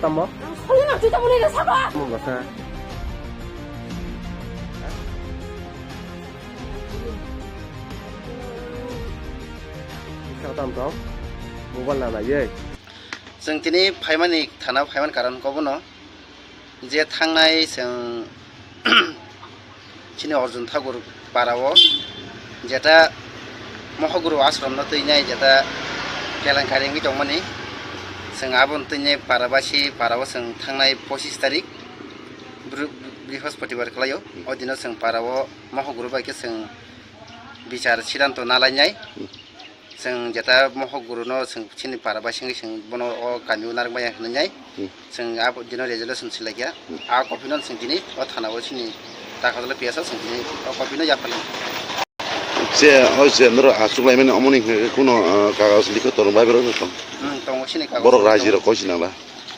tamo. 소리나 뜯어버리는 사과. Mo ba sa? Sao tam to? Mobile na ye. जों दिनै फाइमानि थाना फाइमान कारनखौबो न जे थांनाय जों चिनि अर्जुन ठाकुर पाराव जेता महगुरु आश्रम न तैनाय जेता केलांकारिंनि दंमोन जों आबन तैनाय पाराबासि पाराव जों थांनाय 25 तारिख बृहस्पतिबार खालायो ओ दिनाव जों पाराव महगुरु बायके जों बिचार सिद्धांत नालायनाय जों जेता महगुरु न जों चिनि पाराबासिंनि जों बनो अ गामियाव नारबाय होननाय जों आब दिनाव रेजोल्यूशन सिलायया आ कपिनो जों दिनै अ थानाव चिनि दाखादल पियासा जों दिनै अ कपिनो याफाल जे अजे नर आसुलायमाने अमनि कुनो कागज लिखो तर बाय बरो तो दङ चिनि कागज बर राजि र कसिनाला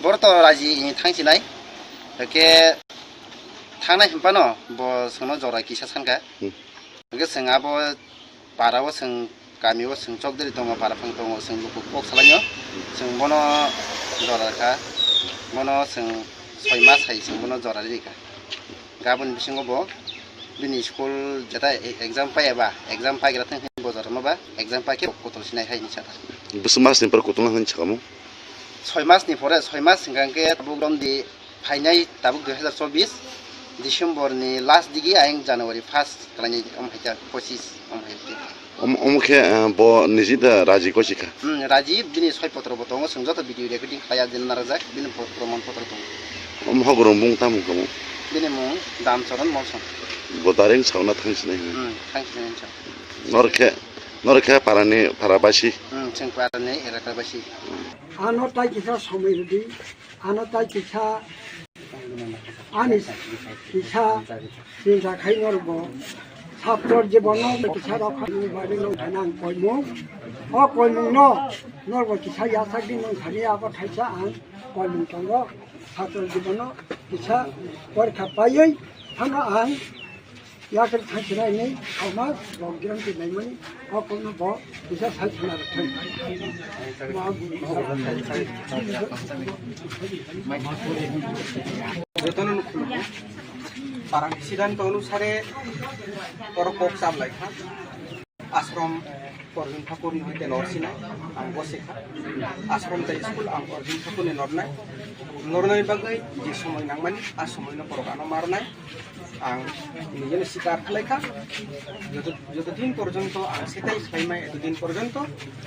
बर त राजि थांसिनाय के थांनाय हम्पा न ब सोंनो जरा किसा सानका के जों आब पाराव जों गामियाव जों चौधरी दङ पाराफां दङ जों लुकु कक सालायो जों बनो जराखा बनो जों 6 मास हाय जों बनो जरा रिका गाबोन बिसिङाव ब बिनि स्कुल जेता एग्जाम पायाबा एग्जाम पाइग्रा थां बजार माबा एग्जाम पाके कतल सिनाय हाय निसाता बस मासनि पर कतल होन छकामु 6 मासनि परे 6 मास सिंगांके बुगदम दि फाइनाय ताबुक 2024 डिसेम्बरनि लास्ट दिगि आयं जानुवारि 1 खालायनि अमहायता 25 अमहायते अमखे ब निजिदा राजि कसिका राजि बिनि 6 पत्र बतंग जों जत भिडिअ रेकर्डिं खाया दिन नाराजाक बिनि प्रमाण पत्र दं अमहगुरु मुं तामु कमु बिनि मुं दामचरन मलसन बदारें सावना थांसिनाय थांसिनाय नरखे पारानि पाराबासि जों पारानि एलाकाबासि आनो ताई किसा समिरदि आनो ताई किसा आनिस किसा सिंजा खाइनरबो ছাত্র জীবন কিছা রখানি বাড়ি নো ধানাং কইমু অ কইমু ন নরব কিছা ইয়াসাকি নো খানি আব থাইছা আং কইমু তঙ্গ ছাত্র জীবন কিছা পরীক্ষা পাইयै থানা আং ইয়াকের থাইছিনাই নেই আমা রগগ্রাম কি নাইমনি অ কইমু ব কিছা থাইছিনা থাই parang sidan to anusare porokok sablai kha ashram Arjun Thakur ni hoite norsina ang bosekha ashram ta school ang Arjun Thakur ni nornai bagai je somoy nangmani a somoy no porokano marnai ang নিজে শিকার খালাইখা যতদিন পর্যন্ত ang সেটাই খাইমাই এতদিন পর্যন্ত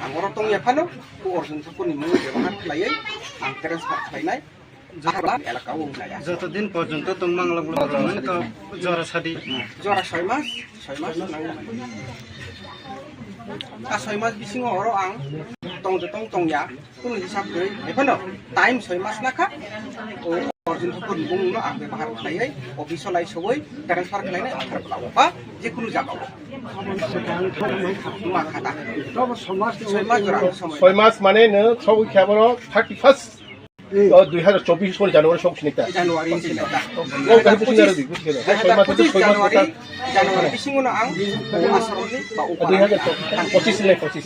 ang orotong yaphano ku Arjun Thakur ni mung ব্যবহার খালাইयै ang transfer খালাইনাই যতদিন পর্যন্ত তোমাং লাগলো তো জরা সাদি জরা 6 মাস आ 6 मास बिसिङाव हरो आं तंया कुनु हिसाब गै एफनो टाइम 6 मास नाखा अर्जुन ठाकुर बुंनो आं बेवहार खालायै अफिसाव लाई सबै ट्रान्सफार खालायनाय आधार खालामबा जेखुनु जागाव मा खाता 6 मास माने नो सब ख्याबरो 31 2024 सोल जानुवारि सौसिनिता जानुवारि ओ गाय पुसिनार दि पुसिना 6 मास जानुवारि बिसिङावनो आं आसामनि बा 2025 ले 25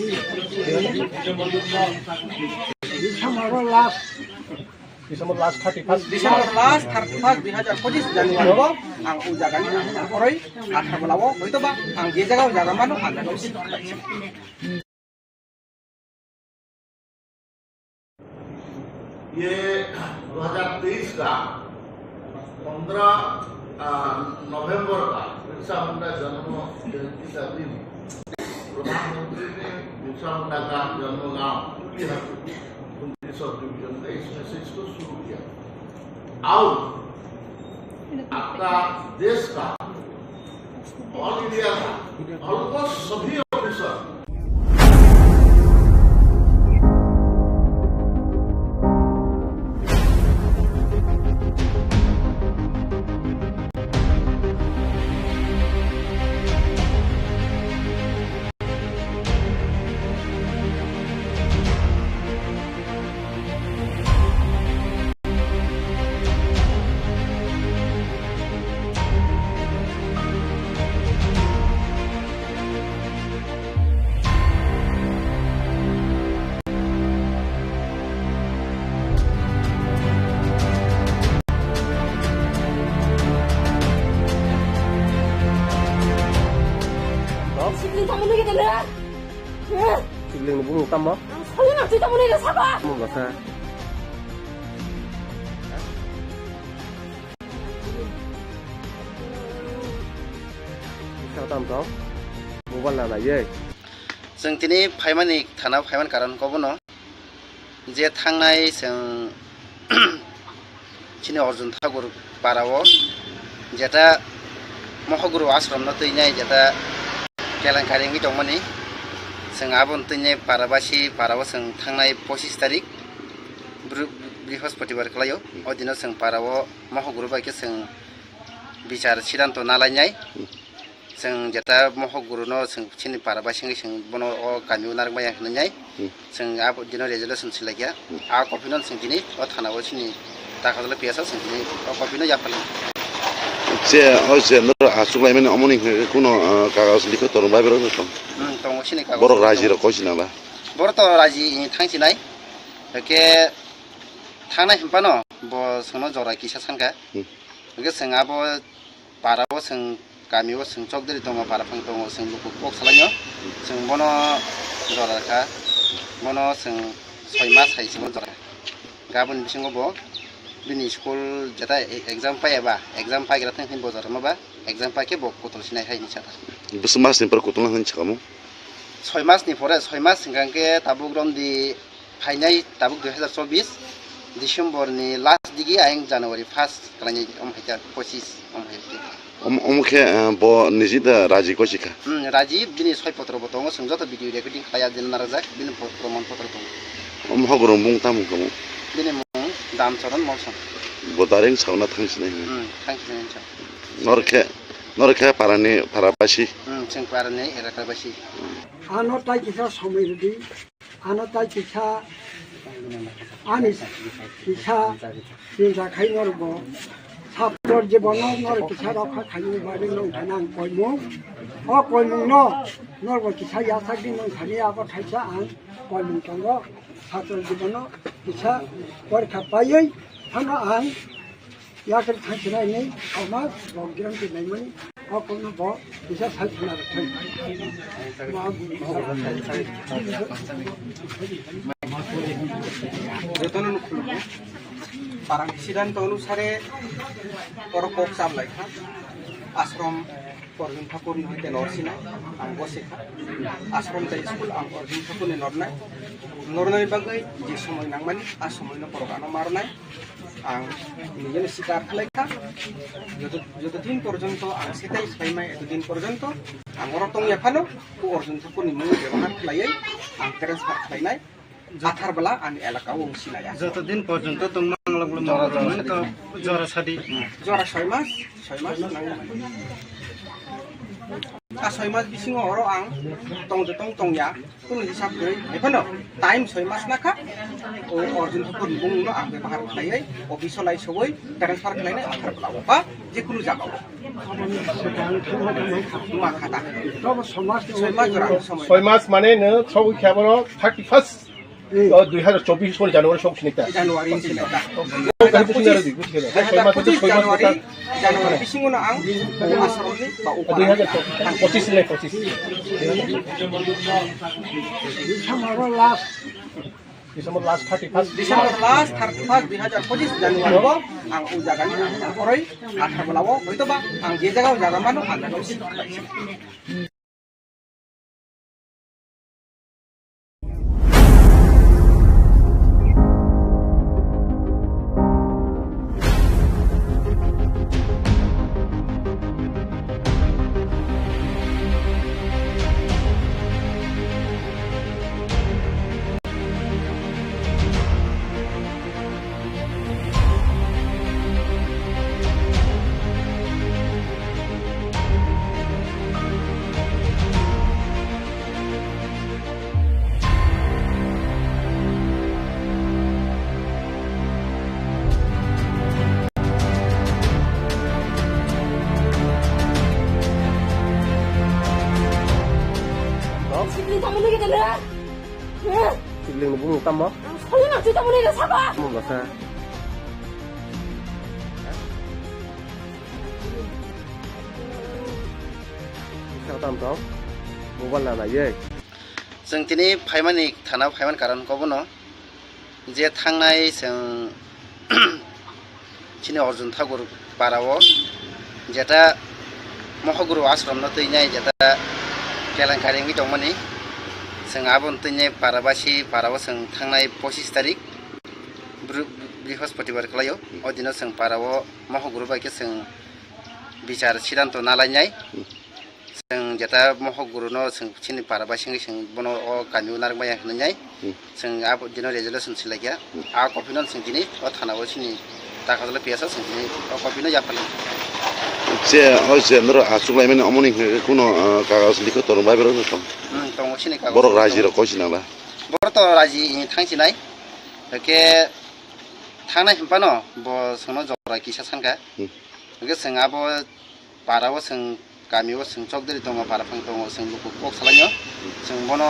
December last 31 December last 31 2025 Januari bo ang ujagan orai akhir belawo hoito ba ang ge jaga jaga mano ang dosi ये 2023 का 15 नवंबर का बिरसा मुंडा जन्म जयंती का दिन प्रधानमंत्री ने बिरसा मुंडा का जन्मगांव 29 डिवीजन का इस मैसेज को शुरू किया और आपका देश का ऑल इंडिया का ऑलमोस्ट सभी officer 찢어버리게 되네. 응? 지금 뭐 땀마? 소리나 찢어버리게 사과. 뭐 맞아? sao tạm đó mua văn là gì जों दिनै फाइमानि थाना फाइमान कारनखौबो न जे थांनाय जों चिनि अर्जुन ठाकुर पाराव जेटा महगुरु आश्रम न तैनाय जेटा केलेंकारिनि दंमोन जों आबन तैनाय पाराबासि पाराव जों थांनाय 25 तारिख बृहस्पतिबार खालायो ओ दिनाव जों पाराव महगुरु बायके जों बिचार सिद्धांत नालायनाय जों जेटा महगुरु न जों चिनि पाराबासिनि जों बन अ गामियाव नारबाय होननाय जों आ दिनाव रेजुलेसन सिलायया आ कपिनो जों दिनै अ थानाव चिनि दाखादले पियासा जों दिनै अ कपिनो याफाले जे अजे नर आसुलायमेन अमनि कुनो कागज लिखो तरबाय बेरो दं दङ चिनि कागज बर राजि र कसिना बा बर त राजि थांसिनाय के थांनाय हम्पा न ब सोंनो जरा किसा सानका के जों आबो पाराव जों गामियाव जों चकदरि दङ पाराफां दङ जों लुकु कक सालायो जों बन जराखा बन जों 6 मास हाइसिम जरा गाबोन बिसिङाव बिनि स्कुल जेटा एग्जाम पायाबा एग्जाम पाइग्रा थांथिन बजार माबा एग्जाम पाके बक कतल सिनाय हायनि साथा बस मास निपर कतल हानि छकामु 6 मासनि परे 6 मास सिगांके ताबुक रमदि फाइनाय ताबुक 2024 डिसेम्बरनि लास्ट दिगि आयं जानुवारि 1 खालायनि अमहायता 25 अमहायता अमखे ब निजिदा राजि कसिका राजि बिनि 6 पत्र बतङ जों जत भिडियो रेकर्डिं खाया दिन नारजा बिनि प्रमाण पत्र दङ अमहगुरु बुं तामु कमु बिनि मुं दामचरन मौसम बदारिं सावना थांसिनाय थांसिनाय नरखे पारानि पाराबासि जों पारानि एराकाबासि आनो ताई किसा समय रदी आनो ताई किसा आनि किसा चिंता खाइ नरबो ছাত্রর জীবন নর কিছা রক্ষা খাইনি বাড়ি নং থানাং কইমু অ কইমু ন নরব কিছা ইয়াসাকি নং থানি আবার থাইছা আং কইমু তঙ্গ ছাত্রর জীবন কিছা পরীক্ষা পাইयै থানা আং ইয়াকে থাইছিনাই নেই সমাজ বগ্রাম দিনাইমনি অ কইমু ব কিছা থাইছিনা থাই যতন parang siddhanta অনুসারে পরকক সামলাইখা আশ্রম অর্জুন ঠাকুর হইতে নরসিনা আং বসেখা আশ্রম তাই স্কুল আং অর্জুন ঠাকুরনি নরনাই নরনাই বাগৈ যে সময় নাংমানি আ সময় পরগানো মারনাই আং নিজের স্বীকার খালাইখা যতদিন পর্যন্ত আং সেটাই সাইমাই এতদিন পর্যন্ত আং রতং এফানো অর্জুন ঠাকুরনি মুং ব্যবহার খালাইयै আং ট্রান্সফার খালাইনাই আথার বেলা আমি এলাকাও সিনায়া যতদিন পর্যন্ত তোমার তো জ্বর সাদি জ্বর 6 মাস आ 6 मास बिसिङाव अरो आं तंया कुनु हिसाब गै एफानो टाइम 6 मास नाखा ओ अर्जुन ठाकुर बुंनो आं व्यवहार खालायै अफिसाव लाई सबै ट्रान्सफार खालायनाय आधार ब्लावबा जिकुनु जागाव मा खाता তবে সমাজ 6 मास जरा समय 6 मास माने नो सौ खेबरो 31 2024 सन जानुवारि संखिनिता जानुवारि सिनायता जानुवारि बिसिङावनो आं आसामनि बा 2025 ले 25 December last December last 31 December last 31 2025 January आं उ जागानि अरै आधार ब्लाव हयतोबा आं जे जागाव जागा मानो आं जागाव सिखायसै 찢어버리게 되네. 응? 지금 뭐 땀마? 소리나 찢어버리게 사과. 뭐 맞아? sao tạm đó mobile là ye जों दिनै फाइमानि थाना फाइमान कारन कबनो जे थांनाय जों चिनि अर्जुन ठाकुर पाराव जेटा महगुरु आश्रम न तैनाय जेटा केलेंकारि नgi दंमोननि जों आबन तैनाय पाराबासि पाराव जों थांनाय 25 तारिख बृहस्पतिबार खालायो अदिनो जों पाराव महगुरु बायके जों बिचार सिद्धांत नालायनाय जों जेटा महगुरु न जों चिनि पाराबासि जों बनो अ कामिउ नारमाया होननाय जों आब दिनो रेजोल्यूशन सिलायया आ कपिनो जों दिनै अ थानाव चिनि ताकाजला पियासा जों दिनै अ कपिनो जाफाले जे हयसे नर आसुलायमाने अमनि कुनो कागज लिखो तरबाय बेरो नथं तंग चिनि कागज बर रायजो र कसिनाला बर त राजि थांसिनाय के थांनाय हम्पानो ब सोनो जरा किसा सानका के जों आब पाराव जों गामियाव जों चकदरि दङ पाराफां दङ जों लुकु कक सालायो जों बनो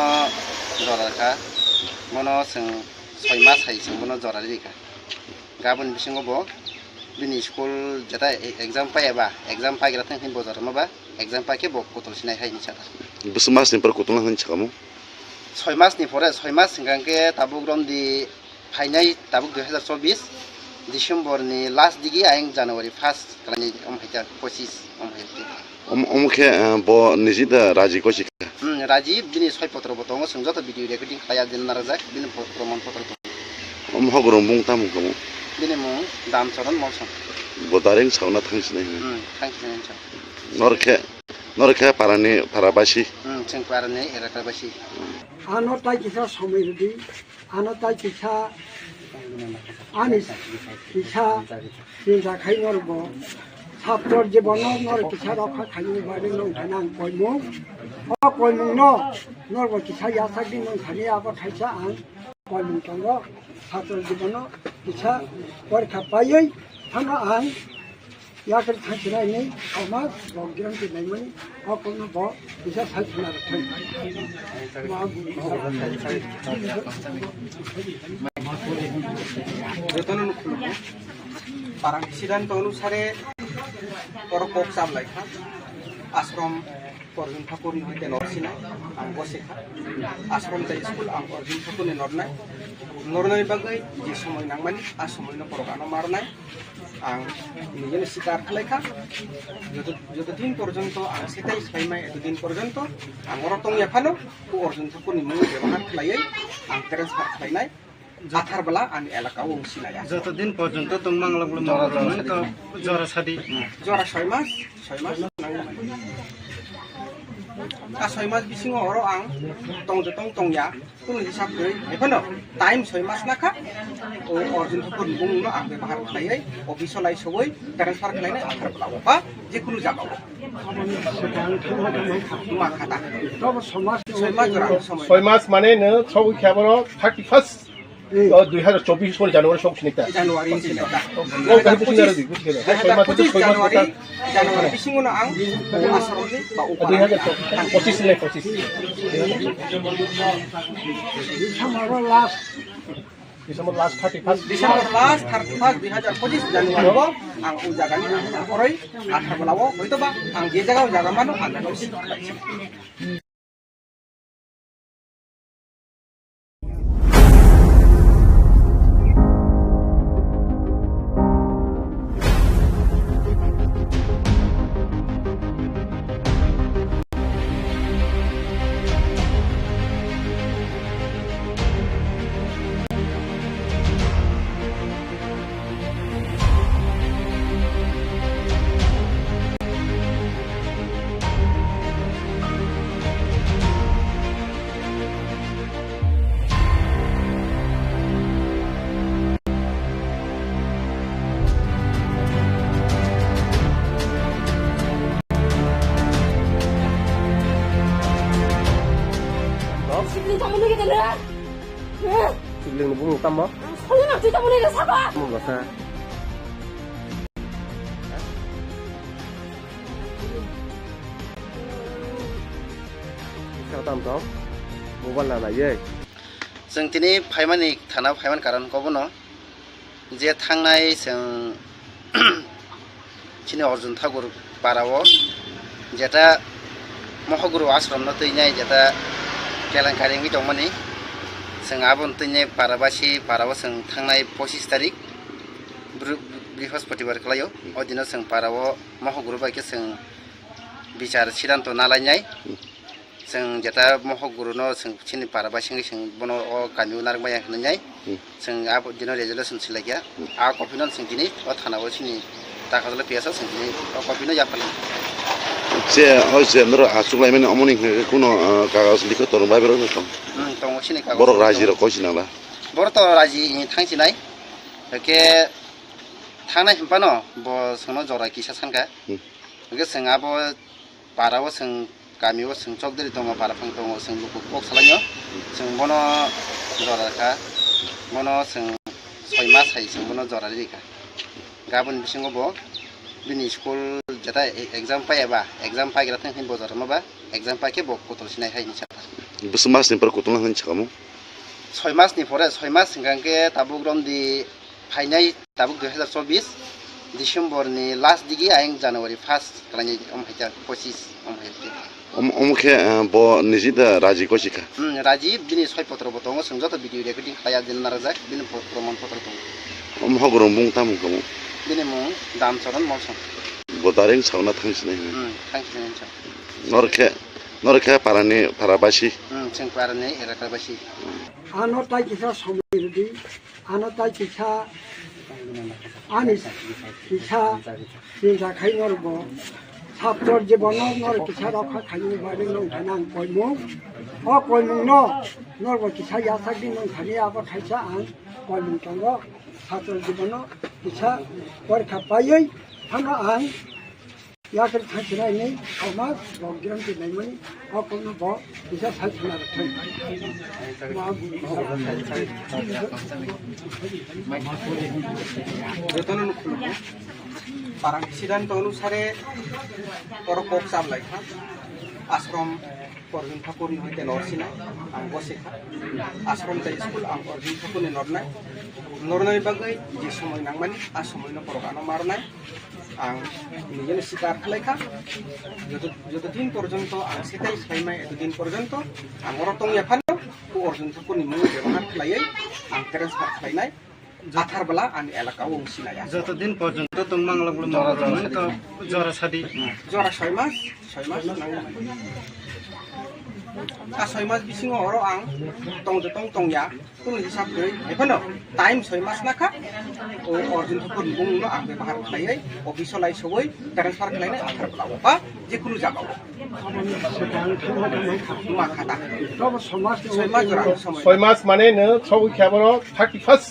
जराखा बनो जों 6 मास हाय जों बनो जरा रिका गाबोन बिसिङाव ब बिनि स्कुल जेटा एग्जाम पायाबा एग्जाम पाइग्रा थांखिन बजार माबा एग्जाम पाके ब कतल सिनाय हायनि साथा बस मास निपर कतल होन छकामु 6 मासनि परे 6 मास सिगांके ताबुक रमदि फाइनाय ताबुक 2024 डिसेम्बरनि लास्ट दिगि आयं जानुवारि 1 खालानि अमहायता 25 अमहायता अमखे ब निजिदा राजि कसिका राजीव बिनि 6 पत्र बतंग जों जत भिडिअ रेकर्डिं खाया दिन नाराजाक बिनि प्रमाण पत्र महगुरु मुंता मुंकमु बिनि मुं दामचरन मौसम बदारें सावना थांसिनाय थांखिनाय नरखे पारानि पाराबासि जों पारानि एराकाबासि आनो ताई किसा समय दी आनो ताई किसा आनी किसा चिंता खाई नरबो ছাত্রর জীবন নর কিসা রক্ষা খাইনি বাড়ি নং খানাং কইমু অ কইমু ন নরব কিসা ইয়াসাকি নং খানি আবার খাইছা আং কইমু তঙ্গ ছাত্রর জীবন কিসা পরীক্ষা পাইयै থানা আং ইয়াকে থাকছিলাই নেই সমাজ বজ্ঞান কি নাই মানে অ কোন ব কিসা থাকছিনা থাই যতন পারাং সিদ্ধান্ত অনুসারে পরপক সামলাইখা আশ্রম অর্জুন ঠাকুরনি হইতে নরসিনা আং বসেখা আশ্রম তাই স্কুল আং অর্জুন ঠাকুরনি নরনাই বাগৈ যে সময় নাংমানি আ সময়নো পরগানো মারনাই আং নিজের স্বীকার খালাইখা যতদিন পর্যন্ত আং সেটাই সাইমাই এতদিন পর্যন্ত আং অরতং এফানো অর্জুন ঠাকুরনি মুং ব্যবহার খালাইयै আং ট্রান্সফার খালাইনাই আথার বেলা আমি এলাকাও সিনায়া যতদিন পর্যন্ত তোমাং লাগলো মারবেন তো জরা সাদি জরা 6 মাস आ 6 मास बिसिङाव हरो आं तंया कुनु हिसाब गै एफोनो टाइम 6 मास नाखा ओ अर्जुन ठाकुर बुंनो आं व्यवहार खालायै अफिसाव लाई सबै ट्रान्सफार खालायनाय आखार ब्लाबो बा जिकुनु जाबावो मा खाता তব সমাজ 6 मास जरा समय 6 मास माने नो सबै ख्याबरो 31 2024 জানুয়ারি সংখ্যিকটা জানুয়ারি সিনাইতা ও কাহিনী সিনারে দি বুঝিলা 6 মাস থেকে 6 মাস জানুয়ারি बिसिङावनो आं आश्रमनि बा 2025 ले 25 December last December last 31 December last 31 2025 जानुवारिआव आं उ जागानि हरै आथाबलाव हयतोबा आं जे जायगायाव जागामानो आं जायगायाव सिखायसै 시블링 때문에 되네. 시블링 뭐 땀마? 설마 그 때문에 사과. 뭐 사? sao tam đó mobile là ye जों दिनै फाइमानि थाना फाइमान कारन कबनो जे थांनाय जों चिनि अर्जुन ठाकुर पाराव जेटा महगुरु आश्रम न तैनाय जेता केलेंकारि mi dongmani जों आबन तैनाय पाराबासी पाराव जों थांनाय 25 तारिख बृहस्पतिबार खालायो ओ दिनाव जों पाराव महगुरु बायके जों बिचार सिद्धांत नालायनाय जों जेता महगुरु न जों सिनि पाराबासी जों बनो ओ गामियाव नारबाय होननाय जों आब दिनाव रेजोल्यूशन सिलायया आ कपिनो जों दिनै ओ थानाव सिनि ताकाजला पियासा जों दिनै ओ कपिनो याफाल जे हयसे नर आसुलायमाने अमनि कोनो कागज लिखो तोरबाय बेरो नों दङ सिनि कागज बर' रायजो कइसिनाला बर' तो राजि थांसिनाय एके थांनाय हम्पानो ब सोंनो जरा किसा सानका एके जों आब पाराव जों गामियाव जों चकदरि दङ पाराफां दङ जों लुकु कक सालायो जों बनो जराखा बनो जों 6 मास हाय जों बनो जरा रिका गाबोन बिसिङाव ब बिनि स्कुल जेता एग्जाम पायाबा एग्जाम पाइग्रा थांखिन बजार माबा एग्जाम पाके ब कतल सिनाय हायनि साथा बस मासनिफ्राय कतल होन छकामु 6 मासनि परे 6 मास सिगांके ताबुक रमदि फाइनाय ताबुक 2024 डिसेम्बरनि लास्ट दिगि आयं जानुवारि 1 खालायनि अमहायता 25 अमहायते अमखे ब निजिदा राजि कसिका राजीव बिनि 6 पत्र बतंग जों जत भिडिअ रेकर्डिं खाया दिन नाराजाक बिनि प्रमाण पत्र दं अमहगुरु बुंताम कमु बिनि मुं दामचरन मलसं गदारें सावना थांसिनाय थांखिनाय नरखे पारानि पाराबासी जों पारानि एलाकाबासी आनो ताई किसा समिति आनो ताई किसा आनिस किसा सिंजा खाइनरबो ছাত্রর জীবন নর কিসা রক্ষা খাইনি বাড়ি নং থানাং কইমু অ কইমু নরব কিসা ইয়াসাকি নং থানি আবার খাইছা আং কইমু তঙ্গ ছাত্রর জীবন কিসা পরীক্ষা পাইयै থানা আং ইয়াকের থাকছিনাই নেই সমাজ বগ্রাম দিনাইমনি অ কইমু ব কিসা থাকছিনা থাই যতন parang siddhant অনুসারে পরকক চাবলাই খা আশ্রম অর্জুন ঠাকুর হইতে নরসিনা আং বসেখা আশ্রম তাই স্কুল আং অর্জুন ঠাকুরনি নরনাই বাগৈ যে সময় নাংমানি আর সময় ন পরকানো মারনাই আং নিজের শিকার খালাইখা যতদিন পর্যন্ত আং সেটাই সাইমাই এতদিন পর্যন্ত আং অরতং ইয়াফানো অর্জুন ঠাকুরনি মুং ব্যবহার খালাইयै আং ট্রান্সফার খালাইনাই আথার বেলা আমি এলাকাও সিনায়া যতদিন পর্যন্ত তোমাং লাগলো মানে তো জরা সাদি জরা 6 মাস নাঙ্গো आ 6 मास बिसिङाव अरो आं तंया कुनु हिसाब गै एफोनो टाइम 6 मास नाखा ओ अर्जुन ठाकुर बुंनो आं व्यवहार खालायै अफिसाव लाई सबै ट्रान्सफार खालायनाय आखार ब्लाव बा जिकुनु जागाव मा खाता তব সমাজ 6 मास जरा समय 6 मास माने नो छौ खेबर 31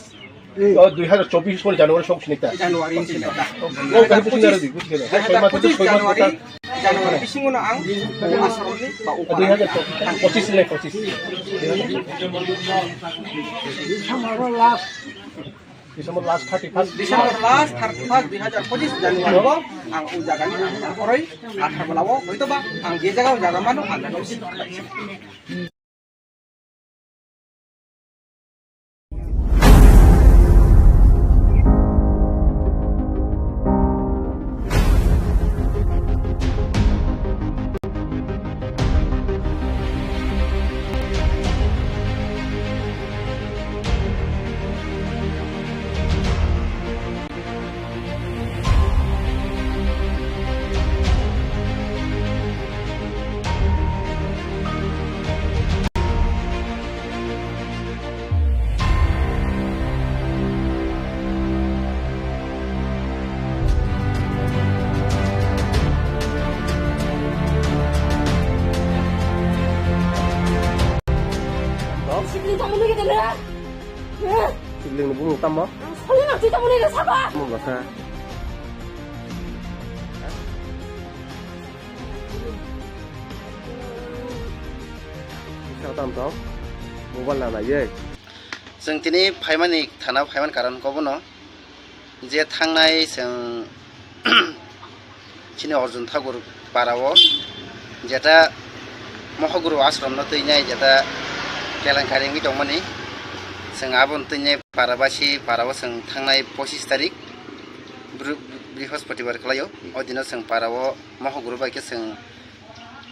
2024 सनि जानुवारि संखिनिता जानुवारि सिनेटा ओ गाहि पुसिनार दि बुझिगेला 6 मास 6 मास जानुवारि बिसिङावनो आं आश्रमनि बा उपारा 2025 ले 25 December last December last 31 December last 31 2025 जानुवारिआव आं उ जागानि अरै आथाबलाव हयतोबा आं जे जागायाव जागामानो आं जागायाव सिखायसै 시키는 자문하게 되네. सिबलिंग बुं तम 설레나 뒤져보내게 사과. मु बसा तम तम मोबाइल लाना ये जों दिनै फाइमानि थाना फाइमान कारनखौबो जे थांनाय जों सिनि अर्जुन ठाकुर पाराव जेता महगुरु आश्रम न तैनाय जेता केलेंकारि mi dongmani जों आबन तैनाय पाराबासी पाराव जों थांनाय 25 तारिख बृहस्पतिबार खालायो ओ दिनाव जों पाराव महगुरु बायके जों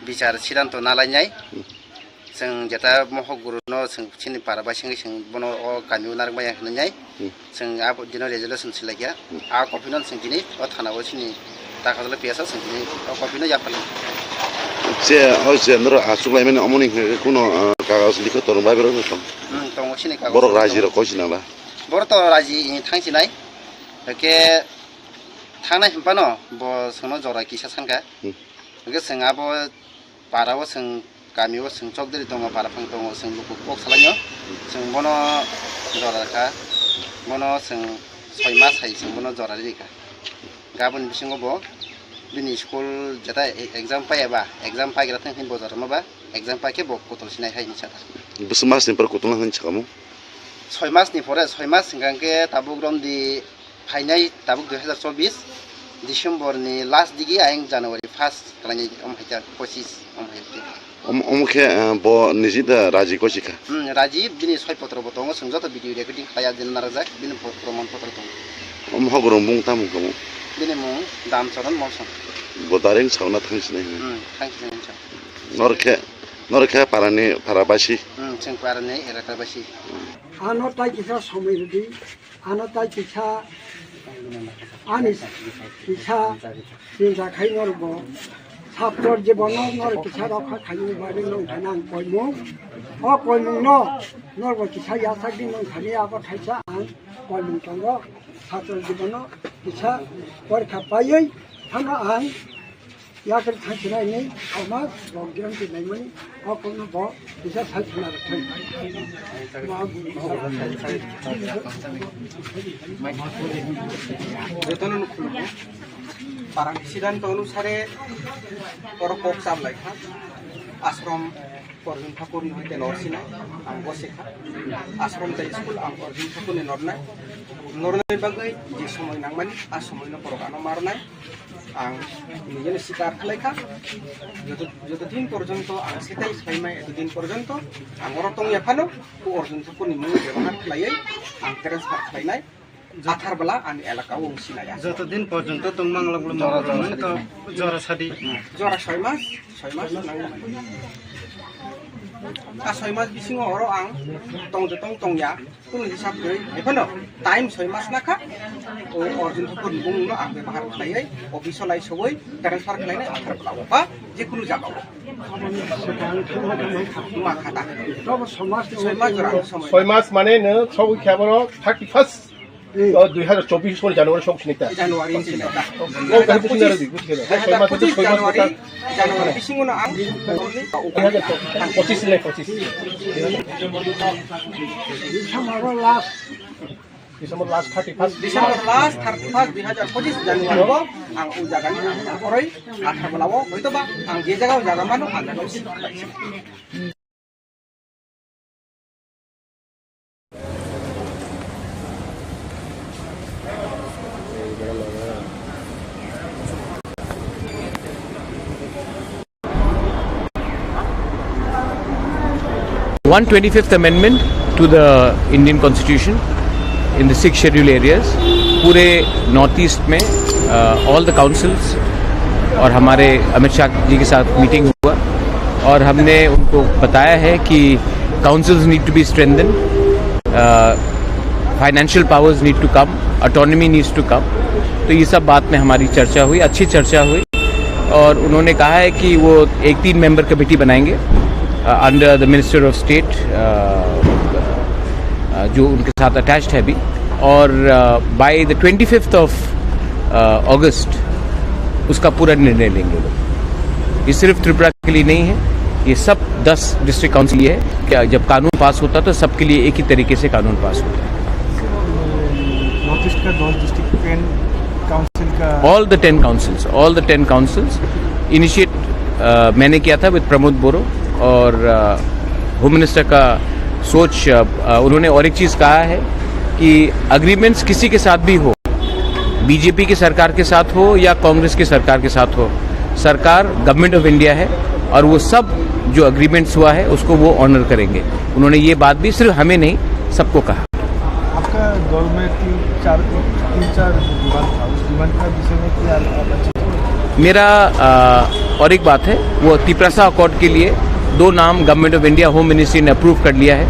बिचार सिद्धांत नालायनाय जों जेता महगुरुनो जों सिनि पाराबा सिंगि जों बनो अ गामिउ नारबाय होननाय जों आ दिनो रेजोल्यूशन सिलायया आ कपिनो जों दिनै अ थानाव सिनि दाखादले पियासा जों दिनै अ कपिनो याफाल जे नर आसुग्लायमाने अमनि कुनो कागज लिखो तोरबाय बेरो दं दङ सिनि कागज बर' राजिर कइसिनाला बर' तो राजि थांसिनाय के थांनाय हम्पानो ब सोंनो जरा किसा सानका के जों आबो पाराव जों गामियाव जों चौधरी दङ पाराफां दङ जों लुकु पक सालायो जों बनो जराखा बनो जों 6 मास हाय जों बनो जरा रिका गाबोन बिसिङाव ब बिनि स्कुल जेता एग्जाम पायाबा एग्जाम पाइग्रा थांथिं बजार माबा एग्जाम पाके ब कतल सिनाय हाय निसादा बस मासनि पर कतल होन छकामु 6 मासनि परे 6 मास सिगांके ताबुक रमदि फाइनाय ताबुक 2024 डिसेम्बरनि लास्ट दिगि आयं जानुवारि 1 खालायनि अमहायता 25 अमहायते अमखे ब निजिदा राजि कसिका राजि बिनि 6 पत्र बतंग संजत भिडियो रेकर्डिं खाया दिन नाराजाक बिनि प्रमाण पत्र दं अमहगरम बुं तामु कमु बिनि मुं दामचरन मौसम बदारें सावना थांसिनाय थांसिनाय नरखे पारानि पाराबासि जों पारानि एलाकाबासि आनो ताई किसा समय दी आनो ताई किसा आनिस किसा सिंजा खाइ नरबो साप्तर जीवन नर किसा रखा खाइ बारे नं थानां कयमु अ कयमु नरबो किसा यासागि नं थानि आबो थाइसा आं कयमु तंग साप्तर जीवन किसा परखा पायै थाना आं याकर थांसिनायनि अमा रंगियान दिनायमोन अ कयमु ब किसा थाइसिना Thai parang sidan to anusare korokok sablai kha ashram Arjun Thakur ni hoite norsina ang bosekha ashram tai school ang Arjun Thakur ni nornai bagai je somoy nangmani a somoy no porokano marnai ang নিজে শিকার খালাইখা যতদিন পর্যন্ত ang সেটাই সাইমাই এতদিন পর্যন্ত ang orotong yaphano ku Arjun Thakur ni mung ব্যবহার খালাইयै ang transfer খালাইনাই जाथार बला आनि एलाका वं सिनाया যতদিন পর্যন্ত তোমাং লাগলো মানে তো জরা সাদি जरा 6 मास नांगौ आ 6 मास बिसिङाव हरो आं तंया कुनु हिसाब गै एफनो टाइम 6 मास नाखा ओ अर्जुन ठाकुर बुंनो आं व्यवहार खालायै अफिसाव लाई सबै ट्रान्सफार खालायनाय आथार बला बा जिकुनु जागाव मा खाता सब समाज 6 मास जरा समय 6 मास माने नो छौ खेबरो 31 2024 सनि जानुवारि संखिनिता जानुवारि सिनाता ओ गाहि बुसिनार बि बुसिना 6 मास 6 मास जानुवारि बिसिङाव आं 25 ले 25 दिसम्बर last December last 31 December last 31 2025 January आं उ जागानि परै आथा बलाव हयतोबा आं जे जागाव जागामानो आं जागाव सिखायसै One 25th Amendment to the Indian Constitution in the 6 scheduled areas. पूरे नॉर्थ ईस्ट में ऑल द काउंसिल्स और हमारे अमित शाह जी के साथ मीटिंग हुआ और हमने उनको बताया है कि councils need to be strengthen, financial powers need to come, autonomy needs to come. तो ये सब बात में हमारी चर्चा हुई, अच्छी चर्चा हुई और उन्होंने कहा है कि वो एक 3 मेंबर कमेटी बनाएंगे under the minister of state जो उनके साथ अटैच्ड है अभी, और बाय द 25th ऑफ अगस्त उसका पूरा निर्णय लेंगे लोग। ये सिर्फ त्रिपुरा के लिए नहीं है, ये सब 10 डिस्ट्रिक्ट काउंसिल ये है कि जब कानून पास होता तो सबके लिए एक ही तरीके से कानून पास होता है। नॉर्थ ईस्ट का 10 डिस्ट्रिक्ट 10 काउंसिल का ऑल द 10 काउंसिल्स इनिशिएट मैंने किया था विद प्रमोद बोरो और होम मिनिस्टर का सोच उन्होंने और एक चीज़ कहा है कि अग्रीमेंट्स किसी के साथ भी हो, बीजेपी की सरकार के साथ हो या कांग्रेस की सरकार के साथ हो, सरकार गवर्नमेंट ऑफ इंडिया है और वो सब जो अग्रीमेंट्स हुआ है उसको वो ऑनर करेंगे। उन्होंने ये बात भी सिर्फ हमें नहीं सबको कहा। आपका दौर में 3-4 डिमांड था, उस डिमांड का विषय में क्या? मेरा और एक बात है, वो तिप्रसा अकॉर्ड के लिए 2 नाम government of India home ministry ने अप्रूव कर लिया है,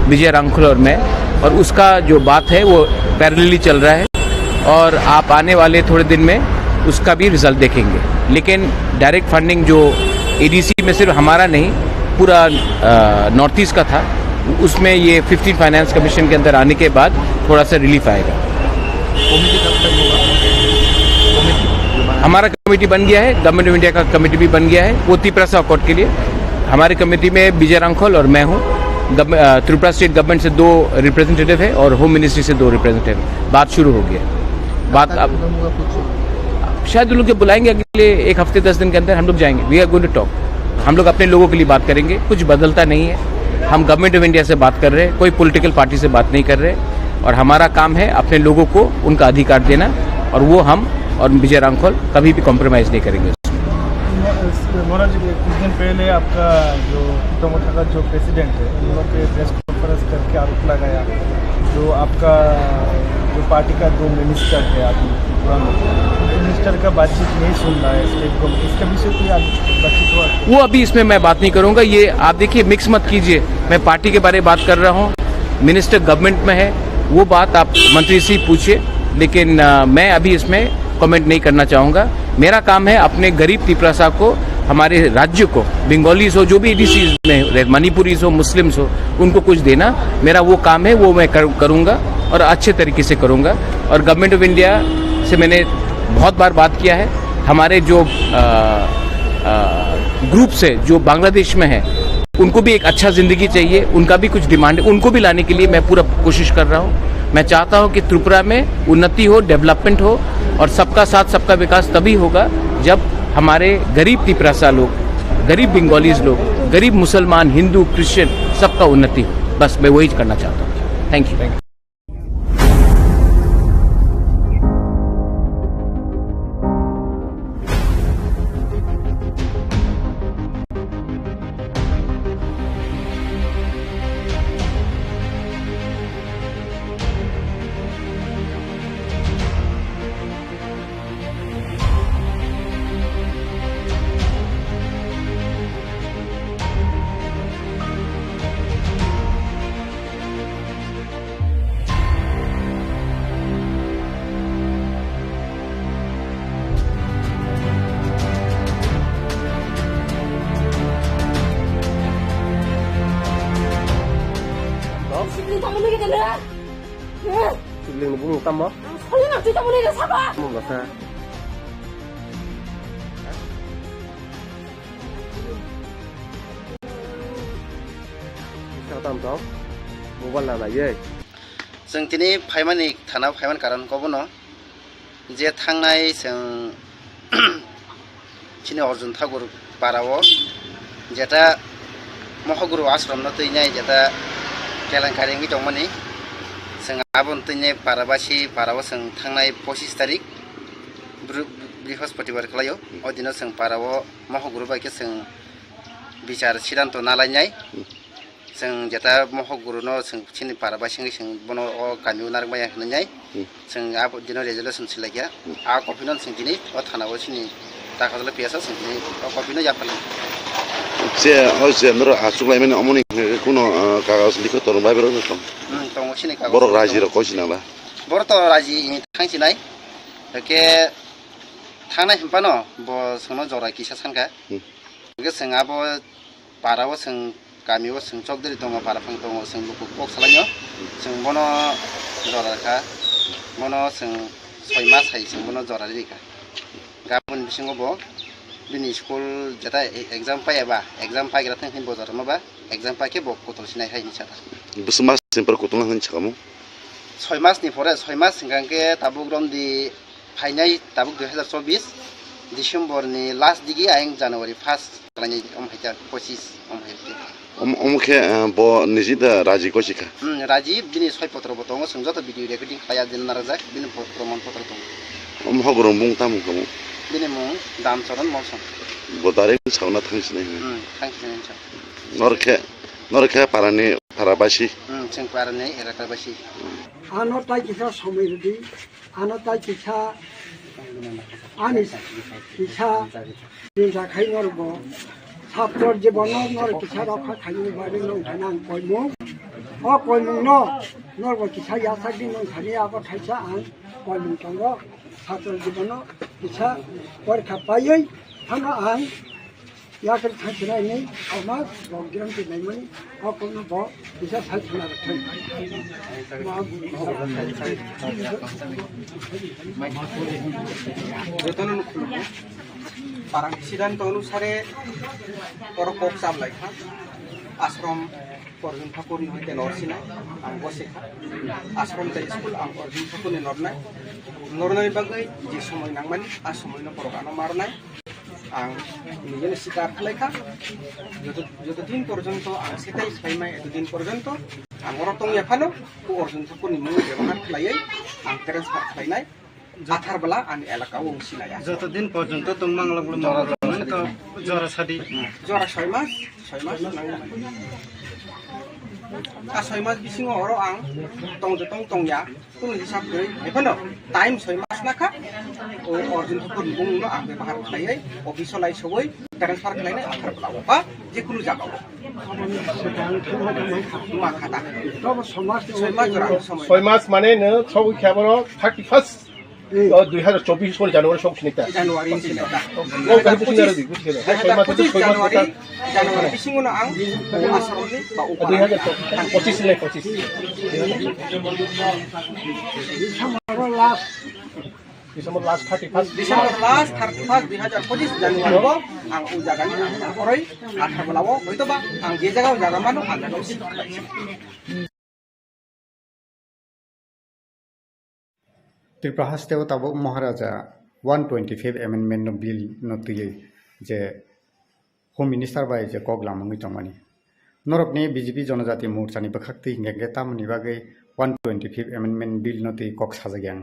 विजय रांखल और मैं, और उसका जो बात है वो पैरेलली चल रहा है और आप आने वाले थोड़े दिन में उसका भी रिजल्ट देखेंगे। लेकिन डायरेक्ट फंडिंग जो एडीसी में सिर्फ हमारा नहीं पूरा नॉर्थ ईस्ट का था, उसमें ये 15 फाइनेंस कमीशन के अंदर आने के बाद थोड़ा सा रिलीफ आएगा। हमारा कमेटी बन गया है, गवर्नमेंट ऑफ इंडिया का कमेटी भी बन गया है, वो तिप्रसा अकॉर्ड के लिए। हमारी कमेटी में विजय रांखल और मैं हूँ। त्रिपुरा स्टेट गवर्नमेंट से 2 रिप्रेजेंटेटिव है और होम मिनिस्ट्री से 2 रिप्रेजेंटेटिव। बात शुरू हो गया। बात अब शायद उन लोग बुलाएंगे अगले 1 हफ्ते 10 दिन के अंदर, हम लोग जाएंगे। We are going to talk. हम लोग अपने लोगों के लिए बात करेंगे, कुछ बदलता नहीं है। हम गवर्नमेंट ऑफ इंडिया से बात कर रहे हैं, कोई पॉलिटिकल पार्टी से बात नहीं कर रहे, और हमारा काम है अपने लोगों को उनका अधिकार देना, और वो हम और विजय रांखल कभी भी कॉम्प्रोमाइज़ नहीं करेंगे। मोहन जी, कुछ दिन पहले आपका जो टोमोटा का जो प्रेसिडेंट है, उन लोगों पे प्रेस कॉन्फ्रेंस करके आरोप लगाया जो आपका जो पार्टी का 2 मिनिस्टर है, अभी मिनिस्टर का बातचीत नहीं सुन रहा है स्टेट को, इसके विषय कोई बातचीत हुआ? वो अभी इसमें मैं बात नहीं करूंगा। ये आप देखिए, मिक्स मत कीजिए। मैं पार्टी के बारे में बात कर रहा हूँ, मिनिस्टर गवर्नमेंट में है, वो बात आप मंत्री से पूछिए, लेकिन मैं अभी इसमें कमेंट नहीं करना चाहूँगा। मेरा काम है अपने गरीब तिप्रसा को, हमारे राज्य को, बंगालीज हो, जो भी एडीसी में, मणिपुरीज हो, मुस्लिम्स हो, उनको कुछ देना मेरा वो काम है, वो मैं करूँगा और अच्छे तरीके से करूँगा। और गवर्नमेंट ऑफ इंडिया से मैंने बहुत बार बात किया है। हमारे जो ग्रुप से जो बांग्लादेश में है, उनको भी एक अच्छा ज़िंदगी चाहिए, उनका भी कुछ डिमांड है, उनको भी लाने के लिए मैं पूरा कोशिश कर रहा हूँ। मैं चाहता हूँ कि त्रिपुरा में उन्नति हो, डेवलपमेंट हो, और सबका साथ सबका विकास तभी होगा जब हमारे गरीब तिप्रसा लोग, गरीब बंगालीज लोग, गरीब मुसलमान, हिंदू, क्रिश्चियन, सबका उन्नति हो। बस मैं वही करना चाहता हूँ। Thank you. 시블링 담아놓게 되네. 시블링 뭐 땀마? 설레나 뒤져보내게 사과. 뭐 맞아? 땀다. मोबाइल लाना ये जों दिनै फाइमानि थाना फाइमान कारनखौबो न जे थांनाय जों चिनि अर्जुन ठाकुर पाराव जेटा महगुरु आश्रम न तैनाय जेटा केलेंकारिंगि दंमोन जों आबन तैनाय पाराबासि पाराव जों थांनाय 25 तारिख बृहस्पतिबार खालायो ओ दिनाव जों पाराव महगुरु बायके जों बिचार सिद्धांत नालायनाय जों जेटा महगुरु न जों चिनि पाराबासिंगि जों बनो अ गामियाव नारबाय होननाय जों आब दिनाव रेजोल्यूशन सिलायया आ कपिनो जों दिनै अ थानाव चिनि दाखाजला पियासा जों दिनै अ कपिनो जाफाल जे ओ जे नर आसुलायमाने अमनि कोनो कागज लिखो तर बायबरो दं दङ चिनि कागज बर राजि र कसिनाला बर त राजि थांसिनाय के थांनाय हम्पानो ब सोनो जरा किसा सानका के जों आब पाराव जों गामियाव जों चौधरी दङ पाराफां दङ जों लुकु कक सालायो जों बनो जराखा बनो जों 6 मास हाय जों बनो जरा रिका गाबोन बिसिङावबो बिनि स्कुल जेटा एग्जाम पायाबा एग्जाम पाइग्रा थांखिन बजार माबा एग्जाम पाके बक कतल सिनाय हायनि साथा बस मास सिम्पर कतल होन छकामु 6 मासनि परे 6 मास सिंगांके ताबुक रमदि फाइनाय ताबुक 2024 डिसेम्बरनि लास्ट दिगि आयं जानुवारि 1 लानि अमहायता 25 अमहायते अमखे ब निजिदा राजि कसिका राजि बिनि 6 पत्र बतंग संजत भिडियो रेकर्डिं खाया दिन नाराजा बिनि प्रमाण पत्र दं अमहगुरु बुं तामु कमु बिनि मुं दामचरन मौसम बदारे सावना थांसिनाय थांसिनाय नरखे पारानि पाराबासि जों पारानि एराकाबासि आनो ताइ किसा समय रदि आनो ताइ किसा 아니 기차 진짜 가이너고 사업들 집어넣어 너 기차로 가이는 거는 그냥 골목 골목 너 기차 야사기는 자리하고 기차 안 골목 정도 사업들 집어넣어 기차 월카 빠이 하나 안 야들 탈출하니 아마 기름 때문에 그거는 뭐 기차 탈출하는 저는 그렇고 parang siddhant অনুসারে পরকক সামলাইখা আশ্রম অর্জুন ঠাকুরনি হইতে নরসিনাই আং বসেখা আশ্রম তাই স্কুল আং অর্জুন ঠাকুরনি নরনাই বাগৈ যে সময় নাংমানি আর সময় পরকানো মারনাই আং নিজের স্বীকার খালাইখা যতদিন পর্যন্ত আং সেটাই সাইমাই এতদিন পর্যন্ত আং অরতং এখানো অর্জুন ঠাকুরনি মুখ ব্যবহার খালাই আং ট্রান্সফার খালাইনাই আথার বেলা আমি এলাকা অংশিনায়া যতদিন পর্যন্ত তোমাং লাগলো তো জরা সাদি জরা 6 মাস আর 6 মাস বিসিং অর আং তংয়া কোন হিসাব করে এখনো টাইম 6 মাস নাখা ও অর্জুন ঠাকুর বুংনো আং ব্যবহার খালাই অফিসলাই সবই ট্রান্সফার খালাইনে আথার বেলা বা যে কোনো জায়গা মা খাতা তবে সমাজ 6 মাস জরা সময় 6 মাস মানে 너 서울 개발로 31st 2024년 জানুয়ারি সংখ্যাটা জানুয়ারি সিনাটা 그게 무슨 나라지 그게 6 마স জানুয়ারি বিসিংনো আং আশ্রমনি বা উপা 2025년 25 December last December last 31st December last 31 2025 জানুয়ারি আং ও জায়গানি পরই আঠার বেলাও হয়তোবা আং যে জায়গাও জায়গা মানো আং জায়গাও শিখাইছি त्रिपुरा हास्टेव ताबो महाराजा 125 amendment bill नतुयै J home minister by J कगलामंगै तंमानि नरकनि BJP जनजाति मोर्चानि बखाक्ति हिंगे तामनि बागै 125 एमेंडमेंट बिल नतुयै कक साजाग्यां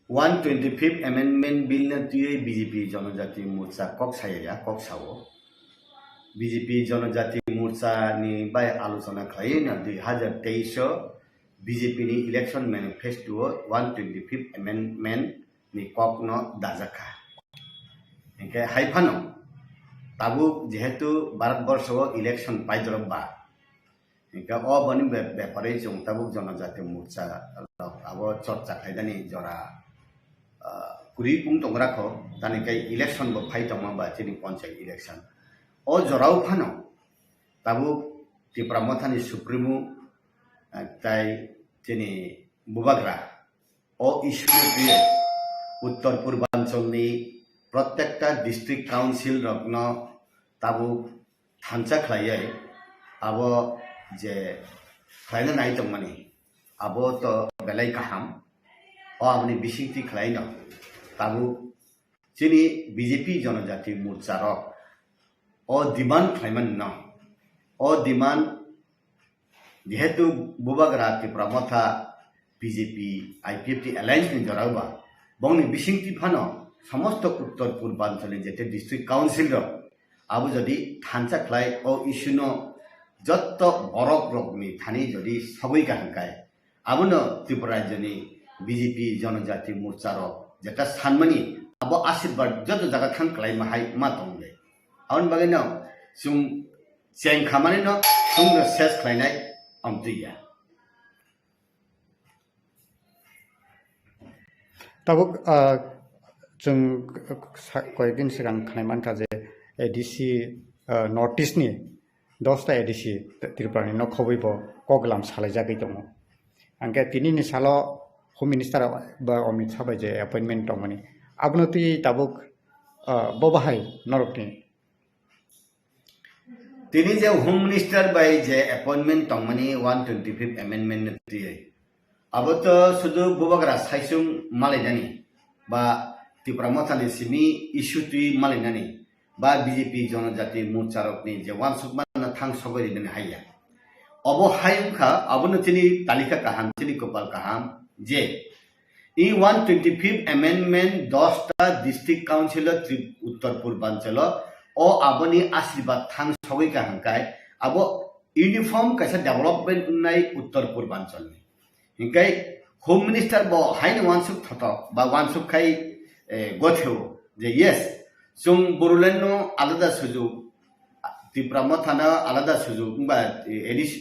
125 एमेंडमेंट बिल नतुयै बीजेपी जनजाति मोर्चा कक साया कक सावो बीजेपी जनजाति मोर्चा नि बाय आलोचना खायना 2023 बीजेपी नि इलेक्शन मैनिफेस्टो 125 एमेंडमेंट नि ककनो दाजाखा इनके हाइफानो ताबु जेहेतु भारतवर्ष इलेक्शन पाइजरबा इनके अ बनि बेपारै जों ताबु जनजाति मोर्चा अब चर्चा खाइदानि जरा कुरि पुं तंग्राखो तानिकै इलेक्शन बो फाइतमा बा चिनि पंचायत इलेक्शन अ जराउ फानो ताबु त्रिपुरा मथानि सुप्रीमो ताई जेने बुबाग्रा ओ इस्यु उत्तर पूर्वांचलनि प्रत्येकटा डिस्ट्रिक्ट काउंसिल रत्न ताबु थांचा खलायै अब जे खलायना नाय तंमानि अब तो बेलाय काहाम ओ आमनि बिसिंति खलायना ताबु जेनि बीजेपी जनजाति मोर्चा रक ओ डिमांड खलायमान न ओ डिमांड जेहेतु बुबाग्रा त्रिपुरा मथा बीजेपी आईपीएफटी एलायंस नि जराबा बंगनि बिसिंति फानो समस्त उत्तर पूर्वांचल जेते डिस्ट्रिक्ट काउंसिल रो आबु जदि थांचा खलाय ओ इस्युनो जत्त बरक रकनि थानि जदि सबै काहंकाय आबुनो त्रिपुरा राज्यनि बीजेपी जनजाति मोर्चा रो जेटा सानमनि अब आशीर्वाद जत जगा थां खलाय माहाय मा तंगे आउन बागैनो सुं चें खामानि न सुंनो सेस खलायनाय आमतिया ताबुक जों कयेकदिन सिगां खानायमानखा जे एडीसी नर्थ ईस्टनि 10टा एडीसी त्रिपुरानि नखबैब कगलाम सालायजागै दङ आंके तिनि साल होम मिनिस्टार बा अमित शाह जे अपॉइंटमेंट दंमोन आबनति ताबुक बबाहाय नरकनि तिनी जे home minister by J appointment तंगमनि 125 amendment नतियै अब तो सुदु बुबाग्रा साइसुं मालायनानि बा त्रिपुरा मथानि सिमी इस्यु तुइ मालायनानि बा बीजेपी जनजाति मोर्चा रकनि जे वानसुकमान थां सगरिनि हाया अब हायुखा अबनो तिनी तालिका काहाम तिनी कपाल काहाम जे इ 125 एमेंडमेंट 10टा डिस्ट्रिक्ट काउंसिल उत्तर पूर्वांचल ओ आबनि आशीर्वाद थां सबै काहंकाय अब यूनिफॉर्म कैसे डेवलपमेंट उन्नाय उत्तर पूर्वांचल हिंकाय হোম মিনিস্টার ব হাইন ওয়ানসুক থত বা ওয়ানসুক খাই গথেও যে ইয়েস जों बर'लेण्डनो आलादा सुजुग त्रिपुरा मथानो आलादा सुजुग बा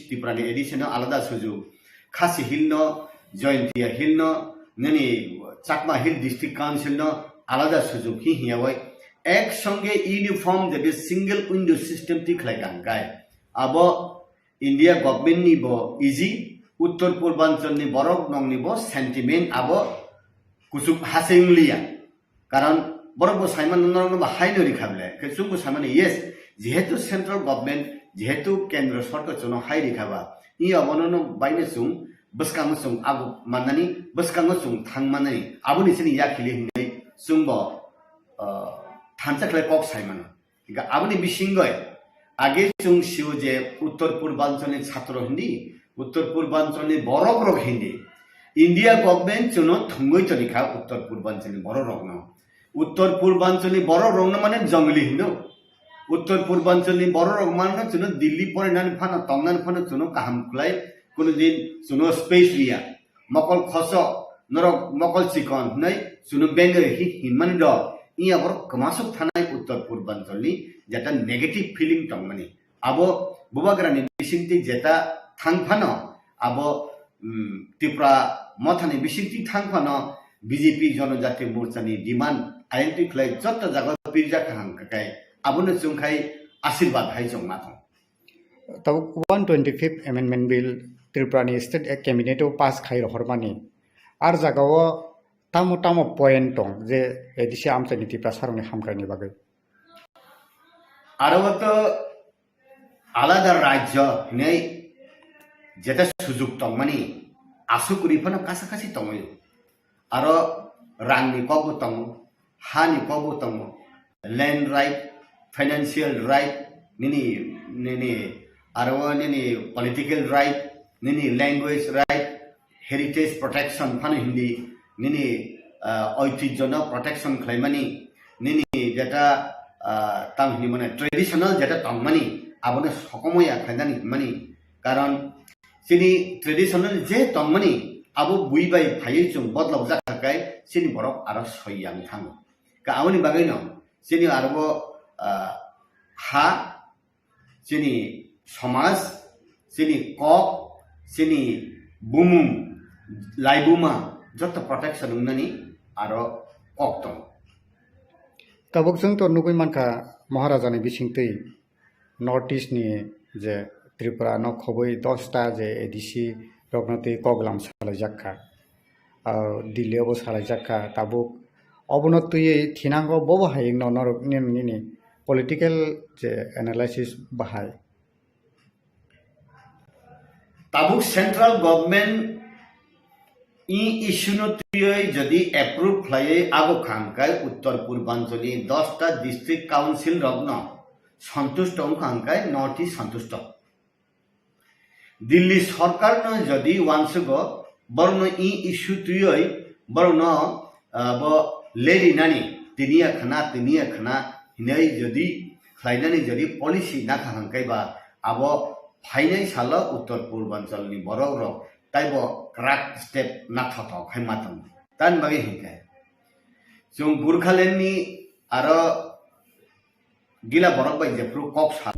त्रिपुरानि एडिशनो आलादा सुजुग खासी हिलनो जयन्तिया हिलनो ननि चाकमा हिल डिस्ट्रिक्ट काउन्सिलनो आलादा सुजुग हि हियावै एक संगे यूनिफॉर्म जे सिंगल विंडो सिस्टम ति खलायगान गाय अब इंडिया गभर्नमेंट नि बो इजी उत्तर पूर्वांचलनि बरक नंनि बो सेंटिमेंट अब कुसुक हासेंलिया कारण बरबो साइमन नरनो हाइनो रिखाबले केसुबो साइमन यस जेहेतु सेंट्रल गवर्नमेंट जेहेतु केंद्र सरकार जनो हाइ रिखाबा इ अबननो बाइने सुं बसकांग सुं आबु माननानि बसकांग सुं थांमानै आबुनि सिनि याखिलि हिनै सुंबो थानचाखले कक साइमन इगा आबुनि बिसिंगय आगे सुं सिउ जे उत्तर पूर्वांचलनि छात्र हिन्दी उत्तर पूर्वांचलनि बरक रक हिन्दी इंडिया गवर्नमेंट जनो थंगै तरिखा उत्तर पूर्वांचलनि बरक रकनो उत्तर पूर्वांचलनि बर रंग माने जंगली हिन्दू उत्तर पूर्वांचलनि बर रंग माने चुनो दिल्ली परेनानै फाना तंनानै फाना चुनो काहामख्लाय कुनु दिन चुनो स्पेस लिया मकल खस नरक मकल चिकन नै चुनो बेंगरे हिनमानि द इया बर कमासुक थानाय उत्तर पूर्वांचलनि जेटा नेगेटिभ फिलिंग तंमानि आबो बुबाग्रानि बिसिंति जेटा थांफानो आबो त्रिपुरा मथानि बिसिंति थांफानो बीजेपी जनजाति मोर्चानि डिमांड आइडेंटिटी खलाय जत्त जागा पिरजा खांखाय आबुनो जोंखाय आशीर्वाद हाय जों माथं तब 125th amendment bill त्रिपुरानि स्टेट कैबिनेट पास खाइ हरमानि आर जागाव तामो तामो पॉइंट दं जे एदिसे आमचानि त्रिपुरा सारनि हामखायनि बागै आरोवत आलादा राज्य नै जेता सुजुग तंमानि आसुकुरिफानो कासाकासि तंगयो आरो रांनि कबो तंग हानि कबो तंग लैंड राइट फाइनेंशियल राइट निनी आरो निनी पॉलिटिकल राइट निनी लैंग्वेज राइट हेरिटेज प्रोटेक्शन फानो हिंदी निनी ऐतिह्यनो प्रोटेक्शन खलायमानि निनी जेटा तांनि माने ट्रेडिशनल जेटा तंगमानि आबनो सकमया खायनानि मानि कारण सिनि ट्रेडिशनल जे तंगमानि आबो बुइबाय फायै जों बदलाव जाखाय सिनि बरक आरो सययां थाङो का आवनि बागैनो सिनि आरो हा सिनि समाज सिनि कक सिनि बुमुं लाइबुमा जत प्रोटेक्शन उन्ननि आरो कक दं तबक जों तो नुगै मानका महाराजानि बिसिंतै नॉर्थ ईस्ट नि जे त्रिपुरा न खबै 10टा जे एडिसी रगनति कगलाम सालाय जाक्का दिल्लीयावबो सालाय जाक्का ताबुक अबनतयै थिनांगो बबो हायिं नरकनि पलिटिकल जे एनालाइसिस बाहाय ताबुक सेंट्रल गवर्नमेंट इ इश्यूनो तुयै जदि एप्रूव खलायै आगो खांकाय उत्तर पूर्वांचलनि 10टा डिस्ट्रिक्ट काउंसिल रगन सन्तुष्ट खांकाय नॉर्थ ईस्ट सन्तुष्ट दिल्ली सरकार न जदि वांसगो बरनो इ इश्यू तुयै बरनो ब लेडी नानी तिनिया खना हिनै जदि खलायनानै जदि पॉलिसी ना खांकायबा आबो फाइनाय साल उत्तर पूर्वांचलनि बरक रक ताइबो क्राक स्टेप ना थथ खायमातम तान बागे हिंकाय जों गुरखालेण्डनि आरो गिला बरक बाय जेफ्रु कक सा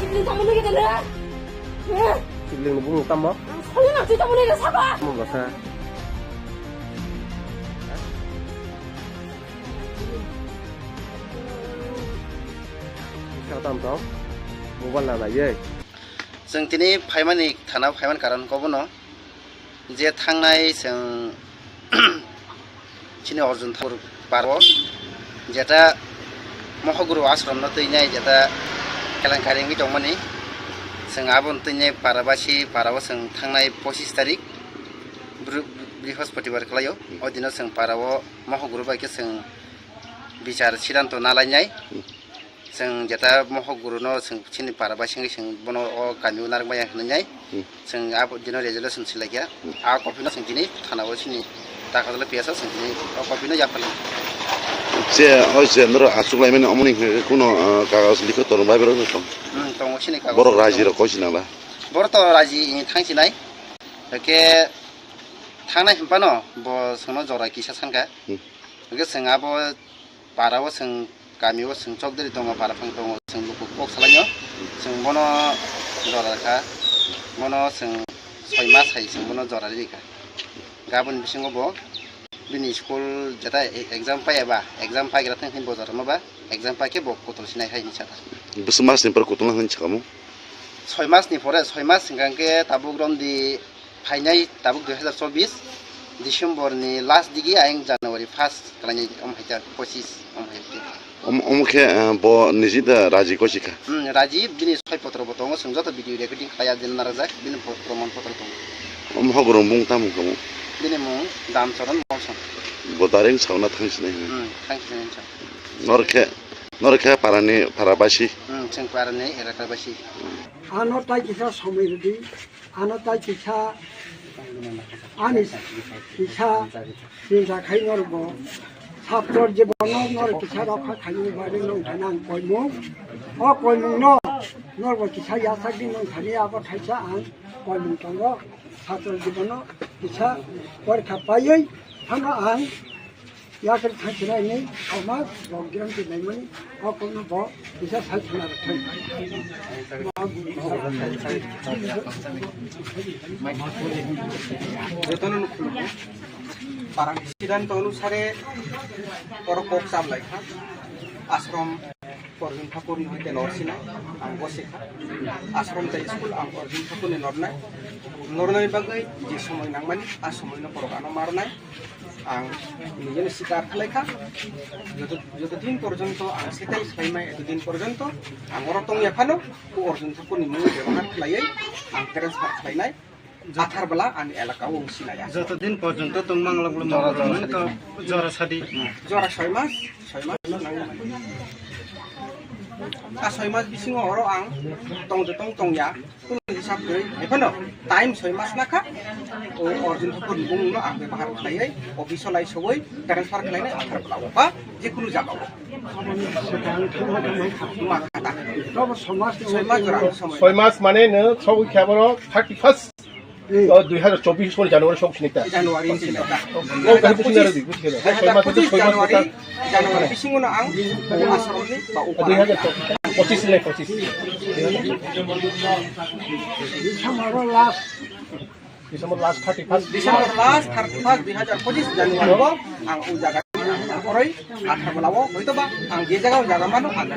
시블링 때문에 이게 되네. 시블링 뭐 땀 뭐? 설레나 두 때문에 이래 사과. 뭐 사? sao tạm đó mộtวันlà gì जों दिनै फाइमानि थाना फाइमान कारण कबनो जे थांनाय जों চিনি অর্জুন ঠাকুর পারব যেটা মহাগুরু আশ্রম ন তৈনাই যেটা কেলেঙ্কারি দংমানি जों आबन तैनाय पाराबासि पाराव जों थांनाय 25 तारिख बृहस्पतिबार खालायो अदिनो जों पाराव महगुरु बायके जों बिचार सिद्धांत नालायनाय जों जेता महगुरुनो जों चिनि पाराबासि जों बनो गामियाव नारबाय होननाय जों आब दिनो रेजोल्यूशन सिलायया आ कपिनो जों दिनै थानाव चिनि दाखादले पियासा जों दिनै कपिनो याफाल जे अजे नर आसुलायमेन अमनि कुनो कागज लिखो तोर बायबरो दं दङ चिनि कागज बर' रायजो कसिनाला बर' तो रायजो थांसिनाय के थांनाय हम्पानो ब सोंनो जरा किसा सानका के जों आब पाराव जों गामियाव जों चौधरी दङ पाराफां दङ जों लुकु कक सालायो जों बनो जराखा बनो जों 6 मास हाय जों बनो जरा रिका गाबोन बिसिङाव ब बिनि स्कुल जेता एग्जाम पायाबा एग्जाम पाइग्रा थांथिं बजार माबा एग्जाम पाके ब कतल सिनाय हायनि साथा बस मासनिफ्राय कतल होन छकामु 6 मासनि परे 6 मास सिगांके ताबुक रमदि फाइनाय ताबुक 2024 डिसेम्बरनि लास्ट दिगि आं जानुवारि 1 खालायनाय अमहायता 25 अमहायता अमखे ब निजिदा राजि कसिका राजि बिनि सय पत्र बतंग जों जत भिडिअ रेकर्डिं खाया दिन नाराजाक बिनि प्रमाण पत्र दं अमहागुरु मुं तामु कमु बिनि मुं दामचरन मौसम बदारिं सावना थांसिनाय थांसिनाय नरखे पारानि पाराबासि जों पारानि एराकाबासि आनो ताइ किसा समिरदि आनो ताइ किसा आनि किसा सिंसा खाइनरब ছাত্রর জীবন নর কিছা রক্ষা খাইনি বারে নং থানাং কইমু অ কইমু ন নরব কিছা ইয়াসাকদি নং থানি আব থাইছা আং কইমু তঙ্গ ছাত্রর জীবন কিছা পরীক্ষা পাইयै থানা আং ইয়াকের থাইছিনাই নেই সমাজ বজ্ঞান দিনাইমনি অ কইমু ব কিছা থাইছিনা থাই যতন parang siddhant অনুসারে পরকক সামলাই খা আশ্রম অর্জুন ঠাকুর হইতে নরসিনা আং বসেখা আশ্রম তাই স্কুল আং অর্জুন ঠাকুর নরনাই নরনাই বাগৈ যে সময় নাংমানি আ সময় পরকানো মারনাই আং নিজের শিকার খালাইখা যতদিন পর্যন্ত আং সেটাই সাইমাই এতদিন পর্যন্ত আং অরতং এফানো অর্জুন ঠাকুরনি মুং ব্যবহার খালাইयै আং ট্রান্সফার খালাইনাই আথার বেলা আমি এলাকাও সিনায়া যতদিন পর্যন্ত তোমাং লাগলো জরা সাদি জরা 6 মাস आ 6 मास बिसिङाव हरो आं तंया कुनु हिसाब गै एफानो टाइम 6 मास नाखा ओ अर्जुन ठाकुर बुंनो आं व्यवहार खालायै अफिसाव लाई सबै ट्रान्सफार खालायनाय आखार ब्लाव बा जिकुनु जागाव ছয় মাস মানে নো সব খেবর 31 2024 সালে জানুয়ারি সব সিনেতা জানুয়ারি সিনেতা ও কাহিনী সিনেতা দি বুঝিয়ে দাও 6 মাস থেকে 6 মাস জানুয়ারি বিसिङावनो आं आश्रमनि बा 2025 ले 25 December last 31 2025 Januari ang u jaga orai athar balawo hoito ba ang je jaga jaga mano ang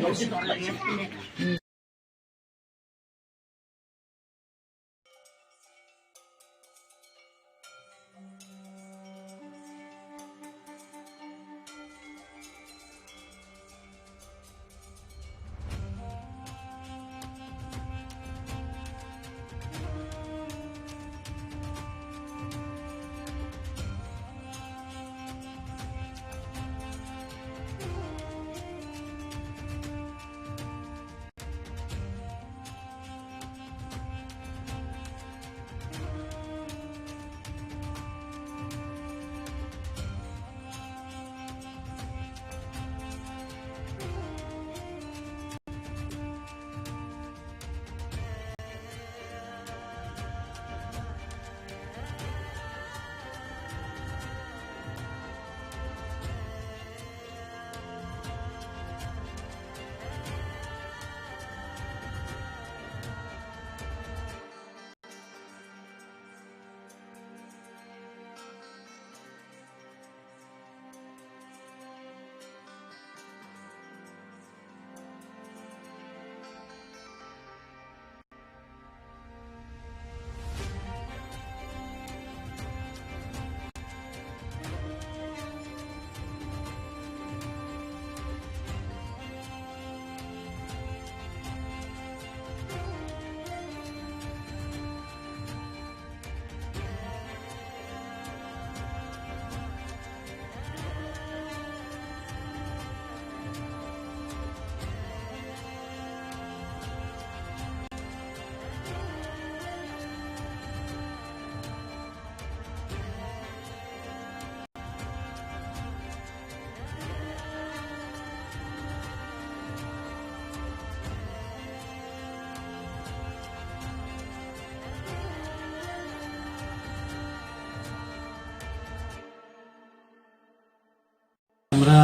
আমরা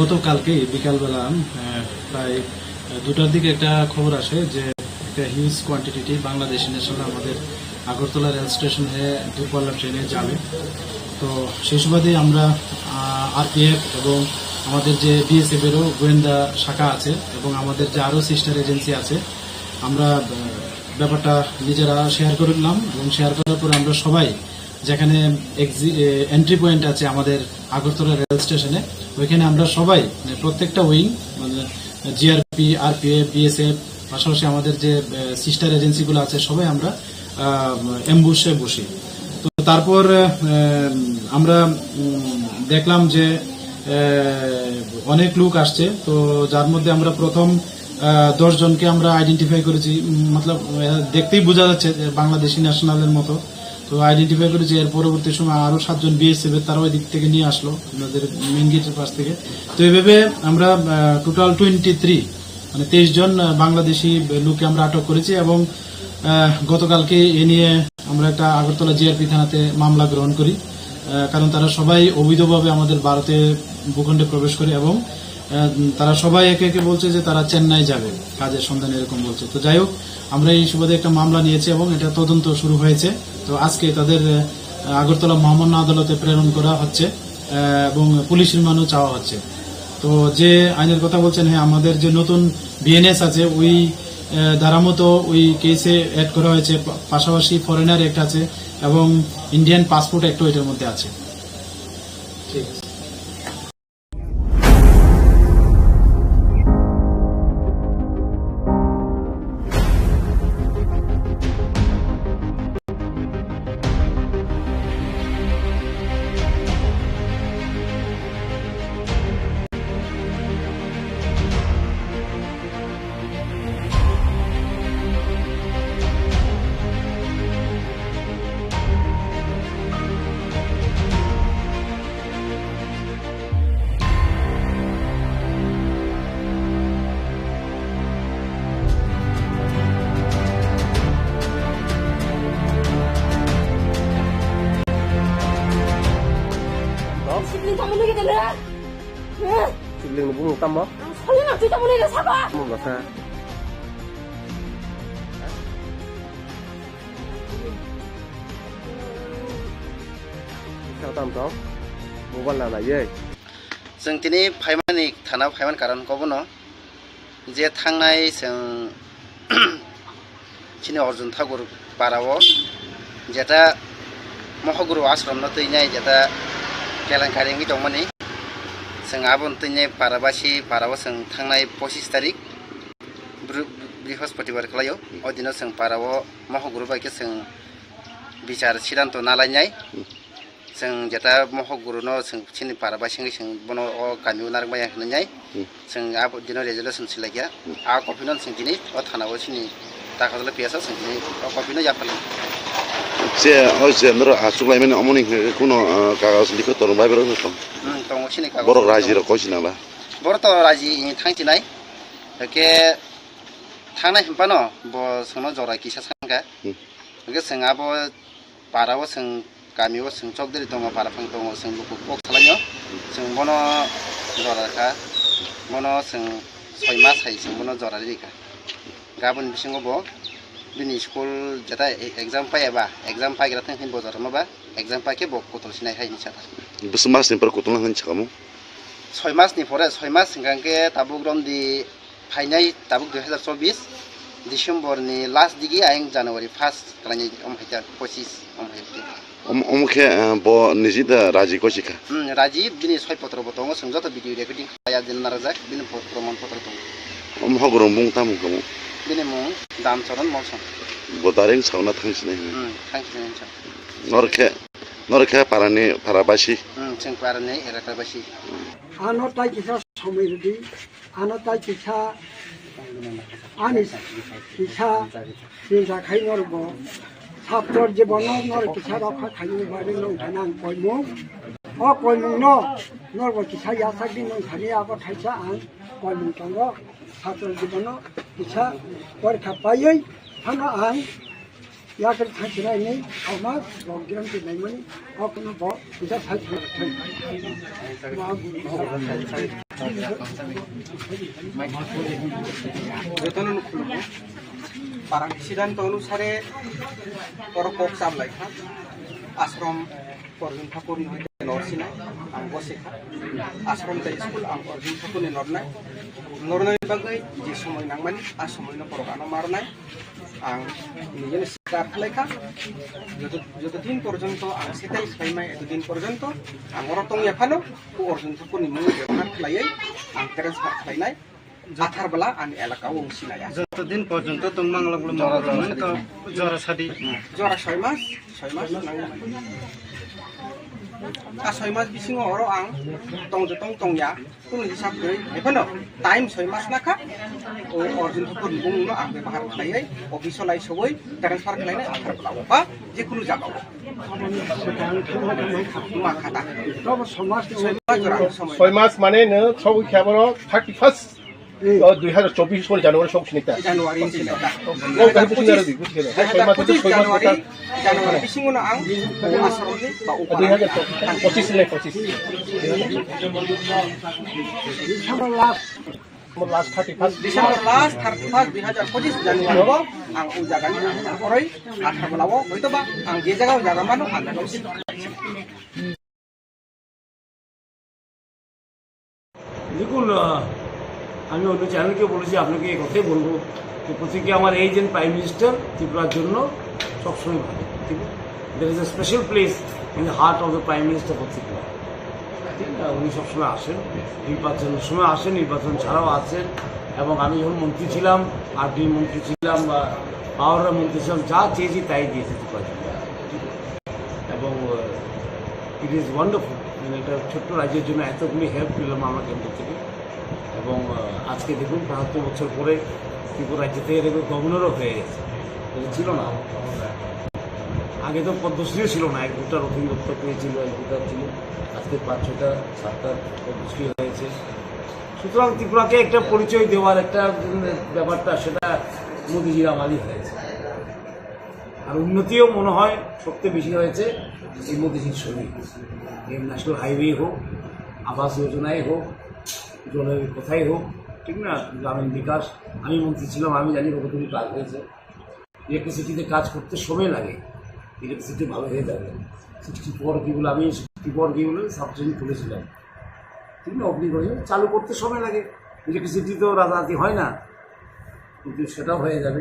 গতকালকে বিকালবেলা প্রায় 2টার দিকে একটা খবর আসে যে একটা হিউজ কোয়ান্টিটি বাংলাদেশি ন্যাশনাল আমাদের আগরতলা রেল স্টেশনে দূরপাল্লার ট্রেনে যাবে। তো সেই সুবাদে আমরা আরপিএফ এবং আমাদের যে বিএসএফেরও গোয়েন্দা শাখা আছে এবং আমাদের যে আরও সিস্টার এজেন্সি আছে, আমরা ব্যাপারটা নিজেরা শেয়ার করলাম এবং শেয়ার করার পর আমরা সবাই যেখানে এন্ট্রি পয়েন্ট আছে আমাদের আগরতলা রেল স্টেশনে, ওইখানে আমরা সবাই প্রত্যেকটা উইং মানে জিআরপি, আরপিএফ, বিএসএফ, পাশাপাশি আমাদের যে সিস্টার এজেন্সিগুলো আছে সবাই আমরা অ্যাম্বুশে বসি। তো তারপর আমরা দেখলাম যে অনেক লোক আসছে, তো যার মধ্যে আমরা প্রথম 10 জনকে আমরা আইডেন্টিফাই করেছি, মতলব দেখতেই বোঝা যাচ্ছে বাংলাদেশি ন্যাশনালের মতো, তো আইডেন্টিফাই করেছি। এর পরবর্তী সময় আরো 7 জন বিএসএফ তারা ওই দিক থেকে নিয়ে আসলো আমাদের মেন গেটের পাশ থেকে। তো এইভাবে আমরা টোটাল 23 মানে 23 জন বাংলাদেশি লোককে আমরা আটক করেছি এবং গতকালকে এ নিয়ে আমরা একটা আগরতলা জিআরপি থানাতে মামলা গ্রহণ করি, কারণ তারা সবাই অবৈধভাবে আমাদের ভারতে ভূখণ্ডে প্রবেশ করে এবং তারা সবাই একে একে বলছে যে তারা চেন্নাই যাবে কাজের সন্ধানে, এরকম বলছে। তো যাই হোক, আমরা এই সুবাদে একটা মামলা নিয়েছি এবং এটা তদন্ত শুরু হয়েছে। তো আজকে তাদের আগরতলা মহামান্য আদালতে প্রেরণ করা হচ্ছে এবং পুলিশ রিমান্ডও চাওয়া হচ্ছে। তো যে আইনের কথা বলছেন, হ্যাঁ, আমাদের যে নতুন বিএনএস আছে ওই ধারা মতো ওই কেসে অ্যাড করা হয়েছে, পাশাপাশি ফরেনার অ্যাক্ট আছে এবং ইন্ডিয়ান পাসপোর্ট অ্যাক্টও এটার মধ্যে আছে। ঠিক আছে। 시블링 다문하게 되네. 시블링 누구 못 담아? 설마 두 다문하게 사과. 뭔가 사. sao tam đó mobile là gì जों दिनै फाइमानि थाना फाइमान कारण कबनो जे थांनाय जों चिनि अर्जुन ठाकुर पाराव जेटा महगुरु आश्रम न तैनाय जेटा केलेंकारिंगि दंमोनि जों आबन तैनाय पाराबासि पाराव जों थांनाय 25 तारिख बृहस्पतिबार खालायो अदिनो जों पाराव महगुरु बायके जों बिचार सिद्धांत नालायनाय जों जेटा महगुरु न जों चिनि पाराबासिंगि जों बनो अ गामिउ नारबाय होननाय जों आब दिनो रेजुलेसन सिलायया आ कपिनो जों दिनै अ थानाव चिनि दाखाजला पियासा जों दिनै अ कपिनो जाफाल जे अ जे नर आसुलायमेन अमनि कुनो कागज लिखो तोर बाय बरो तो दङ चिनि कागज बर राजि र कसिनाला बर त राजि थांतिनाय के थांनाय हम्पानो ब सोनो जरा किसा सांगा के जों आब पाराव जों गामियाव जों चौधरी दङ पाराफां दङ जों लुकु कक खालायो जों बनो जराखा बनो जों 6 मास हाय जों बनो जरा रिका गाबोन बिसिङाव ब बिनि स्कुल जेटा एग्जाम पायाबा एग्जाम पाइग्रा थांखिन बजार माबा एग्जाम पाके ब कतल सिनाय हायनि साथा बिस मासनि पर कतल हायनि साकामु 6 मासनि परे 6 मास सिगांके ताबुक रमदि फाइनाय ताबुक 2024 डिसेम्बरनि लास्ट दिगि आयं जानुवारि 1 खालायनि अमहायता 25 अमहायते अमुखे ब निजिदा राजि कसिका राजि बिनि 6 पत्र बतंग जों जत भिडिअ रेकर्डिं खाया दिन नारजाक बिनि प्रमाण पत्र दं अमहागुरु मुं तामु कमु बिनि मुं दामचरन मौसम बदारें सावना थांसिनाय थांसिनाय नरखे पारानि पाराबासि जों पारानि एराकाबासि आनताय किसा समिरदि आनताय किसा आनिस किसा जिंजा खाइनरब साप्तर जीवन नर किसा रखा खाइनो बारे नंथाना कयमु अ कयमु न नरब किसा यासागि नंथानि आब थाइसा आं कयमु तंग साप्तर जीवन किसा परखा पायै थाना आं याकर थांसिनायनि अमा बग्यान दिनायमनि अ कुनो ब parang সিদ্ধান্ত অনুসারে পরকক সামলাই খা আশ্রম অর্জুন ঠাকুর হইতে নরসিনাই আং বসেখা আশ্রম তাই স্কুল আং অর্জুন ঠাকুরনি নরনাই বাগৈ যে সময় নাংমানি আর সময় পরগানো মারনাই আং নিজের স্টার খালাইখা যতদিন পর্যন্ত আং সেটাই খাইমাই এতদিন পর্যন্ত আং অরতং এফানো ও অর্জুন ঠাকুরনি মুখ ব্যবহার খালাই আং ট্রান্সফার খালাইনাই আথার বেলা আং এলাকা অংশিনাই যতদিন পর্যন্ত তোমরা জ্বর সাদি জরা 6 মাস আর 6 মাস বিসিং অর আং টংয়া কোন হিসাব করে এখনো টাইম 6 মাস নাখা ও অর্জুন ঠাকুর বুংনো আং ব্যবহার খালাই অফিসলাই সবই ট্রান্সফার খালাইনাই আথার বেলা বা যে কোনো জায়গা মা খাতা 6 মাস মানে নো ছবি খেবর 31 2024 জানুয়ারি সব নিতে জানুয়ারি জানুয়ারি বিসিংনো আং আশ্রমনি বা 2025 লে 25 লাস্ট 31 ডিসেম্বর লাস্ট 31 2025 জানুয়ারি আং ও জায়গানি পরে আঠার বেলাও হয়তো বা আং যে জায়গাও জায়গা মানো আং দেখুন আমি অন্য চ্যানেলকে বলেছি আপনাকে এই কথাই বলবো যে প্রত্যেকে আমার এই যে প্রাইম মিনিস্টার ত্রিপুরার জন্য সবসময় ভালো ঠিক আছে there is a special place in the heart of the prime minister for Tripura ঠিক না উনি সবসময় আসেন নির্বাচনের সময় আসেন নির্বাচন ছাড়াও আসেন এবং আমি যখন মন্ত্রী ছিলাম আরডি মন্ত্রী ছিলাম বা পাওয়ারের মন্ত্রী ছিলাম যা চেয়েছি তাই দিয়েছে ত্রিপুরা এবং ইট ইজ ওয়ান্ডারফুল মানে একটা ছোট্ট রাজ্যের জন্য এতগুলি হেল্প পেলাম আমরা কেন্দ্র থেকে এবং আজকে দেখুন ৭২ বছর পরে ত্রিপুরা রাজ্য থেকে দেখুন গভর্নরও হয়ে গেছে ছিল না আগে তো পদ্মশ্রীও ছিল না ১-২টা রথীন দত্ত পেয়েছিল ১-২টা ছিল আজকে ৫-৬টা ৭টা পদ্মশ্রী হয়েছে সুতরাং ত্রিপুরাকে একটা পরিচয় দেওয়ার একটা ব্যাপারটা সেটা মোদিজির আমারই হয়েছে আর উন্নতিও মনে হয় সবচেয়ে বেশি হয়েছে এই মোদিজির সঙ্গে এই ন্যাশনাল হাইওয়ে হোক আবাস যোজনায় হোক জলের কোথায় হোক ঠিক না গ্রামীণ বিকাশ আমি মন্ত্রী ছিলাম আমি জানি কতটুকু কাজ হয়েছে ইলেকট্রিসিটিতে কাজ করতে সময় লাগে ইলেকট্রিসিটি ভালো হয়ে যাবে 64 কিগুলো আমি 64 কিগুলো সাবস্টেশন খুলেছিলাম ঠিক না অগ্নি চালু করতে সময় লাগে ইলেকট্রিসিটি তো রাতারাতি হয় না কিন্তু সেটাও হয়ে যাবে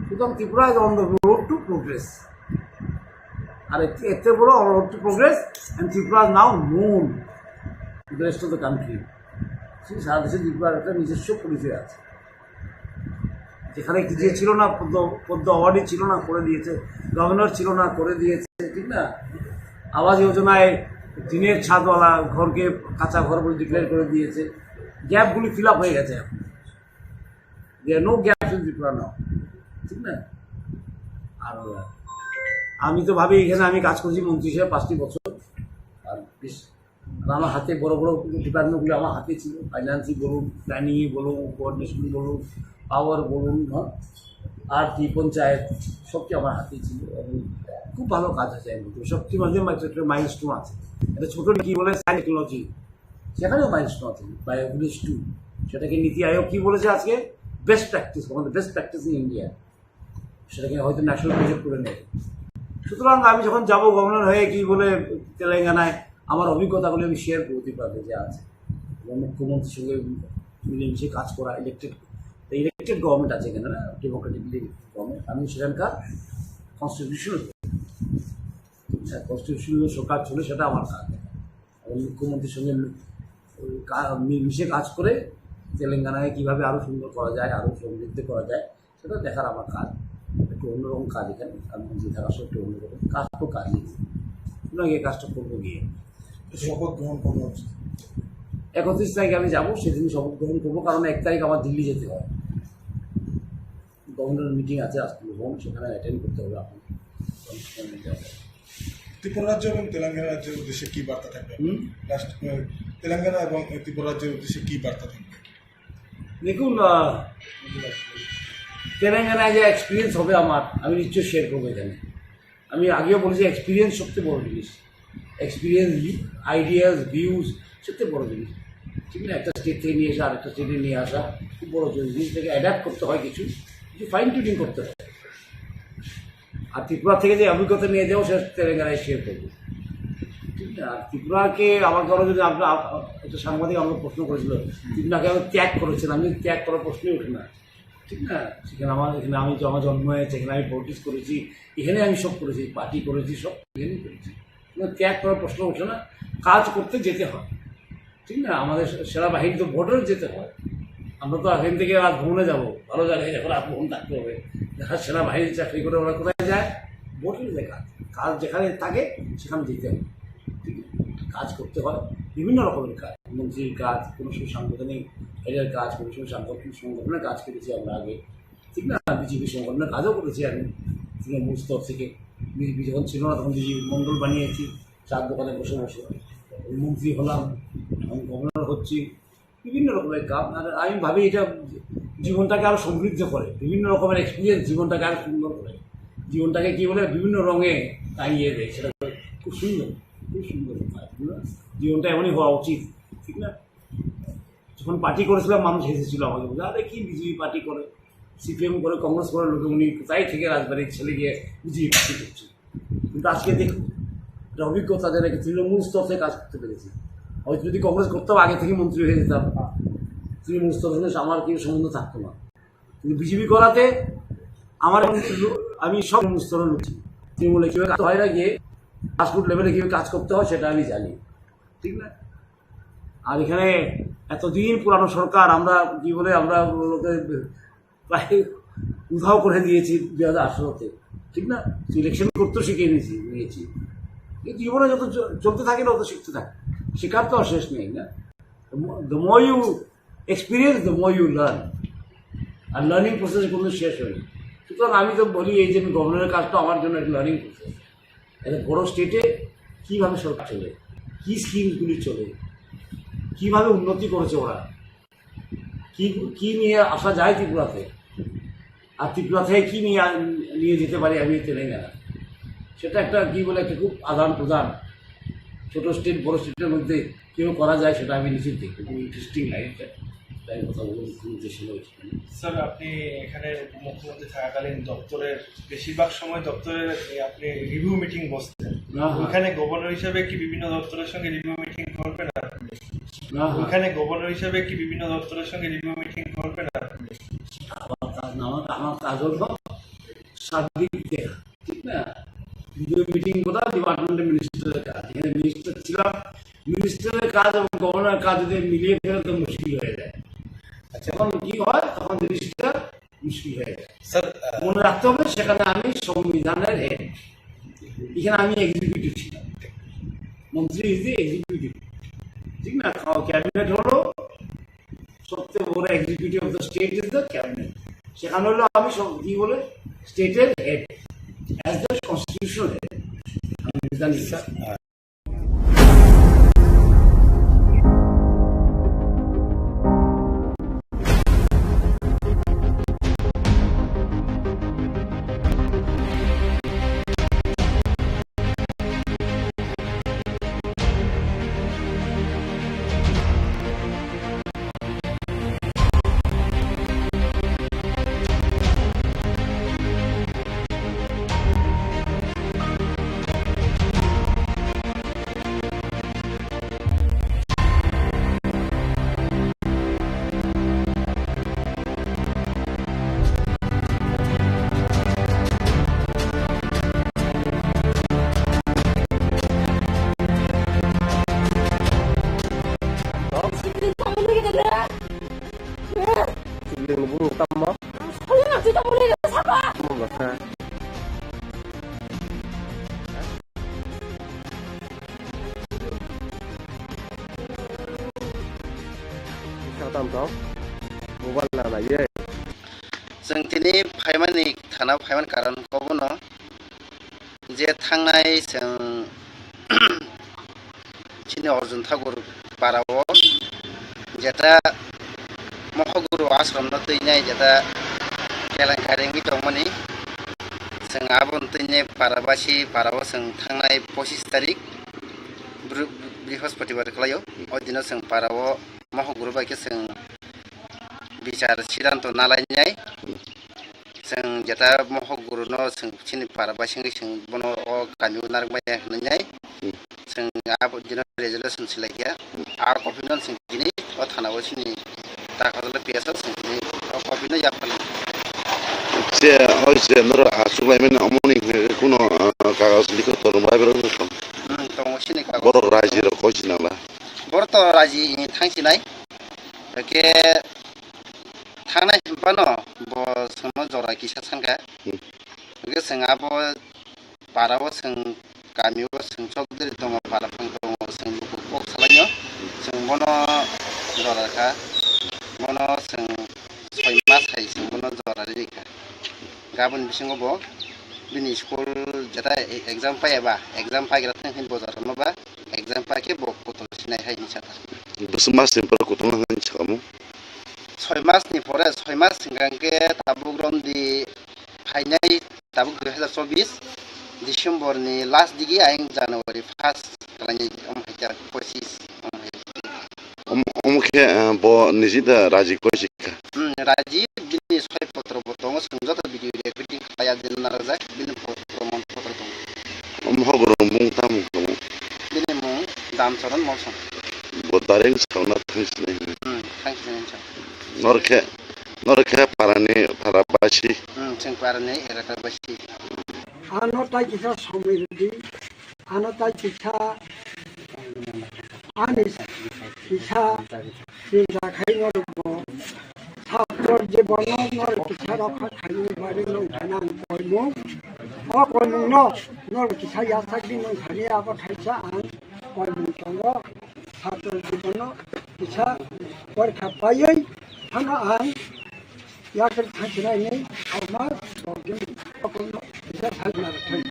সুতরাং Tripura is on the road to progress আর এতে বড় road to progress and Tripura now known to the rest of the country সারা দেশে ত্রিপুরার একটা নিজস্ব পরিচয় আছে যেখানে যে ছিল না পদ্ম অ্যাওয়ার্ডই ছিল না করে দিয়েছে গভর্নর ছিল না করে দিয়েছে ঠিক না আবাস যোজনায় টিনের ছাদওয়ালা ঘরকে কাঁচা ঘর বলে ডিক্লেয়ার করে দিয়েছে গ্যাপগুলি ফিল আপ হয়ে গেছে এখন no gaps in Tripura now ঠিক না আর আমি তো ভাবি এখানে আমি কাজ করছি মন্ত্রী হিসেবে 5টি বছর আর বেশ আর আমার হাতে বড় বড় ডিপার্টমেন্টগুলো আমার হাতে ছিল ফাইন্যান্সই বলুন প্ল্যানিংই বলুন কোঅর্ডিনেশন বলুন পাওয়ার বলুন আর কি পঞ্চায়েত সবটি আমার হাতেই ছিল এবং খুব ভালো কাজ আছে সবটির মধ্যে একটা মাইলস্টোন আছে এটা ছোটো কী বলে সায়েন্স টেকনোলজি সেখানেও মাইলস্টোন আছে বায়োভিলেজ 2 সেটাকে নীতি আয়োগ কী বলেছে আজকে বেস্ট প্র্যাকটিস আমাদের বেস্ট প্র্যাকটিস ইন ইন্ডিয়া সেটাকে হয়তো ন্যাশনাল প্রজেক্ট করে নেবে সুতরাং আমি যখন যাবো গভর্নর হয়ে কী বলে তেলেঙ্গানায় আমার অভিজ্ঞতাগুলি আমি শেয়ার করতে পারবো যে আছে এবং মুখ্যমন্ত্রীর সঙ্গে মিলেমিশে কাজ করা ইলেকটেড গভর্নমেন্ট আছে এখানে না ডেমোক্রেটিকলি গভর্নমেন্ট আমি সেখানকার কনস্টিটিউশনাল সরকার ছিল সেটা আমার কাজ এবং মুখ্যমন্ত্রীর সঙ্গে মিশে কাজ করে তেলেঙ্গানায় কীভাবে আরও সুন্দর করা যায় আরও সমৃদ্ধ করা যায় সেটা দেখার আমার কাজ একটু অন্যরকম কাজ এখানে আমি মন্ত্রী থাকার সব একটু অন্যরকম কাজ তো কাজই এই কাজটা করবো গিয়ে শপথ গ্রহণ করবো 31 তারিখে আমি যাবো সেদিন শপথ গ্রহণ করবো কারণ 1 তারিখ আমার দিল্লি যেতে হয় গভর্নর মিটিং আছে আজকে সেখানে অ্যাটেন্ড করতে হবে আপনাকে ত্রিপুরা রাজ্য এবং তেলেঙ্গানা রাজ্যের উদ্দেশ্যে কী বার্তা থাকবে তেলেঙ্গানা এবং ত্রিপুরা রাজ্যের উদ্দেশ্যে কী বার্তা থাকবে দেখুন তেলেঙ্গানায় যে এক্সপিরিয়েন্স হবে আমার আমি নিশ্চয়ই শেয়ার করবো এখানে আমি আগেও বলেছি এক্সপিরিয়েন্স সবচেয়ে বড় জিনিস এক্সপিরিয়েন্স, আইডিয়াস, ভিউজ, সবচেয়ে বড় জিনিস। ঠিক না, একটা স্টেট থেকে নিয়ে আসা আরেকটা স্টেটে নিয়ে আসা খুব বড় জিনিস থেকে অ্যাডাপ্ট করতে হয়, কিছু ফাইন টিউনিং করতে হয়। আর ত্রিপুরা থেকে যে অভিজ্ঞতা নিয়ে যাবো সে তেলেঙ্গানায় শেয়ার করবো। ঠিক না, আর ত্রিপুরাকে আমার কারো যদি আপনার একটা সাংবাদিক আমাকে প্রশ্ন করেছিল ত্রিপুরাকে আমি ত্যাগ করেছিলাম, আমি ত্যাগ করার প্রশ্নই ওঠে না। ঠিক না, সেখানে এখানে আমি আমার জন্ম হয়েছে, এখানে আমি পলিটিক্স করেছি, এখানে আমি সব করেছি, পার্টি করেছি, সব এখানেই করেছি। ত্যাগ করার প্রশ্ন ওঠে না, কাজ করতে যেতে হয়। ঠিক না, আমাদের সেনাবাহিনী তো বর্ডারে যেতে হয়, আমরা তো এখান থেকে রাত ভ্রমণে যাবো, ভালো জায়গায় যাবো, রাত ভ্রমণ থাকতে হবে। সেনাবাহিনীর চাকরি করে ওরা কোথায় যায়? বর্ডারে যায়। কাজ যেখানে থাকে সেখানে যেতে হবে। ঠিক আছে, কাজ করতে হয়, বিভিন্ন রকমের কাজ, মন্ত্রীর কাজ, কোনো সময় সাংগঠনিক হেডের কাজ, কোনো সময় সংগঠনের কাজ করেছি আমরা আগে। ঠিক না, বিজেপি সংগঠনের কাজও করেছি আমি তৃণমূল স্তর থেকে। বিজেপি যখন ছিল না তখন বিজেপি মণ্ডল বানিয়েছি, চার দোকানে বসে বসে মন্ত্রী হলাম, এখন গভর্নর হচ্ছি, বিভিন্ন রকমের কাজ। আর আমি ভাবি এটা জীবনটাকে আরও সমৃদ্ধ করে, বিভিন্ন রকমের এক্সপিরিয়েন্স জীবনটাকে আরও সুন্দর করে, জীবনটাকে কী বলে বিভিন্ন রঙে টাঙিয়ে দেয়, সেটা খুব সুন্দর, খুব সুন্দর। জীবনটা এমনই হওয়া উচিত। ঠিক না, যখন পার্টি করেছিলাম মানুষ হেসেছিল আমাকে, বলে আরে কি বিজেপি পার্টি করে, সিপিএম করে, কংগ্রেস করে, লোকে উনি কোথায় থেকে রাজবাড়ির ছেলে গিয়ে বিজেপি পার্টি করছে। কিন্তু আজকে দেখুন একটা অভিজ্ঞতা, যারা তৃণমূল স্তর থেকে কাজ করতে পেরেছি। হয়তো যদি কংগ্রেস করতাম আগে থেকে মন্ত্রী হয়ে যেতাম, তৃণমূল স্তর থেকে আমার কিছু সম্বন্ধ থাকতো না। কিন্তু বিজেপি করাতে আমার আমি সব স্তরে লুচি, তৃণমূলে কীভাবে কাজ হয় না, গিয়ে গ্রাসরুট লেভেলে কীভাবে কাজ করতে হয় সেটা আমি জানি। ঠিক না, আর এখানে এতদিন পুরানো সরকার, আমরা কী বলে আমরা লোকে প্রায় উধাও করে দিয়েছি 2018-তে। ঠিক না, ইলেকশন করতেও শিখে নিয়েছি। এই জীবনে যত চলতে থাকে না তত শিখতে থাকে, শেখার তো আর শেষ নেই না। The more you experience the more you learn, আর লার্নিং প্রসেস কোনো শেষ হয়নি। সুতরাং আমি তো বলি এই যে গভর্নরের কাজটা আমার জন্য একটা লার্নিং প্রসেস। একটা বড়ো স্টেটে কীভাবে সরকার চলে, কী স্কিমগুলি চলে, কীভাবে উন্নতি করেছে ওরা, কী নিয়ে আসা যায় ত্রিপুরাতে, আর ত্রিপুরা থেকে কী নিয়ে যেতে পারি আমি তেলেঙ্গানা, সেটা একটা কী বলে একটা খুব আদান প্রদান ছোটো স্টেট বড়ো স্টেটের মধ্যে কীভাবে করা যায় সেটা আমি নিশ্চিত দেখি, খুব ইন্টারেস্টিং লাগে। তাই কথা বলুন উদ্দেশ্য হয়েছে। স্যার, আপনি এখানে মুখ্যমন্ত্রী থাকাকালীন দপ্তরের বেশিরভাগ সময় দপ্তরের আপনি রিভিউ মিটিং বসতেন, ওইখানে গভর্নর হিসাবে কি বিভিন্ন দপ্তরের সঙ্গে রিভিউ মিটিং করবেন? ওইখানে গভর্নর হিসাবে কি বিভিন্ন দপ্তরের সঙ্গে রিভিউ মিটিং করবেন? আমার কাজ হলো সার্বিক দেখা। ঠিক না, রিভিউ মিটিং করা ডিপার্টমেন্টের মিনিস্টারের কাজ। এখানে মিনিস্টার ছিলাম, মিনিস্টারের কাজ এবং গভর্নরের কাজ যদি মিলিয়ে ফেলে তো মুশকিল হয়ে যায়। যখন কি হয় তখন জিনিসটা মুশকিল হয়ে যায়। স্যার, মনে রাখতে হবে সেখানে আমি সংবিধানের হেড, এখানে আমি এক্সিকিউটিভ ছিলাম, মন্ত্রী ইজ দি এক্সিকিউটিভ। ঠিক না, ক্যাবিনেট হলো সবচেয়ে বড় executive of the state is the cabinet. সেখানে হলো আমি সব কি বলে স্টেটের head as the constitutional head, আমি জানি। जों दिनै फाइमानि थाना फाइमान कारनखौबो न जे थांनाय जों चिनि अर्जुन ठाकुर पाराव जेटा महगुरु आश्रम न दैनाय जेटा केलेंकारिनि दंमोनि जों आबुन दैनाय पाराबासि पाराव जों थांनाय 25 तारिख बृहस्पतिबार खालायो ओइ दिनाव जों पाराव महगुरु बायके जों बिचार सिद्धांत नालायनाय जों जेता महगुरुनो जों सिनि पारा बायसिंगै जों बनो अ गामियाव नारबाय होननाय जों आब दिनाव रेजोल्यूशन सिलायया आ कपिनो जों दिनै अ थानाव सिनि ताकादल पियासा जों दिनै अ कपिनो याफाल जे ओइसे नर आसुलायमेन अमनि कुनो कागज लिखो तोरबाय बरन दङ सिनि कागज बर रायजो रखसिनाला बर तो राजि थांसिनाय के थांनाय बानो ब सोंनो जरा किसा सानका के जों आब पाराव जों गामियाव जों सबदरि दङ पाराफां दङ जों कक सालायो जों बनो जराखा बनो जों 6 मास हाय जों बनो जरा रेखा गाबोन बिसिङावबो बिनि स्कुल जेता एग्जाम पायाबा एग्जाम पाइग्रा थांखिन बजार माबा एग्जाम पाके बक कत सिनाय हाय निसाता बस मास सिम्पल कतन होन छामु 6 मास नि परे 6 मास सिंगांके ताबुक रमदि फाइनाय ताबुक 2024 डिसेम्बर नि लास्ट दिगि आइं जानुवारि 1 खालानि अमहायता 25 अमखे ब निजिदा राजि कोसिका राजि बिनि सय पत्र बतङ संजत भिडियो रेकर्डिं खाया दिन नाराजा बिनि प्रमाण पत्र दं महगुरु मुंताम दं बिनि मुं दामचरन मलसन ब दारें सावना थांसिनाय थांसिनाय नरखे पारानि पाराबासि जों पारानि एराकाबासि आनो ताइ किसा समिति आनो ताइ किसा आनि किसा सिंजा खाइनरबो ছাত্র জীবনের কিসা রক্ষা খাইনি বাড়ি নংখানা কইমু অ কইমু নর কিসা ইয়াসাকি নংখানি আবার খাইছা আন কইমু তঙ্গ ছাত্র জীবন কিসা পরীক্ষা পাইই থানা আন ইয়াকে থাকছিলাই নেই আমার বগিন অকন কিসা থাকনা থাই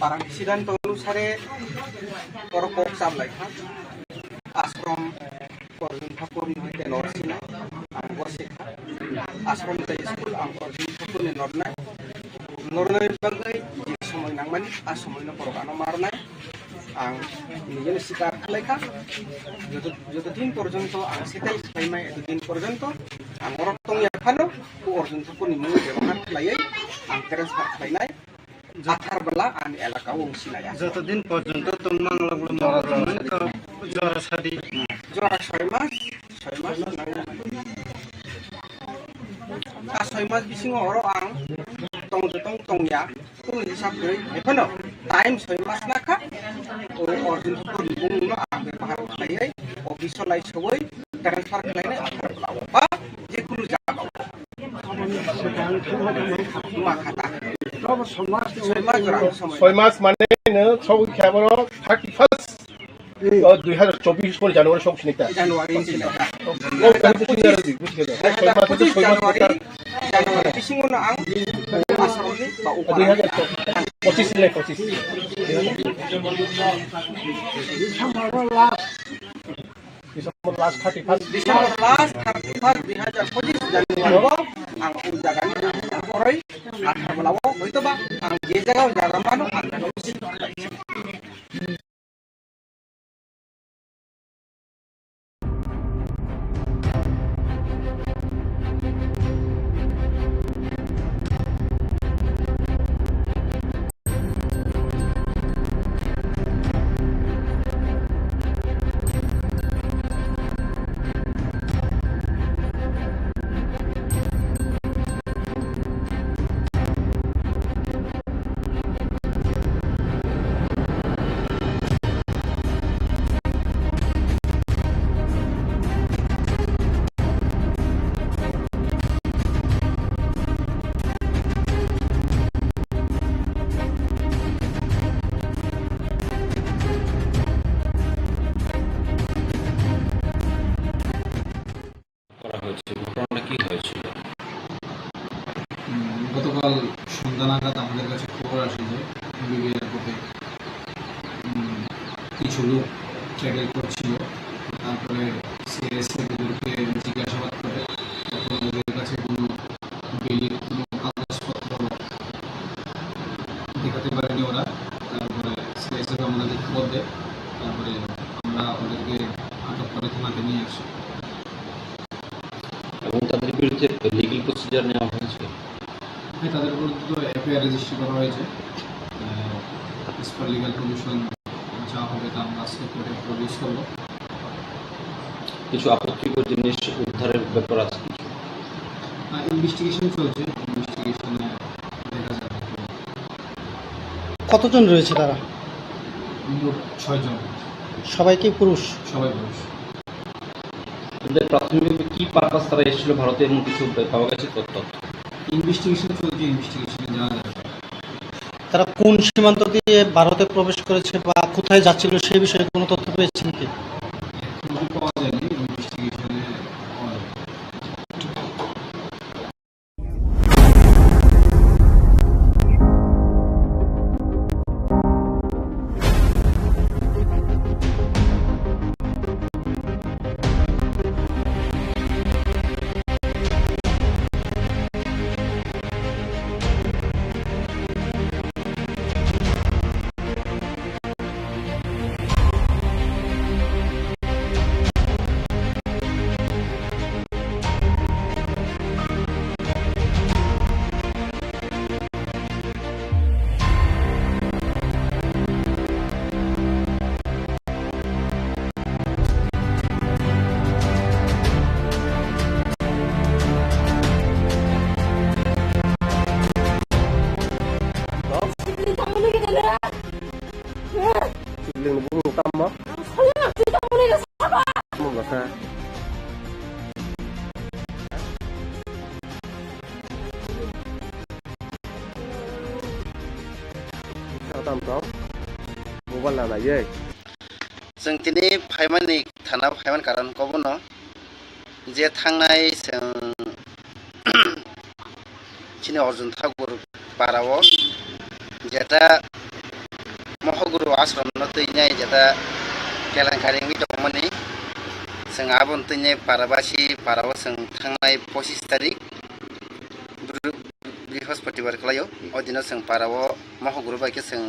parang sidan अनुसारे और कोक साम लाइखा आश्रम अर्जुन ठाकुर नि नरसिना आं बसिखा आश्रम ते स्कुल आं अर्जुन ठाकुर नि नरनाय बागै जे समय नांमानि आ समयनो परगानो मारनाय आं निजे सिकार खालायखा যত দিন পর্যন্ত आं সেটাই খাইমাय এতদিন পর্যন্ত आं রক্তং ইয়াখানো अर्जुन ठाकुर नि मुं ব্যবহার খালাयै आं ट्रान्सफार खालायनाय जाथारबला आं एलाकाव सिनाया যতদিন পর্যন্ত তোমার জ্বর সাদি জ্বর 6 মাস 6 मास बिसिङाव अरो आं तंया कुन हिसाब गई एफनो टाइम 6 मास नाखा अर्जुन ठाकुर बुंनो आं व्यवहार खालायै अफिस लाइ सबै ट्रान्सफार खालायनाय आथारबला बा जेकुनु जागाव माखाता 6 मास माने नो सौ ख्याबरो 31 2024 को जनवरी शौक सिनिता जनवरी बिसिङावनो आं आसामनि बा 25 ले 25 December last 31 2025 Januari ang jagani korai akhir belawo itu ba ang je jaga jaga manu গতকাল সন্ধ্যা নাগাদ আমাদের কাছে খবর আসে যে বিবি এয়ারপোর্টে কিছু লোক ট্র্যাভেল করছিল। তারপরে সিআইএসএফ ওদেরকে জিজ্ঞাসাবাদ করে তখন ওদের কাছে কোনো আমরা ওদেরকে আটক করে থানাতে নিয়ে আসি এবং তাদের বিরুদ্ধে লিগ্যাল প্রসিজার নেওয়া হয়েছে। হ্যাঁ, তাদের বিরুদ্ধে তো এফআইআর রেজিস্ট্রি করা হয়েছে। এস পার লিগাল কমিশন যা হবে তা আমরা আজকে কোর্টে প্রডিউস করব। কিছু আপত্তিকর জিনিস উদ্ধারের ব্যাপার আছে কিছু ইনভেস্টিগেশন চলছে, ইনভেস্টিগেশনে দেখা যাবে। কতজন রয়েছে তারা? মোট 6 জন। সবাই কি পুরুষ? সবাই পুরুষ। প্রাথমিকভাবে কি পারপাস তারা এসেছিল ভারতে এবং কিছু পাওয়া গেছে তথ্য? ইনভেস্টিগেশন চলছে, ইনভেস্টিগেশনে জানা যাবে। তারা কোন সীমান্ত দিয়ে ভারতে প্রবেশ করেছে বা কোথায় যাচ্ছিল সেই বিষয়ে কোনো তথ্য পেয়েছেন কি? এখনো পাওয়া যায়নি, ইনভেস্টিগেশনে পাওয়া যাবে। 시블린 장모님에게 내려라. 시블린 뭐 땀마? 설마 그 장모님에게 사과. 뭔가 사. 사람 더 모발 나나 예. जों दिनै फाइमाननि थाना फाइमान कारन कबनो जे थांनाय जों चिनि अर्जुन ठाकुर पाराव जेटा महगुरु आश्रम न तैनाय जेटा केलांकारिनि दंमोननि जों आबन तैनाय पाराबासि पाराव जों थांनाय 25 तारिख बृहस्पतिबार खालायाव अदिनो जों पाराव महगुरु बायके जों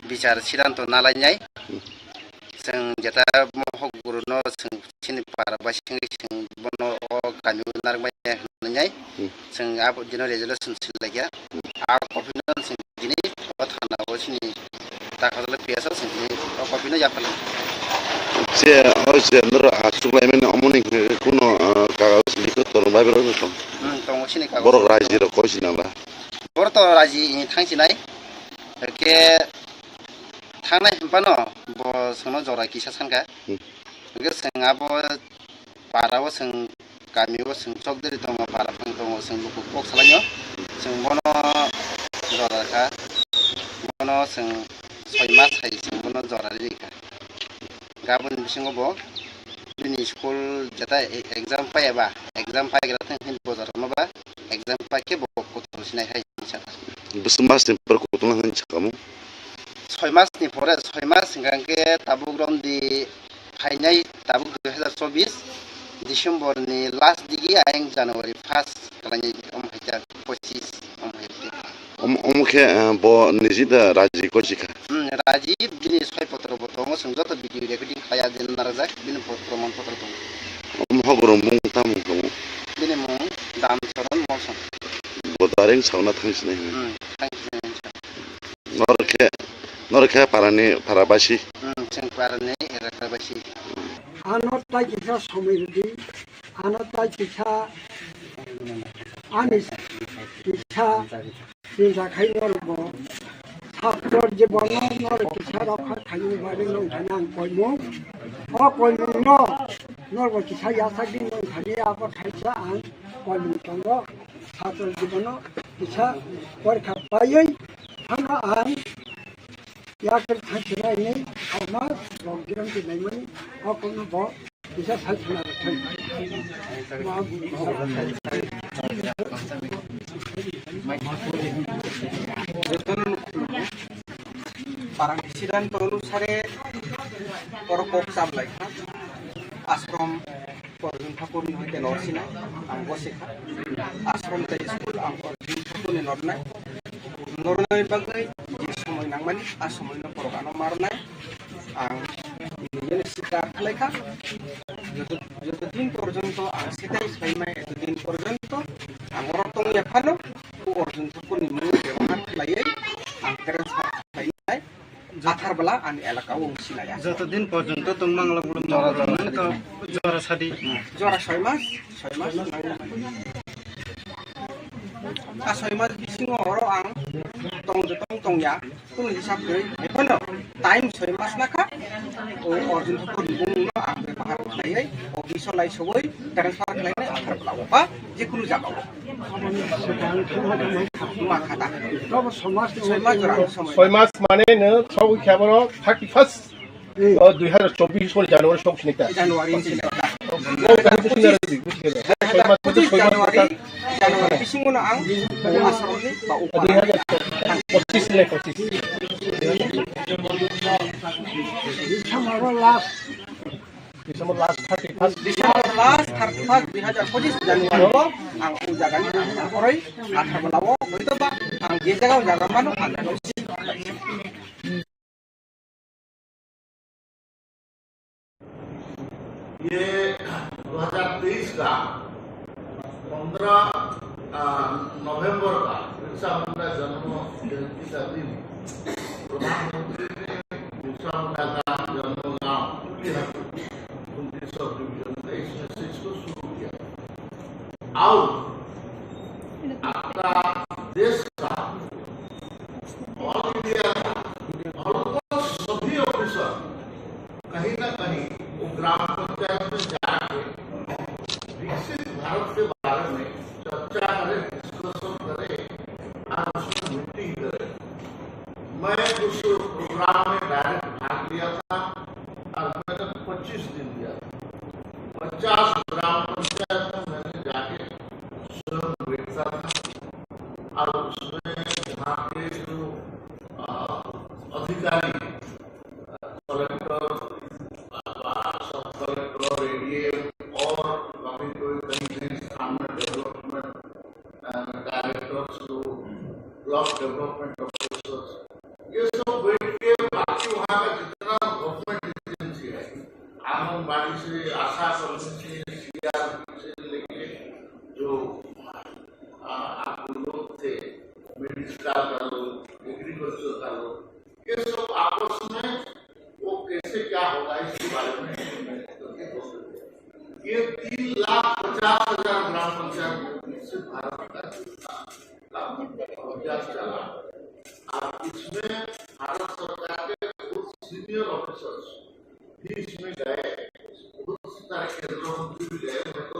बिचार सिद्धांत नालायनाय जों जेटा महगुरु न जों चिनि पाराबासि जों बनो गामि नारबाय होननाय जों आब दिनो रेजोल्यूशन सिलाया आ कपिनो जों दिनै थानाव चिनि दाखाले पेसाव जों दिनै कपिनो जाफाला जे होइसे नर आसुलायमेन अमनि कोनो कागज लिखो तोरबाय बेरो दं दङ चिनि कागज बर' रायजो र कइसि नाला बर' तो रायजो थांसिनाय के थांनाय हम्पानो ब सोनो जरा किसा सानका के जों आब पाराव जों गामियाव जों चकदरि दङ पारा फां दङ जों लुकु कक सालायो जों बनो जराखा बनो जों 6 मास हाय जों बनो जरा रिखा गाबोन बिसिङाव ब बिनि स्कुल जेता एग्जाम पायाबा एग्जाम पायग्रा थांखिन बजार माबा एग्जाम पाके ब कतसिनाय हाय बस मास पर कोतला हन छकामु 6 मासनि परे 6 मास सिगांके ताबुग्रम दि फाइनाय ताबुक 2024 डिसेम्बरनि लास्ट दिगि आयं जानुवारि 1 खालायनि अमहायजा 25 अमहायति अमखे ब निजिदा राजि कसिखा राजीव दिनै 6 पत्र बतङ संजत भिडियो रेकर्डिं खाया दिन नारजाक बिन प्रमाण पत्र दं महगुरु मुं तामु दङ दिनै मुं दामचरण मौसम बदारें सावना थांसिनाय नरखे पारानि पाराबासि जों पारानि एराखाबासि आनताय किसा समिति आनताय किसा आनिस किसा चिंता खाइनरबो ছাত্র জীবন নর কিসা রক্ষা খাইনি বারে নংখানি আं কইমु अ कइमु न नरब किसा यासागि नंखानि आबाद खाइसा आं कइमु दङ ছাত্র জীবन किसा परीक्षा पायै थांगा आं याकर थांखिनायनि समाज रंगिरं दिनैमोन अ कइमु ब किसा साइखना रथै parang sidanto अनुसारे परकोक सामलाय आश्रम अर्जुन ठाकुरनि हयते नरसिना आं बसेखा आश्रम ताय स्कुल आं अर्जुन ठाकुरनि नरनाय बागै जे समय नांमानि आ समयनो परगानो मारनाय आं স্বীকার লেখা যতদিন পর্যন্ত সেটাই সাইমাই এতদিন পর্যন্ত আমার তো এখানো পর্যন্ত কোন ব্যবহার খাইয়ে ট্রান্সফার খাইনাই আথার বেলা আমি এলাকাও সিলাইয়া যতদিন পর্যন্ত তুমি বাংলাগুলো জরা সাদি জরা 6 মাস আর 6 মাস বিসিङाव हरो आं tongya kun hisab deui epono time 6 mas naka o orjun ko dibungno ang behar khlaiai o bisolai soboi transfer khlainai athar blawo ba je kunu jagao माखादा 6 মাস মানে নো সব খেবর 31 2024 সনে জানুয়ারি সব সিনেতা জানুয়ারি জানুয়ারি bisingono ang asroni ba upa 25 le 25 December last 31 2025 Januari ang ujagan orai athar balawo hoito ba ang je jaga jaga manu ada ये 2023 का 15 नवंबर का बिरसा मुंडा जन्म जयंती का दिन प्रधानमंत्री ने बिरसा मुंडा का जन्म गांव 29 डिवीजन में इस मैसेज को शुरू किया और आपका देश का ऑल इंडिया ऑलमोस्ट सभी ऑफिसर कहीं ना कहीं वो ग्राम पंचायत में जाके विकसित भारत के बारे में चर्चा करे, डिस्कशन करे और उसमें मीटिंग करे। मैं उस प्रोग्राम में डायरेक्ट भाग लिया था और मैंने 25 दिन दिया था। 50 ग्राम पंचायत में मैंने जाके स्वयं बैठता था और उसमें यहाँ के जो अधिकारी कलेक्टर ब्लॉक डेवलपमेंट ऑफिसर्स ये सब बैठ के बाकी वहाँ का जितना गवर्नमेंट एजेंसी है आंगनबाड़ी से आशा कर्मी से सीआरपी से लेके जो आप लोग थे मेडिकल का लोग एग्रीकल्चर का लोग ये सब आपस में वो कैसे क्या होगा इसके बारे में ये 3,50,000 ग्राम पंचायत से भारत का अभ्यास चला और इसमें भारत सरकार के कुछ सीनियर ऑफिसर्स भी इसमें गए, बहुत सारे केंद्र मंत्री भी गए। मैं तो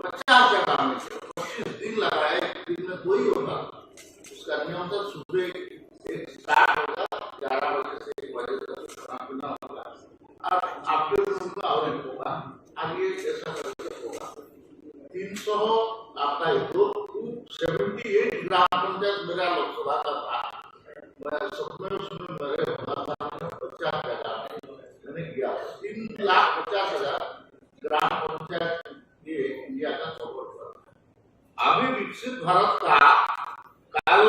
50 जगह में 25 दिन लगाए, दिन में 2 ही होगा। उसका नियम था सुबह एक स्टार्ट होगा 11 बजे से 1 बजे तक खाना पीना होगा और आपके उनका आवेदन होगा आगे ऐसा करके होगा 300 आपका 278 ग्राम पंचायत मेरा लोकसभा का था। मैं उसमें मेरे होता था 50 जगह मैंने किया 3,50,000 ग्राम पंचायत ये इंडिया का कवर था। अभी विकसित भारत का कल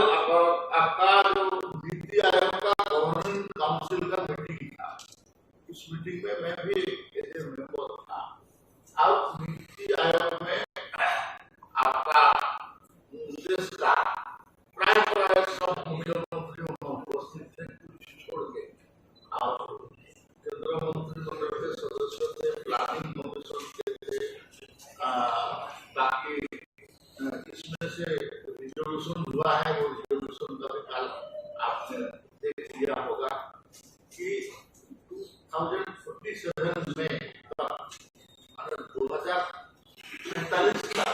आपका जो नीति आयोग का गवर्निंग काउंसिल का मीटिंग था, उस मीटिंग में मैं भी मेंबर था और नीति आयोग में आपका देश का प्राय सब मुख्यमंत्रियों में उपस्थित थे, कुछ छोड़ के और केंद्र मंत्रिमंडल के सदस्य थे, प्लानिंग कमीशन के थे, बाकी इसमें से रिजोल्यूशन हुआ है। वो रिजोल्यूशन का भी कल आपने देख लिया होगा कि 2047 में 2045 का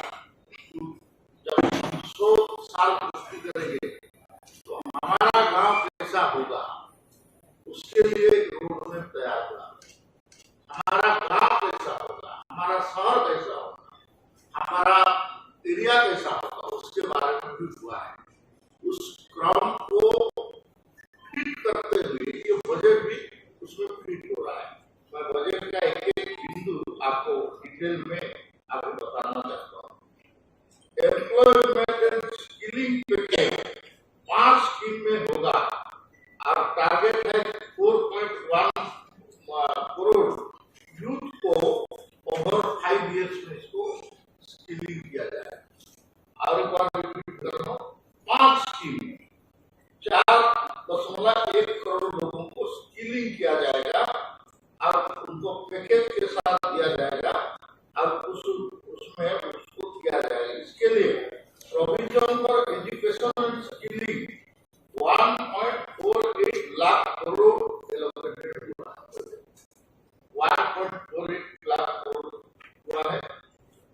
जब 100 साल पूर्ति करेंगे तो हमारा गांव कैसा होगा उसके लिए एक रोड मैप तैयार हुआ। हमारा गांव कैसा होगा, हमारा शहर कैसा होगा, हमारा एरिया कैसा होगा उसके बारे में भी हुआ है। उस क्रम को फिट करते हुए ये बजट भी उसमें फिट हो रहा है। मैं बजट का एक बिंदु आपको डिटेल में आपको बताना चाहता हूँ। Employment and skilling package 5 scheme में होगा और टारगेट है 4.1 करोड़ उसको पैकेज के साथ दिया जाएगा और उसमें उसको किया जाएगा। इसके लिए provision for education and skilling 1.48 lakh crore allocated हुआ है। 1.48 लाख करोड़ हुआ है।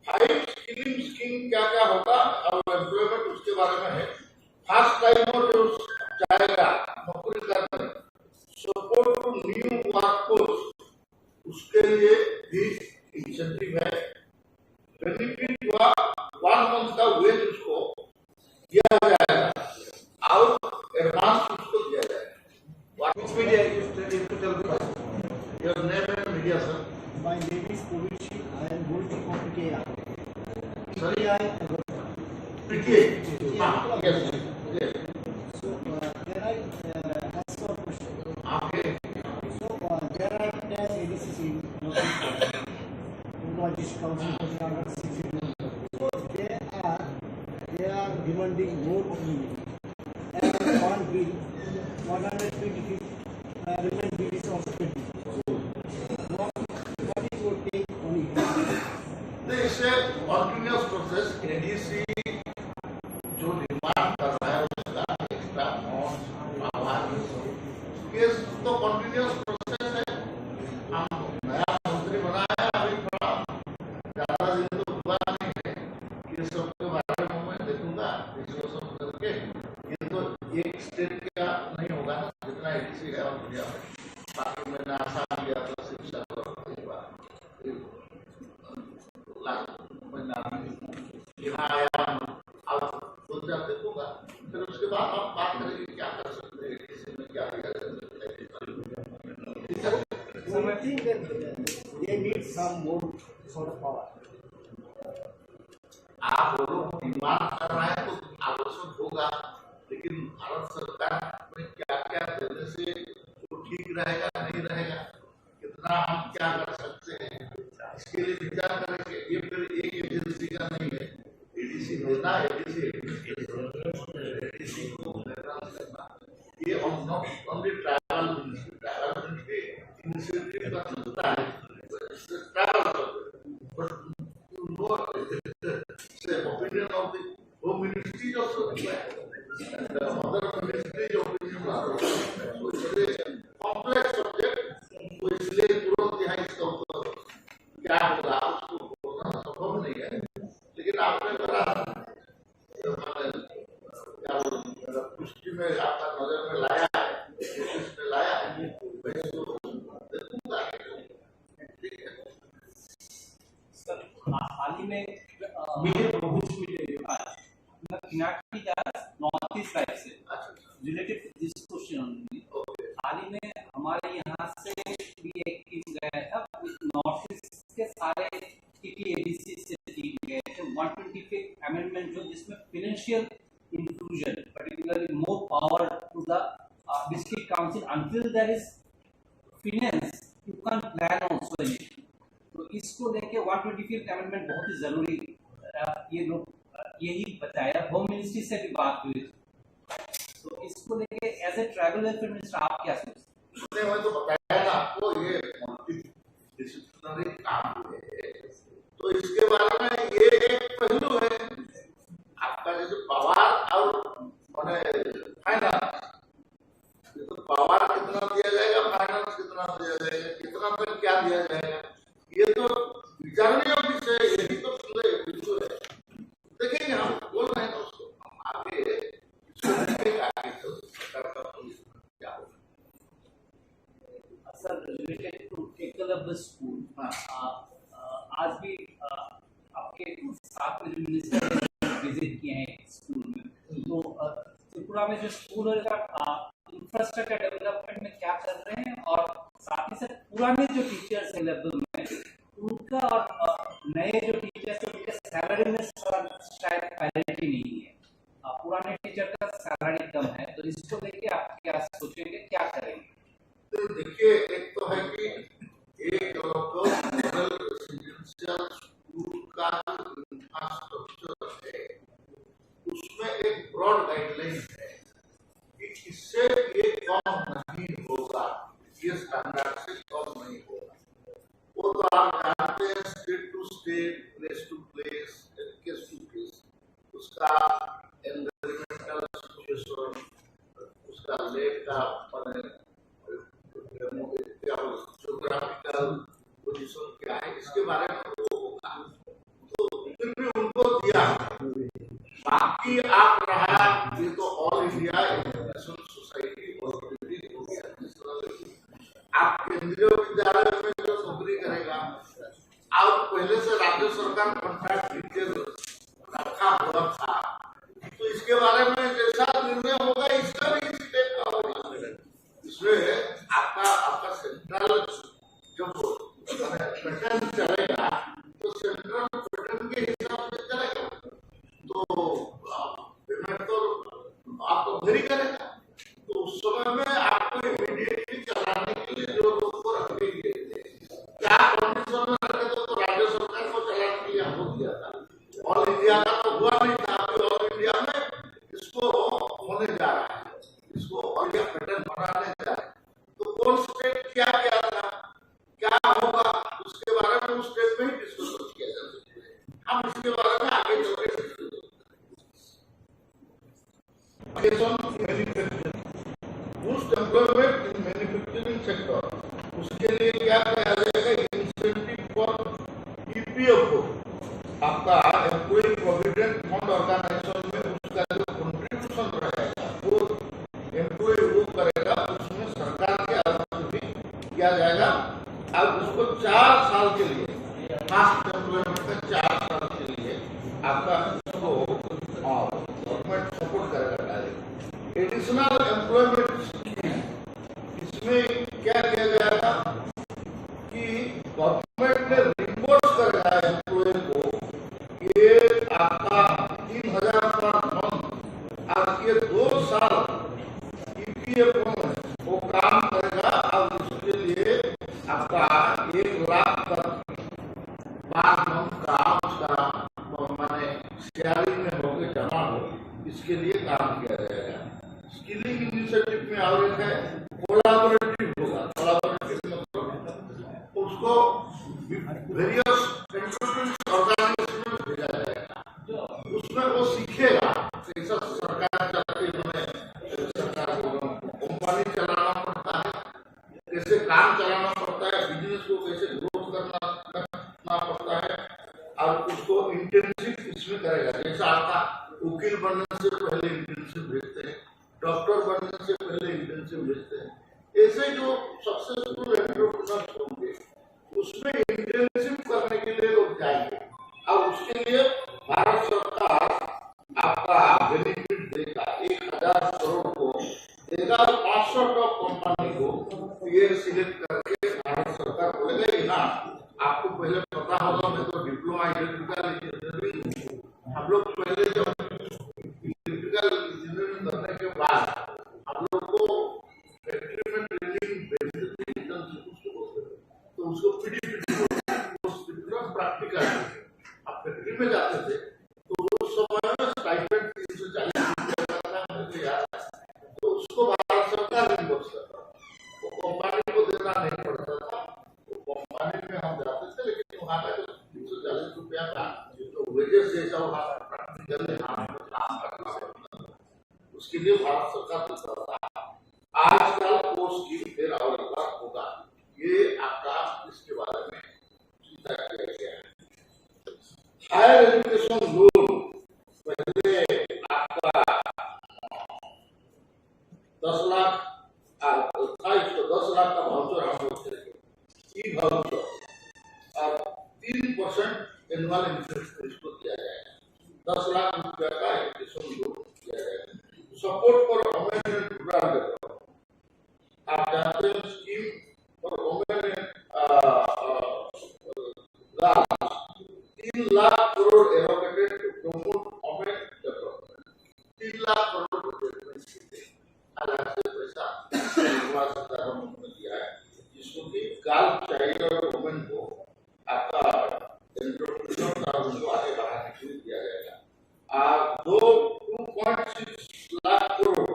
5 स्किलिंग स्कीम क्या क्या होगा और एम्प्लॉयमेंट उसके बारे में है। फर्स्ट टाइमर जो जाएगा नौकरी करने, सपोर्ट टू न्यू वर्कफोर्स, उसके लिए भी इंसेंटिव है। बेनिफिट हुआ 1 मंथ का वेज उसको दिया जाएगा और एडवांस उसको दिया जाएगा। Which media you studied to tell us? Your name and media, sir. My name is Purushin. I am going to PTA. Sorry, PTA. Yes. So there I ask for question. Okay. So there are 10 ADCC notified. Logistics Council Punjab 60. So they are demanding more opinion. And one bill 120 amendment bill is also pending. So what is your take on it? They say continuous process. ADC जो demand कर रहा है उसका extra आवाज ये तो continuous process है। हम नया मंत्री बनाया अभी थोड़ा ज्यादा दिन तो हुआ नहीं है। ये सब के बारे में मैं देखूंगा डिस्कशन करके। ये तो एक स्टेट का नहीं होगा ना जितना एडीसी है और दुनिया में। बाकी मैंने आसाम गया तो शिक्षा यहाँ आया देखूंगा, फिर उसके बाद हम बात करेंगे क्या कर सकते हैं, किसी में क्या किया जा सकता है। So I think that they need some more sort of power. आप लोग डिमांड कर रहे हैं तो आवश्यक होगा, लेकिन भारत सरकार में क्या क्या देने से वो ठीक रहेगा नहीं रहेगा, कितना हम क्या कर सकते हैं, इसके लिए विचार करेंगे। ये फिर एक एजेंसी का नहीं है। एडीसी देना, एडीसी को ये ओनली ट्रैवल मिनिस्ट्री इनिशिएटिव का संस्था है। ट्रैवल बट यू नो से opinion of the home ministry also the mother ministry opinion तो इसलिए कॉम्प्लेक्स सब्जेक्ट तो इसलिए तुरंत यहाँ इसका उत्तर क्या होगा उसको बोलना संभव नहीं है। लेकिन आपने करा पुष्टि में आपका नजर में लाया है, इसमें लाया है, वैसे तो देखूंगा। हाल ही में नॉर्थ ईस्ट साइड से रिलेटेड दिस क्वेश्चन हाल ही में हमारे यहाँ से भी एक टीम गया था। नॉर्थ ईस्ट के सारे एडीसी से टीम गए थे 125 अमेंडमेंट जो जिसमें financial inclusion particularly more power to the district council until there is finance you can plan also in it। तो इसको लेके 125 अमेंडमेंट बहुत ही जरूरी ये लोग यही बताया। होम मिनिस्ट्री से भी बात हुई तो इसको लेके as a tribal welfare minister आप क्या सोचते हैं? मैं तो बताया ना आपको ये मल्टी डिसिप्लिनरी काम है, तो इसके बारे में ये एक पहलू है। आपका जैसे पावर और फाइनेंस, तो पावर कितना दिया जाएगा, फाइनेंस कितना दिया जाएगा, कितना तक क्या दिया जाएगा, ये तो विचारणीय विषय है। यही तो विषय है। देखेंगे हम बोल रहे हैं तो उसको हम आगे क्या होगा। Sir related to Eklavya school आज भी आपके साथ में जो मिनिस्टर विजिट किए हैं स्कूल में, तो त्रिपुरा में जो स्कूल का इंफ्रास्ट्रक्चर डेवलपमेंट में क्या कर रहे हैं और साथ ही साथ पुराने जो टीचर्स अवेलेबल में उनका और नए जो टीचर्स हैं उनके सैलरी में शायद पैरिटी नहीं है। पुराने टीचर का सैलरी कम है, तो इसको लेके आप क्या सोचेंगे, क्या करेंगे? तो देखिए, एक तो है कि एक मॉडल रेसिडेंशियल स्कूल का इंफ्रास्ट्रक्चर है, उसमें एक ब्रॉड गाइडलाइन है कि इससे ये कम नहीं होगा, ये स्टैंडर्ड से कम नहीं होगा। तो आप जानते हैं state to state, place to place, case to case उसका एनवायरमेंटल सिचुएशन, उसका लेक का ज्योग्राफिकल पोजीशन क्या है, इसके बारे में वो होगा। तो फिर भी उनको दिया। बाकी आप रहा ये तो all India education society authority हो गया। आप केंद्रीय विद्यालय में जो नौकरी करेगा, आप पहले से राज्य सरकार कॉन्ट्रैक्ट डिटेल रखा हुआ था, तो इसके बारे में जैसा निर्णय होगा इसका भी इसी टाइप का होगा। इसमें आपका सेंट्रल जब पैटर्न चलेगा तो सेंट्रल पैटर्न के हिसाब से चलेगा, तो पेमेंट तो आपको वेरी करेगा। तो उस समय में आपको इमीडिएटली चलाने के लिए जो लोग को रखे गए थे, क्या कंडीशन में रखे तो राज्य सरकार को चलाने के लिए हो दिया था। ऑल इंडिया का तो हुआ नहीं था, अभी ऑल इंडिया में इसको होने जा रहा है, इसको ऑल इंडिया पैटर्न बनाने जा रहा है। तो कौन स्टेट क्या क्या था, क्या होगा, उसके बारे में उस स्टेट में ही डिस्कशन किया जा सकता है। हम इसके बारे में आगे चल के boost employment in manufacturing sector, उसके लिए क्या किया जाएगा, इंसेंटिव फॉर ईपीएफओ, आपका एम्प्लॉय प्रोविडेंट फंड ऑर्गेनाइजेशन में उसका जो कंट्रीब्यूशन रहेगा वो एम्प्लॉय वो करेगा, उसमें सरकार के अलग भी किया जाएगा। अब उसको 4 साल के लिए फास्ट एम्प्लॉयमेंट का 4 साल के लिए आपका उसको गवर्नमेंट सपोर्ट करेगा डायरेक्ट। एडिशनल एम्प्लॉयमेंट स्कीम, इसमें क्या किया जाएगा कि गवर्नमेंट ने रिपोर्ट करेगा एम्प्लॉय को, ये आपका 3000 पर मंथ, आज ये 2 साल ईपीएफओ में वो काम करेगा। अब उसके लिए आपका 1 लाख तक 5 मंथ का उसका माने शेयरिंग में होकर जमा हो, इसके लिए काम किया जाएगा। स्किलिंग इनिशिएटिव में और एक है कोलैबोरेटिव होगा। कोलैबोरेटिव मतलब उसको वेरियस कंट्रीब्यूशन ऑर्गेनाइजेशन में भेजा जाएगा, उसमें वो सीखेगा कैसा सरकार चलाती है, सरकार को कंपनी चलाना पड़ता है, कैसे काम चलाना पड़ता है, बिजनेस को कैसे ग्रोथ करना पड़ता है, और उसको इंटेंसिव इसमें करेगा। जैसा आपका वकील बनने से पहले इंटेंसिव भेजते हैं, डॉक्टर बनने से पहले इंटेंसिव भेजते हैं, ऐसे जो सक्सेसफुल एंटरप्रेन्योर्स होंगे उसमें इंटेंसिव करने के लिए लोग जाएंगे। अब उसके लिए भारत सरकार आपका बेनिफिट देगा, 1000 करोड़ को देगा, 500 टॉप कंपनी को ये सिलेक्ट करके भारत सरकार बोलेगा यहाँ आपको पहले पता होगा, मैं तो डिप्लोमा इलेक्ट्रिकल इंजीनियरिंग, हम लोग पहले जब इलेक्ट्रिकल इंजीनियरिंग करने के बाद हम लोग को फैक्ट्री में ट्रेनिंग भेजते थे, तो उसको प्रैक्टिकल आप फैक्ट्री में जाते थे तो उस समय में स्टाइपेंड 340 रुपया, तो उसको भारत सरकार रिम्बर्स करता, वो कंपनी को देना नहीं पड़ता था। तो कंपनी में हम जाते थे, लेकिन वहाँ का जो 340 रुपया का जो वेजेस जैसा वहाँ प्रैक्टिकल काम करना पड़ता, उसके लिए भारत सरकार देता था। आजकल वो स्कीम फिर और एक बार होगा, ये आपका इसके बारे में चिंता किया गया है। हायर एजुकेशन लोन पहले आपका 10 लाख था, इसको 10 लाख का भाउचर हम लोग देंगे, ई भाउचर, और 3% एनुअल इंटरेस्ट इसको दिया जाएगा। 10 लाख रुपया का एजुकेशन लोन दिया जाएगा। Support for women and rural development, आप जानते हैं scheme for women and girls, 3 lakh crore allocated to promote women development, 3 lakh crore अलग से पैसा दिया है, जिसको कि गर्ल चाइल्ड और वुमेन को आपका एंटरप्रेन्योर का उनको आगे बढ़ाने के लिए दिया जाएगा। 2.6 लाख करोड़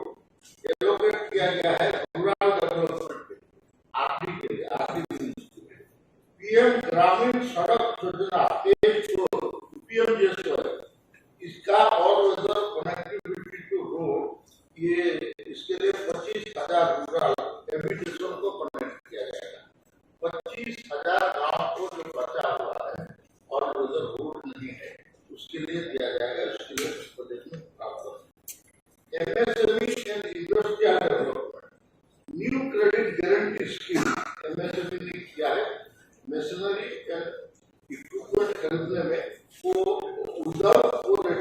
एलोकेट किया गया है रूरल डेवलपमेंट के, आरडी के लिए, आरडी पीएम ग्रामीण सड़क योजना फेज 4 पीएमजीएसवाई, इसका और कनेक्टिविटी टू रोड, ये इसके लिए 25,000 रूरल हैबिटेशन को कनेक्ट किया जाएगा। 25,000 गाँव को जो बचा हुआ है और उधर रोड नहीं है उसके लिए दिया जाएगा। इसके लिए बजट में प्राप्त MSME and industrial development, new credit guarantee scheme MSME ने किया है। मशीनरी एंड इक्विपमेंट खरीदने में वो उद्योग को ले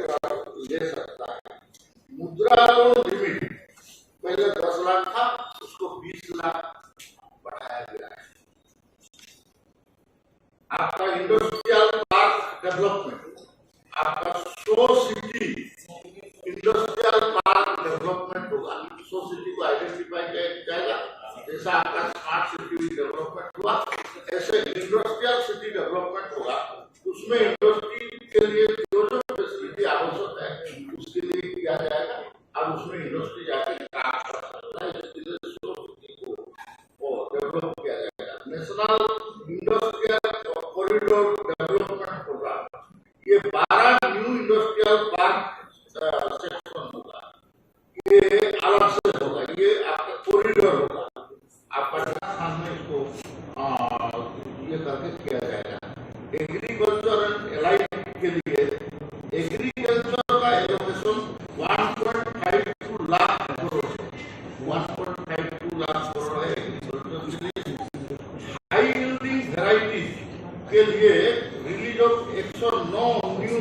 सकता है। मुद्रा लोन लिमिट पहले 10 लाख था, उसको 20 लाख बढ़ाया गया है। आपका इंडस्ट्रियल पार्क डेवलपमेंट, आपका 100 सिटी इंडस्ट्रियल पार्क डेवलपमेंट होगा। 100 सिटी को आइडेंटिफाई किया जाएगा। जैसा आपका स्मार्ट सिटी डेवलपमेंट हुआ, ऐसे इंडस्ट्रियल सिटी डेवलपमेंट होगा। उसमें इंडस्ट्री के लिए जो जो फैसिलिटी आवश्यक है उसके लिए किया जाएगा और उसमें इंडस्ट्री जाके काम कर सकता है। इसके लिए 100 सिटी को डेवलप किया जाएगा। National industrial corridor development programme, ये 12 न्यू इंडस्ट्रियल पार्क सेक्शन होगा। ये अलग से होगा, ये आपका कॉरिडोर होगा। आपका सामने इसको ये करके किया जाएगा। एग्रीकल्चर एंड एलाइड के लिए एग्रीकल्चर का एलोकेशन 1.52 लाख करोड़ है। 1.52 लाख करोड़ है एग्रीकल्चर के लिए। हाई यील्डिंग वैरायटी के लिए release of 109 new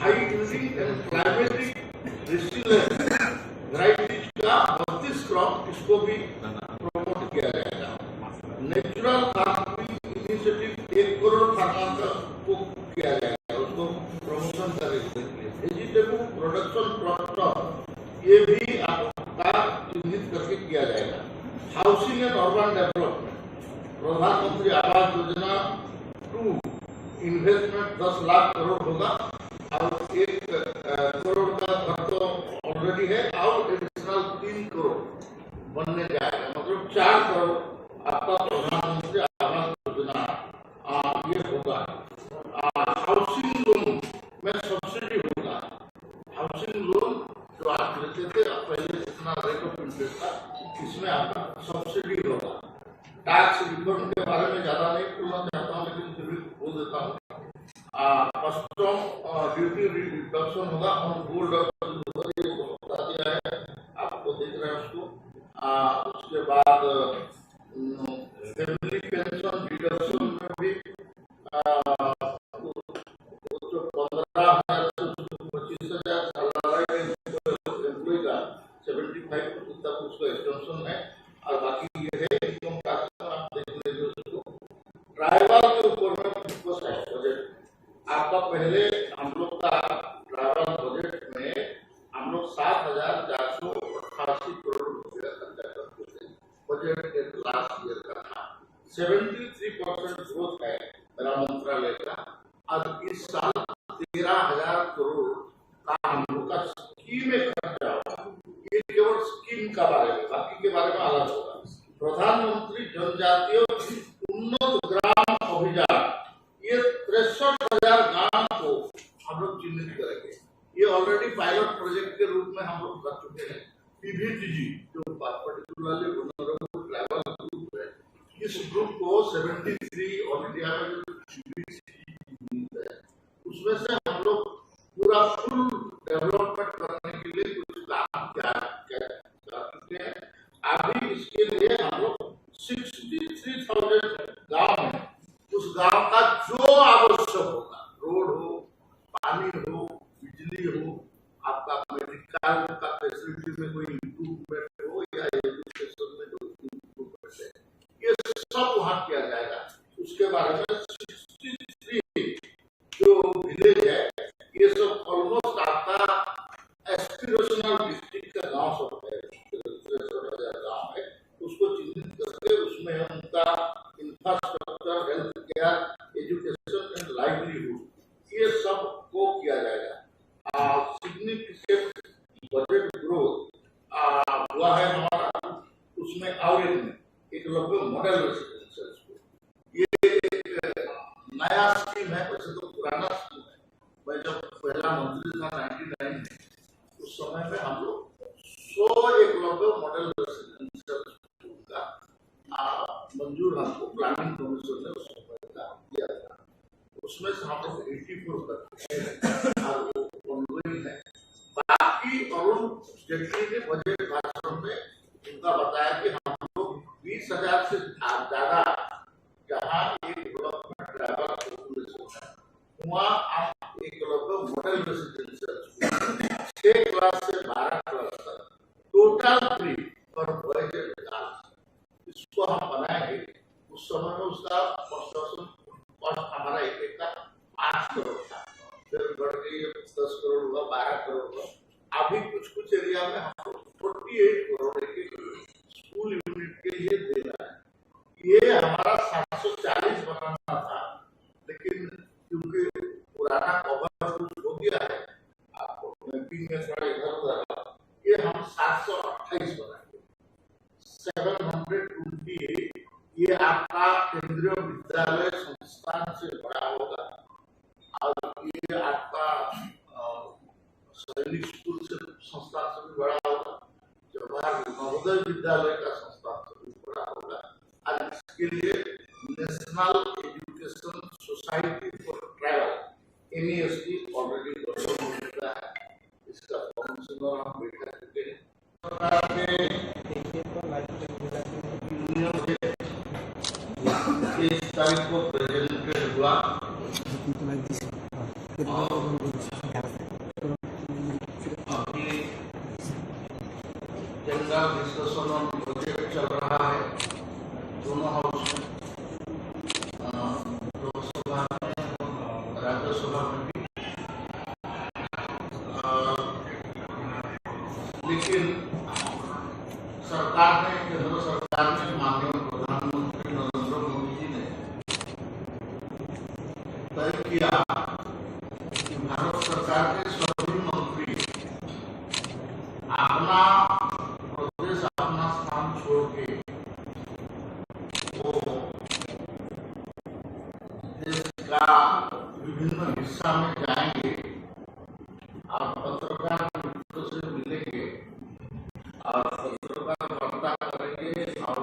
high yielding and climatic resilient varieties का 32 क्रॉप, इसको भी प्रमोट किया जाएगा। Natural farming initiative 1 crore farmer को किया जाएगा, उसको प्रमोशन करने के लिए। वेजिटेबल प्रोडक्शन क्लस्टर, ये भी आपका चिन्हित करके किया जाएगा। हाउसिंग एंड अर्बन डेवलपमेंट, प्रधानमंत्री आवास योजना 2 इन्वेस्टमेंट 10 लाख करोड़ होगा और 1 करोड़ का घर तो ऑलरेडी है और एडिशनल 3 करोड़ बनने जाएगा। मतलब 4 करोड़ आपका प्रधानमंत्री आवास योजना ये होगा। हाउसिंग लोन में सब्सिडी होगा। हाउसिंग लोन जो आप लेते थे पहले जितना रेट ऑफ इंटरेस्ट था, इसमें आपका सब्सिडी होगा। टैक्स रिफॉर्म के बारे में ज्यादा नहीं बोलना चाहता हूँ, लेकिन फिर भी बोल देता हूँ। कस्टम ड्यूटी रिडक्शन होगा और गोल्ड और ये बता दिया है, आपको दिख रहा है उसको। उसके बाद फैमिली पेंशन डिडक्शन में भी 15,000 से 25,000 एम्प्लॉय का 75% तक उसका एक्सटेंशन है। और बाकी ये है इनकम टैक्स आप देख लीजिए उसको। ट्राइबल के ऊपर में फोकस है बजट आपका। पहले हम लोग का ट्राइबल बजट में हम लोग 7,488 करोड़ रुपया खर्चा करते थे। बजट लास्ट ईयर का था 73% ग्रोथ है मेरा मंत्रालय का। और इस साल 13,000 करोड़ का हम लोग का स्कीम में खर्चा होगा। ये केवल स्कीम का बारे में, बाकी के बारे में अलग होगा। प्रधानमंत्री जनजातीय उन्नत ग्राम अभियान, ये 63,000 गांव को हम लोग चिन्हित करेंगे। ये ऑलरेडी पायलट प्रोजेक्ट के रूप में हम लोग कर चुके हैं। पीवीटीजी जो पर्टिकुलरली वल्नरेबल ट्राइबल ग्रुप है, इस ग्रुप को 73 ऑल इंडिया में उसमें से हम लोग पूरा फुल डेवलपमेंट करने के लिए कुछ काम कर चुके हैं। अभी इसके लिए हम लोग 63,000 गांव है, उस गांव का जो आवश्यक होगा, रोड हो, पानी हो, बिजली हो, आपका मेडिकल का फैसिलिटी में कोई इम्प्रूवमेंट हो या एजुकेशन में जो इम्प्रूवमेंट है, ये सब वहाँ किया जाएगा। उसके बारे में 63 जो विलेज है, ये सब ऑलमोस्ट आपका एस्पिरेशनल डिस्ट्रिक्ट का गांव सब है, गांव है, उसको चिन्हित करके उसमें उनका infrastructure, health care, education and livelihood, ये सब को किया जाएगा। सिग्निफिकेंट बजट ग्रोथ हुआ है हमारा। उसमें और एक लगभग मॉडल रेसिडेंशियल स्कूल, ये नया स्कीम है, वैसे तो पुराना स्कीम है। मैं जब पहला मंत्री था 99 में, उस समय में हम लोग 100 एकलव्य मॉडल रेसिडेंशियल स्कूल का मंजूर हमको प्लानिंग कमीशन ने उस समय का दिया था। उसमें से हम लोग 84 तक और वो ऑनगोइंग है। बाकी अरुण जेटली ने बजट भाषण में उनका बताया कि हम लोग 20,000 से ज्यादा जहाँ एक ब्लॉक में ट्राइबल पॉपुलेशन है, वहाँ आप Eklavya model residential school 6 class से 12 क्लास तक total free for boys and girls, इसको हम बनाएंगे। उस समय में उसका कंस्ट्रक्शन कॉस्ट हमारा एक का 8 करोड़ था, फिर बढ़ गई 10 करोड़ हुआ, 12 करोड़ हुआ। अभी कुछ कुछ एरिया में हम 48 करोड़ के स्कूल यूनिट के लिए दे रहा है। ये हमारा 740 बनाना था, लेकिन क्योंकि पुराना कवर कुछ हो गया है, आपको मैपिंग में थोड़ा इधर उधर, ये हम 728 बनाएंगे। 728 ये आपका केंद्रीय विद्यालय संस्थान से बड़ा होगा और ये आपका सैनिक स्कूल से संस्थान से भी बड़ा होगा, जवाहर नवोदय विद्यालय का संस्थान से भी बड़ा होगा। और इसके लिए national education society for tribal NEST already गठन हो चुका है। इसका काउंसिलर हम बैठा चुके हैं। सरकार ने यूनियन से 23 तारीख को प्रेजेंटेड हुआ जनरल डिस्कशन ऑन बजट चल रहा है दोनों हाउस में, लोकसभा में, राज्यसभा में भी। लेकिन सरकार ने, केंद्र सरकार ने, माननीय प्रधानमंत्री नरेंद्र मोदी जी ने तय किया कि भारत सरकार के सभी मंत्री अपना प्रदेश, अपना स्थान छोड़ के वो देश का विभिन्न हिस्सा में जाएंगे और पत्रकार मित्रों से मिलेंगे और पत्रकार वार्ता करेंगे और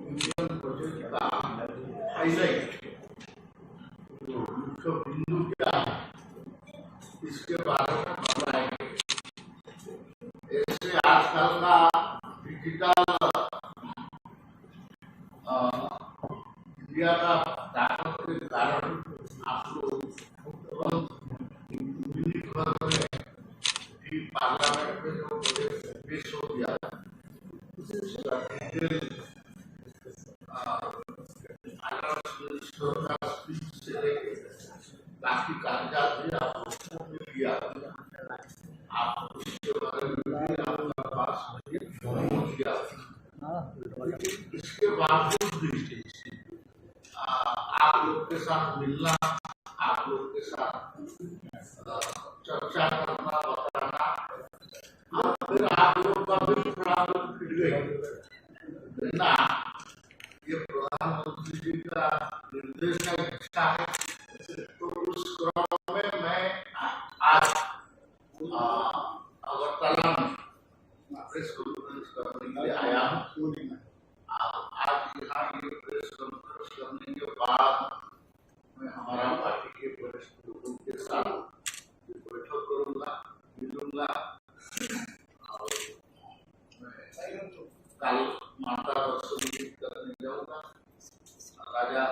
यूनियन बजट का हाईलाइट जो मुख्य बिंदु क्या है इसके बारे में बताएंगे। ऐसे आजकल का डिजिटल इंडिया का ताकत के कारण आप लोग तुरंत मिनट भर में भी पार्लियामेंट में जो बजट पेश हो गया उसका डिटेल स्पीच से लेकर बाकी कागजात भी आपको मिल गया, आप उसके बारे में भी आपका पास पहुंच गया। लेकिन इसके बावजूद भी आप लोग के साथ मिलना, आप लोग के साथ चर्चा करना, बताना, और फिर आप लोग का भी थोड़ा फीडबैक देना, ये प्रधानमंत्री जी का निर्देश का इच्छा है। तो उस क्रम में मैं आज अगरतला में प्रेस कॉन्फ्रेंस करने के लिए आया हूँ। आज यहाँ ये प्रेस कॉन्फ्रेंस करने के बाद मैं हमारा पार्टी के वरिष्ठ लोगों के साथ बैठक करूंगा, मिलूंगा और कल माता दर्शन भी करने जाऊंगा। राजा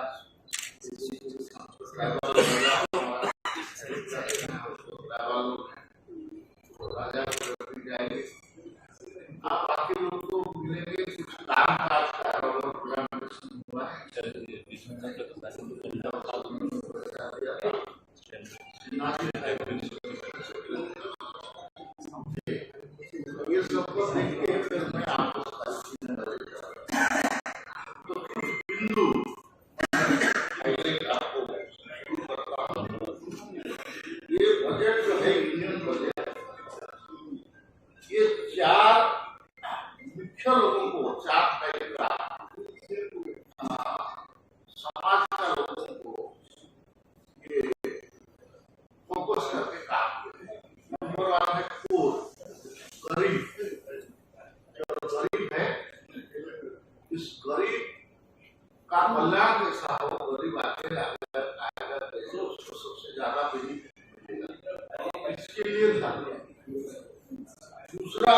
राजा जाएंगे, आप बाकी लोग को मिलेंगे, कुछ काम काज का प्रोग्राम हुआ है। ये सबको देख के फिर मैं आपको बिंदु ये बजट जो है यूनियन बजट, ये आगे आएगा कैसे उसको सबसे ज्यादा बेनिफिट मिलेगा, इसके लिए ध्यान दें। दूसरा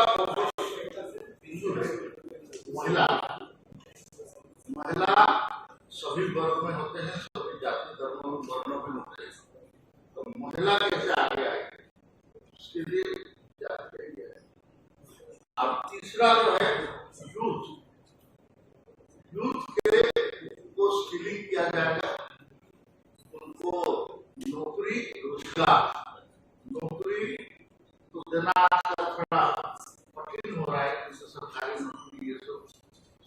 इशू है महिला। महिला सभी वर्ग में होते हैं, सभी जाति धर्मों वर्णों में होते हैं, तो महिला कैसे आगे आएगी उसके लिए ध्यान देंगे। अब तीसरा जो है यूथ के को स्किलिंग किया जाएगा, उनको नौकरी रोजगार, नौकरी तो देना आजकल थोड़ा कठिन हो रहा है, जैसे सरकारी नौकरी ये सब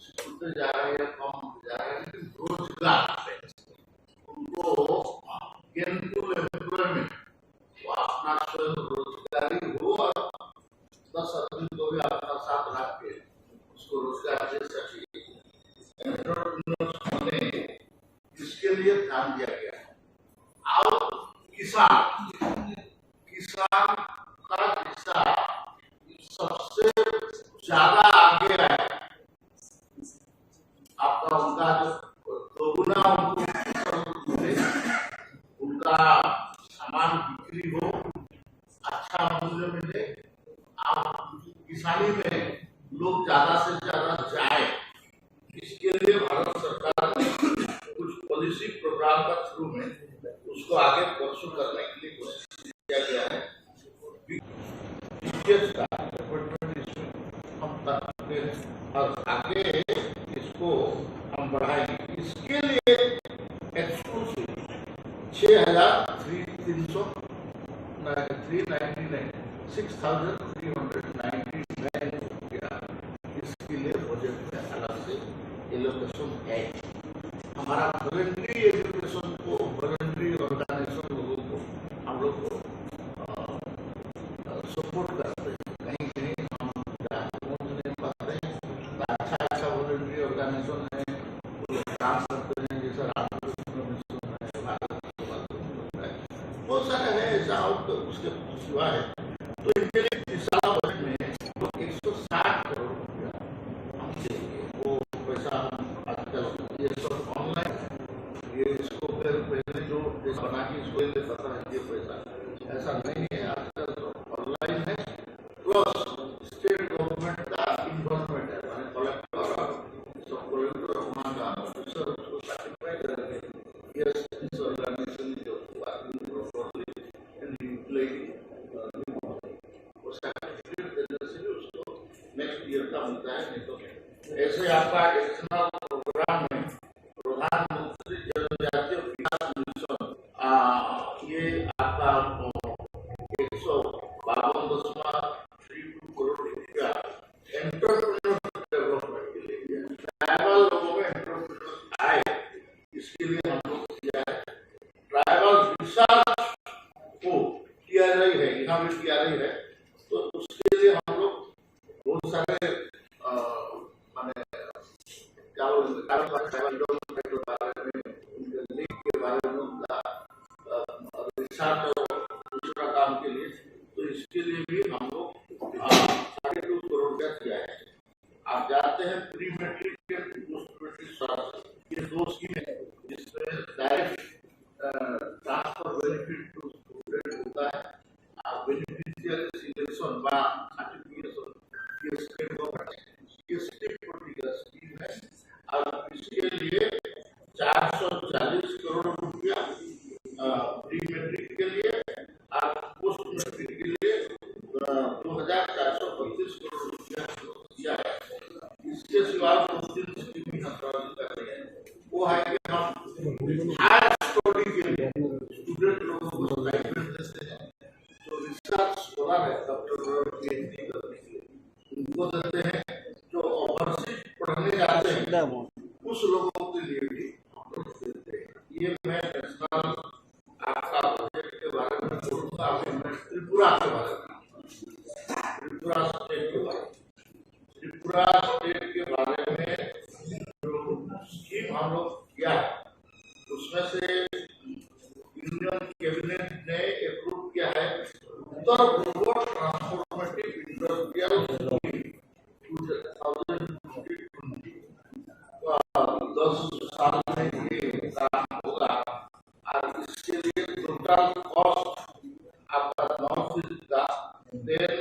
छूटते जा रहा है या कम होते जा रहा है, लेकिन रोजगार उनको गेनफुल एम्प्लॉयमेंट, वो अपना स्वयं रोजगारी हो और 10 आदमी को भी अपना साथ रख के उसको रोजगार दे सके, इसके लिए ध्यान दिया गया है। और किसान का हिस्सा सबसे ज्यादा आगे है, आपका उनका जो दोगुना उनका सामान बिक्री हो, अच्छा मूल्य मिले, आप किसानी में लोग ज्यादा से ज्यादा जाए, इसके लिए भारत सरकार ने कुछ पॉलिसी प्रोग्राम का थ्रू में उसको आगे परसू करने के लिए कोशिश किया गया है। हम आगे इसको हम बढ़ाएंगे, इसके लिए एक्सक्लूसिव 6,399 रुपया इसके लिए बजट में अलग से एलोकेशन है। हमारा वॉलंटरी एजुकेशन को, वॉलंटरी ऑर्गेनाइजेशन लोगों को हम लोग को सपोर्ट करते हैं, कहीं कहीं हम पहुंच नहीं पाते हैं, अच्छा वॉलंटरी ऑर्गेनाइजेशन है वो काम करते हैं, जैसे रामकृष्ण मिशन है, भारत है, बहुत सारे है ऐसा। और उसके सिवा है तो इनके लिए दिशा बजट में 160 करोड़ रुपया हम देंगे। वो पैसा आजकल ये सब ऑनलाइन, ये इसको फिर पहले जो बना के इसको पता है ये पैसा ऐसा नहीं है, आजकल ऑनलाइन है, प्लस स्टेट गवर्नमेंट का इन्वॉल्वमेंट है, मैंने कलेक्टर और सब कलेक्टर वहाँ का ऑफिसर उसको सर्टिफाई करेंगे, यस इस ऑर्गेनाइजेशन जो नेक्स्ट ईयर का मिलता है। नहीं तो ऐसे आपका एडिशनल प्रोग्राम में प्रधानमंत्री जनजातीय विकास मिशन, ये आपका 152.32 करोड़ रुपया एंटरप्रेन्योरशिप डेवलपमेंट के लिए, ट्राइबल लोगों में एंटरप्रेन्योर आए इसके लिए हम लोग किया है। ट्राइबल रिसर्च को किया रही है, यहाँ भी किया रही है, तो उसके लिए हम लोग बहुत सारे माने क्या डेवलपमेंट के बारे में, उनके लिंक के बारे में, उनका रिसर्च और दूसरा काम के लिए, तो इसके लिए भी हम लोग 2.5 करोड़ रुपया किया है। आप जानते हैं प्री मैट्रिक के पोस्ट मैट्रिक स्वास्थ्य, ये 2 स्कीम है जिसमें direct transfer benefit to student होता है, बेनिफिशियरी सिलेक्शन बा सर्टिफिकेशन, ये स्टेट गवर्नमेंट, ये स्टेट पर्टिकुलर स्कीम है। और इसके लिए 440 करोड़ रुपया प्री मैट्रिक के लिए और पोस्ट मैट्रिक के लिए 2,432 करोड़ रुपया दिया है। इसके सिवा 2-3 स्कीम हम कर रहे हैं, वो है कि हम हायर स्टडी के लिए स्टूडेंट लोगों को स्टाइपेंड देते हैं, जो रिसर्च स्कॉलर है, डॉक्टर पीएचडी करने के लिए उनको देते हैं, जो ओवरसीज पढ़ने जाते हैं उस लोगों के लिए भी हम लोग देते हैं। ये मैं नेशनल आपका बजट के बारे में बोलूँगा, मैं त्रिपुरा के बारे में, त्रिपुरा स्टेट के बारे में, त्रिपुरा स्टेट के बारे में जो स्कीम हम लोग किया है उसमें से यूनियन कैबिनेट ने अप्रूव किया है उत्तर पूर्व ट्रांसफॉर्मेटिव इंडस्ट्रियल 10 साल में ये काम होगा। इसके लिए टोटल कॉस्ट आपका 9 का देन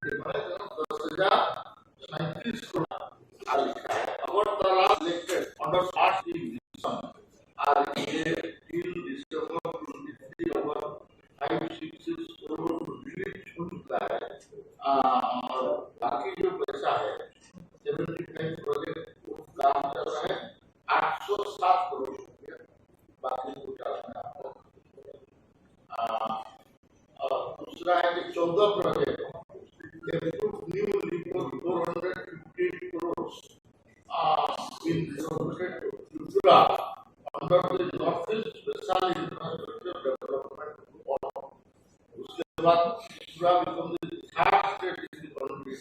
10,037 करोड़ आ लिखा है। Agartala selected under 8 division are till December 23 over 566 crore release हो चुका है। और बाकी जो पैसा है 75 प्रोजेक्ट काम चल रहा है 807 करोड़ रुपया बाकी और दूसरा है कि 14 प्रोजेक्ट न्यू लिखो 458 crore in Tripura under the Northeast Special Infrastructure Development Program. उसके बाद Tripura become the third state in the country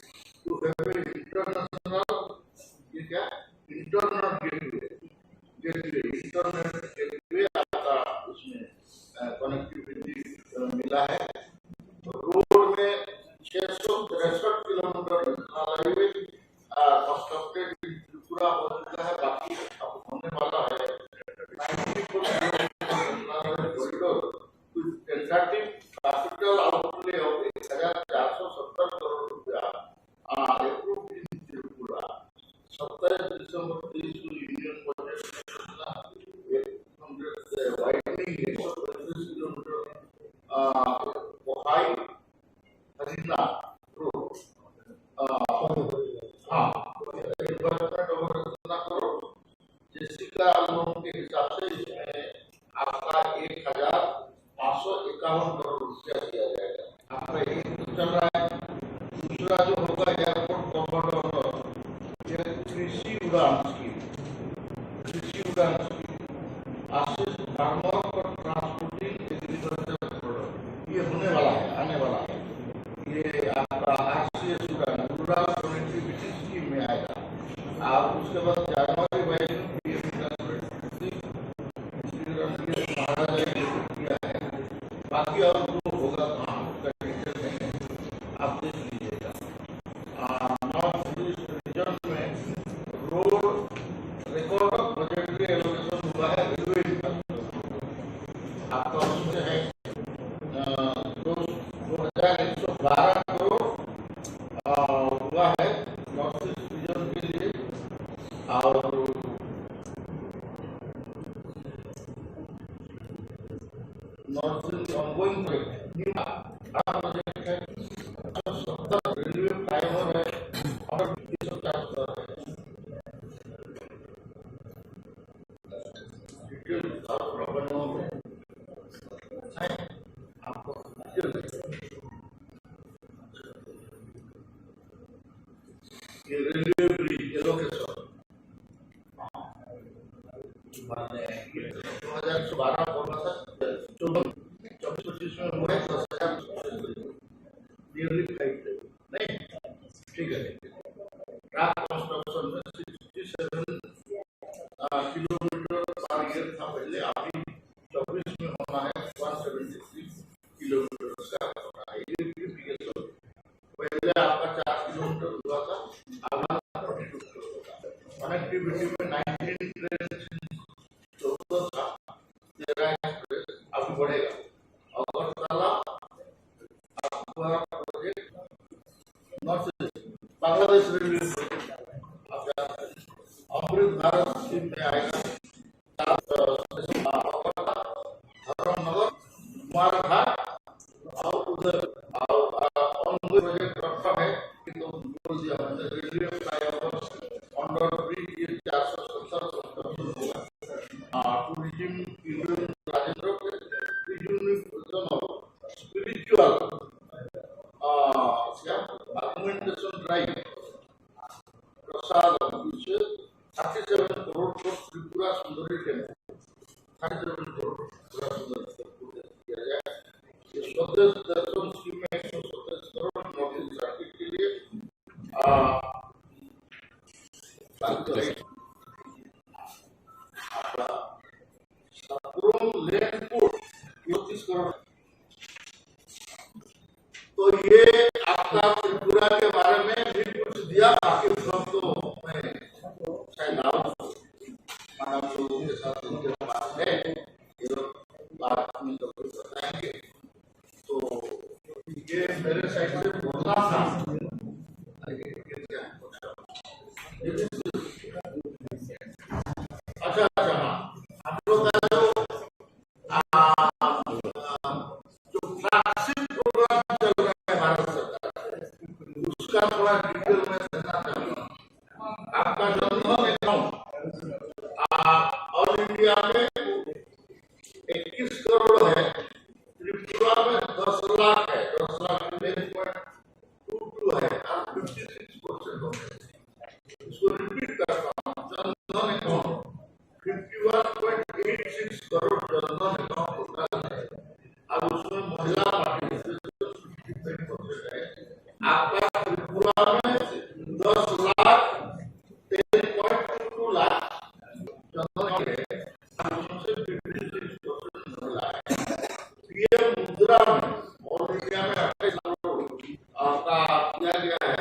to have an international gateway आपका उसमें कनेक्टिविटी मिला है। रोड में 663 किलोमीटर हाईवे कंस्ट्रक्टेड पूरा हो चुका है। बाकी अब होने वाला है 94 corridor tentative capital outlay of 1,470 crore रुपया अप्रूव्ड इन त्रिपुरा। 27 दिसंबर 23 को union budget widening 135 kilometre Khowai Harina road जिसका लोन के हिसाब से इसमें आपका 1,551 करोड़ रुपया दिया जाएगा। आपका एक चल रहा है। दूसरा जो होगा एयरपोर्ट कॉरिडोर कृषि उड़ान स्कीम आशीष फार्मर पर ट्रांसपोर्टिंग एग्रीकल्चर प्रोडक्ट ये होने वाला है, आने वाला है। ये आपका आरसीएस उड़ान रूरल कनेक्टिविटी स्कीम में आएगा। आप उसके बाद जनवरी बाकी और जो होगा काम उसका डिटेल नहीं है, आप देख लीजिएगा। नॉर्थ ईस्ट रीजन में रोड रिकॉर्ड बजट एलोकेशन हुआ है रेलवे आपका उसमें है 2,112 करोड़ हुआ है नॉर्थ ईस्ट रीजन के लिए। और नॉर्थ ईस्ट ऑनगोइंग प्रोजेक्ट है 70 रेलवे फ्लाईओवर है और 250 है। आपको ये रेलवे ब्रिज एलोकेशन माने 2012 बोला था 24-25 में हुआ है 10,000 नियरली 5 नहीं ठीक है। ट्रैक कंस्ट्रक्शन में 67 किलोमीटर पर ईयर था पहले, अभी 24 में होना है 173 किलोमीटर का होना है। ये पहले आपका 4 किलोमीटर हुआ था, अब 42 किलोमीटर। कनेक्टिविटी में 19 ट्रेन 14 था, 13 एक्सप्रेस अभी बढ़ेगा। Agartala project north east Bangladesh railway project Amrit Bharat scheme में आएगा। धर्मनगर कुमारघाट और उधर प्रोजेक्ट रखा है कि तो बोल दिया हमने रेलवे फ्लाईओवर अंडर ब्रिज ये 470 होगा। Tourism Rajendra spiritual augmentation drive Prasad 37 crore को त्रिपुरा सुंदरी टेम्पल 37 करोड़ त्रिपुरा सुंदरी टेम्पल किया जाए। ये स्वदेश दर्शन स्कीम में 127 करोड़ नॉर्थ ईस्ट सर्किट के लिए लैंडपोर्ट 34 करोड़। तो ये आपका त्रिपुरा के बारे में भी कुछ दिया। बाकी सब तो मैं शायद मैडम लोगों के साथ उनके पास है, बात में तो बताएंगे। तो ये मेरे साइड से बोलना था। अच्छा हम लोग का जो फ्लैगशिप प्रोग्राम चल रहा है भारत सरकार उसका थोड़ा डिटेल में देना चाहूँगा। आपका जन्म ऑल इंडिया में 21 करोड़ है, त्रिपुरा में 10 लाख है, 10 लाख 11.22 है और 56% इसको रिपीट करता हूँ। जनधन अकाउंट 51.86 करोड़ जनधन अकाउंट होता है और उसमें महिला पार्टिसिपेशन है। आपका त्रिपुरा में 10 लाख 10.22 लाख जनधन है, पीएम मुद्रा में ऑल इंडिया में 28 करोड़ का दिया गया है,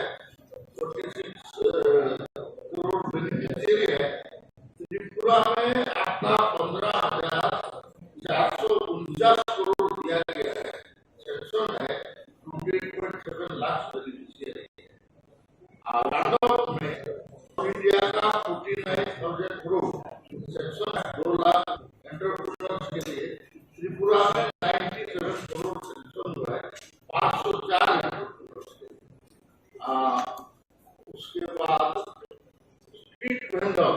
46 करोड़ बेनिफिशियरी है। त्रिपुरा में आपका 15,449 करोड़ दिया गया है, सेक्शन है 28.7 लाख बेनिफिशियरी। राघव में ऑल इंडिया का 49,000 करोड़ सेक्शन है 2 लाख एंटरप्रेन्योर्स के लिए। त्रिपुरा में 97 करोड़ सेक्शन जो है 504 एंटरप्रेन्योर्स के लिए। उसके बाद street vendor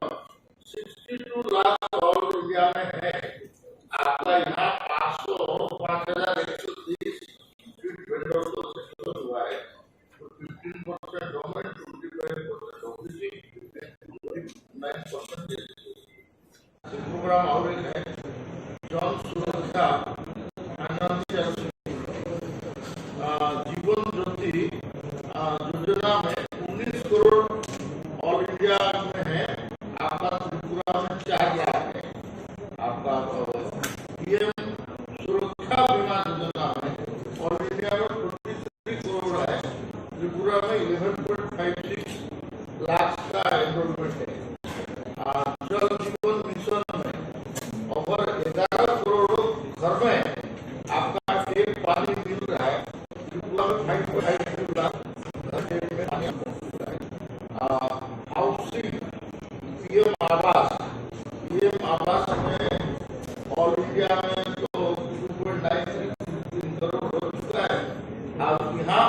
62 lakh all India में है। आपका यहाँ 5,130 स्ट्रीट वेंडर को सेक्शन हुआ है, 15% गवर्नमेंट, 25% ओबीसी, 9% प्रोग्राम और एक है जन सुरक्षा फाइनेंशियल जीवन ज्योति योजना में 19 करोड़ ऑल इंडिया में है। आपका त्रिपुरा में 4 लाख है। आपका पीएम सुरक्षा बीमा योजना में ऑल इंडिया में 23 करोड़ है, त्रिपुरा में 11.56 लाख का एनरोलमेंट है। जल जीवन मिशन में ओवर 11 करोड़ घर में आपका टेप पानी मिल रहा है, त्रिपुरा में 5.52 लाख टेप में पानी मिल रहा है। हाउसिंग पीएम आवास में ऑल इंडिया में तो 2.93 करोड़ हो चुका है। अब यहाँ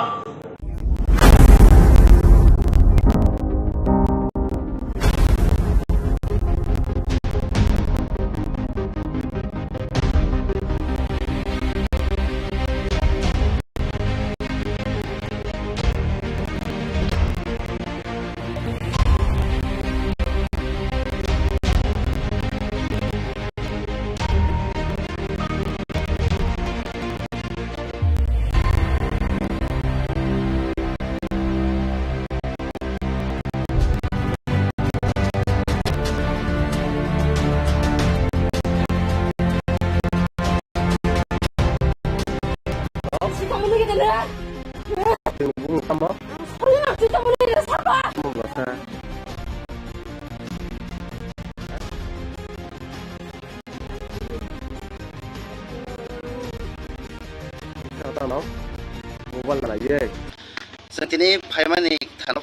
जोंनि फाइमानि थानो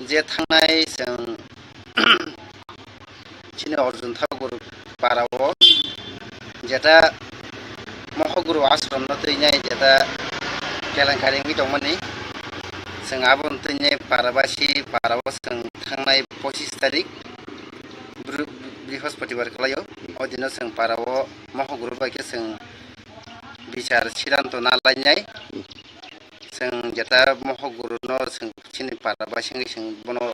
जे थांनाय जों चिनि अर्जुन ठाकुर पाराव जेटा महगुरु आश्रम न दैनाय जेटा केलेंकारि दंमोननि जों आबन दैनाय पाराबासि पाराव जों थांनाय 25 तारिख बृहस्पतिबार खालायो अदिनो जों पाराव महगुरु बायके जों बिचार सिद्धांत नालायनाय जों जेटा महगुरु न जों चिनि पाराबासि जों बनो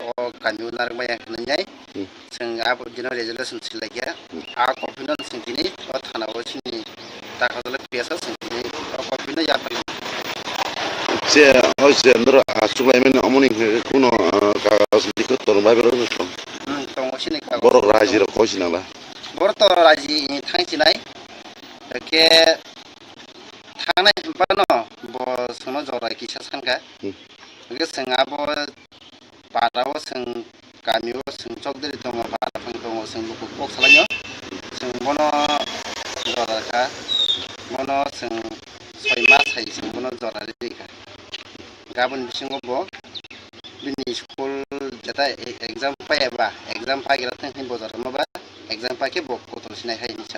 गामियाव नारबाय होननाय जों आब दिनो रेजोल्यूशन सिलायया आ कफिनो जों दिनै थानाव चिनि दाखादले पेसा जों दिनै कफिनो याफाल से होसे नर आसुलायमेन अमनि कुनो कागज लिखो तोरबाय बरो दङ चिनि कागज बर राजि र खसिनाला बर त राजि थांसिनाय के थानाय पानो ब सोनो जरा किसा सानका के जों आब पाराव जों गामियाव जों चौधरी दङ पाराफां दङ जों लोगो कक्सलायो जों बनो जरा ka mono sing 6 mas hai sing mono jora ri ka gabon bisingo bo bini school jata exam payaba exam pagira thang bozar ma ba exam pake bo kotol sinai hai ni cha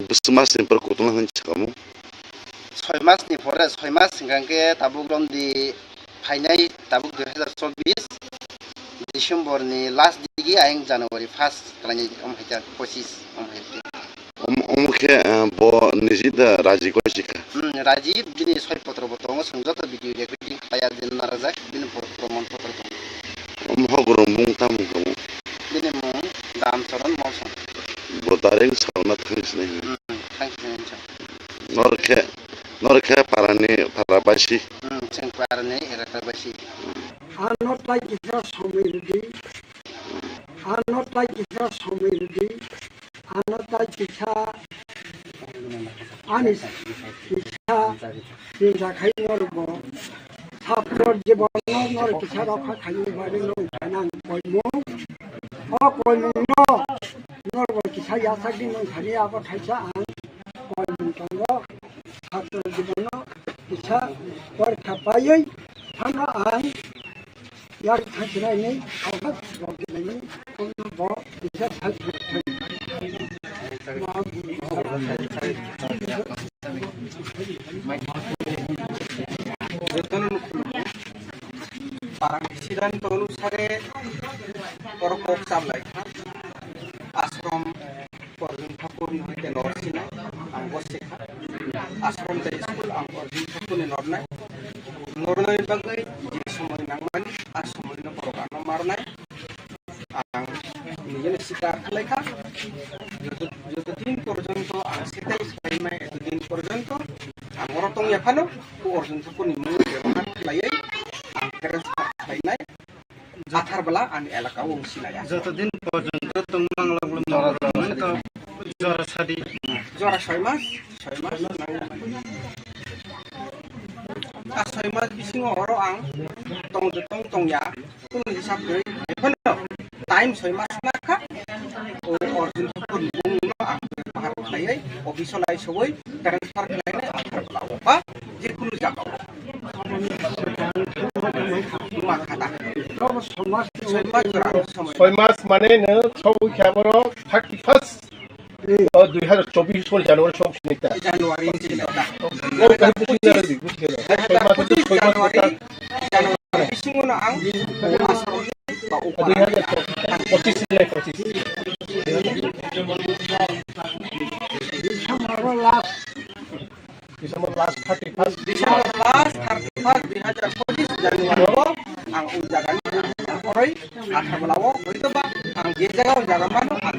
Besemas yang perkutulan hanya kamu. 6 mas ni pore 6 mas singangke tabuk rom di final ताबुक 2024 December नि last दिगी आइं जनवरी 1 कलानि अमहाइता 25 अमहाइता Omke bo nizida raji ko jika. Rajiv बिनि सय पत्र बतंग संजत भिडियो रेकर्डिं खाया दिन नाराजाक बिनि प्रमाण पत्र दं Omhogro mung tamu kamu. बिनि मुं दामचरण मौसम Botareng sauna thangsne. Thank Norke parabasi. जों पारने एराकाबासि आनताय किसा समिरदि आनताय किसा समिरदि आनताय किसा आनिस किसा जिंजाखाय नरबो ছাত্র জীবন নর কিছা রক্ষা খাইয়ে বাড়ি নয় নাং কইমু অ কইমু নর কিছা ইয়াসাকি নয় খালি আবার খাইছা আং কইমু তঙ্গ ছাত্র জীবন কিছা পরীক্ষা পাইयै थाना आं यार थांखिनाय नै आवाज बगिनायनि कोनो ब बिसा सिद्धांत अनुसारे परकोप सामलाय आश्रम अर्जुन ठाकुर नहैते नरसिनाय आं बसेखा आश्रम जाय स्कुल आं अर्जुन ठाकुर नरनाय नरनाय बागै जे समय नांमानि आ समयनो प्रग्राम मारनाय आं निजेनो सिकार खालायखा যতদিন পর্যন্ত आं सेटाइज खालामनाय एतदिन পর্যন্ত आं अरतं याफानो अर्जुन ठाकुरनि मुं व्यवहार खालायै आं ट्रेन्सफार खालायनाय जाथारबला आं एलाकायाव उसिनाया যতদিন পর্যন্ত তোমাংলাগুলো জরা সাদি जरा 6 मास 6 मास बिसिङाव हरो आं तंया कुनु हिसाब गै एफोनो टाइम 6 मास नाखा अर्जुन ठाकुर बुंनो आं बाहार खालायै अफिसाव लायसबै ट्रेन्सफार खालायनाय आथारबला बा जिकुनु जागाव ছয় মাস মানে সবই খেয়াবর 31 2024 জানুয়ারি সব সিনেটা জানুয়ারি बिसिङावनो आं December last 31 2025 जानुवारियाव आं उजागानि हरै आथारबलाव हयतोबा आं जे जायगायाव जागामानो आं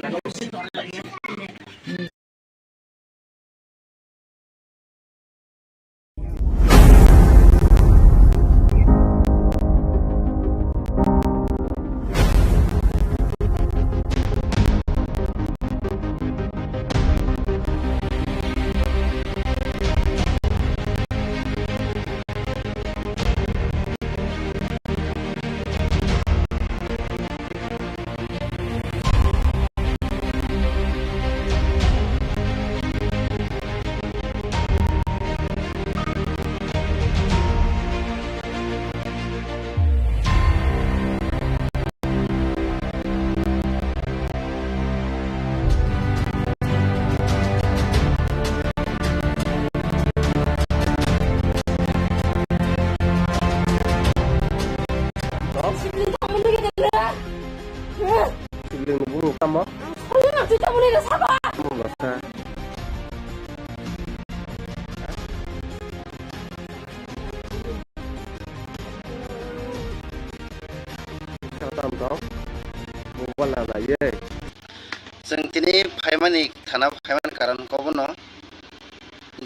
जों दिनै फाइमानि थाना फाइमान कारण कबनो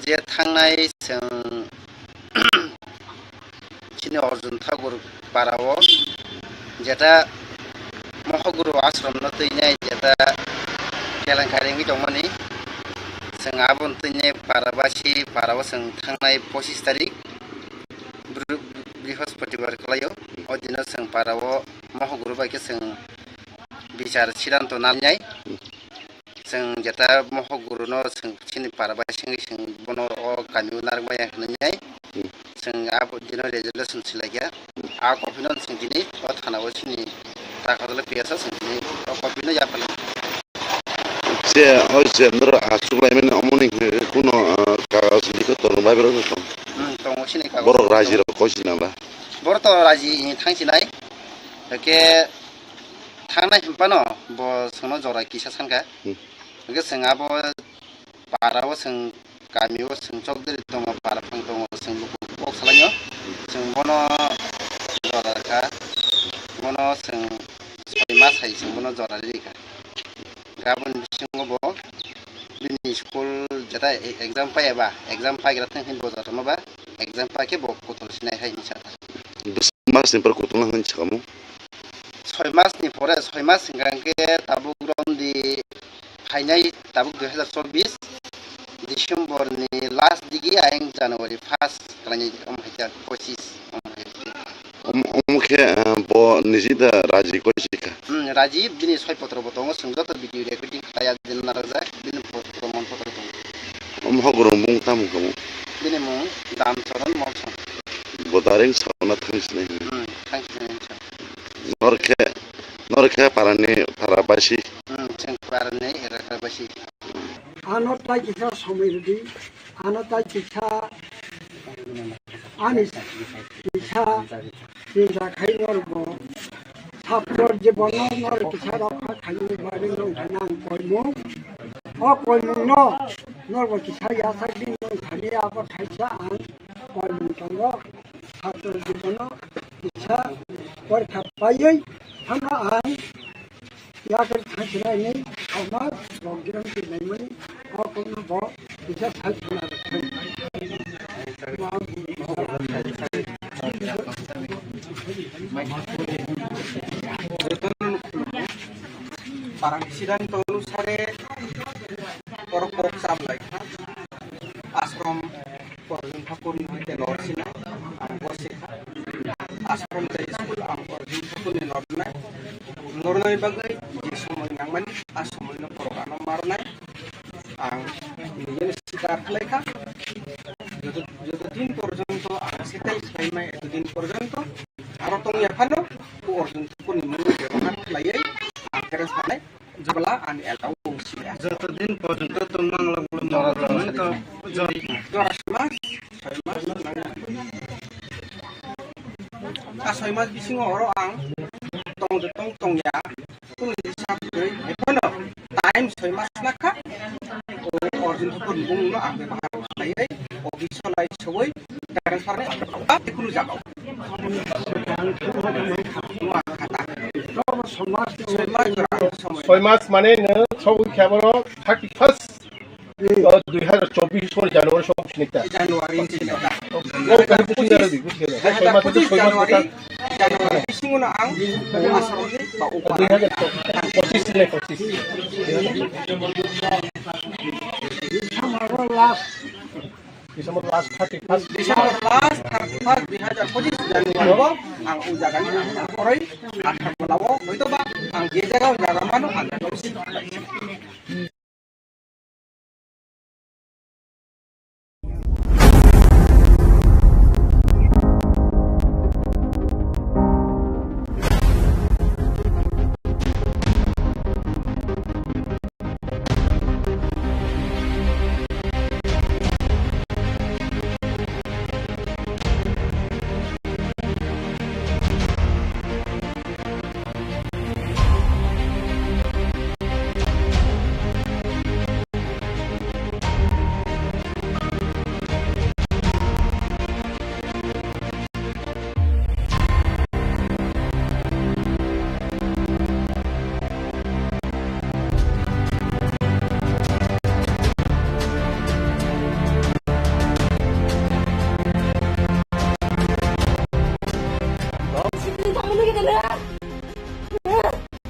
जे थांनाय जों चिनि अर्जुन ठाकुर पाराव जेटा महगुरु आश्रम न तैनाय जेटा केलेंकारिङै दंमोननि जों आबन तैनाय पाराबासि पाराव जों थांनाय 25 तारिख बृहस्पतिबार खालायो अदिन जों पाराव महगुरु बायके जों बिचार सिद्धांत नालनाय जों जेता महगुरुनो जों सिनि पाराबा सिंगि जों बनो गामियाव नारबाय होननाय जों आब दिनो रेजुलेसन सिलाया आ कपिनो जों दिनै थानाव सिनि ताकादले पियासा जों दिनै कपिनो याफाल से होइसे नर आसुलायमेन अमनि कुनो कागज लिखो तोर बाइबेल दं दङ सिनि कागज बर' राजिर कइसि नामा बर' तो राजि थांसिनाय के थांनाय हम्पानो ब सोनो जरा किसा सानका के जों आब पाराव जों गामियाव जों चौधरी दङ पाराफां दङ जों बक सालायो जों बनो जराखा बनो जों 6 मास हाय जों बनो जरा लिखा गाबोन बिसिङाव बिनि स्कुल जेता एग्जाम पायाबा एग्जाम पाइग्रा थों बजार माबा एग्जाम पाके बक कतल सिनाय हाय निसा मास निपर कतल होन छकामु 6 मासनि परे 6 मास सिगांके ताबु ग्रमदि फाइनाल ताबु 2024 डिसेम्बरनि लास्ट दिगि आयं जानुवारि 1 खालानि अमहायजा 25 अमखे ब निजिदा राजि कइसिका राजीव दिनै 6 पत्र बतङ संगत भिडियो रेकर्डिं खाया दिन नाराजा दिन प्रमाण पत्र दं अमहगुरु मुं तामुखमु दिनै मुं दामचरण मौसम बोदारें सावना थांसिनाय नरखे पारानि पाराबासि जों पारानि एराबासि आनताय किसा समिति आनताय किसा आनिस किसा चिंता खाइनरबो साफ्रोर जीवन नर किसा रखा खाइनि बारे नोंथाङा कयमु कयमुनो नरबो किसा यासा दिन नोंथाङा आबाद खाइसा आं कयमुनो साफ्रोर जीवन किसा परखा पायै थाना आं याकर खाइनानै अमा रंगिरं दिनैमोन अकनो ब किसा Saina Parang sidan tolu sare korok sablay ashram porjun thakuri hoite norsina ambose ashram te school am porjun thakuri nornai nornai bagai je somoy nangman asomoy no program marnai ang nijen sikar lekha যতদিন পর্যন্ত সেটাই সাইমাই এতদিন পর্যন্ত আরো তো এখানো অর্জুন কোন ব্যবহার লাইয়াই আকারে সালে জবলা আনি এলাও যতদিন পর্যন্ত তো বাংলা বলে মনে তো জরা সমাজ 6 মাস বিসিং অর আং টংয়া কোন সাবজেক্ট এখনো টাইম 6 মাস লাখা অর্জুন কোন বুংনো আং ব্যবহার লাইয়াই অফিসলাই সবই ট্রান্সফারে একুলো যাও ছয় মাস মানে নো সৌখ্যাবর 31 2024 সনে জানুয়ারি সমস্যা জানুয়ারি জানুয়ারি বিসিংনো আং আসামনি বা উপা 2025 December last 31 December last 31 2025 Januari ang ujagan ang koray at malawo ito ba ang gejaga ujaga mano ang gawsi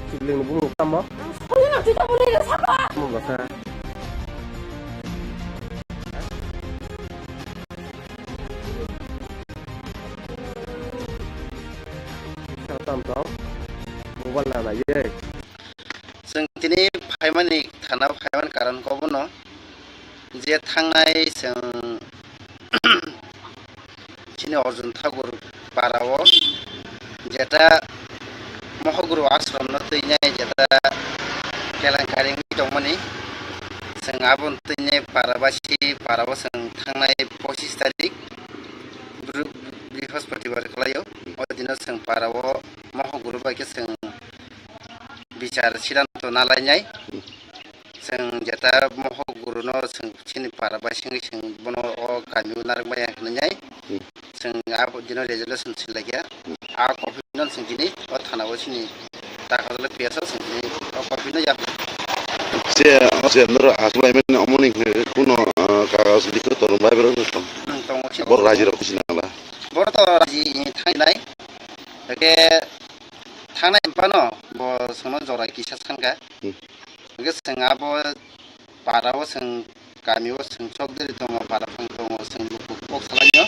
Sibling bungo tama. Ano kita mo na sapa? Mo ba sa? Sao tam tao? Mo wala na ye. Sing tini paimani खाना फायबान कारण कबनो जे थांनाय जों चिनि अर्जुन ठाकुर पाराव जेटा महगुरु आश्रम न तैनाय जेटा केलेंकारि दंमोनि जों आबुन तैनाय पाराबासि पाराव जों थांनाय 25 तारिख बृहस्पतिबार खालायो ओदिनो जों पाराव महगुरु बायके जों बिचार सिद्धांत नालायनाय जों जेटा महगुरु न जों चिनि पाराबासि जों बनो गामि नारबाय होननाय जों आबो दिनो रेजोल्यूशन सिलाया आ कपि न जों दिनै थानाव सिनि दाखाले पियासा जों दिनै कपि न या जे नर आसुलायमेन अमनिं कुनो कागज लिखो तर बाइबेल दं बर राजी रखिस नाला बर त राजी थांनाय के थांनाय पानो ब सोनो जरा किसा सानगा के जों आबो पाराव जों गामियाव जों चौधरी दङ पारा फां दङ जों लुकु कक सालायो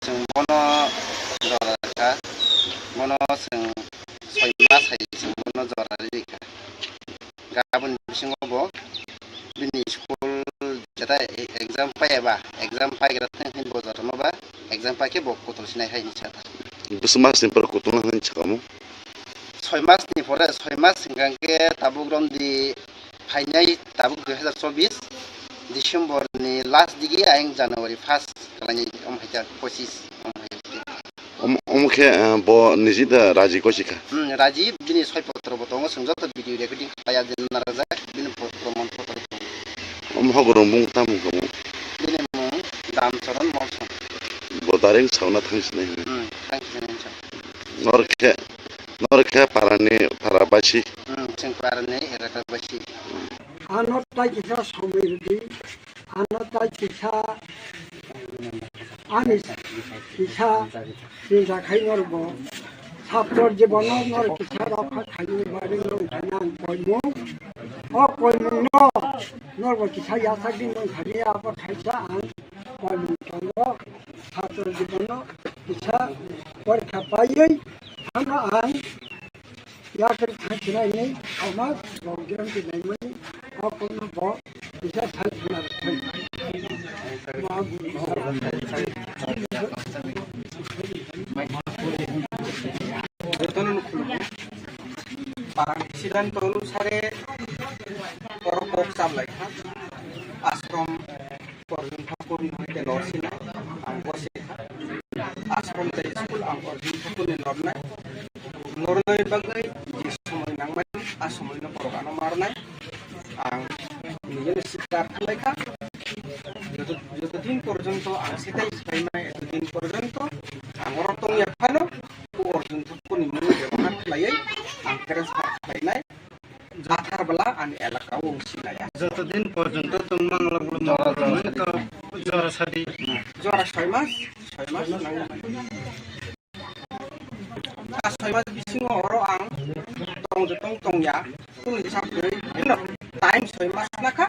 जों बनो जरा बनो जों 6 मास जों बनो जरा रिका गाबोन बिसिङावबो बिनि स्कुल जेटा एग्जाम पायबा एग्जाम पायग्रा थिन बजार माबा एग्जाम पाके बक कतलसिनाय हायनि साथा बस मास पर कतल होन छकामु 6 मास नि परे 6 मास सिंगांके ताबुग्रम दि फाइनाय ताबुक 2024 डिसेम्बर नि लास्ट दिगि आयं जानुवारि 1 खालानि अमहायजा 25 अमखे ब निजिदा राजी कोसिका राजी बिनि 6 पत्र बतंग संजत भिडियो रेकर्डिं खाया दिन नाराजा बिनि प्रमाण पत्र महगुरु मुं तामु गमु बिनि मुं दामचरण मौसम बदारें सावना थांसिनाय थांसिनाय नरखे पारानि पाराबासि जों पारानि एराकाबासि आनताय किसा समिति आनताय किसा आनि किसा चिंता खाइनरबो ছাত্রর জীবন নর কিছা রক্ষা খাইনি বাড়ি নং কইমু ও কইমু নর কিছা ইয়াসাকি নং খালি আপ খাইছা আন কইমু চন্দ্র ছাত্রর জীবন কিছা পরীক্ষা পাইই আমরা আন ইয়াকে খাইছিনাই নেই আমার প্রোগ্রাম কি নাই মানে ও কোন ব কিছা খাইছিনা सिद्धांत अनुसारे परकोक सामलाय आश्रम अर्जुन ठाकुर के नरसिना आं बसे आश्रम तै स्कुल आं अर्जुन ठाकुर ने नरनाय नरनाय बागै जे समय नांबाय आ समयनो परगानो मारनाय आं निजे सिद्धांत खालायखा যতদিন পর্যন্ত আং সেটাই সিখাইনাय এতদিন পর্যন্ত आं रतन याफानो अर्जुन ठाकुरनि मुं व्यवहार खालायै आं ट्रेन्सफार खालायनाय जाथारबला आं एलाकायाव सिनाया যতদিন পর্যন্ত তোমাংলাগুলো মরাজানো তো জরা সাদি জরা 6 মাস आ 6 मास बिसिङाव हरो आं तंया कुन हिसाबै बिनो टाइम 6 मास नाखा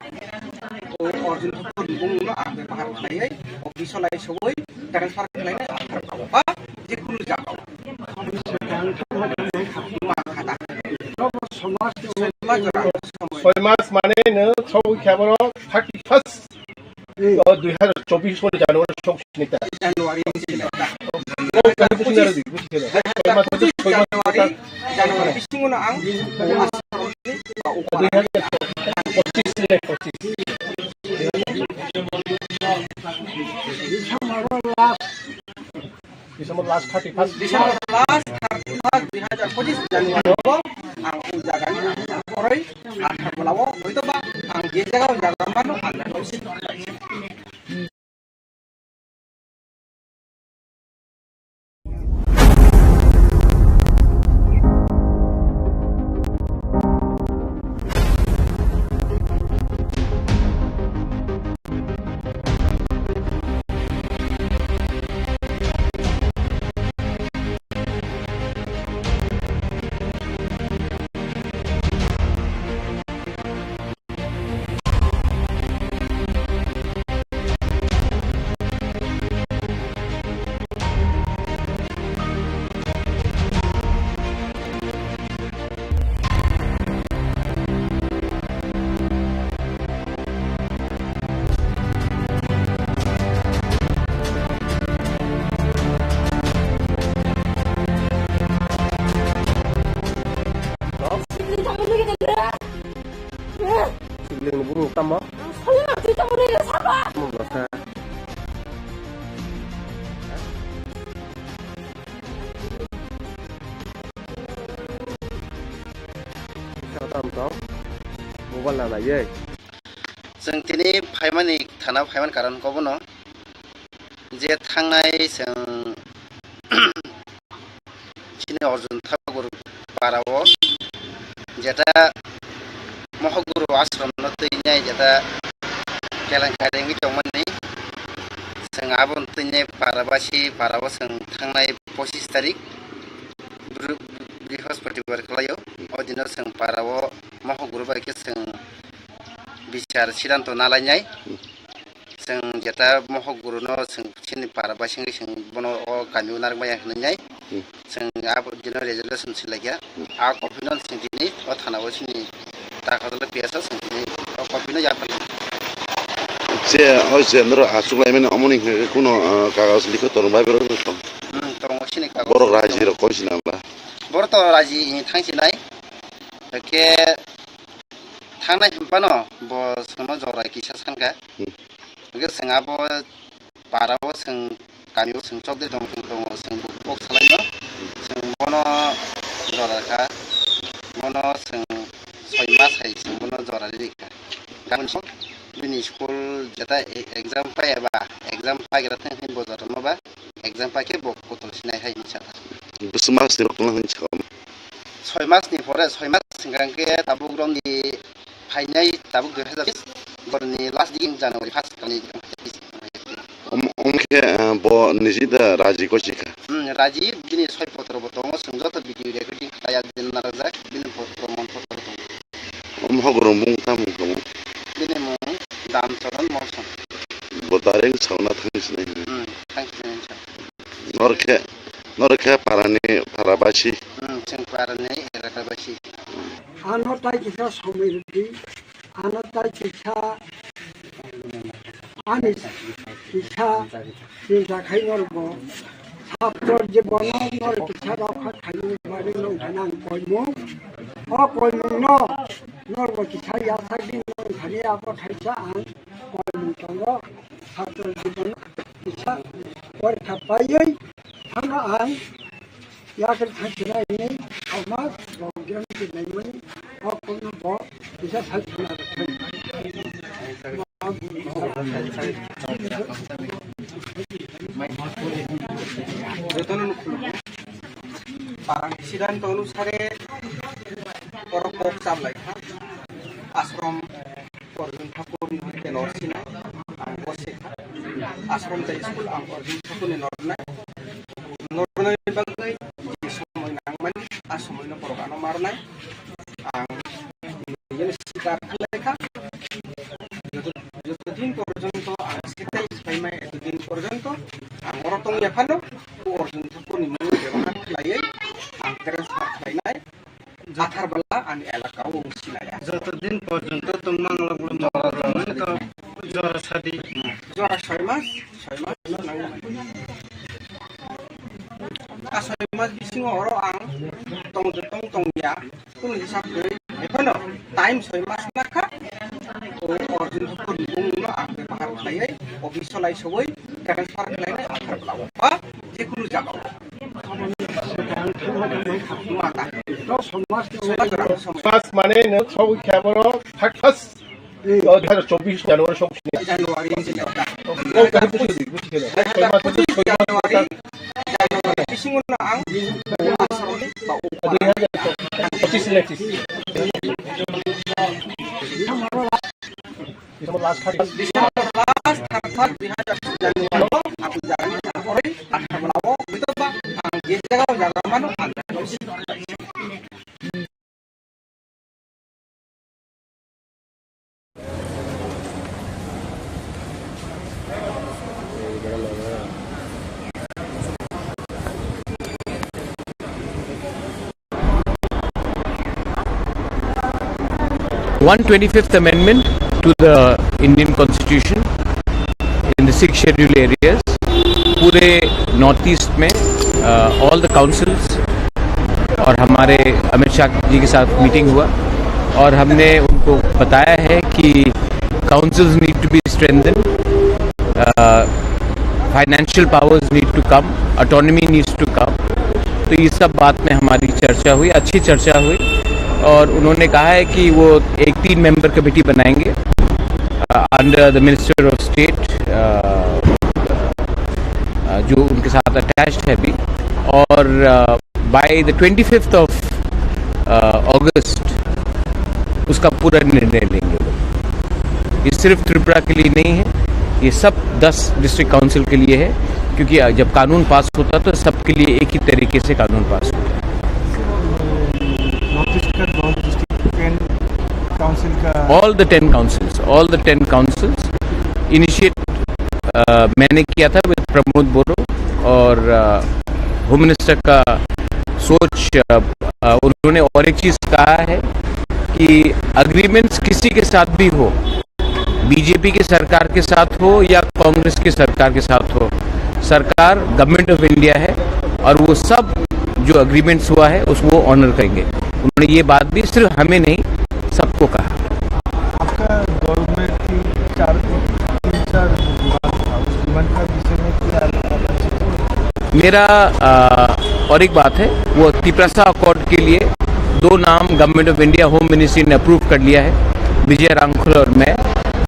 अर्जुन ठाकुर बुंनो आं व्यवहार खालायै अफिसलाय सबै ट्रेन्सफार खालायनाय आथारबा जिकुनु जागाव ছয় মাস মানে সব খেবর 31 2024 করে জানুয়ারি সব নিতা জানুয়ারি জানুয়ারি বিসিङावनो आं December last 31 December last 2025 Januari ang ujagan koray at malawo ito ba ang gijaga jaga mano ang 사과. mobile là ye जों दिनै फाइमानि थाना फाइमान कारण कबनो जे थांनाय जों चिनि अर्जुन ठाकुर बाराव जेटा महगुरु आश्रम न तैनाय जेटा केलांकारि मिटमनि जों आबन तैनाय बाराबासि बाराव जों थांनाय 25 तारिख बृहस्पतिबार खालायो अदिनो जों बाराव महगुरु बायके जों बिचार सिद्धांत नालायनाय जों जेटा महगुरु न जों चिनि बाराबासि जों बनो गामियाव नारमाया होननाय जों आब दिनो रेजोल्यूशन सिलाया आ कपिनो जों दिनै थानाव चिनि दाखादल पियासा जों दिनै कपिनो याफाल जे जेनर आसुलायमेन अमनि कुनो कागज लिखो तोरबाय बेरो तोरंग चिनि कागज बर राजि र कइसिनाबा बर तो राजि थांसिनाय के थांनाय हम्पानो बो सोनो जरा किसा सानका के जोंआबो बाराव जों गामियाव जों चौधरी दं जों बक सालायनो जों बनो जराखा बनो जों 6 मास है जों बनो जरा लिखा गाबोन बिनि स्कुल जेता एग्जाम पायाबा एग्जाम पाइग्रा थें बजार नबा एग्जाम पाके बक कतल सिनाय है मिसा बस मास दिर कोन हिनसा 6 मासनि परे 6 मास सिंगांके ताबुक रंनि फाइनाय ताबुक 2020 बरनि लास्ट दिन जानुवारि 1 खालि ओमके ब निजिदा राजि कोचिका राजि दिनै 6 पत्र बतङ संजत भिडियो रेकर्डिं खाया दिन नाराजा दिनै पत्र मन पत्र दं महगुरु मुं ताम दं दिनै मुं दामचरण मौसम बतारें सावना थांसिनाय थांसिनाय नरखे पाराबासि जों पारानि एलाकाबासि आनताय किसा समिति आनताय किसा आनि किसा चिंता खाइनरबो ছাত্র জীবন নর কিছা রক্ষা খাইনি বাড়ি নং কইমু অ কইমু ন নরব কিছা ইয়াসা দিন খালি আব থাইছা আন কইমু তঙ্গ ছাত্র জীবন কিছা পরীক্ষা পাইই থানা আন ইয়াকে থাইছিনাই নি আমার রংজন কি নাইমনি অ কইমু ব কিছা থাইছিনা सिद्धांत अनुसारे आश्रम अर्जुन ठाकुर नरसिना आश्रम स्कूल अर्जुन ठाकुर नरनाय बागै समय नांगमोन आ समयनो परगानो मारनाय आं लेखा যতদিন পর্যন্ত সেটাই ফাইমাই এতদিন পর্যন্ত আমার তো এখানো অর্জুন ঠাকুরনি মুখ ব্যবহার খাইয়ে ট্রান্সফার খাইনায় জাথার বেলা আন এলাকাও সিনায়া যতদিন পর্যন্ত তুমি মাংলাগুলো জরা মানে তো জরা সাদি জরা 6 মাস নাঙ্গো आ 6 মাস বিসিङाव हरो आं तंया कुन हिसाब गै एखनो टाइम 6 मास नाखा अर्जुन ठाकुर बुंनो आं व्यवहार खालायै अफिस सलाय सबै ट्रान्सफार खालायनाय आधार ब्लाव बा जिकुनु जागाव समाज माने न सब ख्याबर 2024 জানুয়ারি সব জানুয়ারি জানুয়ারি बिसिङावनो आं आसामनि बा 2025 Lexus last 2024 January aku jalan ore ada belawo itu Pak dia jaga jaga mana ada 125th Amendment to the Indian Constitution in the 6 scheduled areas. पूरे नॉर्थ ईस्ट में ऑल द काउंसिल्स और हमारे अमित शाह जी के साथ मीटिंग हुआ और हमने उनको बताया है कि councils need to be strengthened, financial powers need to come, autonomy needs to come. तो ये सब बात में हमारी चर्चा हुई, अच्छी चर्चा हुई और उन्होंने कहा है कि वो एक 3 मेंबर कमेटी बनाएंगे under the minister of state जो उनके साथ अटैच्ड है अभी और बाय द 25th ऑफ अगस्त उसका पूरा निर्णय लेंगे। ये सिर्फ त्रिपुरा के लिए नहीं है, ये सब 10 डिस्ट्रिक्ट काउंसिल के लिए है क्योंकि जब कानून पास होता तो सबके लिए एक ही तरीके से कानून पास होता है। ऑल द 10 काउंसिल्स इनिशिएट मैंने किया था विद प्रमोद बोरो और होम मिनिस्टर का सोच उन्होंने और एक चीज कहा है कि अग्रीमेंट्स किसी के साथ भी हो, बीजेपी के सरकार के साथ हो या कांग्रेस की सरकार के साथ हो, सरकार गवर्नमेंट ऑफ इंडिया है और वो सब जो अग्रीमेंट्स हुआ है उसको ऑनर करेंगे। उन्होंने ये बात भी सिर्फ हमें नहीं सबको कहा। आपका गवर्नमेंट की 4 विभाग था, उस डिमांड का विषय में क्या मेरा और एक बात है, वो तिप्रसा अकॉर्ड के लिए 2 नाम government of India home ministry ने अप्रूव कर लिया है, विजय रांखल और मैं,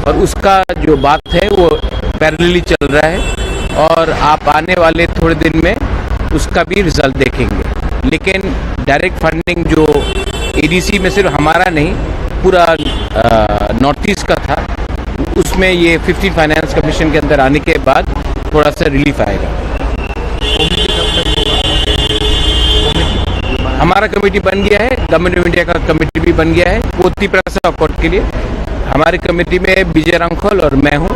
और उसका जो बात है वो पैरेलली चल रहा है और आप आने वाले थोड़े दिन में उसका भी रिजल्ट देखेंगे। लेकिन डायरेक्ट फंडिंग जो एडीसी में सिर्फ हमारा नहीं पूरा नॉर्थ ईस्ट का था, उसमें ये 15 फाइनेंस कमीशन के अंदर आने के बाद थोड़ा सा रिलीफ आएगा। हमारा कमेटी बन गया है, गवर्नमेंट ऑफ इंडिया का कमेटी भी बन गया है, वो तिप्रसा अकॉर्ड के लिए हमारी कमेटी में विजय रांखल और मैं हूँ।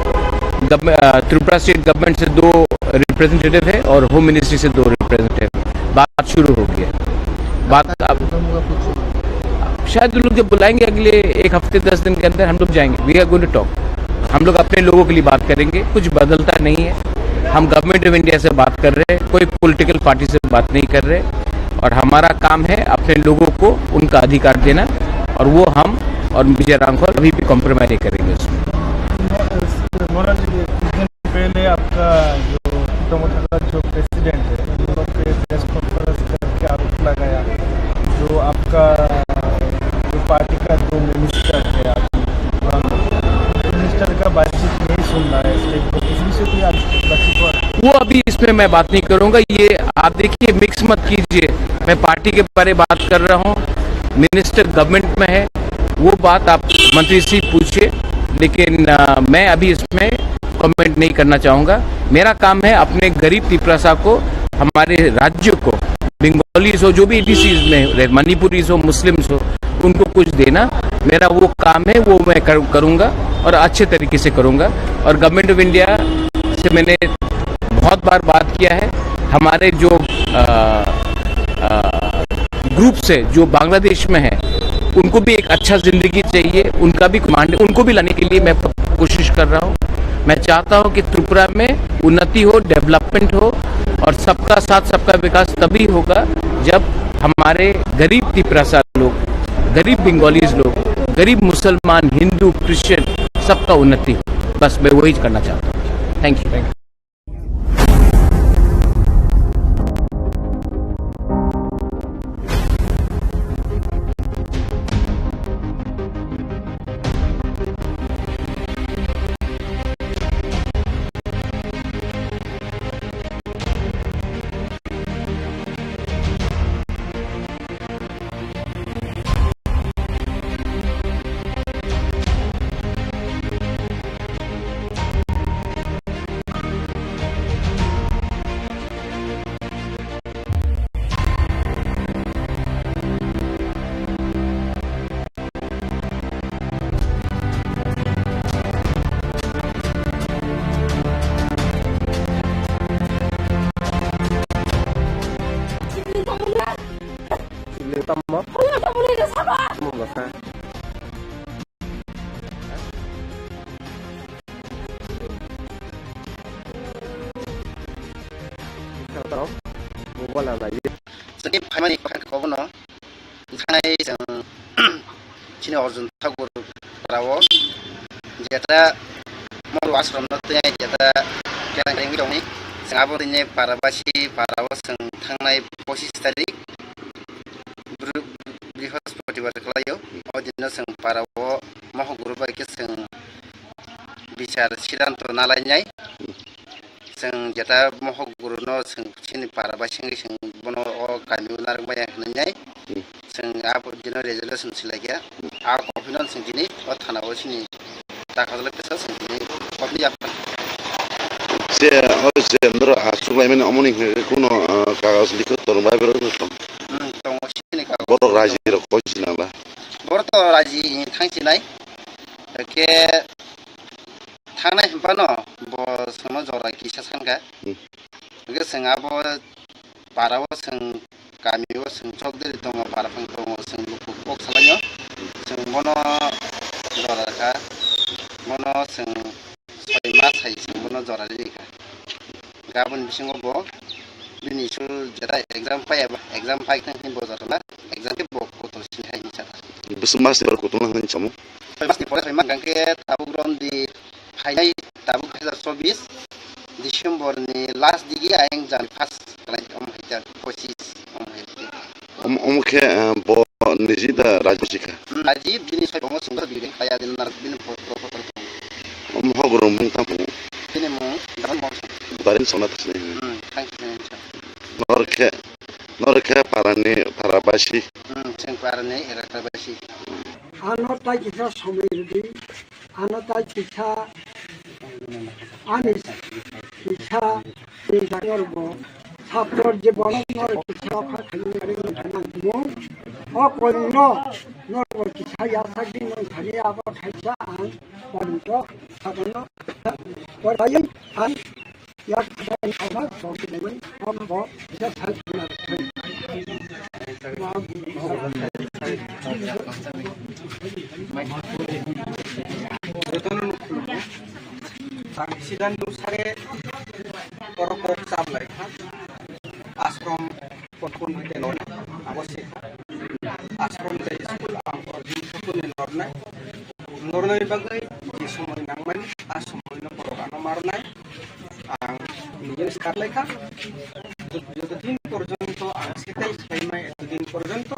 त्रिपुरा स्टेट गवर्नमेंट से 2 रिप्रेजेंटेटिव है और होम मिनिस्ट्री से 2 रिप्रेजेंटेटिव। बात शुरू हो गई है, बात अब शायद लोग जब बुलाएंगे अगले 1 हफ्ते 10 दिन के अंदर हम लोग जाएंगे। We are going to talk, हम लोग अपने लोगों के लिए बात करेंगे, कुछ बदलता नहीं है। हम गवर्नमेंट ऑफ इंडिया से बात कर रहे हैं, कोई पॉलिटिकल पार्टी से बात नहीं कर रहे और हमारा काम है अपने लोगों को उनका अधिकार देना और वो हम और विजय रांखल अभी भी कॉम्प्रोमाइज नहीं करेंगे उसमें। मोहन जी, कुछ दिन पहले आपका जो कुटुंब का जो प्रेसिडेंट है उन लोगों के प्रेस कॉन्फ्रेंस करके आरोप लगाया जो आपका जो पार्टी का 2 मिनिस्टर है, मिनिस्टर का बातचीत नहीं सुन रहा है, इस विषय कोई बातचीत हुआ? वो अभी इसमें मैं बात नहीं करूंगा। ये आप देखिए, मिक्स मत कीजिए, मैं पार्टी के बारे बात कर रहा हूँ, मिनिस्टर गवर्नमेंट में है, वो बात आप मंत्री से पूछिए, लेकिन मैं अभी इसमें कमेंट नहीं करना चाहूँगा। मेरा काम है अपने गरीब तिप्रसा को, हमारे राज्य को, बंगालीज हो, जो भी एडीसीज में, मणिपुरीज हो, मुस्लिम्स हो, उनको कुछ देना मेरा वो काम है, वो मैं करूँगा और अच्छे तरीके से करूँगा। और गवर्नमेंट ऑफ इंडिया से मैंने बहुत बार बात किया है, हमारे जो ग्रुप से जो बांग्लादेश में है उनको भी एक अच्छा जिंदगी चाहिए, उनका भी कमांड, उनको भी लाने के लिए मैं कोशिश कर रहा हूँ। मैं चाहता हूँ कि त्रिपुरा में उन्नति हो, डेवलपमेंट हो और सबका साथ सबका विकास तभी होगा जब हमारे गरीब तिप्रसा लोग, गरीब बंगालीज लोग, गरीब मुसलमान, हिंदू, क्रिश्चियन, सबका उन्नति हो। बस मैं वही करना चाहता हूँ। Thank you. Jadi family kan kau no, saya Cina Arjun Thakur Rawo, যেটা মল আশ্রম নতুন যেটা কেরাং দंनि जों आबो दिनै पाराबासि पाराव जों थांनाय 25 तारिख बृहस्पतिबार खालायो अदिनो जों पाराव महगुरु बायके जों बिचार सिद्धांत नालायनाय जों जेटा महगुरुनो जों सिनि पाराबासि जों बनो गामियाव नारबाय होननाय जों आबो दिनो रेजोल्यूशन सिलायया आ कफिनाल जों दिनै थानाव सिनि दाखाजले पेसा जों दिनै कफि आप যে andro asulaimene omoni kuno kagas likho torba bero no boro raji ro koisinala boro to raji thangsinai ke thanai hempano bo sono jora kisa sanka ge senga bo parao seng kamio seng chokderi tongo parapang tongo seng lupu kok salanyo seng mono jora ka mono seng soi mas hai seng mono jora lika गाबोन बिसिङाव बो बिनि sul जेरा exam पायाबा exam पाइथां नि बजारला exam के बो कोतल सिन हाय निसा बस mas ber kutuna han chamu mas ni pore mak gangke tabu gron di हायनाय tabu 2024 December नि last दिगी आयं जान फास कलाय हम हायजा 25 om ke bo nijida rajika Rajiv बिनि सय बंग सुंदर बिरे खाया दिन नार बिनि proposal om hogro mun tamu बिनि मु दान मो darin sonat sini norke parabasi जों पारने एराबासि आनता किसा समयदि आनता किसा आनिस किसा इंजानरबो ছাত্রর যে বনর কিছা খালি মো অকন্য নরব কিছা ইয়াসাগি নয় খালি আবার খাইছা আন পরিত সাধন পড়াই আন ইয়াক খাই আমার সবই অম্ব যা ছাত্রনা सिदान अनुसारे परपक सामलाय आश्रम पटकन होते नर आवश्यक आश्रम जाय स्कुल आं अर्जुन नरनाय नरनाय बागै जे समय नांमान आ समयनो परगानो मारनाय आं निजे सिखारलायखा যতদিন পর্যন্ত आं सेथाय सायमाय एतदिन পর্যন্ত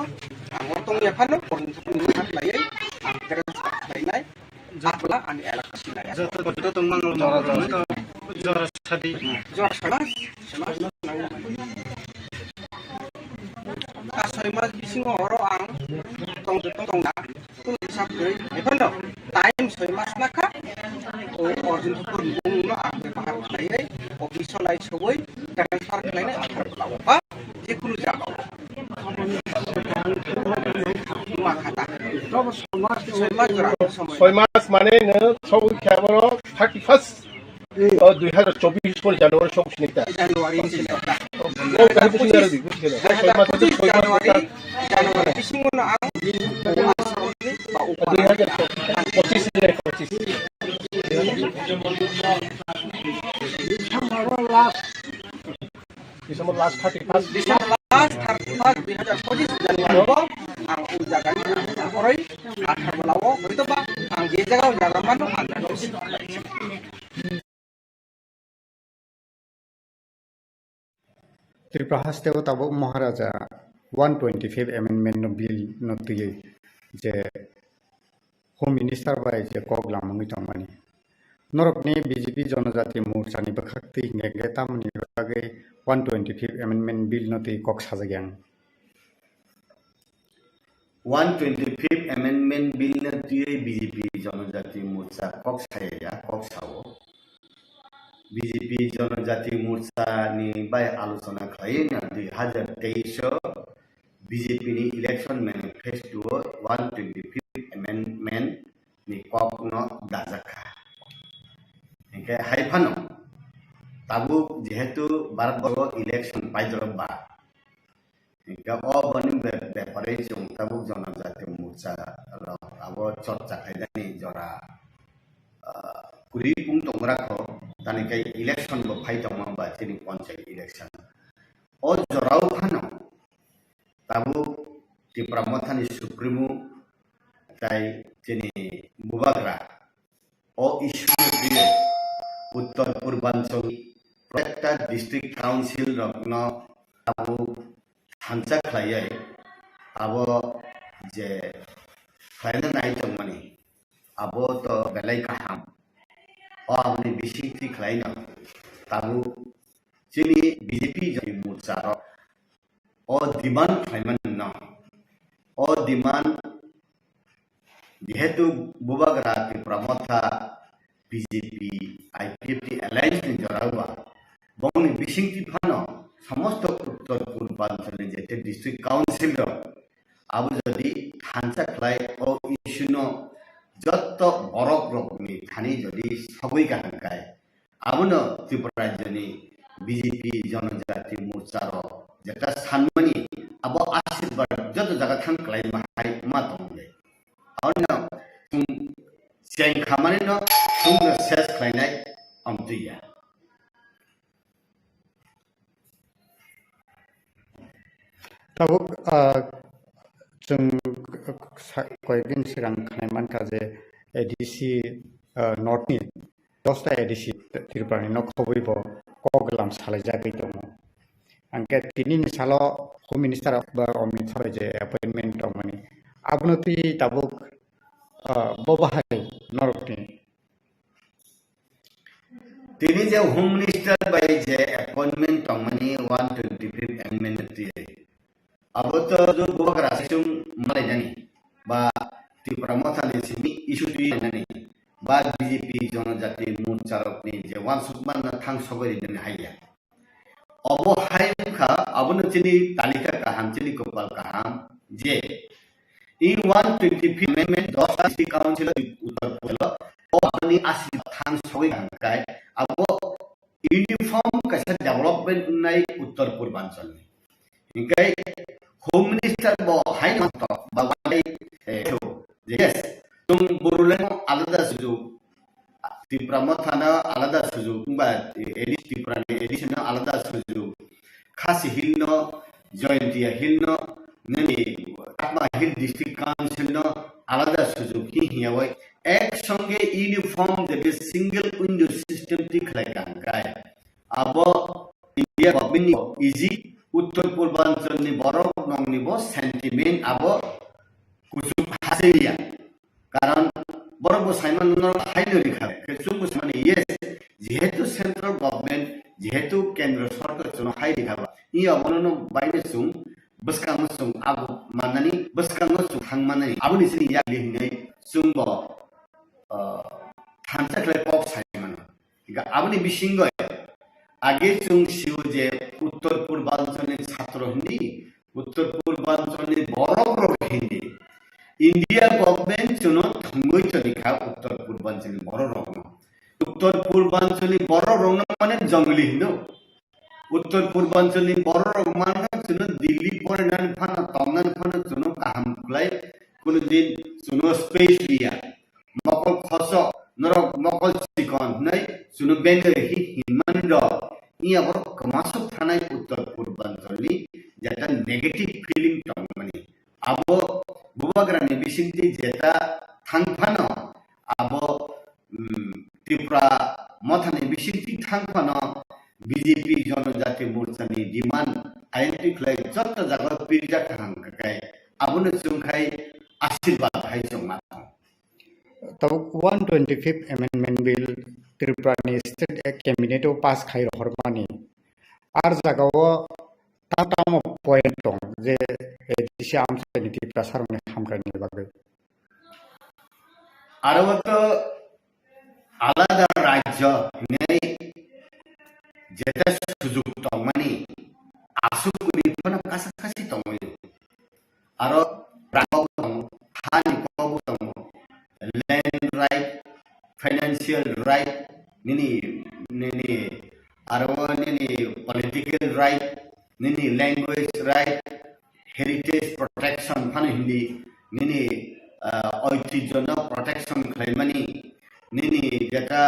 आं अटं याफानो पर्यन्त हात लायै आं ड्रेस लायनाय जातला आं एलाका सिनाय जत मंगल जरा सादी जरा समाज asai mas bising oro ang tong na kun hisap dari epono time soi mas naka o orjun pur no ang bahar lai ofiso lai soboi transfer lai na akhar lawa pa je kunu jaba dua kata ছয় মাস মানে সব খেয়াবর 31 2024 জানুয়ারি সংশোধিত জানুয়ারি জানুয়ারি বিসিংন আং आश्रमनि बा उपाधि 25 last 31 2025 January आं उ जागानि हरै आथार लावो बयतोबा आं जे जागाव जागामानो आं त्रिपुरा हास्तेव ताबो महाराजा 125 amendment no bill no तुये J home minister by J कोगलाम मंगितमानी नरकनि BJP जनजाति मोर्चानि बखाक्ति गेगे तामनि रागे 125 एमेंडमेंट बिल नो तुय कक साजाग्यां 125 एमेंडमेंट बिल नो तुये बीजेपी जनजाति मोर्चा कक साया कक सावो बीजेपी जनजाति मोर्चा नि बाय आलोचना खायना 2023 बीजेपी नि इलेक्शन मैनिफेस्टो 125 एमेंडमेंट नि ककनो दाजाखा एके हाइफानो ताबु जेहेतु भारतवर्ष इलेक्शन पाइजरबा एके अ बनि बेपारे जों ताबु जनजाति मोर्चा अब चर्चा खायदानि जरा कुरी पुं तंग्राखौ तानिकाय इलेक्शन बो फाइदमा बा जेनि पंचायत इलेक्शन ओ जराव खानो ताबु त्रिपुरा मथानि सुप्रिमो जाय जेनि बुबाग्रा ओ ইস্যু দিয়ে উত্তর পূর্বাঞ্চল প্রত্যেকটা ডিস্ট্রিক্ট কাউন্সিল রত্ন আবু হানসা খাইয়াই আবো যে খাইনা নাই মানে আবো তো বেলাই কাহাম ও আপনি বিশিংটি খাইনা তাবু চিনি বিজেপি যদি মোর্চার ও ডিমান্ড খাইমান না ও ডিমান্ড যেহেতু বুবাগরা ত্রিপুরা বিজেপি আইপিএফটি অ্যালায়েন্স নি জড়াবা বংনি বিশিংটি ফানো সমস্ত উত্তর পূর্বাঞ্চলে যেতে ডিস্ট্রিক্ট কাউন্সিল আবু যদি হানসা খাই ও ইস্যুনো যত বড় রকমই খানি যদি সবই কাহাঙ্কায় আবুনো ত্রিপুরা রাজ্যনি বিজেপি জনজাতি মোর্চার যেটা সানমানি আবো আশীর্বাদ যত জায়গা থাকলাই মাহাই মা দংলে আউনো চেং খামানি ন সুংনো শেষ খাইনাই আমতুইয়া তাবুক जों কয়েকদিন सिगां खानायमान काजे एडीसी नर्थनि 10टा एडीसी त्रिपुरानि न खबैब कगलाम सालायजागै दङ आंके तिनि सालो होम मिनिस्टार अमित शाह जे अपॉइंटमेंट दंमोन आबनो ति ताबुक बबाहाय नरकनि তিনি যে হোম মিনিস্টার বাই যে अपॉइंटमेंट दंमोन 125 एमेंडमेंट अब तो जो बुबागरा सिसुं मालायनानि बा त्रिपुरा मथानि सिनि इस्यु तुयनानि बा बीजेपी जनजाति मोर्चारनि जे वान सुकमान थांसगरि दोन हाया अब हायखा अबनो चिनि तालिका काहाम चिनि कपाल काहाम जे इ 125 एमेंडमेंट 10 डिस्ट्रिक्ट काउंसिल उत्तर पूर्व ओ अपनी आसि थांसगै हांकाय अब यूनिफॉर्म कैसे डेवलपमेंट नाय उत्तर पूर्वांचल इनकाय होम मिनिस्टर बो हाई नट बावाई यस तुम बुरुलेन आलादा सुजुग त्रिपुरा मथाना आलादा सुजुग बा त्रिपुरा एडिशन आलादा सुजुग खासी हिल न जयंतिया हिल न ननि कामा हिल डिस्ट्रिक्ट काउंसिल न आलादा सुजुग की हियावै एक संगे यूनिफॉर्म दे सिंगल विंडो सिस्टम दिखलाय गांगाय आबो इंडिया गवर्नमेंट इजी उत्तर पूर्वांचल बरफ नंगनि सेंटिमेंट अब कुछ हासिया कारण बरफ साइमन हाइनो रेखा सुम माने यस जेहेतु सेंट्रल गवर्नमेंट जेहेतु केंद्र सरकार जों हाइ रेखा इ अबनो बाइने सुम बसकांग सुम अब माननानि बसकांग सुम थांमानानि आबनि सिनि याले हिनै सुम हानसाख्लाय पप साइमन आबनि बिसिंग आगे जों सिउ जे उत्तर पूर्वांचल छात्र हिंदी उत्तर पूर्वांचल बरफ हिंदी इंडिया गवर्नमेंट जों थंगै तनिखा उत्तर पूर्वांचल बरफ उत्तर पूर्वांचल बरफ माने जंगली हिंदो उत्तर पूर्वांचल बरफ माने जों दिल्ली परेनान फाना तमनान फाना जों काहामलाय कुन दिन जों स्पेस लिया मकल खस नरक मकल सिकन नै जों बेंगल हिमानद इ अब कमासुक थानाय उत्तर पूर्वांचलनि जेटा नेगेटिव फीलिंग दंमोन अब बुबाग्रानि बिसिंति जेटा थांफानो अब त्रिपुरा मथानि बिसिंति थांफानो बीजेपी जनजाति मोर्चानि डिमांड आइडेंटिफाइ जत जागा पिरजा थांखाय आबनो जोंखाय आशीर्वाद हाय जोंमा तब 125 amendment bill त्रिपुरानि state cabinet pass खाइ हरमानि आर जागाव ताताम पॉइंट दं जे एडिसी आमसानि त्रिपुरा सारमनि हामग्रानि बागै आरो तो आलादा राज्य नै जेटा सुजुग दंमानि आसुकुरि फना कासाकासि दंमोन आरो राव दं हानि कबो दं लैंड राइट फाइनेंशियल राइट निनी आरो निनी पॉलिटिकल राइट निनी लैंग्वेज राइट हेरिटेज प्रोटेक्शन फान हिंदी निनी ऐतिह्य प्रोटेक्शन खालामनानै निनी जेटा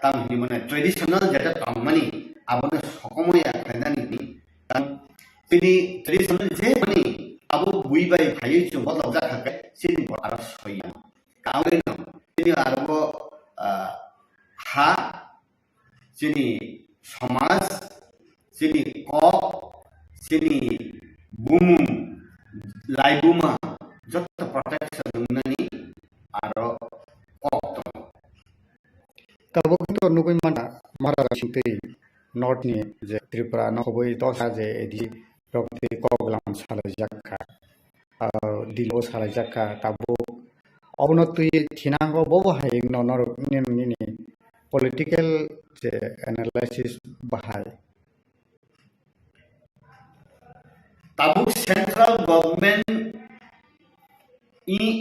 ताम हिंदी माने ट्रेडिशनल जेटा ताममानि आबनो सकमया खालामनानै ताम तिनी ट्रेडिशनल जे माने आबो बुइबाय थायो जों बदलाव जाखाय सिनि आरो सया कावलेनो तिनी आरो जोंनि समाज जोंनि कक जोंनि बुमुं लाइबुमा जत प्रटेक्शन होनानै आरो कक दं तबोथ नुबै माना महाराजा सिंतै नॉर्थ नि जे त्रिपुरा नखबै दसा जे एदि रक्ति कगलाम सालाय जाक्का दिलो सालाय जाक्का ताबो अबनतुय थिनांगो बबो हाय ननर नि पॉलिटिकल जे एनालिसिस बाहाय ताबुक सेंट्रल गवर्नमेंट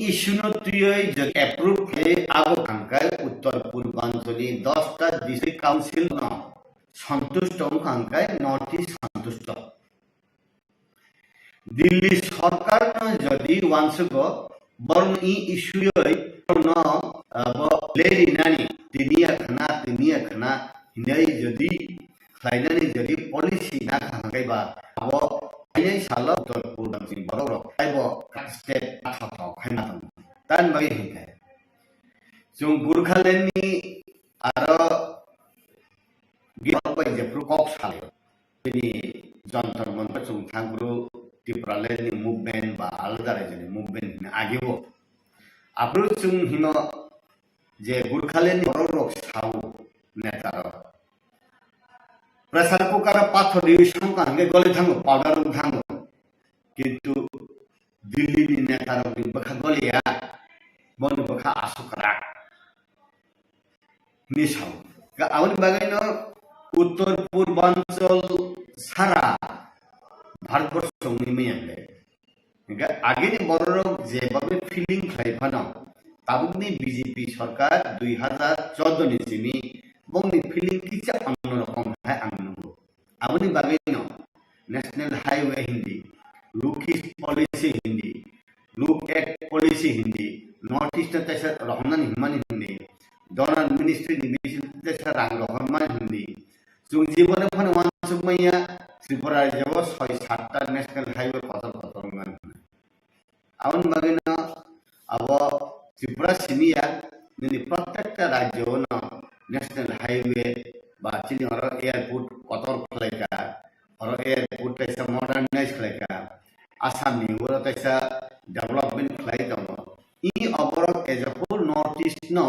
इश्यू न तुय जो अप्रूव है आगो खांकाय उत्तर पूर्वांचली 10टा डिस्ट्रिक्ट काउंसिल न संतुष्ट खांकाय नॉर्थ ईस्ट संतुष्ट दिल्ली सरकार न जदि वांसगो बरन इश्यू न अब लेडी नानी तिनिया खना हिंदै जदि खायनानै जदि पॉलिसी ना खांकाय बा अब आइनै साल उत्तर पूर्वांचल बरो खायबो स्टेट आखाथाव खायना दं तान बागै हिंखाय जों गुरखालेननि आरो गिरबाय जेफ्रु कक साले बिनि जन्तर मंत्र जों थांग्रु त्रिपुरालेननि मुभमेंट बा आलादा रायजोनि मुभमेंट आगेबो आब्रु जों हिनो जे गुरखालेननि बरो रक साव नेतार प्रेसार कुकार पाथर दिउसं कांगे गले थांगो पाउडार थांगो किंतु दिल्ली नि नेतार बखा गलिया बन बखा आसुकरा निसाव आवन बागैनो उत्तर पूर्वांचल सारा भारतवर्षनि मैयाले आगेनि बररक जेबाबे फिलिंग खायफानो ताबुकनि बीजेपी सरकार 2014 नि सिमी बंनि फिलिंग किचा अन्य रकम है आंगनो आबनि बागैनो नेशनल हाईवे हिंदी लुक ईस्ट पॉलिसी हिंदी लुक एक्ट पॉलिसी हिंदी नॉर्थ ईस्ट तैसा रहमान हिमानी हिंदी डोनर मिनिस्ट्री डिविजन तैसा रांग रहमान हिंदी जों जीवन फन वानसुमैया त्रिपुरा जब 6-7टा नेशनल हाईवे पथर मान आबनि बागैनो अब त्रिपुरा सिमिया नि प्रत्येक राज्योनो नेशनल हाईवे बा चिनी और एयरपोर्ट कतर खलायका और एयरपोर्ट तैसा मॉडर्नाइज खलायका आसाम नि वर तैसा डेवलपमेंट खलाय दङ इ अबरक as a whole north east नो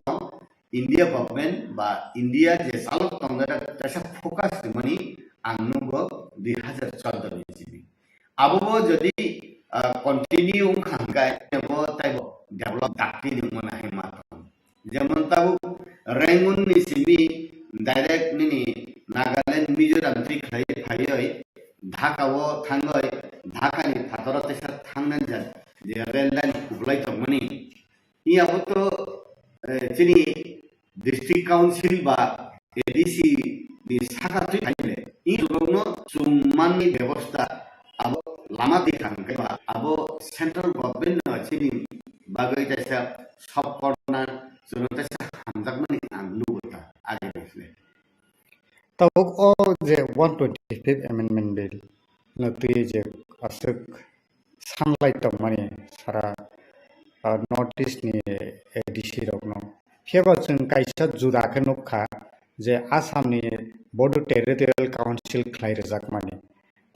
इंडिया गवर्नमेंट बा इंडिया जे सालक तंगरा तैसा फोकस मनी आंगनुगो 2014 नि सिमी आबो जदि कंटिन्यू खांगाय नेबो ताइबो डेवलप दाक्ति नि मना हे माथम जेमन ताबु रेंगुन नि सिमी डायरेक्ट नि नागालैंड मिजोराम थ्रि खाय फायै ढाकावो थांगय ढाकानि फादर तैसा थांनान जा जे रेल लाइन खुबलाय तमनि इयाबो तो चिनि डिस्ट्रिक्ट काउंसिल बा एडीसी नि साखाथि थाइले इ जनो सुमाननि व्यवस्था अब लामा दिखांगे बा अब सेंट्रल गवर्नमेंट न चिनि बागै तैसा सब करना जों तैसा हामजाकमनि आंगनुगोता आगे देखले तब ओ जे 125th amendment bill नतुय जे असक सानलाय दं माने सारा नॉर्थ ईस्ट नि एडीसी रकनो फेबा जों कायसा जुदाखौ नुखा जे आसामनि बड' टेरिटरियेल काउन्सिल खलायरजाक माने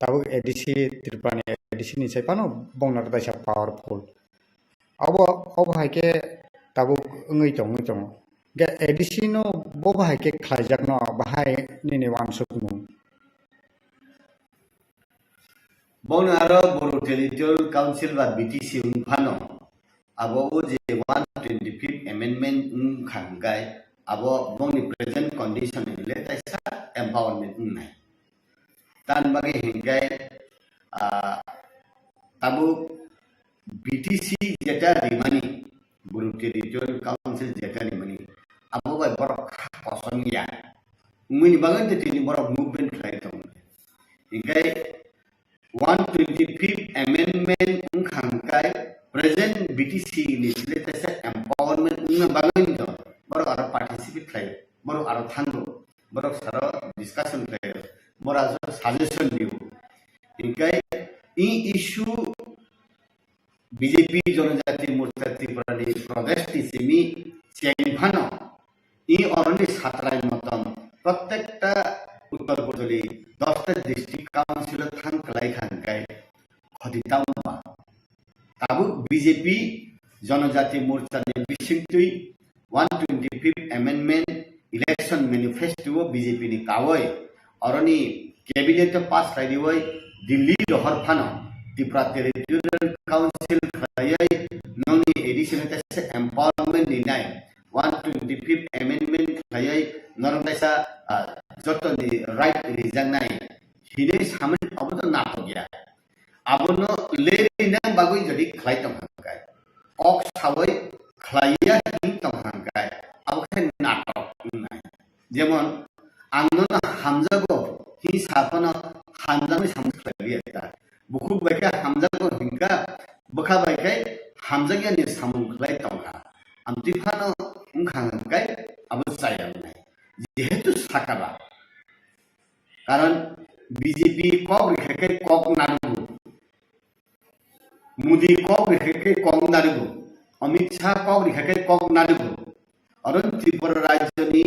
ताबो एडीसी त्रिपुरानि एडीसी नि साइपानो बंनार दाइसा पावरफुल अब हायके ताबो ngै दं गे एडीसी नो बो हायके खलायजाक न बाहाय निनि वानसुकमु बन आरो बर' टेरिटरियेल काउन्सिल बा बीटीसी उनफानो आबो जे 125th amendment खांगाय आबो बंनि प्रेजेंट कंडीशन ले तैसा एम्पावरमेंट उनाय तान बागे हिंगाय ताबु बीटीसी जेटा रिमानी बर' टेरिटरियेल काउन्सिल जेटा रिमानी आबो बाय बर' पसंगिया मुनि बागन ते तिनि बर' मुभमेंट खाय दं हिंगाय 125th amendment खांगाय प्रेजेंट बीटीसी नि सिले तैसा एम्पावरमेंट उन बागन दं बर' आरो पार्टिसिपेट खाय बर' आरो थांगो बर' सारा डिस्कशन खाय बर' आरो सजेशन दिउ हिंगाय इ इश्यू बीजेपी जनजाति मोर्चा त्रिपुरानि प्रदेश सिमी चेंफानो इ अरनि सातराय मतम प्रत्येकटा उत्तर पूर्वी 10टा डिस्ट्रिक्ट काउंसिल थांखलाय खांखाय खदितामबा ताबु बीजेपी जनजाति मोर्चा ने बिसिंगतुई 125th amendment election manifesto BJP नि कावय अरनी कैबिनेट पास खायदिवय दिल्ली दहर फानो त्रिपुरा टेरिटोरियल काउंसिल खायय नोनी एडिशनल टेस्ट एम्पावरमेंट निनाय 125th अमेंडमेंट खायय नरमैसा जतनि राइट रिजांनाय हिदे सामने अबत नाटक गया आबनो लेरिना बागै जदि खाय तमहांगाय अक सावै खायया हिं तमहांगाय आबखे नाटक नाय जेमन आंनो हामजागो हि सापन हामजागो सामख्लायबिया बुखु बायका हामजागो हिंका बखा बायखाय हामजागियानि सामख्लाय तमहा आमतिफानो उंखांगाय आबो जायानाय जेहेतु साकाबा कारण बीजेपी कक रेखे कक नारगु मोदी कक रेखे कक नारगु अमित शाह कक रेखे कक नारगु अरुण त्रिपुरा राज्यनि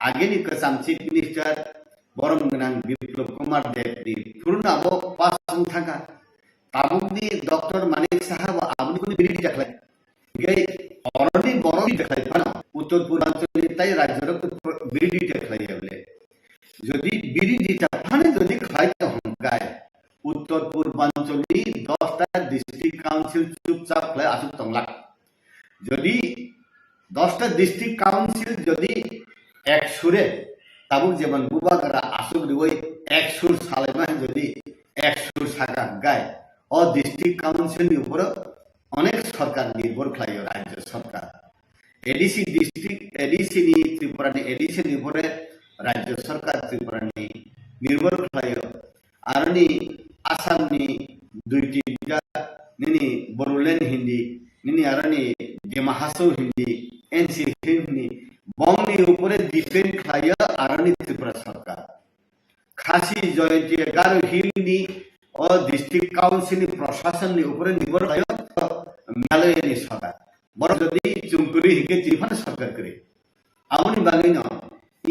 आगेनि कसाम चीफ मिनिस्टर बरमगोनां बिप्लब कुमार देवनि पुरनाबो पासं थांगा ताबुकनि डॉक्टर मानिक साहब आबुनि बिरिदि देखलाय गै अरनि बरनि देखलाय फानो उत्तर पूर्वांचलनि ताई राज्यर बिरिदि देखलाय बले যদি বিরোধিতা ফানে যদি খাইতে হংগায় উত্তর পূর্বাঞ্চলি 10টা ডিস্ট্রিক্ট কাউন্সিল চুপচাপ খাই আসুক তংলাক যদি 10টা ডিস্ট্রিক্ট কাউন্সিল যদি এক সুরে তাবুক যেমন বুবাগরা আসুক দিবই এক সুর সালেমা যদি এক সুর সাকা গায় ও ডিস্ট্রিক্ট কাউন্সিলनि উপর অনেক সরকার নির্ভর খায় রাজ্য সরকার एडीसी डिस्ट्रिक्ट एडीसी नि त्रिपुरानि एडीसी नि उपरे राज्य सरकार त्रिपुरानि निर्भर खायो आरनि आसामनि दुईटिका निनि बोरोलेण्ड हिंदी निनि आरनि डिमा हासाव हिंदी एनसी हिंदी बंगनि उपरे डिपेंड खायो आरनि त्रिपुरा सरकार खासी जयंती गारो हिलनि ओ डिस्ट्रिक्ट काउंसिल प्रशासननि उपरे निर्भर खायो मेघालयनि सरकार बर जदि चुमकुरी हिके त्रिफान सरकार करे आउनि बागैनो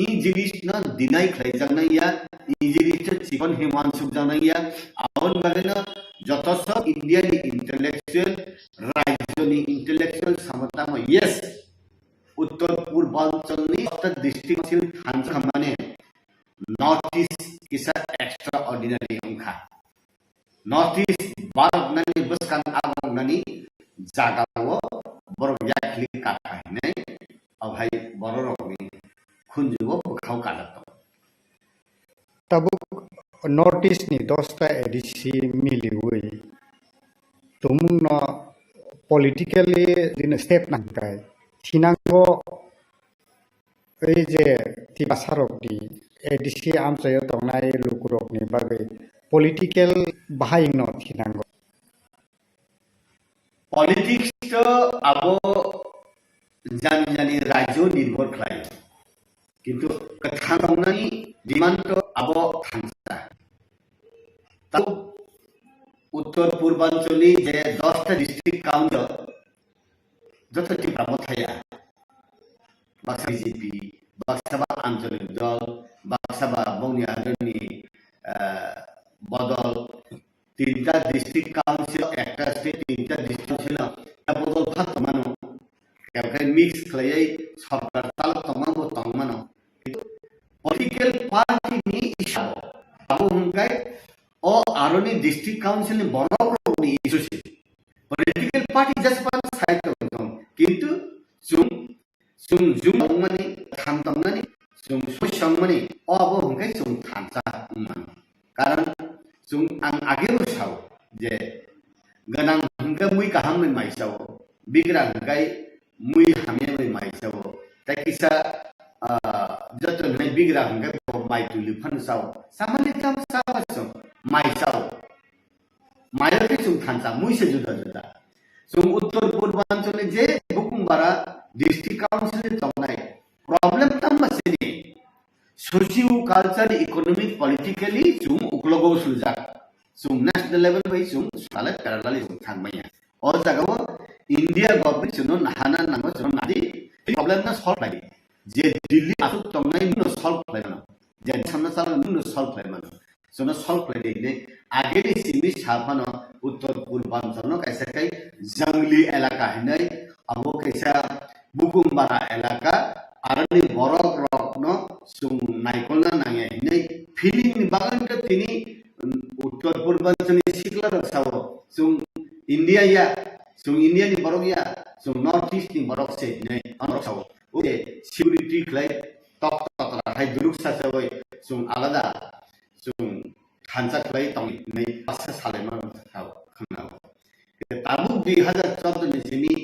इ जिनिस न दिनाय खायजानाया इ जिनिस चिकन हिमांशु जानाया आउनि बागैनो जतस इंडियानि इंटेलेक्चुअल राज्यनि इंटेलेक्चुअल समतामा यस उत्तर पूर्वांचलनि डिस्ट्रिक्ट सिल थांजा माने नॉर्थ ईस्ट किसा एक्स्ट्रा ऑर्डिनरी अंखा नॉर्थ ईस्ट बारनानि बसकान आगंनानि जागावो बर याखलि काटायने अभाय बर रकमनि खुनजुगो बखाव काटत तबुक नॉर्थ ईस्ट नि 10टा एडीसी मिलिवै तुमुंग पॉलिटिकली दिन स्टेप नांगाय सिनांगो ए जे तिबासारकनि एडीसी आमसायाव दंनाय लुकुरकनि बागै पॉलिटिकल बाहायनो सिनांगो पॉलिटिक्स तो आबो जानि जानि राज्य निर्भर खायो किंतु कथांगनि डिमांड तो आबो थांसा तब उत्तर पूर्वांचली जे 10टा डिस्ट्रिक्ट काउंसिल जतति प्रमथाया बाक्सा बीजेपी बाक्साबा आंचलिक दल बाक्साबा बंगनि आदरनि बदल 3टा डिस्ट्रिक्ट काउंसिल एकटा स्टेट 3टा डिस्ट्रिक्ट काउंसिल बदल फात मानो एवखाय मिक्स खायै सरकार ताल तमाबो तंमानो पॉलिटिकल पार्टी नि इसाबो आबो हुंकाय ओ आरोनि डिस्ट्रिक्ट काउंसिल नि बरकनि इशुसि पॉलिटिकल पार्टी जस्ट पान साइड दं किंतु जुम माने थांतमनानि जुम सयसंमानि अबो हुंकाय जुम थांसा कारण जों आं आगे साव जे गनां हंगा मुई काहाम में माइसाव बिग्रा हंगाय मुई हामे में माइसाव ताकिसा जत नै बिग्रा हंगा माइ तुलि फन साव सामान्य काम सावसो माइसाव माइरके जों थांसा मुई से जुदा जुदा जों उत्तर पूर्वांचल जे बुकुमबारा डिस्ट्रिक्ट काउंसिल तंनाय प्रॉब्लम तमसेनि सोशियो कल्चर इकोनॉमिक पॉलिटिकली जों उक्लगो सुजा जों नेशनल लेवल बै जों साले पेरालालि जों थांबाया और जगह इंडिया गवर्नमेंट जों नाहाना नांगो जों नादि प्रॉब्लम ना सॉल्व लाइ जे दिल्ली आसु तंनाय नो सॉल्व लाइनो जे सामना साल नो सल्भ खालामो जोंनो सल्भ खालामनानै आगेनि सिमि साफानो उत्तर पूर्वांचल कैसा जंगली एलाका है अब कैसा बुकुमबारा एलाका आरनि बरफ रकनो सुं नायखलना नाङे है फिलिंनि बागान तिनी उत्तर पूर्वांचलनि सिक्ला रसाव सुं इंडिया या सुं इंडिया नि बरफ या सुं नॉर्थ ईस्ट नि बरफ से नै अनरसाव ओके सिक्युरिटी खलाय टक टक हाय दुरुक सासै सुं आलादा सुं खानसा खलाय तंग नै पासा सालेमा खाना ताबुक 2014 नि सिमी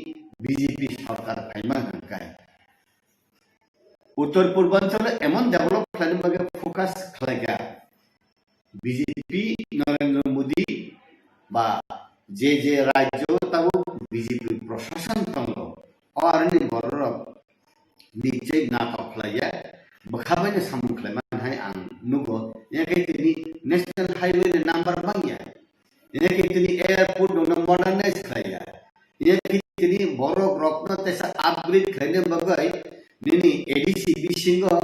बीजेपी सरकार फाइमा हंकाय उत्तर पूर्वांचल एमन डेभलप खालामनो बागै फोकस खालायगा बीजेपी नरेंद्र मोदी बा जे राज्य ताबो बीजेपी प्रशासन दंग और नि बरर निश्चय नाटक खालाया बखाबायनो सामु खालायमान हाय आं नुगो याकै तिनि नेशनल हाईवे नंबर बांया याकै तिनि एयरपोर्ट मॉडर्नाइज खालाया याकै तिनि बरफ रत्न तेसा अपग्रेड खालायनो बागै निनी एडीसी बिसिंगो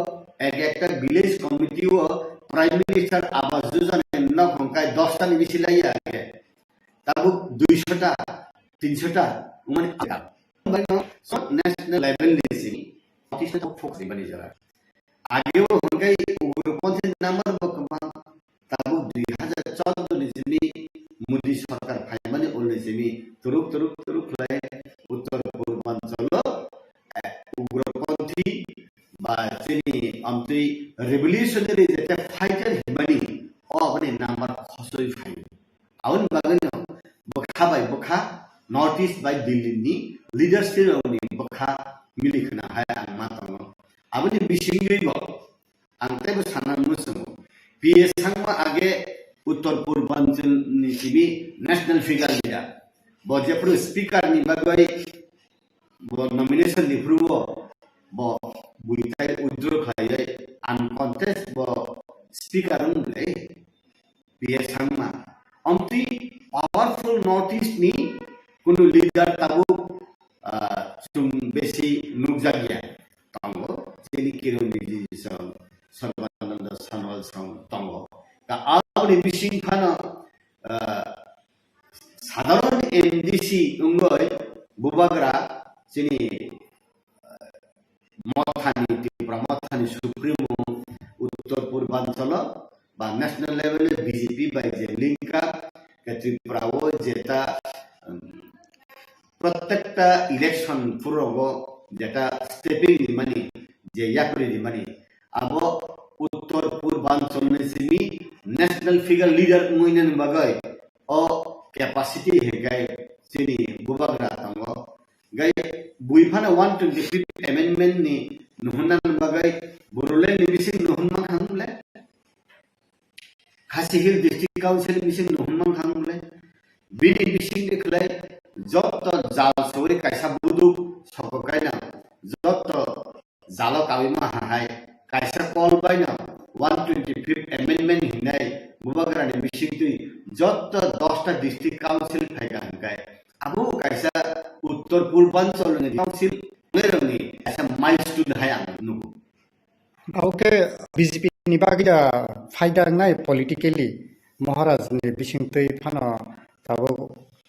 एक विलेज कमिटी वो प्राइम मिनिस्टर आवास योजना न हंकाय 10 टा निबिसिलाया के ताबु 200 टा 300 टा उमन आका सब नेशनल लेवल लेसी ऑफिस तो फोकस बनी जरा आगे वो हंकाय उग्रपंथी नंबर बकमा ताबु 2014 निजमी मोदी सरकार फाइमाने ओलनेसिमी तुरुक लाय उत्तर पूर्वांचल उग्रपंथी बा जेनी आमति रेवोल्यूशनरी जेते फाइटर हिमानी ओ अपने नंबर खसोय फाइ आउन बागनो बखा नॉर्थ ईस्ट बाय दिल्ली नि लीडरशिप नि बखा मिलिखना हाय आं मातंग आबनि बिसिंगैबो आंतेबो सानना मुसुमो पीएस सांमा आगे उत्तर पूर्वांचल नि सिबि नेशनल फिगर लिया बजेपुर स्पीकर नि बागै बो नॉमिनेशन निफ्रुवो बो बुइताय उद्रो खायै अनकॉन्टेस्ट बो स्पीकर उनले PS Sangma अमति powerful north east नि कुनु लीडर ताबु सुम बेसी नुकजागिया तंगो जेनि किरोनि सर्वानंद सनवाल तंगो का आउनि बिसिं खाना साधारण एमडीसी उंगय बुबाग्रा जेनि मथानी सुप्रीमो उत्तर पूर्वांचल बा national level BJP by J लिंका त्रिपुराओ जेता प्रत्येकटा इलेक्शन पुरोगो जेटा स्टेपिंग मानी जे याकरी मानी अब उत्तर पूर्वांचल में सिमी नेशनल फिगर लीडर मुइनन बगै ओ कैपेसिटी है गय सिनी बुबाग्रा तंगो गय बुइफाना 125 अमेंडमेंट नि नुहुनन बगै बुरुले निबिसिं नुहुनमान खांले खासी हिल डिस्ट्रिक्ट काउंसिल बिसिं नुहुनमान खांले बिनि बिसिं देखलाय जत जाल सौरि कायसा बुदु सककायना जत जाल काबिमा हाय कायसा कॉल बायना 125 अमेंडमेंट हिनाय बुबाग्रा नि बिसिं तुइ जत 10 टा डिस्ट्रिक्ट काउंसिल फायगा हंगाय आबो कायसा उत्तर पूर्वांचल नि काउंसिल लेरनि ऐसा माइलस्टोन हाय आं नुगो ओके बीजेपी नि बागिया फायदा नाय पॉलिटिकली महाराज नि बिसिंतै फानो ताबो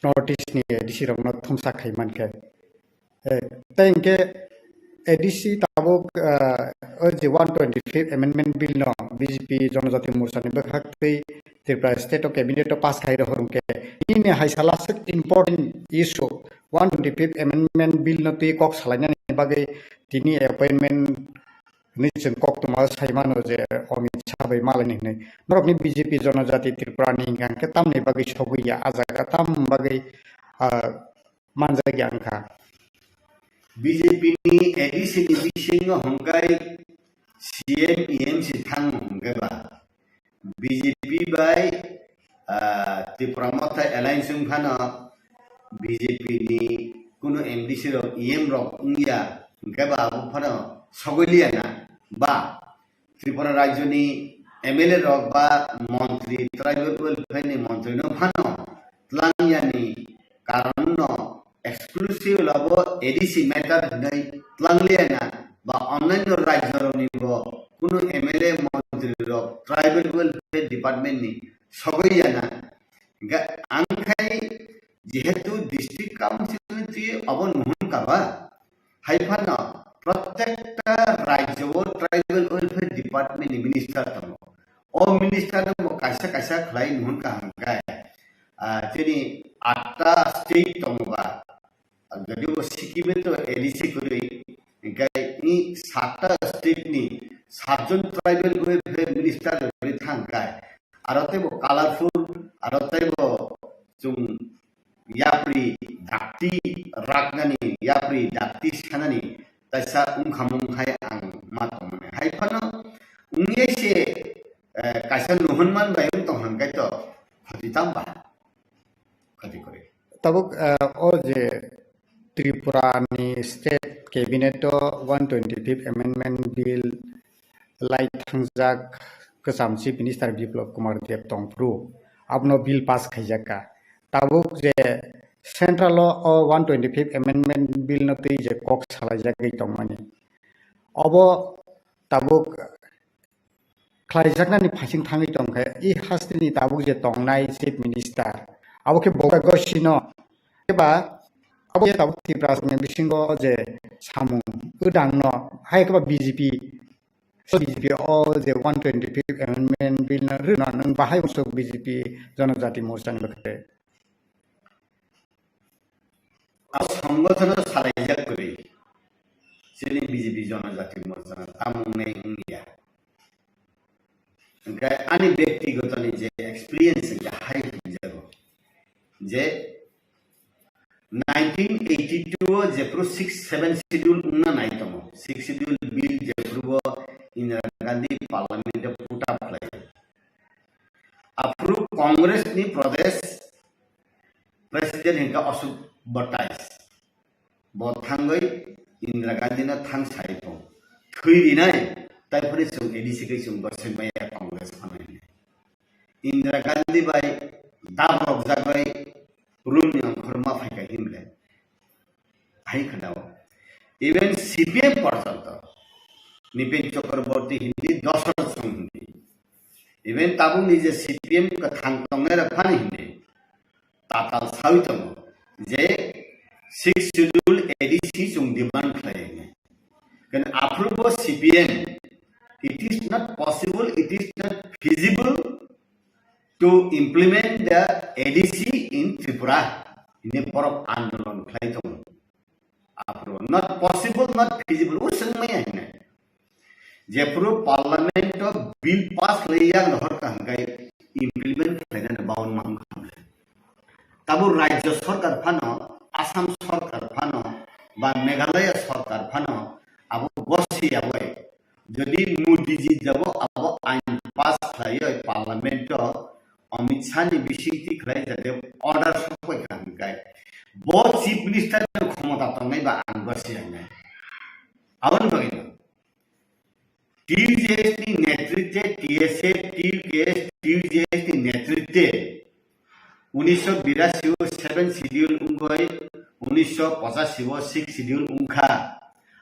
नॉर्थ ईस्ट नि एडीसी रंगना थुमसा खायमानके तेंके एडीसी ताबो जे 125 अमेंडमेंट बिल न बीजेपी जनजाति मोर्चा नि बखाक्तै त्रिपुरा स्टेट कैबिनेट पास खाइ रहरके इनि हाइसाला इम्पोर्टेंट इशू 125 अमेंडमेंट बिल न तै कक सालायनानि बागै तिनि अपॉइंटमेंट निचन कक तुमा साइमानो जे अमित शाह बै मालानि नै नरकनि बीजेपी जनजाति त्रिपुरा नि गांके तामनि बागै सगैया आजागा ताम बागै मानजागि आंखा बीजेपी नि एडीसी नि बिसिंग हंगाय सीएम ईएमसी थांग हंगायबा बीजेपी बाय त्रिपुरा मथा एलायंस फाना बीजेपी नि कुनु एमडीसी रो ईएम रो उंगिया हंगायबा फाना सगलिया ना बा त्रिपुरा राज्य नि एमएलए रो बा मंत्री ट्राइबल फाइनि मंत्री न फानो tlangyaनि कारण न एक्सक्लूसिव लाबो एडीसी मैटर नै tlangलियाना बा अन्य राज्य रो निबो कुनु एमएलए मंत्री borok tribal welfare department ni sogoyana ga angkai jehetu district council ti abon nuhun kaba haifana प्रत्येकटा राज्यव ट्राइबल वेलफेयर डिपार्टमेंट नि मिनिस्टर दङ ओ मिनिस्टर दङ कायसा कायसा खलाय नुन का हंगाय जेनि 8टा स्टेट दङबा जदि वो सिक्किम तो एलिसी करै गाय नि 7टा स्टेट नि 7 जन ट्राइबल वेलफेयर मिनिस्टर रि थांगाय आरते वो कलरफुल आरते वो जुम याप्रि दाक्ति रागनानि याप्रि दाक्ति सानानि ताइसा उंखामुं हाय आं मातमने हायफानो उंगे से कायसा नुहनमान बायम तो हंगाय तो हदितामबा खति करे तबुक ओ जे त्रिपुरा नि स्टेट कैबिनेट 125 अमेंडमेंट बिल लाई थंजाक गोजाम चीफ मिनिस्टर बिप्लब कुमार देब तंफ्रु आपनो बिल पास खाइजाका तबुक जे सेंट्रल 125 अमेंडमेंट बिल नतै जे कक सालायजाकै दंमानि अब तबुक खाइजाकनानि फासिं थाङै दंखाय इ हास्तिनि तबुक जे तंनाय चीफ मिनिस्टर आबोके बगागसिनो एबा अब ये तबुक त्रिपुरा में बिसिंगो जे सामु उदांनो हायकबा बीजेपी ओ जे 125 अमेंडमेंट बिल न नों बाहाय उसो बीजेपी जनजाति मोर्चानि बखते संगठन सालायजाक करै जेनि बीजेपी जनजाति मोर्चा तामुंनाय इंडिया ओमफ्राय आंनि व्यक्तिगतनि जे एक्सपीरियंस हाय जागो जे 1982 जेप्रो 6-7 शेड्यूल उन्ना नायतमो 6 शेड्यूल बिल जेप्रो Indira Gandhi parliament put up लाय अप्रूव कांग्रेस नि प्रदेश प्रेसिडेंट हिंका अशोक बटाइस बथांगै इंदिरा गांधी न थांग साइतो थैरिनाय ताइफोरनि जों एडिसी कै जों बसैमाया कांग्रेस फानाय इंदिरा गांधी बाय दाबरक जाबाय रुमनि अंखरमा फायका हिमले हाय खदाव इवन सीपीएम पर्यंत निपेन चक्रवर्ती हिंदी 10 संधि इवन ताबु निजे सीपीएम का थांग तंगै र फानि हिंदी ताताल सावितम जे 6 शेड्यूल एडीसी जों डिमांड खालामो can approve of CPM it is not possible it is not feasible to implement the ADC in Tripura in a borok andolan khlaidong approve not possible not feasible usangmai haina jepro parliament of bill pass layang lahor kangai implement khlaidan baun mang khamle tabu rajya sarkar phano Assam सरकार फानो बा मेघालय सरकार फानो अब बसी आबै जदि मोदी जी जाबो अब आइन पास खायो पार्लियामेंट अमित शाह नि बिसिति खलाय जाते अर्डर सबै खानगाय बो चीफ मिनिस्टर क्षमता तंगै बा आं बसी आइना आवन बगिन टीजेएस नि नेतृत्व टीएसए टीजेएस नि नेतृत्व 1982 7 शेड्यूल उंगय 1985 6 शेड्यूल उंखा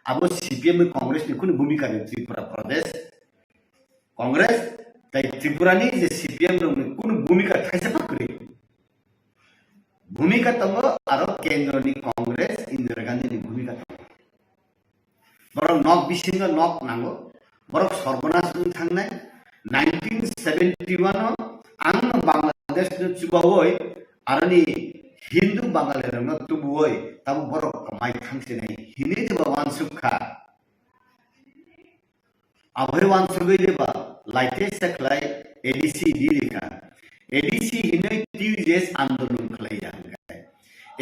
अब सीपीएम कांग्रेस नि कुन भूमिका त्रिपुरा प्रदेश कांग्रेस तै त्रिपुरा नि जे सीपीएम नि कुन भूमिका थाइसा पक्रे भूमिका तंग आरो केन्द्र नि कांग्रेस इंदिरा गांधी नि भूमिका तंग बरं नक बिसिंग नक नांगो बरं सर्वनाश थांनाय 1971 आं बांग्लादेश न चुबावय आरनि हिंदू बांगाली रंग तुबुय तब बरक कमाई थांसिनाय हिनि देबा वानसुखा अभय वानसुगै देबा लाइटे सकलाय एडीसी दिलिका एडीसी हिनै टीजेएस आंदोलन खलायांगाय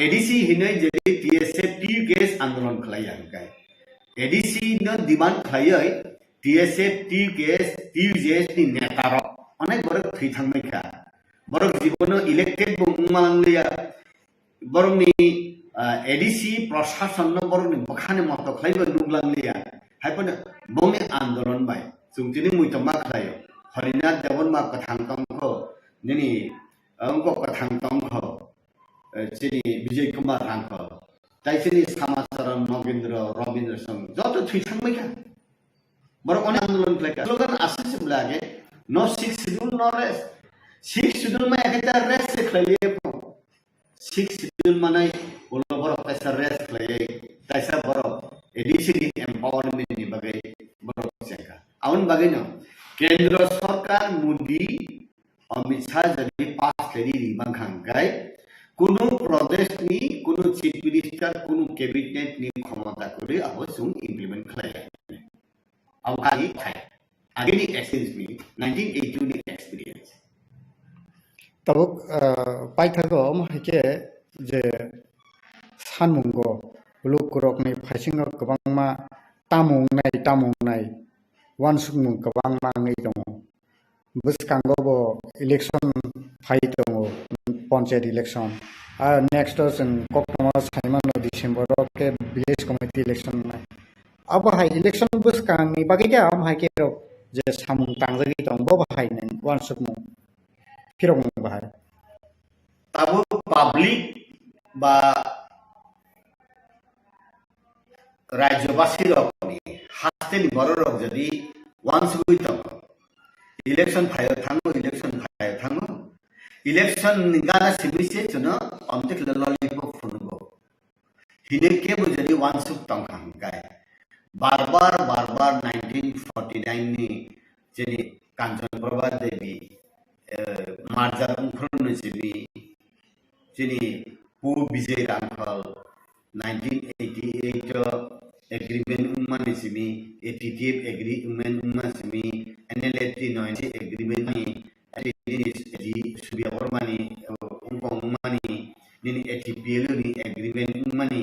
एडीसी हिनै जेरै टीएसएफ टीजेएस आंदोलन खलायांगाय एडीसी न डिमांड खलायै टीएसएफ टीजेएस नि नेतार अनेक बरक थैथांनायखा बरक जीवन इलेक्टेड बुंमालांलिया बरंनि एडीसी प्रशासन न बरंनि बखाने मत खलायबो नुगलांलिया हायपन बंनि आंदोलन बाय जोंथिनि मुइतमा खलायो हरिनाथ देवन मा कथां तंखो निनि अंको कथां तंखो जेनि विजय कुमार रांखो ताइसिनि समाचरण नगेन्द्र रविन्द्र संग जत थैथांबायखा बरक अनेक आंदोलन खलायका slogan आसिसब्लागे no 6 schedule no rest 6 schedule ma ekta rest se khlaiye 6 schedule manai ulo bor kaisa rest khlaiye kaisa bor addition empowerment ni bagai bor seka aun bagai no kendra sarkar modi Amit Shah jadi pas dari rimang khangkai kuno pradesh ni kuno chief minister kuno cabinet ni khamata kore abo sung implement khlaiye awkani khai agini experience ni 1982 ni experience tabuk paithago mahike je sanmungo lukurok ni phasing kwbangma tamungnai wansukmung kwbangma ngai dong buskango bo election phai dong panchayat election next jeng koktama saimano december ke village committee election abo hai election buskang ni bagida am hai ke je samung tangjagi dong bo hai nen wansukmung pirong bahai tabu public ba rajyabasi rok ni haste ni boro rok jadi wansugui dong election phayo thango election ngana sibise chuno amtek lollipop phunbo hine ke bo jadi wansuk tong khangkai bar bar 1949 ni jadi Kanchan Prabha Devi Marjam Khurnu Jibi jadi Pu Vijay Ramphal 1988 agreement umani jibi 88 agreement umani jibi NLT 90 agreement ni di Surya Bormani umani ni ATPL ni agreement umani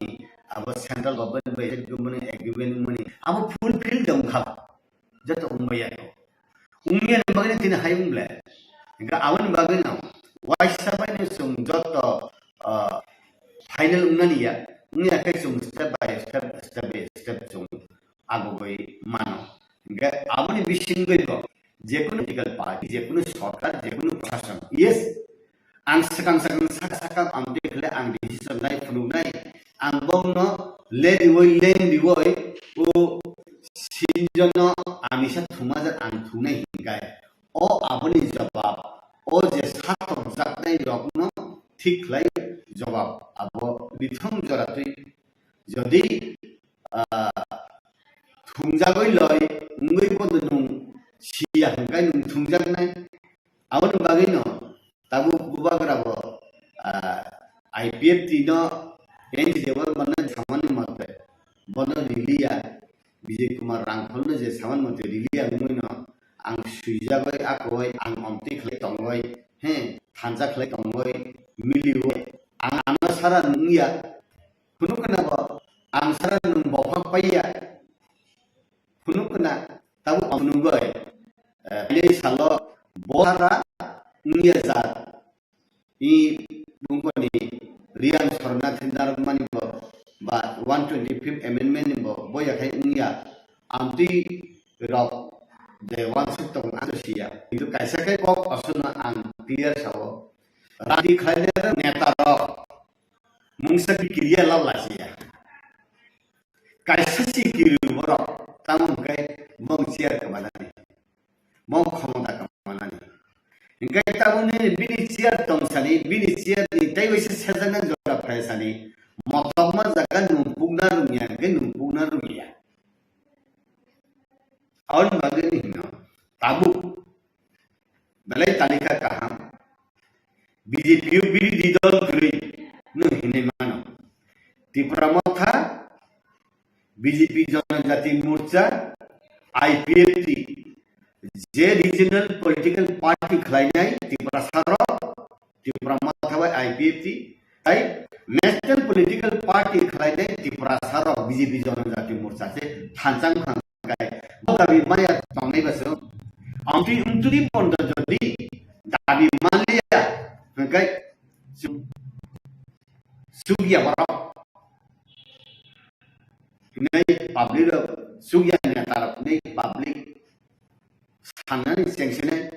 abo central government budget umani agreement umani abo fulfill dong khap jato umaya umya bagani tin hayum bla ga awan bagana waisaba ni sum joto final umani ya umya kai sum step by step sum agogoi mano ga awani bisingoi go যেকোনো political party যেকোনো সরকার যেকোনো প্রশাসন yes আং সাকাং সাকা আমতে খলে আং decision নাই ফুনুনাই আং বংনো lane দিবই ও সিনজন আমিসা থুমাজার আং থুনাই হিংগাই ও আপনি জবাব ও যে সাতক জাতনাই রকন ঠিক লাই জবাব আবো বিথম জরাতই যদি থুমজাগই লয় উঙ্গই বদনু Siya hangkai nung tungjak nai awon bagay no tabu bubagrabo IPF tino yang dewa mana saman mate bono lilia Vijay Kumar Ramphal no je saman mate lilia ngui no ang suija bai akoi ang omti khlai tongoi he thanja khlai tongoi milioi ang ana sara nungya punukna ba ang sara nung bokha paiya punukna tabu amnungoi ini salo bora ngia zat I bungkoni rian sorna tindar mani bo ba 125th amendment bo boya khai ngia amti rok de wansuk tong asia itu kaisa kai kok asuna ang clear sawo rati khaile neta rok mungsa ki kriya law lasia kaisa si kiru borok tamam kai mong sia ke mana ni mau khamda kamana ni ingkai tabune bini sia tong sani bini sia ni tai wese sajana jora phai sani motokma jaga numpugna rumia aun bagani no tabu balai talika kaham BJP biri didol kri no hine mano Tipramotha BJP Janajati Morcha IPFT J regional political party खलाइनाय Tripura सारो Tripura माथाबाय IPFT ताई national political party खलाइनाय Tripura सारो BJP जनजाति मोर्चा से थानचां खांगाय दाबी माया तंगै बसो आमति उमतुरि पन्द जदि दाबी मानलिया हंगाय सुगिया बरा नै पब्लिक सुगिया ने तारप नै public Sangan sanksione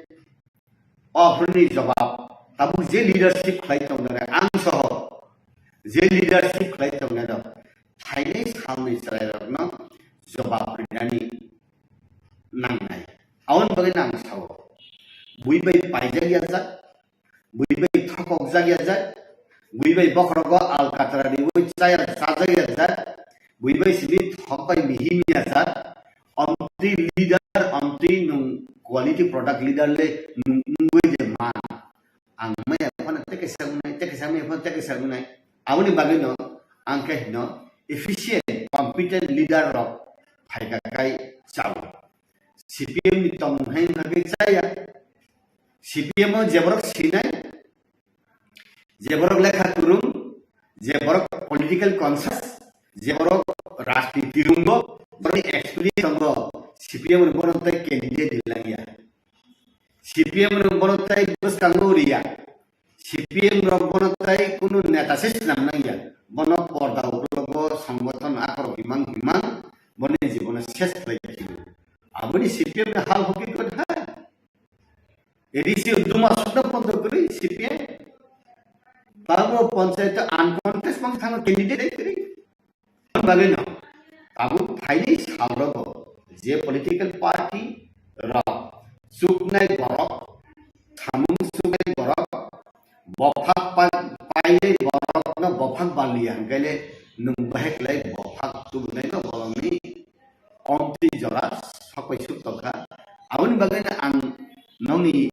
offerni jawab tabu je leadership khlai tongna ang soho je leadership khlai tongna do thaile samni sarai jawab prinani nangnai awon bagai nang sawo buibai paijagia jat buibai thokok jagia jat buibai bokrogo alcatra di bui saya sajagia jat buibai sibi thokai mihimia jat anti leader anti nung quality product leader le nung je man ang maya pana teke samunai awni bagino angke no efficient competent leader of phaikai chau CPM ni tom hai bagi saya CPM jeborok sinai jeborok lekha turun jeborok political conscious jeborok rajniti rumbo beri experience tonggo CPM bonotai candidate dilangia CPM bonotai bus kanguria CPM bonotai kunu neta sistem nangya bono porda ulogo sanggoton akor himang bone jibona ses lagi aboni CPM na hal hoki kod ha edisi uduma sudah ponto kuri CPM bago panchayat uncontest mang thang candidate kuri bageno abu thaini saurabo je political party ra suknai borok thamung suknai borok bofak paile borok na bofak balian gele nung bahek lai bofak tu nai no bolami onti joras sakai suktoka awun bagana ang noni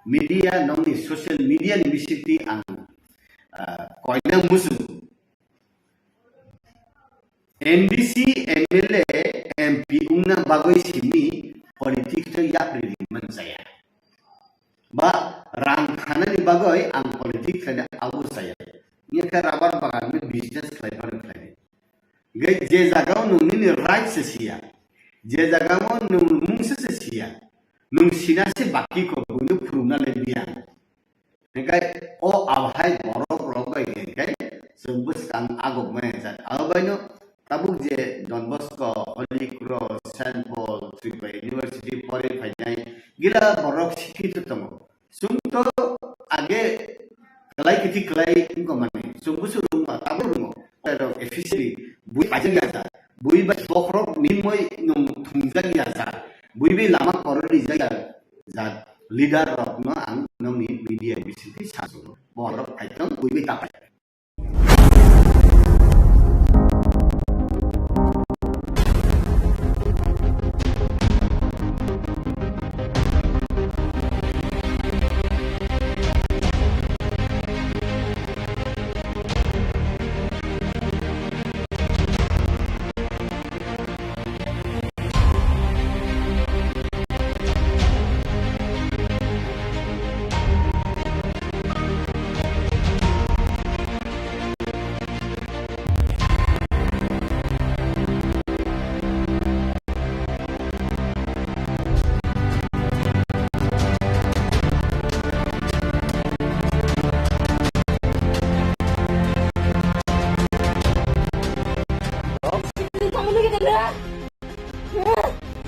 media noni social media ni bisiti ang koina musu NDC MLA MP ungna bagoi sini politik to yapri man saya ba rang khana ni bagoi ang politik khana abu saya ni ka rabar bagan me business khlaibar khlai gai je jagao nung ni right se sia je jagao nung mung se sia nung sina se baki ko bundu pruna le dia nekai o abhai borok rogai nekai sebus kan agok me jat abaino tabuk je Don Bosco Holy Cross Saint Paul Triple University pore phajai gila borok sikit tomo sumto age kelai kiti kelai ingko mane sumbu surum tabur mo pero efficiently bui pajang yata bui ba bokrok nimoi nung thungjang yata bui be lama korori jaga zat leader rok no ang nong ni media bisiti sasu borok aiton bui be tapai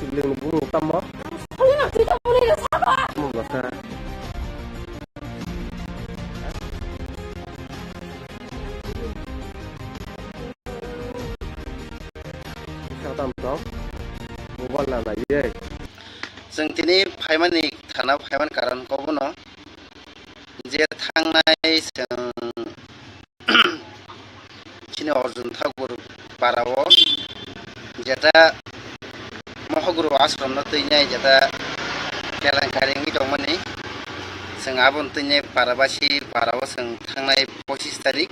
Sebelum buru tambah. Kalian tidak boleh sabar. Masa. Kata tam, mobile lah ye. Seng tini phaimani thana phaiman karan kobono je thangnai seng chini Arjun Thakur parawo jeta mohoguru ashram no tuinai jeta kelankaringi dongmani seng abon tuinai parabasi parawo seng thangnai 25 tarik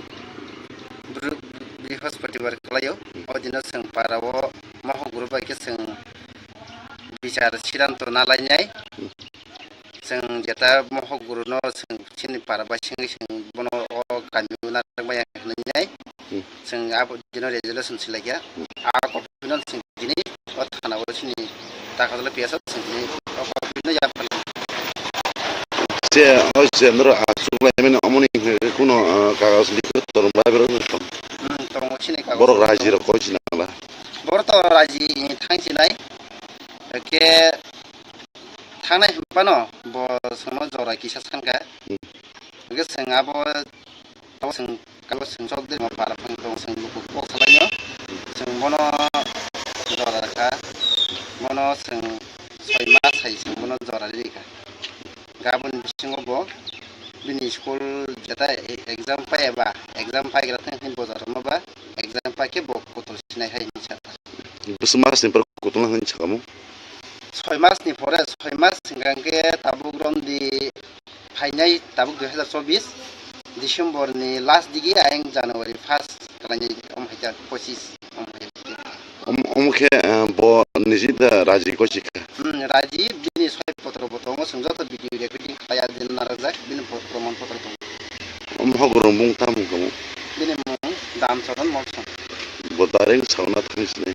बृहस्पतिबार खालायो अदिनो जों पाराव महगुरु बायके जों बिचार सिद्धांत नालायनाय जों जेता महगुरुनो जों सिनि पाराबासिं जों बनो गामियाव नारबाय होननाय जों आबो दिनो रेजुलेसन सिलायया आ कपिनो जों दिनै थानाव सिनि ताकादले पियासा जों दिनै कपिनो याफाल जे होसे नर आसुलायमेन अमनि कुनो कागज लिखो तरबाय बरो borok raji ro koi sinala borok to raji thangsinai ke thangnai pano bo sono jora kisa sangka ke seng abo seng kalau seng sok de para pangtong seng luku kok salanyo seng bono jora ka bono seng 6 mas hai seng bono jora lika गाबोन बिसिङावबो बिनि school जेता exam पाइबा exam पाइग्रा थें बजार माबा exam पाइके बक गथल सिनाय हाय निसाता बोसोर मासनिफ्राय गथ'ला होनो साकामो 6 मासनि परे 6 मास सिगांके ताबुक रमदि फाइनाय ताबुक 2024 डिसेम्बरनि लास्ट दिगी आयं जानुवारि 1 खालायनि अमहायजा 25 अमखे ब निजिदा राजि कोचिका राजि बिनि 6 पत्र बतंग संजत भिडिअ रेकर्डिं खाया दिन नाराजाक बिनि प्रमाण पत्र दं अमहगरं बुंता मुंखौ बिनि मुं दाम सदन मलसन बदारें सावना थांसिनाय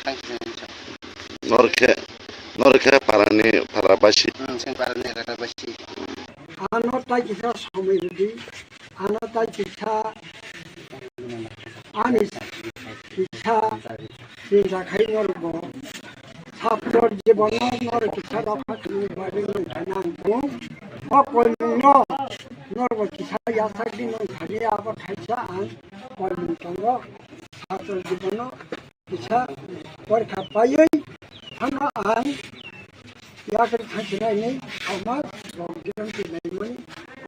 थांसिनाय नरखे पाराबासि जों पाराबासि आनता किसा समिति आनता किसा आनिस किसा सिंजा खाइनरबो साफ्रोर जीवन नर किसा रखा खानि बारे नांगौ अकलनो नरबो किसा यासाकि न खालि आबो खाइसा आं कलमतंग साफ्रोर जीवन किसा परखा पायै थाना आं याकर थांसिनायनि समाज रंगिरं दिनैमोन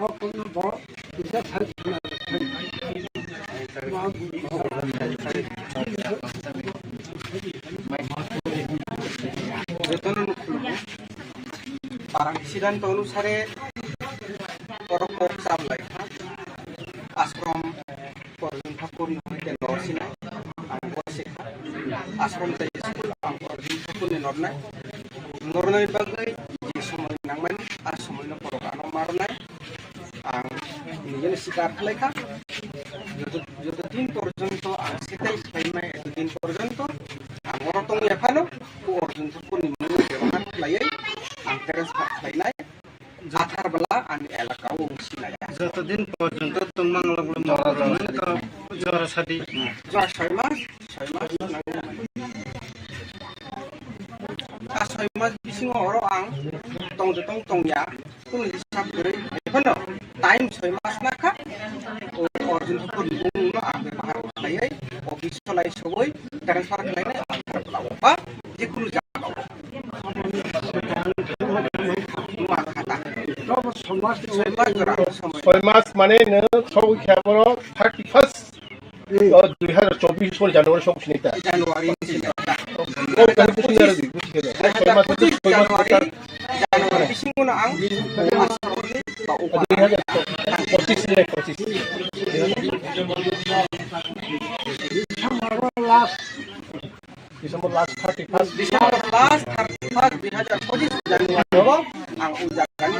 अकलनो ब किसा थांसिना parang sidan to anusare korok sablai ashram Arjun Thakur ke norsina angko sekha ashram tai school ang Arjun Thakur ne nornai bagai jisomoy nangman asomoy no porokano marnai ang nijen sikar khalai যতদিন পর্যন্ত সেটাই ফাইমাই এতদিন পর্যন্ত আমার তং লেখানো অর্জুন ঠাকুর নিম্ন ব্যবহার খাইয়াই আং প্যারেন্টস খাইনাই জাথার বেলা আমি এলাকাও সিনাই যতদিন পর্যন্ত তোমাং লগলো মরানো তো জ্বর সাদি জ্বর 6 মাস 6 মাস বিসিং হरो आं tongya kun hisab করে এখনো টাইম 6 মাস নাকা Arjun Thakur bungno ang bahar kayay office solay soboy transfer kayay apa jikunu jagaw ছয় মাস মানে সব খেয়াল 31 2024 জানুয়ারি সব শুনিতা জানুয়ারি জানুয়ারি বিসিংনো ang December last 31 2025 Januari ang ujakan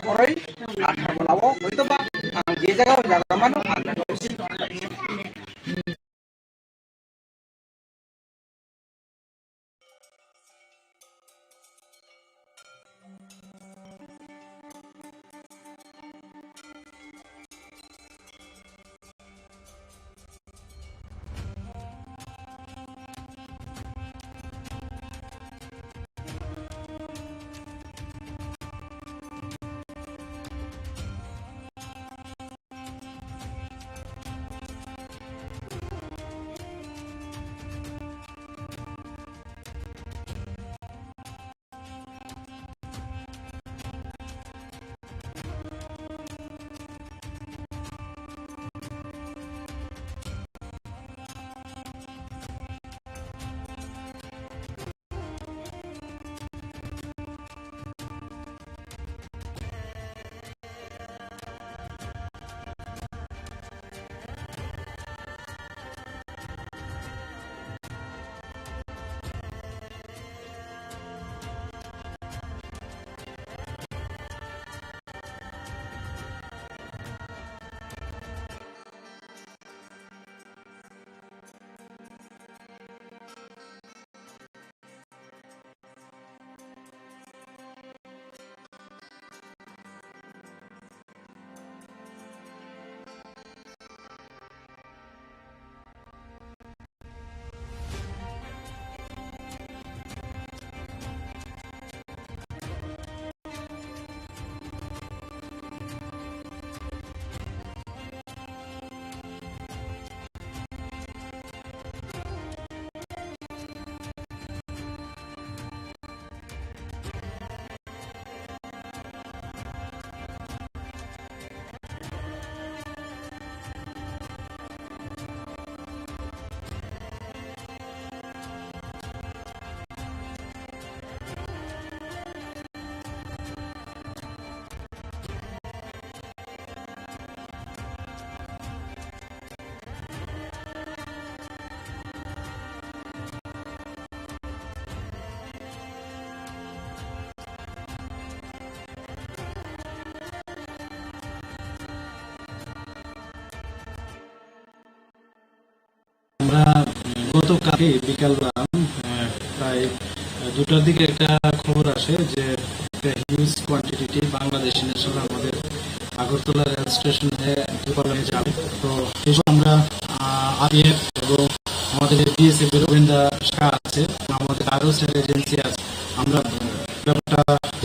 oray akhir melawo itu ba ang je jaga mana গতকাল বিকালবেলা প্রায় 2টার দিকে একটা খবর আসে যে একটা হিউজ কোয়ান্টিটি বাংলাদেশি ন্যাশনাল আমাদের আগরতলা রেল স্টেশনে যাবে। তো সেসব আমরা আরপিএফ এবং আমাদের বিএসএফ এর গোয়েন্দা শাখা আছে, আমাদের আরো এজেন্সি আছে, আমরা ব্যাপারটা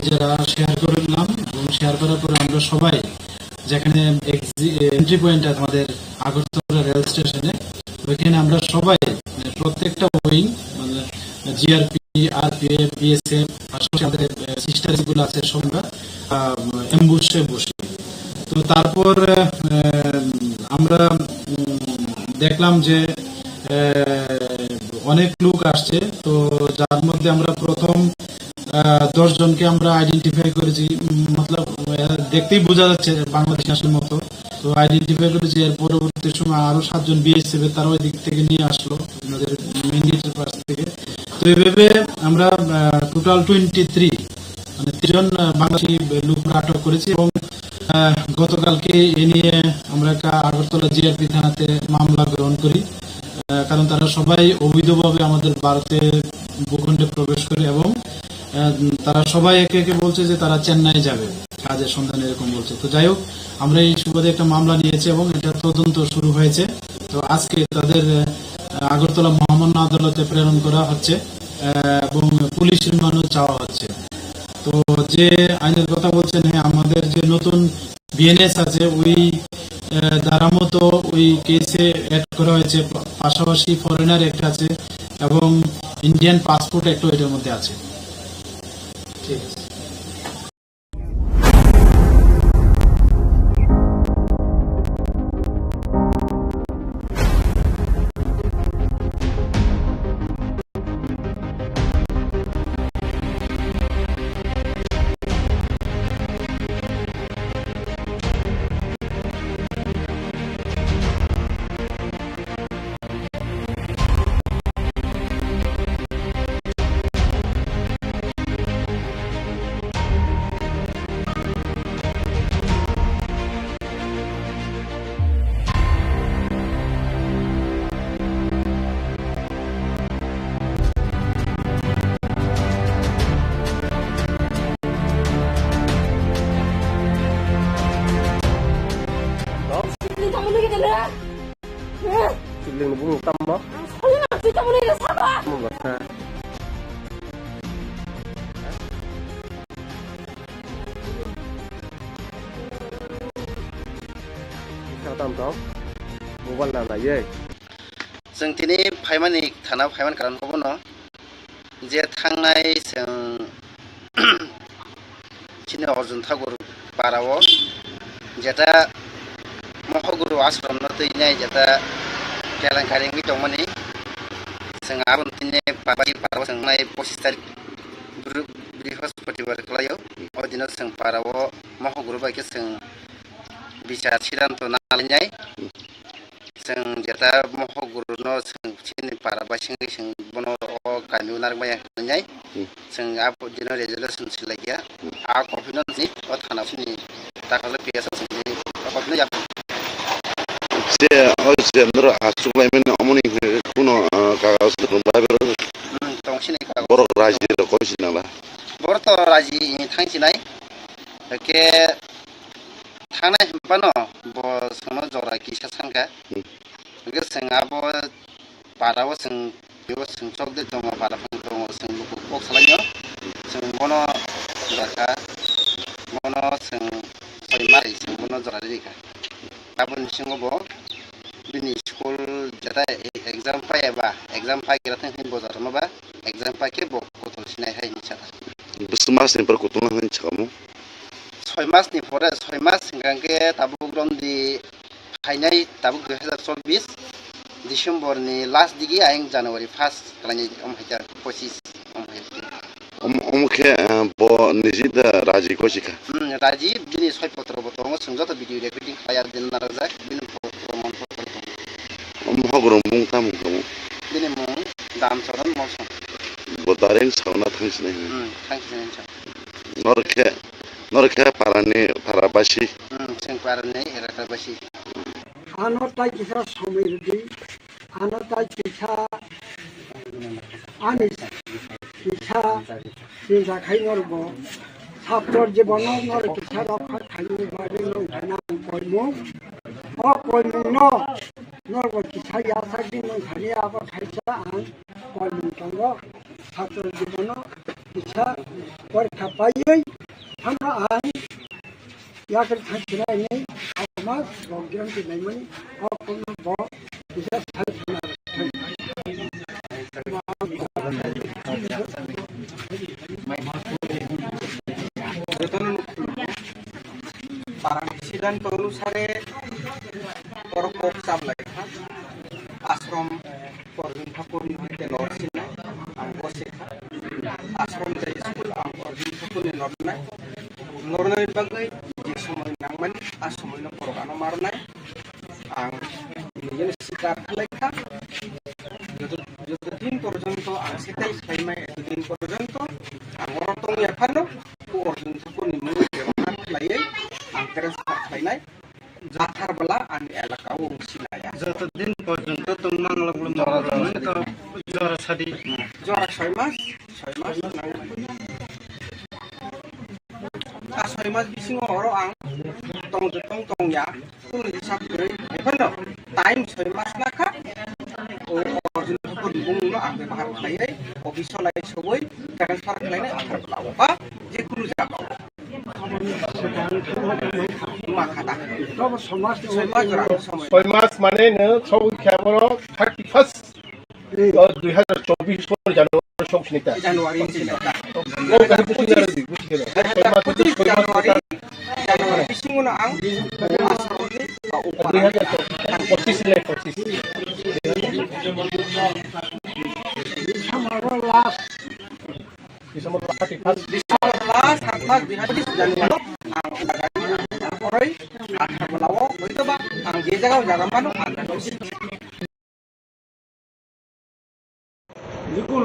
যারা শেয়ার করলাম এবং শেয়ার করার পরে আমরা সবাই যেখানে এন্ট্রি পয়েন্ট আছে আমাদের আগরতলা রেল স্টেশনে, ওইখানে আমরা সবাই প্রত্যেকটা উইং মানে জিআরপি, আরপিএফ, বিএসএফ, পাশাপাশি আমাদের সিস্টার গুলো আছে সব আমরা অ্যাম্বুশে বসি। তো তারপর আমরা দেখলাম যে অনেক লোক আসছে। তো যার মধ্যে আমরা প্রথম 10 জনকে আমরা আইডেন্টিফাই করেছি, মতলব দেখতেই বোঝা যাচ্ছে বাংলাদেশ আসল মতো। তো আইডেন্টিফাই করেছি। এর পরবর্তী সময় আরো 7 জন বিএসএফ তারা ওই দিক থেকে নিয়ে আসলো আমাদের মেইন গেটের পাশ থেকে। তো এইভাবে আমরা টোটাল 23 মানে 3 জন বাংলাদেশি লোক আটক করেছি এবং গতকালকে এ নিয়ে আমরা একটা আগরতলা জিআরপি থানাতে মামলা গ্রহণ করি, কারণ তারা সবাই অবৈধভাবে আমাদের ভারতে ভূখণ্ডে প্রবেশ করে এবং তারা সবাই একে একে বলছে যে তারা চেন্নাই যাবে কাজের সন্ধানে, এরকম বলছে। তো যাই হোক, আমরা এই সুবাদে একটা মামলা নিয়েছি এবং এটা তদন্ত শুরু হয়েছে। তো আজকে তাদের আগরতলা মহামান্য আদালতে প্রেরণ করা হচ্ছে এবং পুলিশ রিমান্ডও চাওয়া হচ্ছে। তো যে আইনের কথা বলছেন, হ্যাঁ, আমাদের যে নতুন বিএনএস আছে ওই ধারা মতো ওই কেসে অ্যাড করা হয়েছে, পাশাপাশি ফরেনার অ্যাক্ট আছে এবং ইন্ডিয়ান পাসপোর্ট অ্যাক্ট এটার মধ্যে আছে। ঠিক আছে। Siling bung tambah. 설마 진짜 보내려 사과. Masa. Sao tam tao? Mobile là ye. जों दिनै फाइमानि थाना फाइमान खालामबावो न जे थांनाय जों चिनि अर्जुन ठाकुर पाराव जेटा महगुरु आश्रम न दैनाय जेटा केलेंकारि दंमोन जों आबन दिनै बाबानि पाराव जों नाय 25 तारिख बृहस्पतिबार खालायो अदिनाव जों पाराव महगुरु बायके जों बिचार सिद्धान्त नालायनाय जों जेटा महगुरु न जों चिनि पारा बासिङै जों बन गामियाव नारबाय नाय जों आब दिन रेजोल्यूशन सिलायया आ कफिननि अ थानाफिनि दाखाले पिएस जोंनि कफिन या से अंदर आसुलायमन अमनि कुनो कागज दंबाबो दंसिनि कागज बर राजि रखसिनाला बर त राजि थांसिनाय के थानाय बानो ब सोनो जरा किसा सांगा के जों आब पाराव जों बेव जों चौकदे दङ पारा दङ जों लोगो कक खालायो जों बनो राखा बनो जों सयमारि जों बनो जरा रिखा गाबोन सिङावबो बिनि स्कुल जेटा एग्जाम पायाबा एग्जाम पाइग्राथों हिन बजार माबा एग्जाम पाइके बकतल सिनाय हाय निसा बसमासनिफोर कतन होन छामु 6 मासनि परे 6 मास सिगांके ताबु ग्रमदि फाइनाय ताबु 2024 डिसेम्बरनि लास्ट दिगि आइं जानुवारि 1 खालायनि अमहायता 25 अमखे ब निजिद राजि कोसिका राजि दिनै 6 पत्र बतङ संजत भिडियो रेकर्डिं खाया दिन नाराजा बिन प्रमाण पत्र महगुरु मुंताम गमु दिनै मुं दामचरन मौसम बदारें सावना थांसिनाय थांसिनाय नरखे पारानि पाराबासि जों पारानि एराकाबासि आनताय किसा समिति আনতাই কিছা আনি কিছা চিন্তা খাই নরব ছাত্রর জীবন নর কিছা রক্ষা খাই বাড়ি নংখানা কইমু কইমু নরব কিছা ইয়াসাগি নংখানি আবার খাইছা আন কইমু তঙ্গ ছাত্রর জীবন কিছা পরীক্ষা পাইयै থানা আন ইয়াকের থাকছিলাই নেই আমার প্রোগ্রাম কি নাই মানে কোনো বিশেষ সিদ্ধান্ত অনুসারে পরপক চাবলাই আশ্রম অর্জুন ঠাকুর হইতে নরসিনাই আং বসেখা আশ্রম যাই স্কুল আং অর্জুন ঠাকুর নরনাই নরনাই বাগै যে সময় নাংমানি আর সময় পরগানো মারনাই আং নিজের স্বীকার খালাইখা যতদিন পর্যন্ত আং সেটাই খাইমাই এতদিন পর্যন্ত আং অরতং এখানো অর্জুন ঠাকুর নিমু ব্যবহার খালাইयै আং ট্রান্সফার খাইনাই जाथारबोला आंनि एलाकायाव सिनाया যতদিন পর্যন্ত তোমার জরা সাদি जरा 6 मास आ 6 मास बिसिङाव हराव आं तंया कुनु हिसाब गै बेफोरनो टाइम 6 मास नाखा अर्जुन ठाकुर बुंनो आं बेवहार खालायै अफिसाव लाय सबै ट्रान्सफार खालायनाय आथारबोला बा जिकुनु जायगायाव 6 মাস মানে সবই খেয়াবর 31st 2024 জানুয়ারি সংস্নিতা জানুয়ারি बिसिङावनो आं आश्रमनि उपाधि 25 जानुवारि দেখুন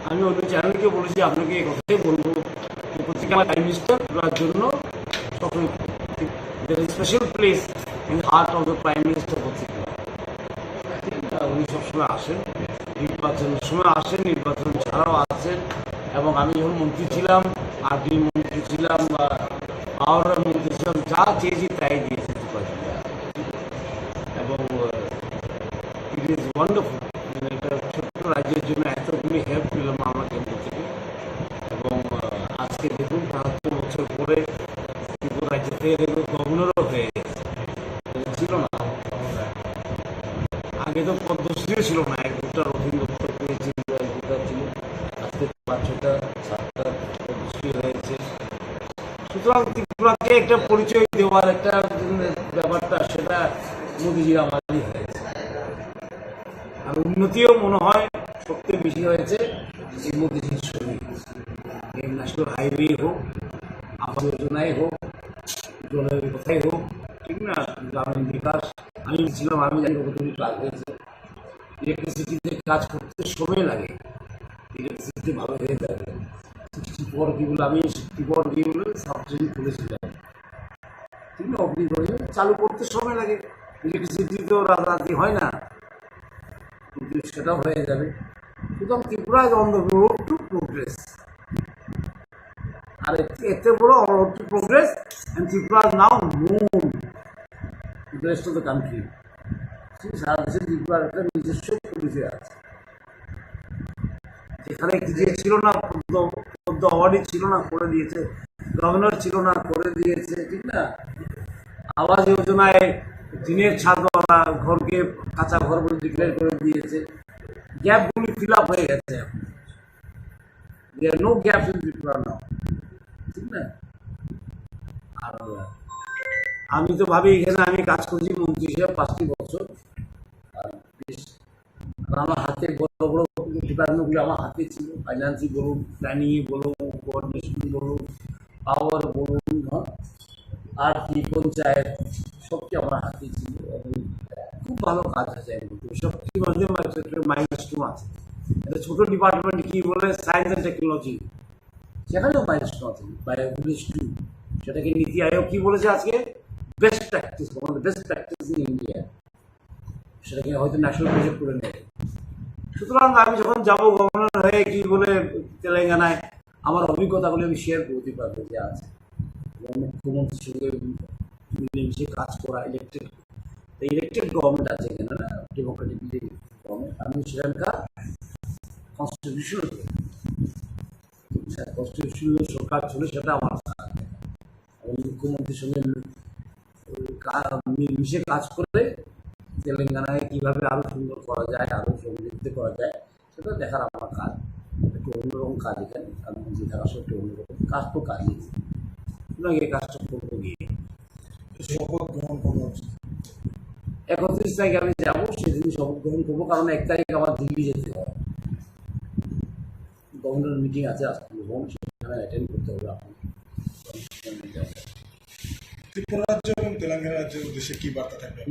আমি অন্য চ্যানেলকে বলেছি আপনাকে এই কথাই বলবো যে পত্রিকা প্রাইম মিনিস্টার করার জন্য সবসময় special place in heart of the prime minister পত্রিকা উনি সবসময় আসেন নির্বাচনের সময় আসেন নির্বাচন ছাড়াও আসেন এবং আমি যখন মন্ত্রী ছিলাম আরডি মন্ত্রী ছিলাম বা পাওয়ার মন্ত্রী ছিলাম যা চেয়েছি তাই দিয়েছি এবং ইট ইজ ওয়ান্ডারফুল একটা ছোট্ট রাজ্যের জন্য এতগুলি হেল্প পেলাম আমরা কেন্দ্র থেকে এবং আজকে দেখুন ৭৫ বছর পরে ত্রিপুরা রাজ্য থেকে দেখুন গভর্নরও হয়ে গেছে ছিল না আগে তো পদ্মশ্রীও ছিল না ১-২টা রবীন্দ্র দত্ত পেয়েছিল ১-২টা ছিল আজকে ৫-৬টা ৭টা পদ্মশ্রী হয়েছে সুতরাং ত্রিপুরাকে একটা পরিচয় দেওয়ার একটা ব্যাপারটা সেটা মোদিজির আমারই হয়েছে আর উন্নতিও মনে হয় সবচেয়ে বেশি হয়েছে এই মোদিজির সঙ্গে এই ন্যাশনাল হাইওয়ে হোক আবাস যোজনায় হোক জলের কথাই হোক ঠিক না গ্রামীণ বিকাশ আমি ছিলাম আমি জানি কতটুকু কাজ হয়েছে ইলেকট্রিসিটিতে কাজ করতে সময় লাগে ইলেকট্রিসিটি ভালো হয়ে যাবে 64 কিগুলো আমি 64 কিগুলো সাবজেক্ট খুলেছিলাম ঠিক না অগ্নিগড়ে চালু করতে সময় লাগে ইলেকট্রিসিটি তো রাতারাতি হয় না কিন্তু সেটাও হয়ে যাবে সুতরাং Tripura is on the road to progress আর এতে বড় road to progress and Tripura now known to the rest of the country সারা দেশে ত্রিপুরার একটা নিজস্ব পরিচয় আছে যেখানে যে ছিল না পদ্ম অ্যাওয়ার্ডই ছিল না করে দিয়েছে গভর্নর ছিল না করে দিয়েছে ঠিক না আবাস যোজনায় টিনের ছাদওয়ালা ঘরকে কাঁচা ঘর বলে ডিক্লেয়ার করে দিয়েছে গ্যাপগুলি ফিল আপ হয়ে গেছে no gap in Tripura now ঠিক না আর আমি তো ভাবি এখানে আমি কাজ করছি মন্ত্রী হিসেবে 5টি বছর আর আমার হাতে বড় বড় ডিপার্টমেন্টগুলো আমার হাতে ছিল ফাইন্যান্সই বলুন প্ল্যানিংই বলুন কোঅর্ডিনেশন বলুন পাওয়ার বলুন আর কি পঞ্চায়েত সবটি আমার হাতে ছিল এবং খুব ভালো কাজ আছে সবটির মধ্যে মাইলস্টোন আছে একটা ছোটো ডিপার্টমেন্ট কি বলে সায়েন্স অ্যান্ড টেকনোলজি সেখানেও মাইলস্টোন আছে বায়োভিলেজ 2 সেটাকে নীতি আয়োগ কি বলেছে আজকে best practice one of the best practice in India সেটাকে হয়তো ন্যাশনাল প্রজেক্ট করে নেবে। সুতরাং আমি যখন যাবো গভর্নর হয়ে কি বলে তেলেঙ্গানায় আমার অভিজ্ঞতাগুলো আমি শেয়ার করতে পারবো যে আছে মুখ্যমন্ত্রীর সঙ্গে মিলেমিশে কাজ করা, ইলেকটেড গভর্নমেন্ট আছে এখানে না, ডেমোক্রেটিক গভর্নমেন্ট। আমি সেখানকার কনস্টিটিউশনাল সরকার ছিল, সেটা আমার মুখ্যমন্ত্রীর সঙ্গে মিশে কাজ করে তেলেঙ্গানায় কীভাবে আরও সুন্দর করা যায়, আরও সমৃদ্ধ করা যায়, সেটা দেখার আমার কাজ। একটু অন্যরকম কাজ এখানে, আমি মন্ত্রী থাকার সঙ্গে একটু অন্যরকম কাজ তো কাজই, এই কাজটা করবো গিয়ে শপথ গ্রহণ করবো। 31 তারিখে আমি যাবো, সেদিন শপথ গ্রহণ করবো, কারণ 1 তারিখে আমার দিল্লি যেতে হয়, গভর্নর মিটিং আছে আজকে, সেখানে অ্যাটেন্ড করতে হবে। আপনি ত্রিপুরা রাজ্য এবং তেলেঙ্গানা রাজ্যের উদ্দেশ্যে কি বার্তা থাকবে?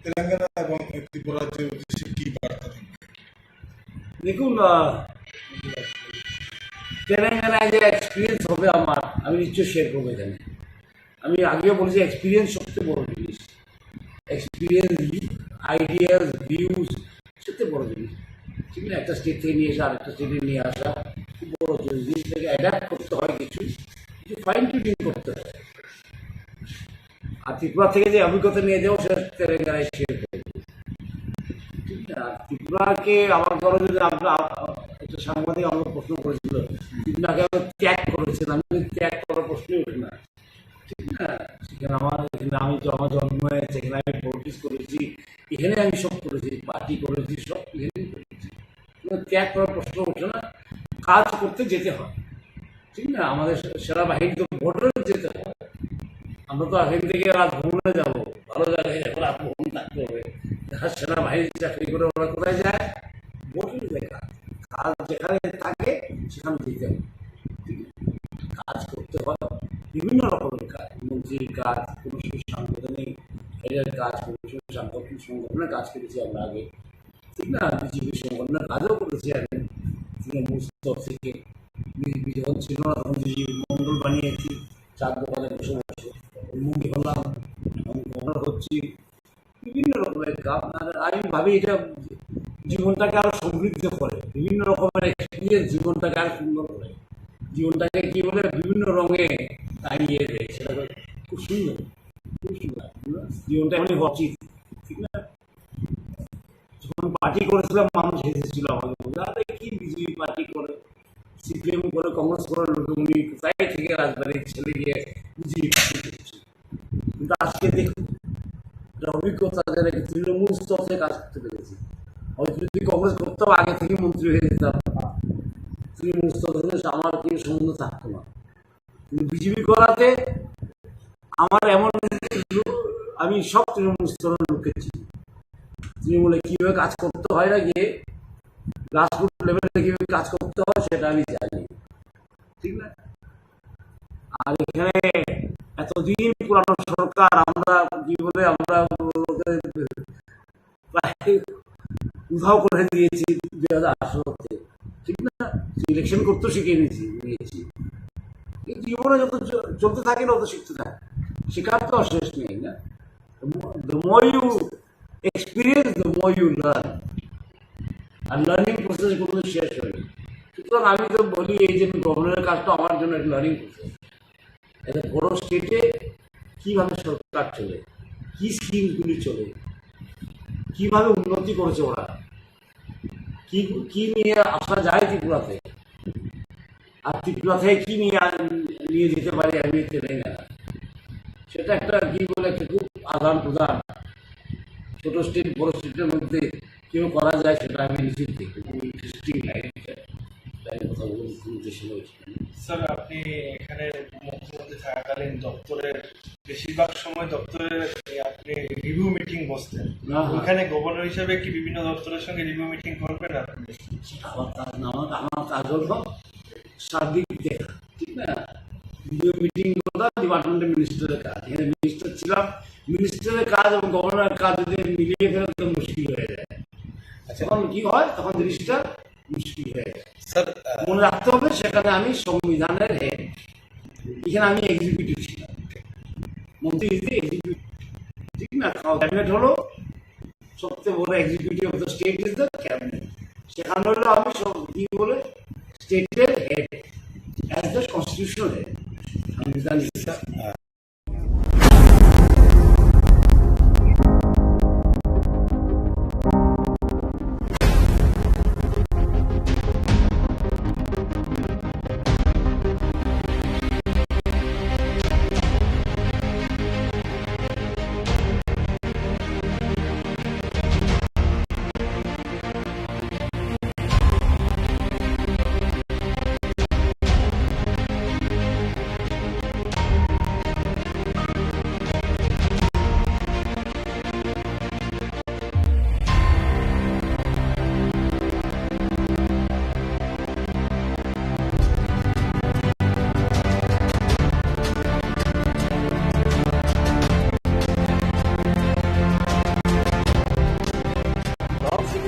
তেলেঙ্গানা এবং ত্রিপুরা রাজ্যের উদ্দেশ্যে কি বার্তা থাকবে? দেখুন, তেলেঙ্গানায় যে এক্সপিরিয়েন্স হবে আমার, আমি নিশ্চয়ই শেয়ার করবো এখানে। আমি আগেও বলেছি, এক্সপিরিয়েন্স সবচেয়ে বড় জিনিস। এক্সপিরিয়েন্স, আইডিয়াস, ভিউজ সবচেয়ে বড় জিনিস, ঠিক না? একটা স্টেট থেকে নিয়ে আসা আরেকটা স্টেটে নিয়ে আসা খুব বড় জিনিস। জিনিসটাকে অ্যাডাপ্ট করতে হয়, কিছু ফাইন টিউনিং করতে হয়। আর ত্রিপুরা থেকে যে অভিজ্ঞতা নিয়ে যাবো সেটা তেলেঙ্গানায় শেয়ার করবো, ঠিক না? ত্রিপুরাকে আমার ধরো যদি আপনার একটা সাংবাদিক আমাকে প্রশ্ন করেছিল, ত্রিপুরাকে আমি ত্যাগ করেছিলাম, আমি ত্যাগ করার প্রশ্নই ওঠে না, ঠিক না? সেখানে আমি আমার জন্ম হয়েছে, এখানে আমি পলিটিক্স করেছি, এখানে আমি সব করেছি, পার্টি করেছি, সব এখানেই করেছি, ত্যাগ করার প্রশ্ন ওঠে না। কাজ করতে যেতে হয়, ঠিক না? আমাদের সেনাবাহিনী তো বর্ডারে যেতে হয়, আমরা তো এখান থেকে রাত ভ্রমণে যাবো, ভালো জায়গায় যাবো, রাত ভ্রমণ থাকতে হবে। সেনাবাহিনী চাকরি করে ওরা কোথায় যায়? বর্ডারে যায়। কাজ যেখানে থাকে সেখানে যেতে হবে, কাজ করতে হয়, বিভিন্ন রকমের কাজ, মন্ত্রীর কাজ, কোনো সময় সাংগঠনিক হেডের কাজ, কোনো সময় সাংগঠনিক সংগঠনের কাজ করেছি আমরা আগে, ঠিক না? বিজেপি সংগঠনের কাজও করেছি আমি তৃণমূল স্তর থেকে। বিজেপি যখন ছিল না তখন বিজেপি মন্ডল বানিয়েছি, 4 দোকানে বসে বসে মুখী হলাম, আমি গভর্নর হচ্ছি, বিভিন্ন রকমের কাজ। আমি ভাবি এটা জীবনটাকে আরো সমৃদ্ধ করে, বিভিন্ন রকমের এক্সপিরিয়েন্স জীবনটাকে আরো সুন্দর করে, জীবনটাকে কি বলে বিভিন্ন রঙে টাঙিয়ে দেয়, সেটা খুব সুন্দর, খুব সুন্দর। জীবনটা এমনি হওয়া উচিত, ঠিক না? যখন পার্টি করেছিলাম মানুষ হেসেছিল আমাকে, বলে আরে কি বিজেপি পার্টি করে, সিপিএম করে, কংগ্রেস করে, লোকমনি কোথায় থেকে রাজবাড়ির ছেলে গিয়ে বিজেপি পার্টি করছে। কিন্তু আজকে দেখুন অভিজ্ঞতা, যারা তৃণমূল স্তর থেকে কাজ করতে পেরেছি, হয়তো যদি কংগ্রেস করতাম আগে থেকে মন্ত্রী হয়ে যেতাম, তৃণমূল স্তর থেকে আমার কোনো সম্বন্ধ থাকতো না। কিন্তু বিজেপি করাতে আমার এমন, আমি সব তৃণমূল স্তরের লোককে চিনি, তৃণমূলে কীভাবে কাজ করতে হয় না, গিয়ে গ্রাসরুট লেভেলে কীভাবে কাজ করতে হয় সেটা আমি জানি, ঠিক না? আর এখানে এতদিন পুরানো সরকার, আমরা কি বলে আমরা প্রায় উধাও করে দিয়েছি 2018-তে, ঠিক না? ইলেকশন করতেও শিখে নিয়েছি। জীবনে যত চলতে থাকে না তত শিখতে থাকে, শেখার তো শেষ নেই না। The more you experience, the more you learn, R learning process কোনো শেষ হয়নি। সুতরাং আমি তো বলি, এই যে গভর্নরের কাজটা আমার জন্য একটা লার্নিং প্রসেস। একটা বড় স্টেটে কীভাবে সরকার চলে, কী স্কিমগুলি চলে, কীভাবে উন্নতি করেছে ওরা, কি নিয়ে আসা যায় ত্রিপুরাতে, আর ত্রিপুরা থেকে কী নিয়ে যেতে পারি আমি তেলেঙ্গানা, সেটা একটা কি বলে একটা খুব আদান প্রদান, ছোট স্টেট বড় স্টেটের মধ্যে কেউ করা যায়, সেটা আমি নিশ্চিত দেখি ইন্টারেস্টিং লাইন। কথা বলুন স্যার, আপনি এখানে মুখ্যমন্ত্রী থাকাকালীন দপ্তরের বেশিরভাগ সময় দপ্তরে আপনি রিভিউ মিটিং বসতেন, ওখানে গভর্নর হিসেবে কি বিভিন্ন দপ্তরের সঙ্গে রিভিউ মিটিং করবেন আপনি? আমার কাজ হলো সার্বিক দেখা, ঠিক না? রিভিউ মিটিং করা ডিপার্টমেন্টের মিনিস্টারের কাজ। এখানে মিনিস্টার ছিলাম, মিনিস্টারের কাজ এবং গভর্নরের কাজ যদি মিলিয়ে ফেলে তো মুশকিল হয়ে যায়। তখন কি হয়, তখন জিনিসটা মুশকিল হয়ে যায়। স্যার মনে রাখতে হবে, সেখানে আমি সংবিধানের হেড, এখানে আমি এক্সিকিউটিভ ছিলাম, মন্ত্রী এক্সিকিউটিভ, ঠিক না? ক্যাবিনেট হলো সবচেয়ে বড় executive of the state is the cabinet. সেখানে হলো আমি সব কি বলে স্টেটের head as the constitutional head, সংবিধান হিসাবে।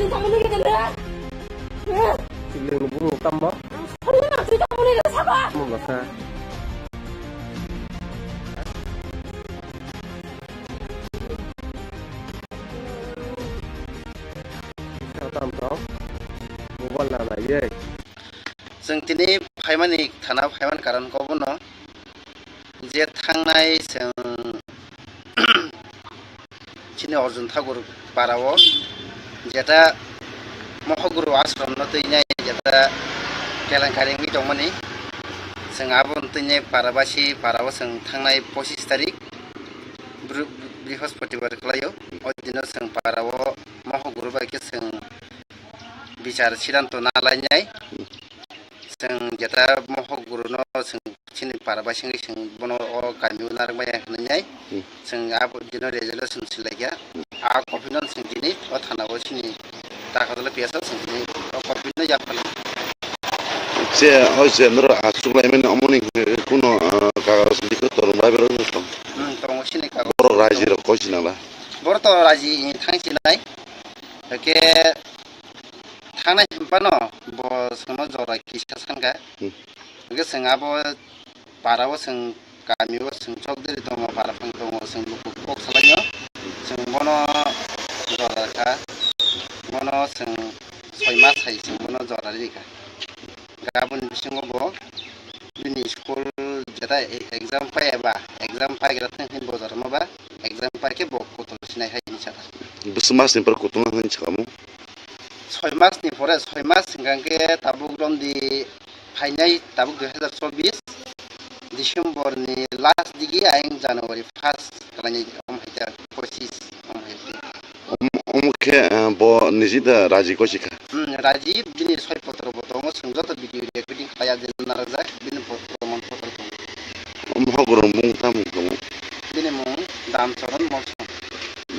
진짜 모르겠는데? 왜? 지금 무릎 땀봐? 설마 진짜 모르겠어 사과! 몰랐어. जों दिनै फाइमानि थाना फाइमान कारनखौबो न जे थांनाय जों चिनि अर्जुन ठाकुर पाराव जेटा महगुरु आश्रम न तैनाय जेटा केलेंकारि दंमोन जों आबन तैनाय पाराबासि पाराव जों थांनाय 25 तारिख बृहस्पतिबार खालायो अदिनो जों पाराव महगुरु बायके जों बिचार सिद्धांत नालायनाय जों जेटा महगुरु न जों चिनि पाराबासि जों बन गामियाव नारबाय होननाय जों आब दिनो रेजोल्यूशन सिलायगा आ कफिनन जों दिनै थानाव चिनि दाखादल पियासा जों दिनै कफिन जाफाल से होसे नर आसुलायमेन अमनि कुनो कागज लिखो तोरबाय बेरो सम दङ चिनि कागज बर रायजो र कसिनाला बर त रायजो थांसिनाय के थांनाय हम्पान ब सोनो जरा किसा सानगा के जों आब पाराव जों गामियाव जों चौधरी दङ पाराफां दङ जों लुकुक सालायो जों बन जराखा बन जों 6 मास हाय जों बन जरा रिका गाबोन बिसिङाव बिनि स्कुल जेटा एग्जाम पायबा एग्जाम पायग्रा थांखिन बजार माबा एग्जाम पायके बक सिनाय हायनि साथा बसमासनिफ्राय कुतुना होन छामु 6 मासनि परे 6 मास सिगांके ताबुक दमदि फाइनाय ताबुक 2024 डिसेम्बरनि लास्ट दिगि आयं जानुवारि 1 खालायनि अमहायता 25 अमहायति अमखे ब निजिदा राजि कसिखा राजीव बिनि 6 पत्र बतंग संजत भिडिअ रेकर्डिं खाया दिन नारजा बिनि प्रमाण पत्र दं महगुरु मुं थाम दं बिनि मुं दामचरण मौसम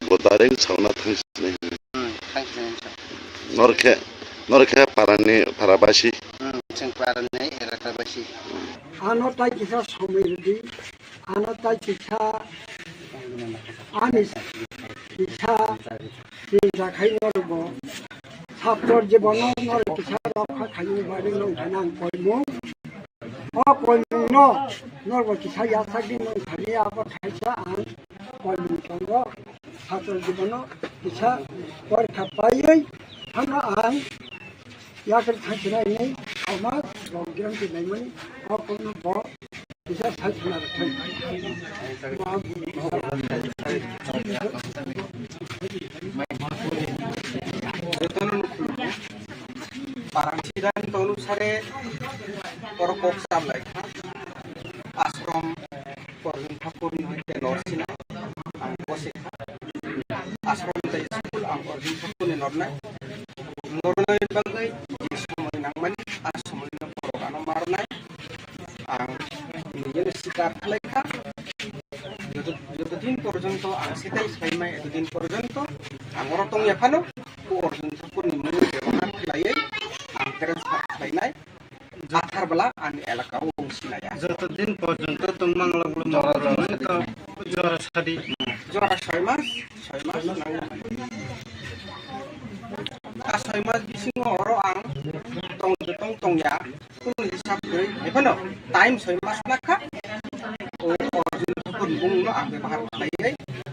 बदारें सावना थांसिनाय थांसिनाय नरखे पारानि पाराबासि जों पारानि एलाकाबासि आनो ताई किसा समिति आनो ताई किसा आनि किसा चिंता खाइनरबो ছাত্রর জীবন নর কিসা রক্ষা খাইনি বাড়ি নং কইমু অ কইমু ন নর কিসা ইয়াসাগি নং খালি আবার খাইছা আন কইমু সঙ্গ ছাত্রর জীবন কিসা পরীক্ষা পাইই আমরা আন ইয়াকে থাকছিনাই নেই আমার রংগ্রাম দিনাইমনি অ কোন ব কিসা থাকছিনা থাই Parang sidan tolu sare korokok samlai ashram korun thapuri hoite norsina ang kosikha ashram tai school ang korun thapuri nornai nornai bagai jisomoy nangmani ashmoy na porogano marnai ang নিজের শিকার লেখা যতদিন পর্যন্ত ang সেটাই সাইমাই এতদিন পর্যন্ত ang orotong yakano ko orজন thapuri mo ব্যবহার খাইয়ে transfer lainai athar bala an elaka ong sinaya যতদিন পর্যন্ত তোমাংলা গুলো মরণ তো জরা ছাড়ি jora 6 mas a 6 mas bisingo oro ang tong ya kuno hisab koi ekono time 6 mas nakha o orjun thapun bung no ang ব্যবহার খাইয়ে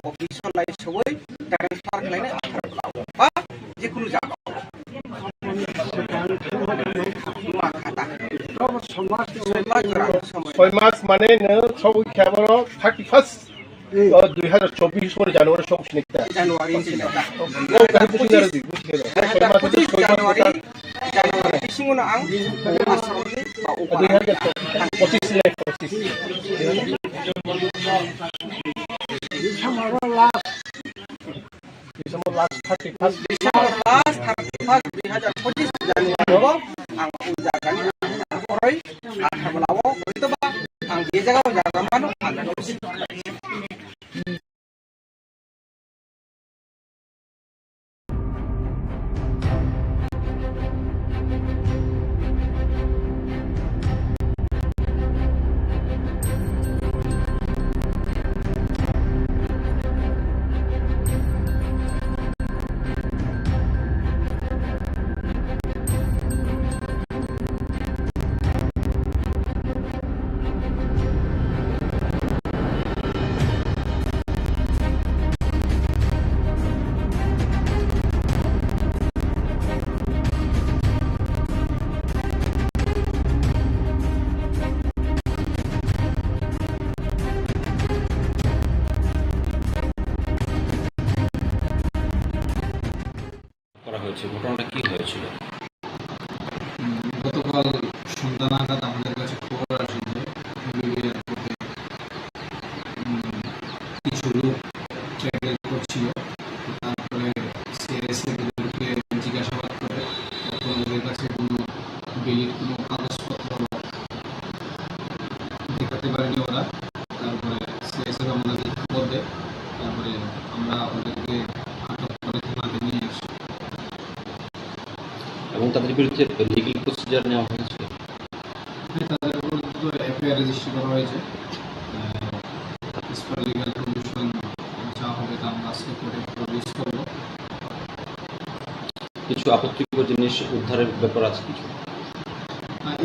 official lai soi transfer lainai athar bala 6 মাস মানে নো সবই খেবর 31 2024 সনে জানুয়ারি সব সিনিতা জানুয়ারি সিনিতা ও কাহি বুঝিনা রে বুঝিনা 6 মাস জানুয়ারি সিংনো आं आश्रमनि 2025 ले 25 December last 31 2025 Januari ang ujagan orai akamlawo itu ba ang dia jaga ujagan mano ang ঘটনাটা কি হয়েছিল? গতকাল সন্ধ্যা নাগাদ আমাদের কাছে খবর আসে যে এয়ারপোর্টে কিছু লোক ট্রাভেল করছিল। তারপরে সিআইএসএফদেরকে জিজ্ঞাসাবাদ করে তখন ওদের কাছে কোনো বেলির কোনো কাগজপত্র দেখাতে পারেনি ওরা। তারপরে সিআইএসএফ আমাদেরকে খবর দেয়, তারপরে আমরা ওদেরকে আটক করে থানাতে নিয়ে আসি এবং তাদের বিরুদ্ধে লিগ্যাল প্রসিজার নেওয়া হয়েছে। তাদের বিরুদ্ধে এফআইআর রেজিস্টার করা হয়েছে। লিগ্যাল কমিশন যা হবে তা আমরা আজকে কোর্টে প্রডিউস করব। কিছু আপত্তিকর জিনিস উদ্ধারের ব্যাপার আছে কিছু?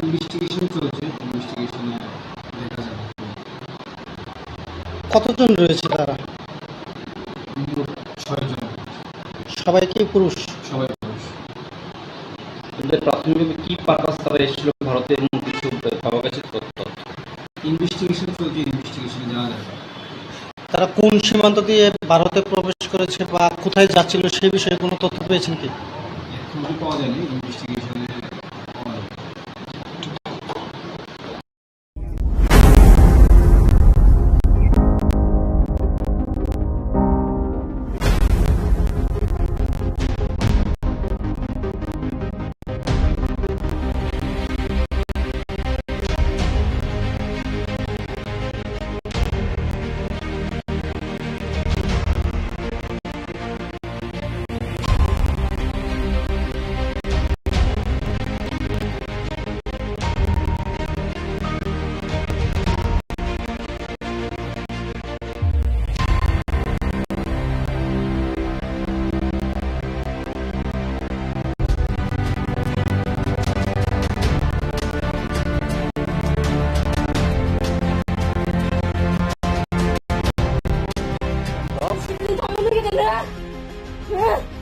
ইনভেস্টিগেশন চলছে, ইনভেস্টিগেশনে দেখা যাবে। কতজন রয়েছে তারা? 6 জন। সবাই কি পুরুষ? সবাই পুরুষ। প্রাথমিকভাবে কি পারপাস তারা এসেছিল ভারতে এমন কিছু পাওয়া গেছে তথ্য? ইনভেস্টিগেশন চলছে, ইনভেস্টিগেশনে যাওয়া যাবে। তারা কোন সীমান্ত দিয়ে ভারতে প্রবেশ করেছে বা কোথায় যাচ্ছিল সেই বিষয়ে কোনো তথ্য পেয়েছেন কি? এখনো পাওয়া যায়নি, ইনভেস্টিগেশনে পাওয়া যাবে।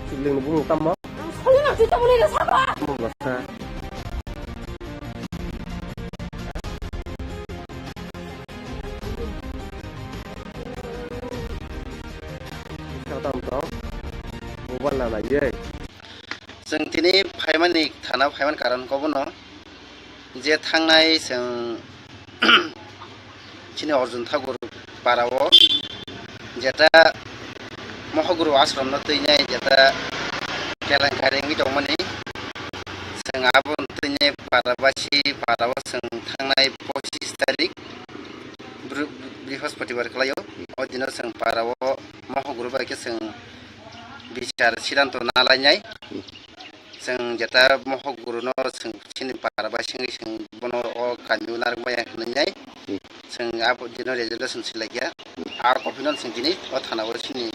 Sibling nó bung tâm á. 설마 그 때문에 사과? Bung là xa. Sao tao không có? Bung văn là gì? जों दिनै फाइमाननि थाना फाइमान कारनखौबो न जे थांनाय जों चिनि अर्जुन ठाकुर पाराव जेटा महगुरु आश्रम न तैनाय जेटा केलेंकारिनि दंमोननि जों आबुन तैनाय पाराबासि पाराव जों थांनाय 25 तारिख बृहस्पतिबार खालायाव अदिनो जों पाराव महगुरु बायके जों बिचार सिद्धांत नालायनाय जों जेटा महगुरु न जों चिनि पाराबासि जों बनो अ कान्यु नारबाया होननाय जों आबो दिनो रेजुलेसन सिलायया आ कपिनो जों दिनै अ थानाव चिनि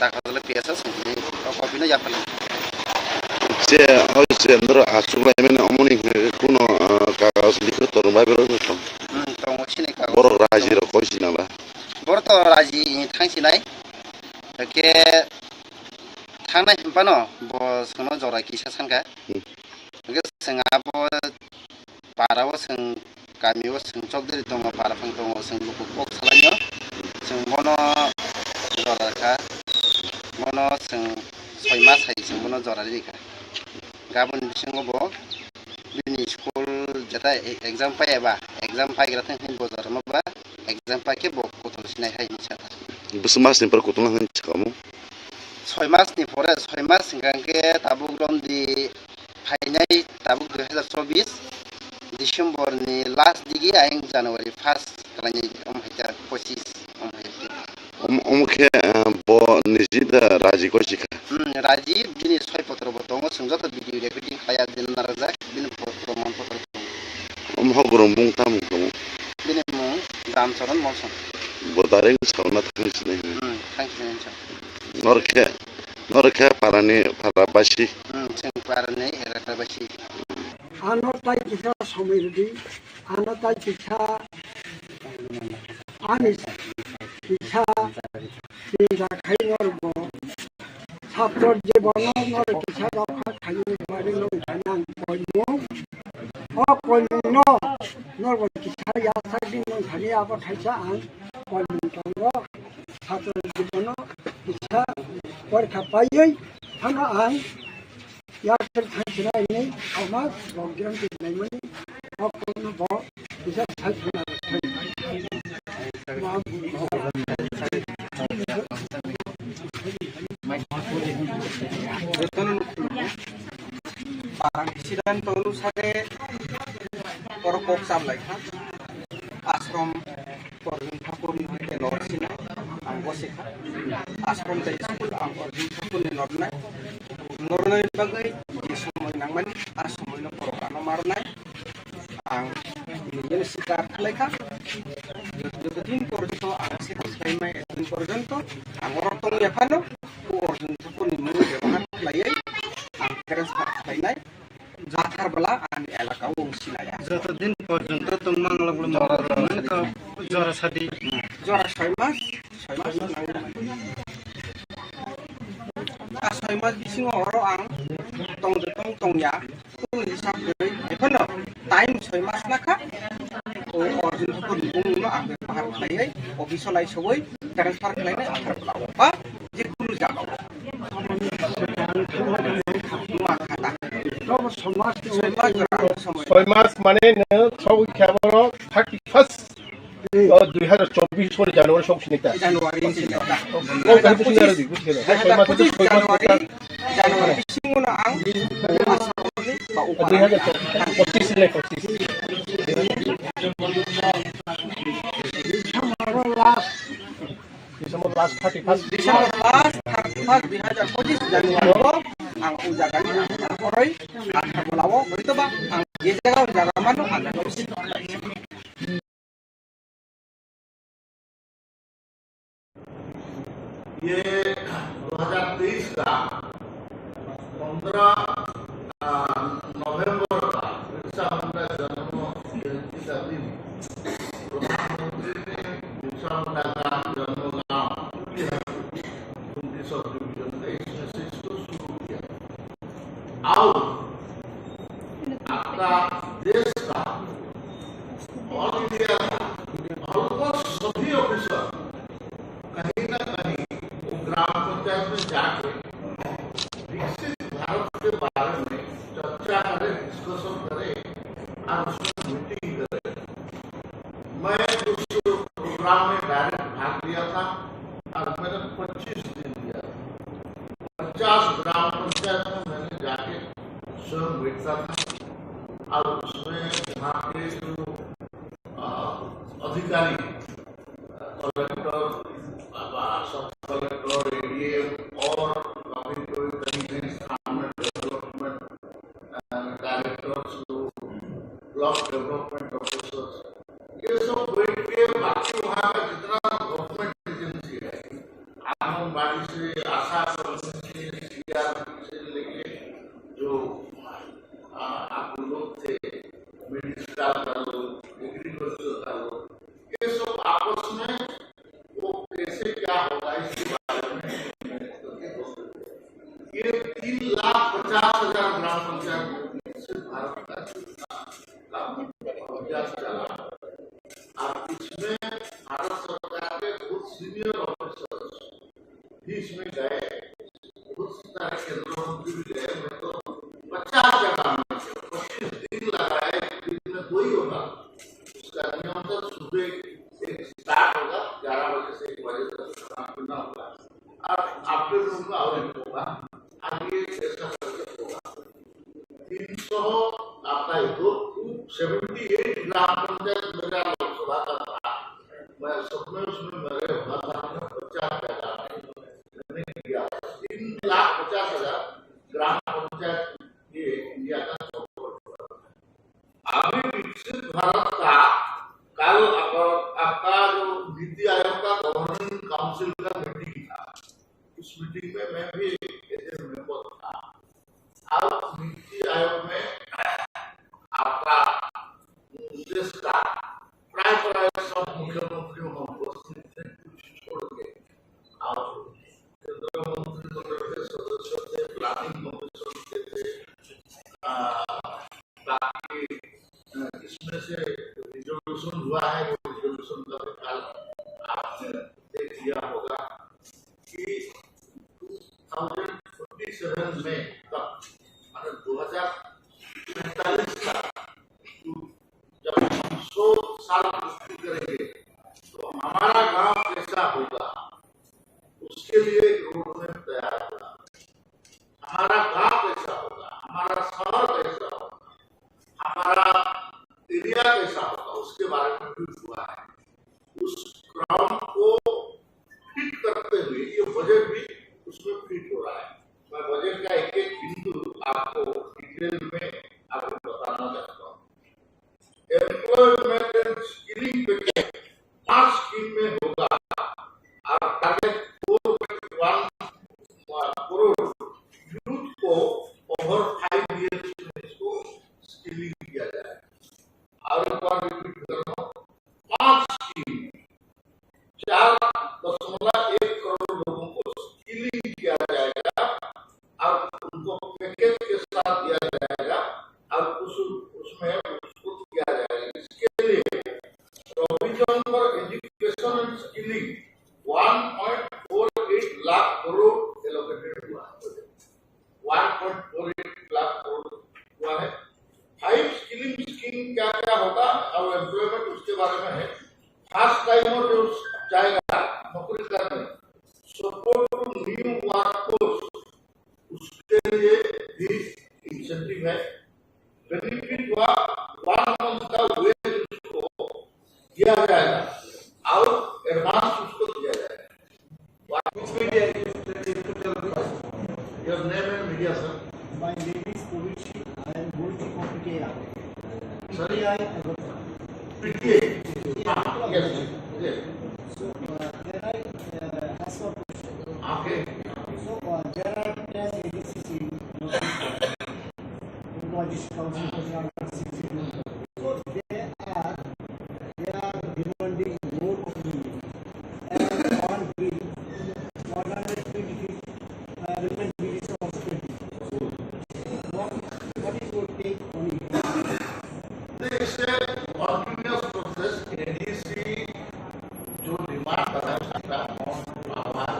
दाखाले पेसा जों दिनै अ कपिनो जाफाल যে হচ্ছে আমরা আসুলাইমেন অমনি কোন কাগজ লিখে তোর ভাবে রকম दङ चिनि कागज বড় রাজির কইছি না बर त राजि थांसिनाय के थांनाय हम्पानो ब सोनो जरा किसा सानगा जों आबो पाराव जों गामियाव सोंचकदोरि दङ बाराफां दङ जों लोगो कक सालायो जों मनो जराखा मनो जों 6 मास हाय जों मनो जरारिखा गाबोन बिसिङावबो बिनि स्कुल जेता एग्जाम पायाबा एग्जाम पाइग्रा थांखिन बजार माबा एग्जाम पाके बक गथल सिनाय हाय निसा बेसे मासनिफ्राय गथ'ला होन सिखामो 6 मासनि परे 6 मास सिगांके ताबुक रमदि फाइनाय ताबुक 2024 डिसेम्बरनि लास्ट दिगि आयं जानुवारि 1 खालायनि अमहायता 25 अमहायता अमखे ब निजिदा राजिको सिखा राजीव बिनि 6 पत्र बतंग संजत भिडियो रेकर्डिं खाया दिन नाराजा बिनि प्रमाण पत्र अमहगरम बुंताम खम बिनि मुं रामचरण मौसम बदारें सावना थांसिनै थांसिनै नरखे पारानि पाराबासि जों पारानि एराबासि आनताय किसा समिति आनताय किसा आनिस किसा सिंजा खाइनरबो ছাত্র জীবন নর কিসা রক্ষা খাইয়ে বাড়ি লোক জানান কইমু ও কইমু নর কিসা ইয়াসা দিন ঘানি আবার খাইছা আন কইমু তঙ্গ ছাত্র জীবন কিসা পরীক্ষা পাইয়ে থানা আন ইয়াসের খাইছিনা নেই সমাজ বজ্ঞান দিনাইমনি ও কোন ব কিসা খাইছিনা सिद्धांत अनुसारे परकोक सामलायखा आश्रम अर्जुन ठाकुर के नरसिना आं बसेखा आश्रम जाय स्कुल आं अर्जुन ठाकुर नरनाय नरनाय बागै जे समय नांमानि आ समयनो परकानो मारनाय आं निजेनो सिकार खालायखा दिन पर्यन्त आं सेटिसफाइ माय दिन पर्यन्त आं रतन लेखानो अर्जुन ठाकुर नि मुं व्यवहार खालायै आं ट्रान्सफार खालायनाय जाथारबला आंनि एलाकायाव सिनाया যতদিন পর্যন্ত তোমার জরা সাদি जरा 6 मास बिसिङाव हरो आं तंया कुल हिसाब गै बेफोरनो टाइम 6 मास नाखा ओ अर्जुन ठाकुर बुंनो आं बाहार खालायै अफिसाव लायसबै ट्रान्सफार खालायनाय आथारबला बा जिकुनु जागाव ছয় মাস মানে সবই খেয়াল 31 2024 জানুয়ারি সব সিনেটা জানুয়ারি सिङावनो आं आसामनि बा 2025 डिसेम्बर लास्ट 31 2025 जानुवारि आं उजागानि परै आथारबलाव हयतोबा आं जे जायगायाव जागामानो आं ये 2023 का 15 नवंबर का बिरसा मुंडा जन्म जयंती का दिन प्रधानमंत्री ने बिरसा मुंडा का जन्मगांव उनकी सब डिवीजन में इस मैसेज को शुरू किया। आओ आपका देश का ऑल इंडिया का ऑलमोस्ट सभी ऑफिसर कहीं ना कहीं ग्राम पंचायत में जाके विकसित भारत के बारे में चर्चा करे, डिस्कशन करे और उसमें मीटिंग करे। मैं उस प्रोग्राम में डायरेक्ट भाग लिया था और मैंने 25 दिन दिया। 50 ग्राम पंचायत में मैंने जाके स्वयं बैठता था और उसमें वहाँ के जो अधिकारी कलेक्टर सब कलेक्टर एडीएम और कहीं स्थान में development directors block development officers ये सब बैठ के बाकी वहाँ का जितना गवर्नमेंट एजेंसी है आंगनबाड़ी से आशा से से लेके जो आप लोग थे मेडिकल का लोग एग्रीकल्चर का लोग ये सब आपस में वो कैसे क्या होगा इसके बारे में ये 3,50,000 ग्राम पंचायत सिर्फ भारत का चला भारत सरकार के बहुत सीनियर ऑफिसर्स भी इसमें गए, बहुत सारे केंद्रीय मंत्री भी गए। मैं तो 50 जगह 25 दिन लगाए, दिन में 2 ही होगा उसका नियम। तो सुबह एक स्टार्ट होगा 11 बजे से 1 बजे तक खाना पीना होगा, और आफ्टरनून में और एक होगा, आगे ऐसा करके होगा। 300 आपका 278 ग्राम पंचायत मेरा लोकसभा का था, मैं सब में उसमें मेरे हुआ था 50 जगह मैंने किया। 3,50,000 ग्राम पंचायत ये इंडिया का अभी विकसित भारत का कल आपका जो नीति आयोग का गवर्निंग काउंसिल का मीटिंग था, उस मीटिंग में मैं भी एज मेंबर था। अब नीति आयोग में आपका उद्देश्य था प्राय सब मुख्यमंत्रियों को उपस्थित थे, कुछ छोड़ के और केंद्रीय मंत्रिमंडल के सदस्य थे, प्लानिंग कमीशन के थे, बाकी इसमें से रिजोल्यूशन हुआ है, वो रिजोल्यूशन का भी कल आपने देख लिया होगा कि 2047 में तक माने 2045 तक जब हम 100 साल पूर्ति करेंगे तो हमारा गांव कैसा होगा, उसके लिए एक रोड मैप तैयार होगा। हमारा गांव कैसा होगा, हमारा शहर कैसा होगा, हमारा एरिया कैसा होगा, उसके बारे में भी हुआ है। उस क्रम को फिट करते हुए ये बजट भी उसमें फिट हो रहा है। मैं बजट का एक एक बिंदु आपको डिटेल में आपको बताना चाहता हूँ। Employment and skilling package 5 scheme में होगा और टारगेट 4.1 करोड़ यूथ को ओवर 5 इयर्स में इसको स्किलिंग किया जाए। और एक बार रिपीट कर रहा हूँ, 5 स्कीम 4.1 करोड़ लोगों को स्किलिंग किया जाएगा और उनको पैकेज के साथ दिया जाएगा और उसमें उसको किया जाएगा। इसके लिए provision for education and skilling 1.48 lakh crore allocated हुआ है, 1.48 लाख करोड़ हुआ है। 5 स्किलिंग स्कीम क्या क्या होगा और एम्प्लॉयमेंट उसके बारे में है। फर्स्ट टाइमर जो जाएगा नौकरी करने, सपोर्ट टू न्यू वर्कफोर्स, उसके लिए भी इंसेंटिव है। बेनिफिट हुआ 1 मंथ का वेज उसको दिया जाएगा और एडवांस उसको दिया जाएगा। Your name and media, sir. My name is Kovichi. I am going to PTA. Sorry, PTA. Yes. So then I ask for question. Okay. So there are 10 agencies in Logistics Council for So they are demanding more money and on bill 120 relevant bill is also pending. So what is your take on it? This is a continuous process. ADC जो demand कर रहा है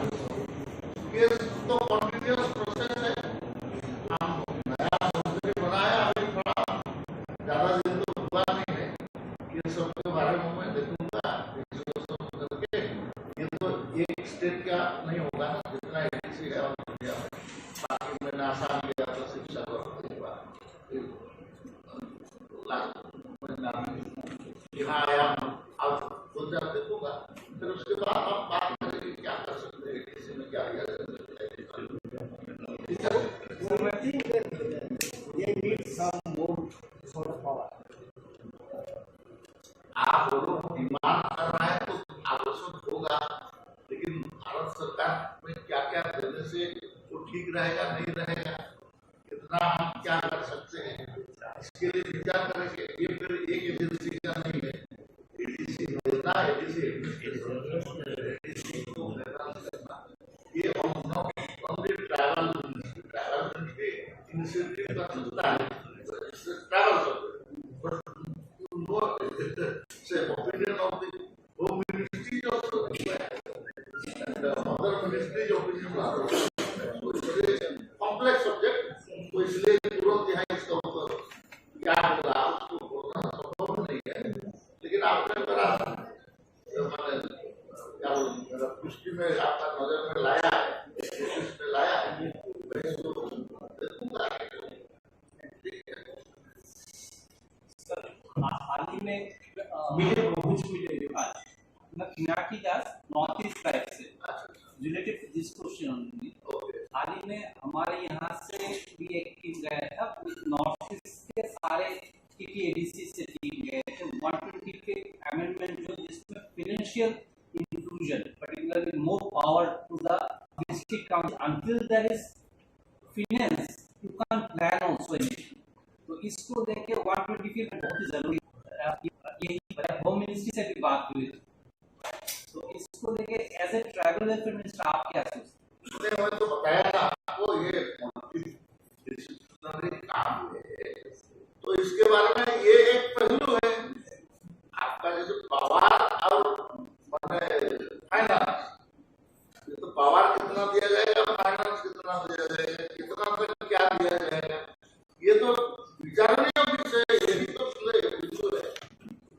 ये तो continuous process है। हम नया संस्कृति बनाया, अभी थोड़ा ज्यादा दिन तो हुआ नहीं है। ये सब के बारे में मैं देखूंगा करके। ये तो एक स्टेट का नहीं होगा ना, जितना एडीसी है और इंडिया में। बाकी मैंने आसाम गया तो शिक्षा यहाँ आया अब दो चार देखूंगा, फिर उसके बाद हम बात करेंगे क्या कर सकते हैं, किसी में क्या किया जा सकता है। आप लोग डिमांड कर रहे हैं तो आवश्यक होगा, लेकिन भारत सरकार में क्या क्या देने से वो ठीक रहेगा नहीं रहेगा, कितना हम क्या कर सकते हैं, इसके लिए विचार करेंगे। ये फिर एक एजेंसी का नहीं है, एडीसी देता है, एडीसी को ये ओनली ट्रैवल मिनिस्ट्री इनिशिएटिव का संस्था है, ट्रैवल से opinion of the home ministry complex subject तो इसलिए तुरंत यहाँ इसका मतलब क्या होगा उसको बोलना संभव नहीं है, लेकिन आपने मेरा मेरा पुष्टि में आपका नजर में लाया है, में लाया है, मैं इसको देखूंगा। हाल ही में भुज मिले Pinaki Das north east side से रिलेटेड दिस क्वेश्चन ओनली। हाल ही में हमारे यहाँ से भी एक टीम गया था, नॉर्थ ईस्ट के सारे TTADC से टीम गए थे 120 के अमेंडमेंट जो जिसमें financial inclusion particularly more power to the district council until there is finance you can plan also initially. तो इसको लेके 120 के बहुत ही जरूरी यही होम मिनिस्ट्री से भी बात हुई, तो इसको लेके as a tribal welfare minister आप क्या सोचते हैं? मैंने तो बताया ना आपको ये काम है, तो इसके बारे में ये एक पहलू है आपका जैसे पावर और फाइनेंस, ये तो पावर कितना दिया जाएगा, फाइनेंस कितना दिया जाएगा, कितना में क्या दिया जाएगा, ये तो विचारणीय विषय है, यही तो इशू है।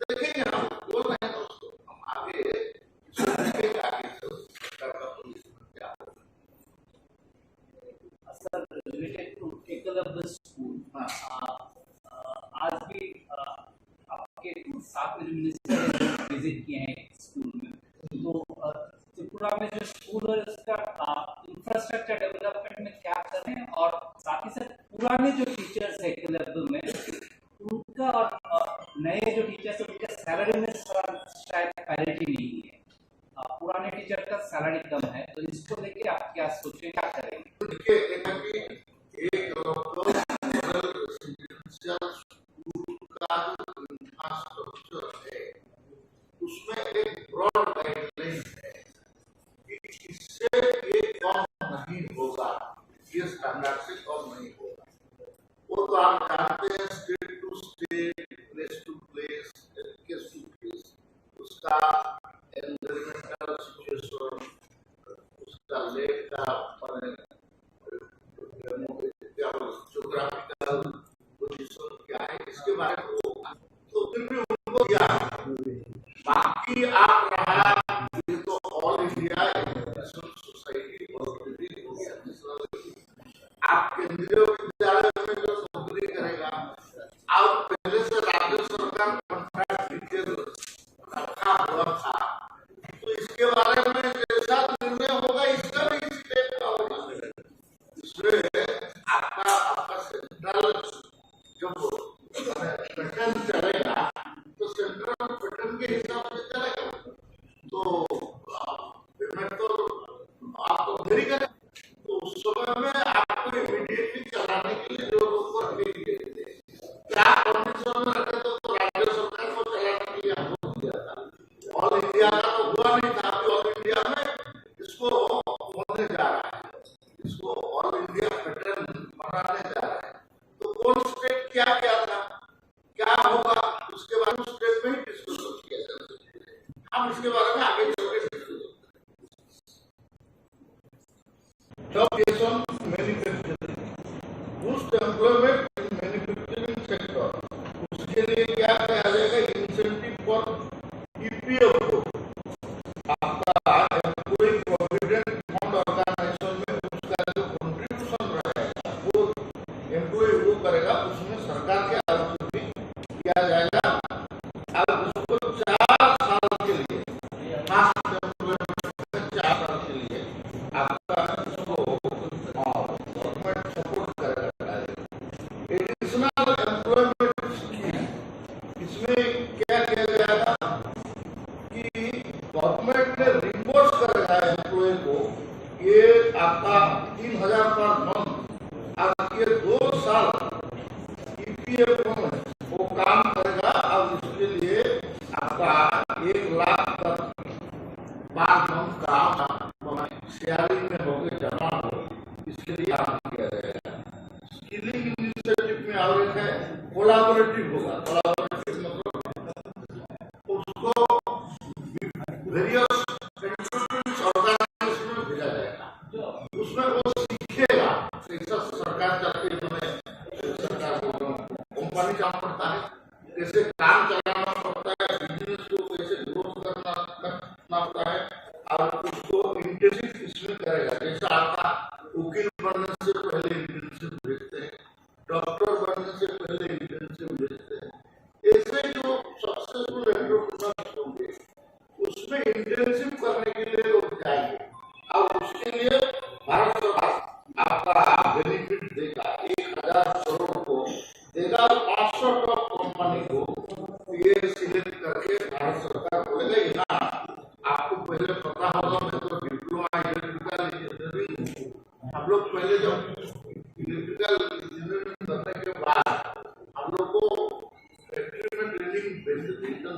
देखेंगे हम बोल रहे हैं दोस्तों, हम आगे sir related to Eklavya school आज भी आपके साथ में मिनिस्टर विजिट किए हैं स्कूल में, तो त्रिपुरा में जो स्कूल है उसका इंफ्रास्ट्रक्चर डेवलपमेंट में क्या करें, और साथ ही साथ पुराने जो टीचर्स है एकलव्य में उनका और नए जो टीचर्स है उनका सैलरी में शायद पैरिटी नहीं है, पुराने टीचर का सैलरी कम है, तो इसको लेके आप क्या सोचें, क्या करेंगे? उसमें एक ब्रॉड गाइडलाइन है कि इससे ये कम नहीं होगा, ये स्टैंडर्ड से कम नहीं होगा। वो तो आप जानते हैं state to state, place to place, case to case उसका एनवायरमेंटल सिचुएशन, उसका लेक का ज्योग्राफिकल पोजीशन क्या है, इसके बारे में होगा, तो फिर भी उनको दिया। बाकी आप रहा ये तो ऑल इंडिया एजुकेशन सोसाइटी हो गया, आप केंद्रीय विद्यालय में जो नौकरी करेगा, आप पहले से राज्य सरकार कॉन्ट्रैक्ट डिटेल रखा हुआ था, तो इसके बारे में जैसा निर्णय होगा इसका भी स्टेट का होगा। इसमें आपका सेंट्रल जब पैटर्न चलेगा तो सेंट्रल पैटर्न के हिसाब से चलेगा, तो पेमेंट तो आपको देरी करें, तो उस समय में आपको इमीडिएटली चलाने के लिए जो क्या कंडीशन में रखे तो राज्य सरकार को चलाने के लिए हमको दिया था। ऑल इंडिया का तो हुआ नहीं था, ऑल इंडिया में इसको होने जा रहा है, इसको ऑल इंडिया पैटर्न बनाने जा रहा है। तो कौन स्टेट क्या क्या था, क्या होगा, उसके बारे में स्टेट में ही डिस्कशन किया जा सकता है। हम इसके बारे में आगे चलकर job creation, manufacturing, boost employment in manufacturing sector, उसके लिए क्या किया जाएगा, इंसेंटिव फॉर EPF को आपका एम्प्लॉय प्रोविडेंट फंड ऑर्गेनाइजेशन में उसका जो कंट्रीब्यूशन रहेगा वो एम्प्लॉय वो करेगा, उसमें सरकार के तरफ से भी किया जाएगा, और उसको 4 साल के लिए फास्ट एम्प्लॉयमेंट 4 साल के लिए आपका इसको गवर्नमेंट सपोर्ट करेगा। एडिशनल एम्प्लॉयमेंट स्कीम, इसमें क्या किया जाएगा कि गवर्नमेंट ने रिपोर्ट करेगा एम्प्लॉय को, ये आपका 3000 पर मंथ, और ये 2 साल EPF में वो काम करेगा, और उसके लिए आपका 1 लाख तक पर मंथ का सैलरी में होकर जमा हो, इसके लिए काम किया जाएगा। स्किलिंग इनिशिएटिव में और एक है कोलैबोरेटिव होगा, कोलैबोरेटिव मतलब उसको वेरियस ऑर्गेनाइजेशन में भेजा जाएगा, इंटेंसिव इसमें करेगा। जैसा आपका वकील बनने से पहले इंटेंसिव भेजते हैं, डॉक्टर बनने से पहले इंटेंसिव भेजते हैं, ऐसे जो सक्सेसफुल एंटरप्रेन्योर्स होंगे उसमें इंटेंसिव करने के लिए लोग जाएंगे। अब उसके लिए भारत सरकार आपका बेनिफिट देगा, 1000 करोड़ को देगा, 500 टॉप कंपनी को ये सिलेक्ट करके भारत सरकार बोलेगा यहाँ आपको पहले पता होगा, मैं तो डिप्लोमा इलेक्ट्रिकल इंजीनियरिंग, हम लोग पहले जब इलेक्ट्रिकल इंजीनियरिंग करने के बाद हम लोग को फैक्ट्री में ट्रेनिंग भेजते थे,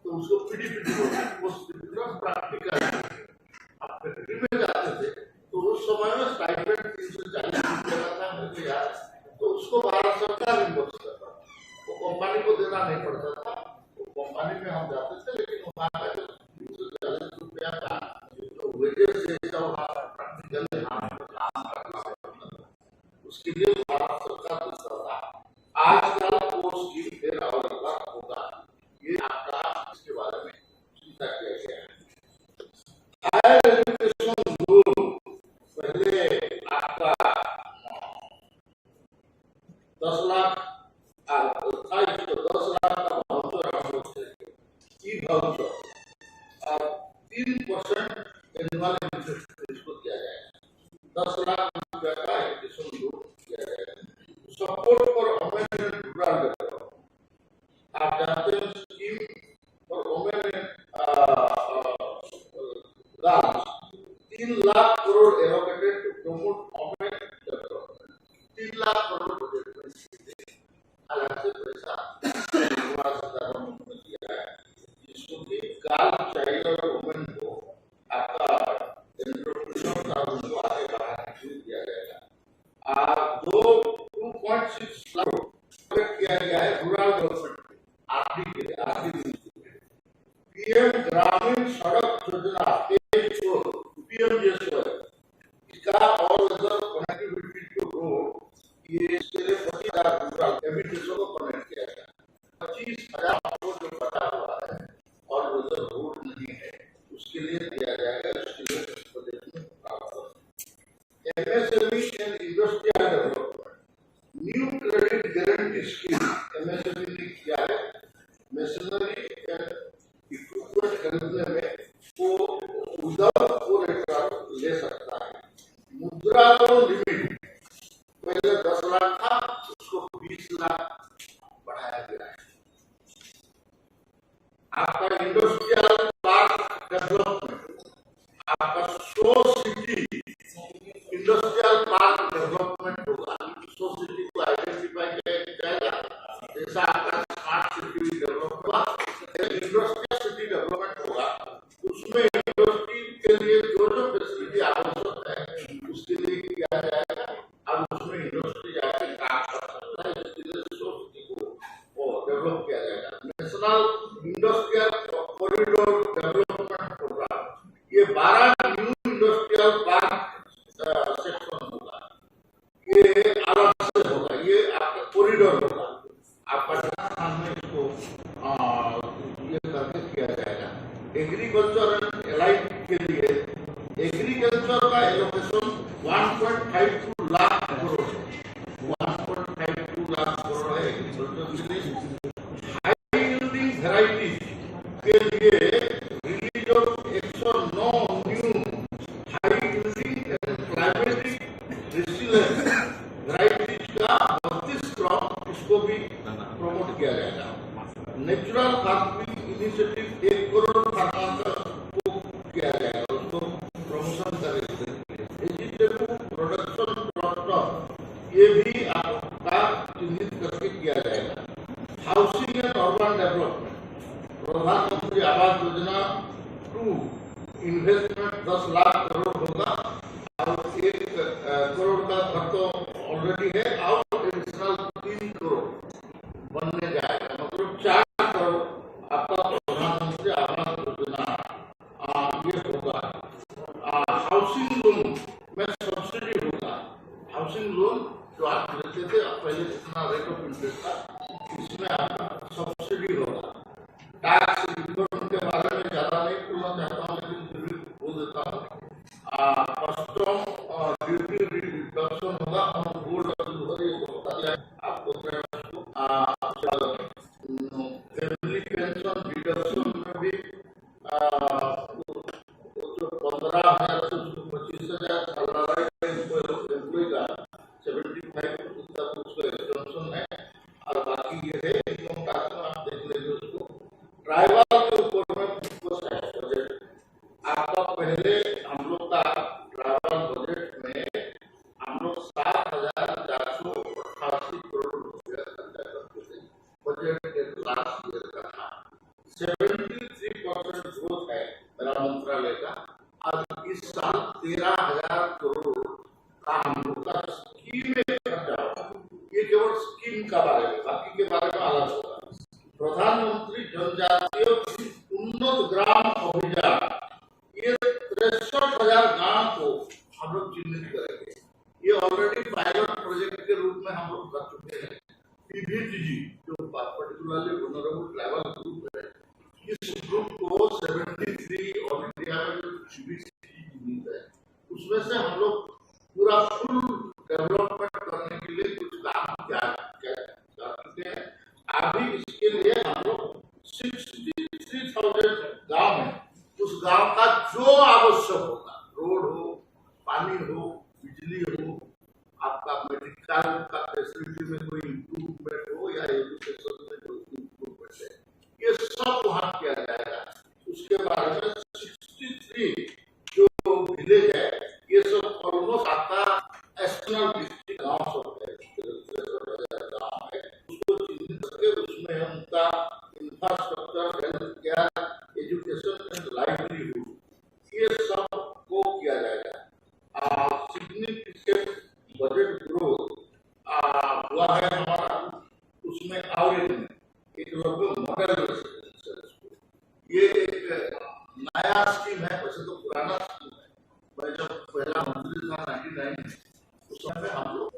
तो उसको पीडीपी प्रैक्टिकल आप फैक्ट्री में जाते थे तो उस समय में स्टाइपेंड 340 रुपये का था मुझे याद, तो उसको भारत सरकार रिम्बर्स करता था, वो कंपनी को देना नहीं पड़ता था। तो कंपनी में हम जाते थे, लेकिन वहाँ का जो 340 रुपया का जो वेजेस देता वहाँ प्रैक्टिकली उसके लिए भारत सरकार दूसरा था। आजकल वो स्कीम फिर अवेलेबल होगा, ये आपका इसके बारे में चिंता किया गया है। हायर एजुकेशन लोन पहले आपका 10 लाख था, इसको 10 लाख का भाउचर हम लोग देंगे, ई भाउचर 3% एनुअल इंटरेस्ट इसको दिया जाएगा, 10 लाख रुपया का एजुकेशन लोन दिया जाएगा। Support for women in rural development, आप जानते हैं स्कीम फॉर वुमेन इन गांव, 3 lakh crore allocated to promote women development, 3 lakh crore budget में अलग से पैसा दिया है, जिसको कि गर्ल चाइल्ड और वुमेन को आपका एंटरप्रेन्योर का उनको आगे बढ़ाने के लिए दिया जाएगा। जो 2.6 लाख किया गया है रूरल डेवलपमेंट आरडी के लिए, आरडी पीएम ग्रामीण सड़क योजना पीएमजीएसवाई, इसका all weather connectivity to road, ये इसके लिए 25,000 रूरल एमिटेशन को कनेक्ट किया गया, 25,000 को जो बता हुआ है और वेदर रोड नहीं है उसके लिए दिया जाएगा। इसके लिए प्रदेश में MSME and industrial development, new credit guarantee scheme, MSME ने किया है, मशीनरी एंड इक्विपमेंट खरीदने में वो उधार को ले सकता है। मुद्रा लोन लिमिट पहले 10 लाख था, उसको 20 लाख बढ़ाया गया है। आपका इंडस्ट्रियल पार्क डेवलपमेंट, आपका 100 सिटी इंडस्ट्रियल पार्क डेवलपमेंट होगा, 100 सिटी को आइडेंटिफाई किया जाएगा, जैसा आपका स्मार्ट सिटी डेवलप हुआ, इंडस्ट्रियल सिटी डेवलपमेंट होगा, उसमें इंडस्ट्री के लिए जो जो फैसिलिटी आवश्यक है उसके लिए किया जाएगा। अब उसमें इंडस्ट्री जाके काम कर सकता है, इसके लिए 100 सिटी को डेवलप किया जाएगा। National industrial corridor development programme, ये 12 न्यू इंडस्ट्रियल पार्क सेक्शन होगा, ये अलग से होगा, ये आपका कॉरिडोर होगा, आपका राजस्थान में इसको ये करके किया जाएगा। एग्रीकल्चर एंड एलाइड के लिए एग्रीकल्चर का एलोकेशन 1.52 लाख करोड़ है, 1.52 लाख करोड़ है एग्रीकल्चर के लिए। हाई यील्डिंग वैरायटी के लिए release of 109 new high yielding and climatic resilient varieties का 32 क्रॉप, इसको भी प्रमोट किया जाएगा। Natural farming initiative 1 crore farmer को किया जाएगा, उसको प्रमोशन करेंगे। वेजिटेबल प्रोडक्शन प्लॉट ये भी आपका चिन्हित करके किया जाएगा। हाउसिंग एंड अर्बन डेवलपमेंट, प्रधानमंत्री आवास योजना 2 इन्वेस्टमेंट 10 लाख करोड़ होगा और 1 करोड़ का खर्च तो ऑलरेडी है और एडिशनल 3 करोड़ बनने जाएगा, मतलब 4 करोड़ आपका प्रधानमंत्री आवास योजना ये होगा। हाउसिंग लोन में सब्सिडी होगा, हाउसिंग लोन जो आप लेते थे पहले जितना रेट ऑफ इंटरेस्ट था इसमें आपका सब्सिडी होगा। टैक्स रिफंड के बारे में ज्यादा नहीं बोलना चाहता हूँ, लेकिन बोल देता पहले हम लोग का ट्रैवल बजट में हम लोग 7,488 करोड़ रुपया खर्चा करते थे। बजट के लास्ट ईयर का था 73% ग्रोथ है मेरा मंत्रालय का। आज इस साल 13,000 करोड़ का हम लोग का स्कीम में खर्चा होगा। ये केवल स्कीम का बारे में, बाकी के बारे में अलग होगा। प्रधानमंत्री जनजातीय उन्नत ग्राम अभियान, ये 63,000 गांव को हम लोग चिन्हित करेंगे। ये ऑलरेडी पायलट प्रोजेक्ट के रूप में हम लोग कर चुके हैं। पीबीटीजी जो पर्टिकुलरली वल्नरेबल ट्राइबल ग्रुप है, इस ग्रुप को 73 ऑल इंडिया में जो पीबीटीजी चिन्हित है उसमें से हम लोग पूरा फुल डेवलपमेंट करने के लिए कुछ काम कर चुके हैं। अभी इसके लिए हम लोग 63,000 गांव में उस गांव का जो आवश्यक होगा, रोड हो, पानी हो, बिजली हो, आपका मेडिकल का फैसिलिटी में कोई इम्प्रूवमेंट हो या एजुकेशन में कोई इम्प्रूवमेंट है, ये सब वहाँ किया जाएगा। उसके बारे में 63 जो विलेज है, ये सब ऑलमोस्ट आपका एक्सटर्नल डिस्ट्रिक्ट गाँव सब है, गाँव है, उसको चिन्हित करके उसमें उनका infrastructure, health care, education and livelihood, ये सब को किया जाएगा। सिग्निफिकेंट बजट ग्रोथ हुआ है हमारा। उसमें आउटलेट एक मॉडल रेसिडेंशियल स्कूल, ये एक नया स्कीम है, वैसे तो पुराना स्कीम है। मैं जब पहला मंत्री था 99 उस समय हम लोग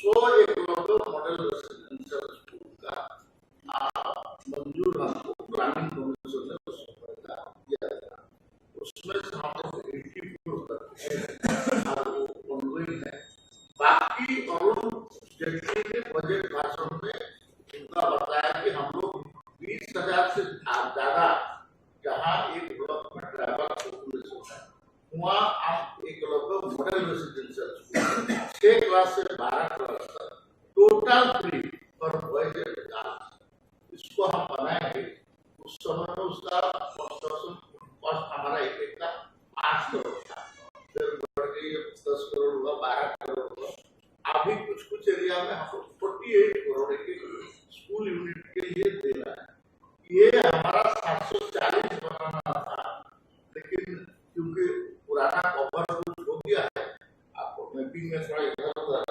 100 मॉडल रेसिडेंशियल स्कूल का मंजूर हमको ग्रामीण कमीशन ने किया था। उसमें से हम लोग 84 करते हैं और वो ऑनगोइंग है। बाकी अरुण जेटली ने बजट भाषण में उनका बताया कि हम लोग 20,000 से ज्यादा जहाँ एक ब्लॉक में ट्राइबल पॉपुलेशन है वहाँ आप एक मॉडल रेसिडेंशियल स्कूल 6 क्लास से 12 क्लास तक टोटल फ्री पर बॉयज एंड गर्ल्स, इसको हम बनाएंगे। उस समय में उसका कंस्ट्रक्शन कॉस्ट हमारा एक का 8 करोड़ था, फिर बढ़ के 10 करोड़ हुआ, 12 करोड़ हुआ। अभी कुछ एरिया में हम 48 करोड़ के स्कूल यूनिट के लिए देना है। ये हमारा 740 बनाना था, लेकिन क्योंकि पुराना ओवरब्रिज हो गया है, आपको मैपिंग में थोड़ा इधर-उधर,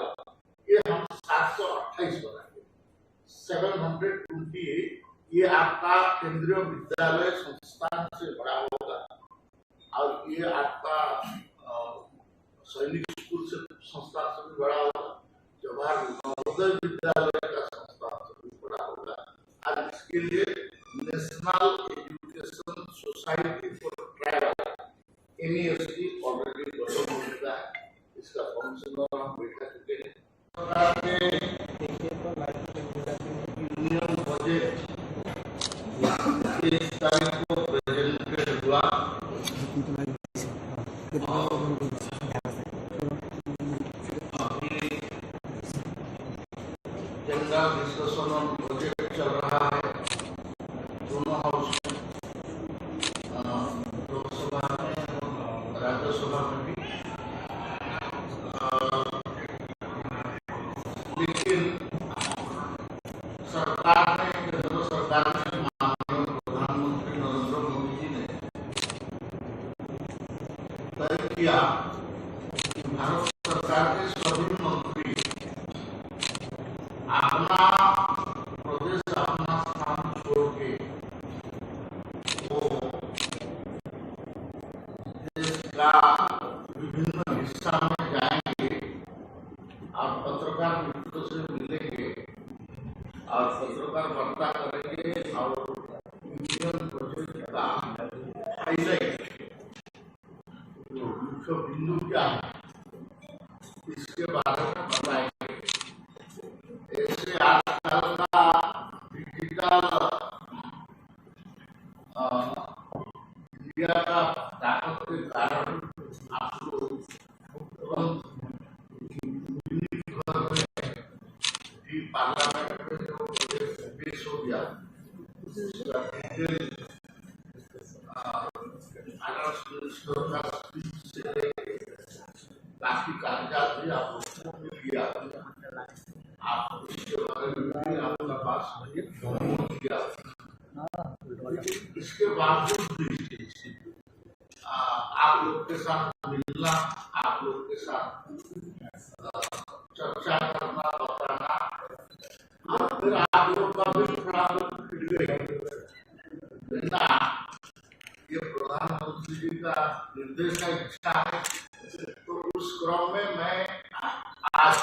ये हम 728 बनाएंगे। 728 ये आपका केंद्रीय विद्यालय संस्थान से बड़ा होगा और ये आपका सैनिक स्कूल से संस्थान से भी बड़ा होगा, जवाहर नवोदय विद्यालय का संस्थान से भी बड़ा होगा। और इसके लिए national education society for tribal NEST already गठन हो चुका है। इसका फंक्शनल हम बैठा चुके हैं। यूनियन बजट 23 तारीख को प्रेजेंटेड हुआ। अभी जनरल डिस्कशन ऑन बजट चल रहा है दोनों हाउस में, लोकसभा में, राज्यसभा में भी। लेकिन सरकार ने, केंद्र सरकार ने, माननीय प्रधानमंत्री नरेंद्र मोदी जी ने तय किया कि भारत सरकार के सभी मंत्री अपना प्रदेश, अपना स्थान छोड़ के वो देश का विभिन्न हिस्सा में जाएंगे और पत्रकार मित्रों से मिलेंगे और पत्रकार वार्ता करेंगे और यूनियन बजट का हाईलाइट जो मुख्य बिंदु क्या है इसके बारे में बताएंगे। ऐसे आजकल का डिजिटल इंडिया का ताकत के कारण आप लोग तुरंत पार्लियामेंट में जो पेश हो गया उसका डिटेल मिनिस्टर का स्पीच से काफी कागजात भी आप लोगों ने किया, आप इसके बारे में भी आपका पास किया। इसके बावजूद भी आप लोग के साथ मिलना, आप लोग के साथ चर्चा करना, बताना, फिर आप लोग का भी थोड़ा ना ये प्रधानमंत्री जी का निर्देश का इच्छा है, तो उस क्रम में मैं आज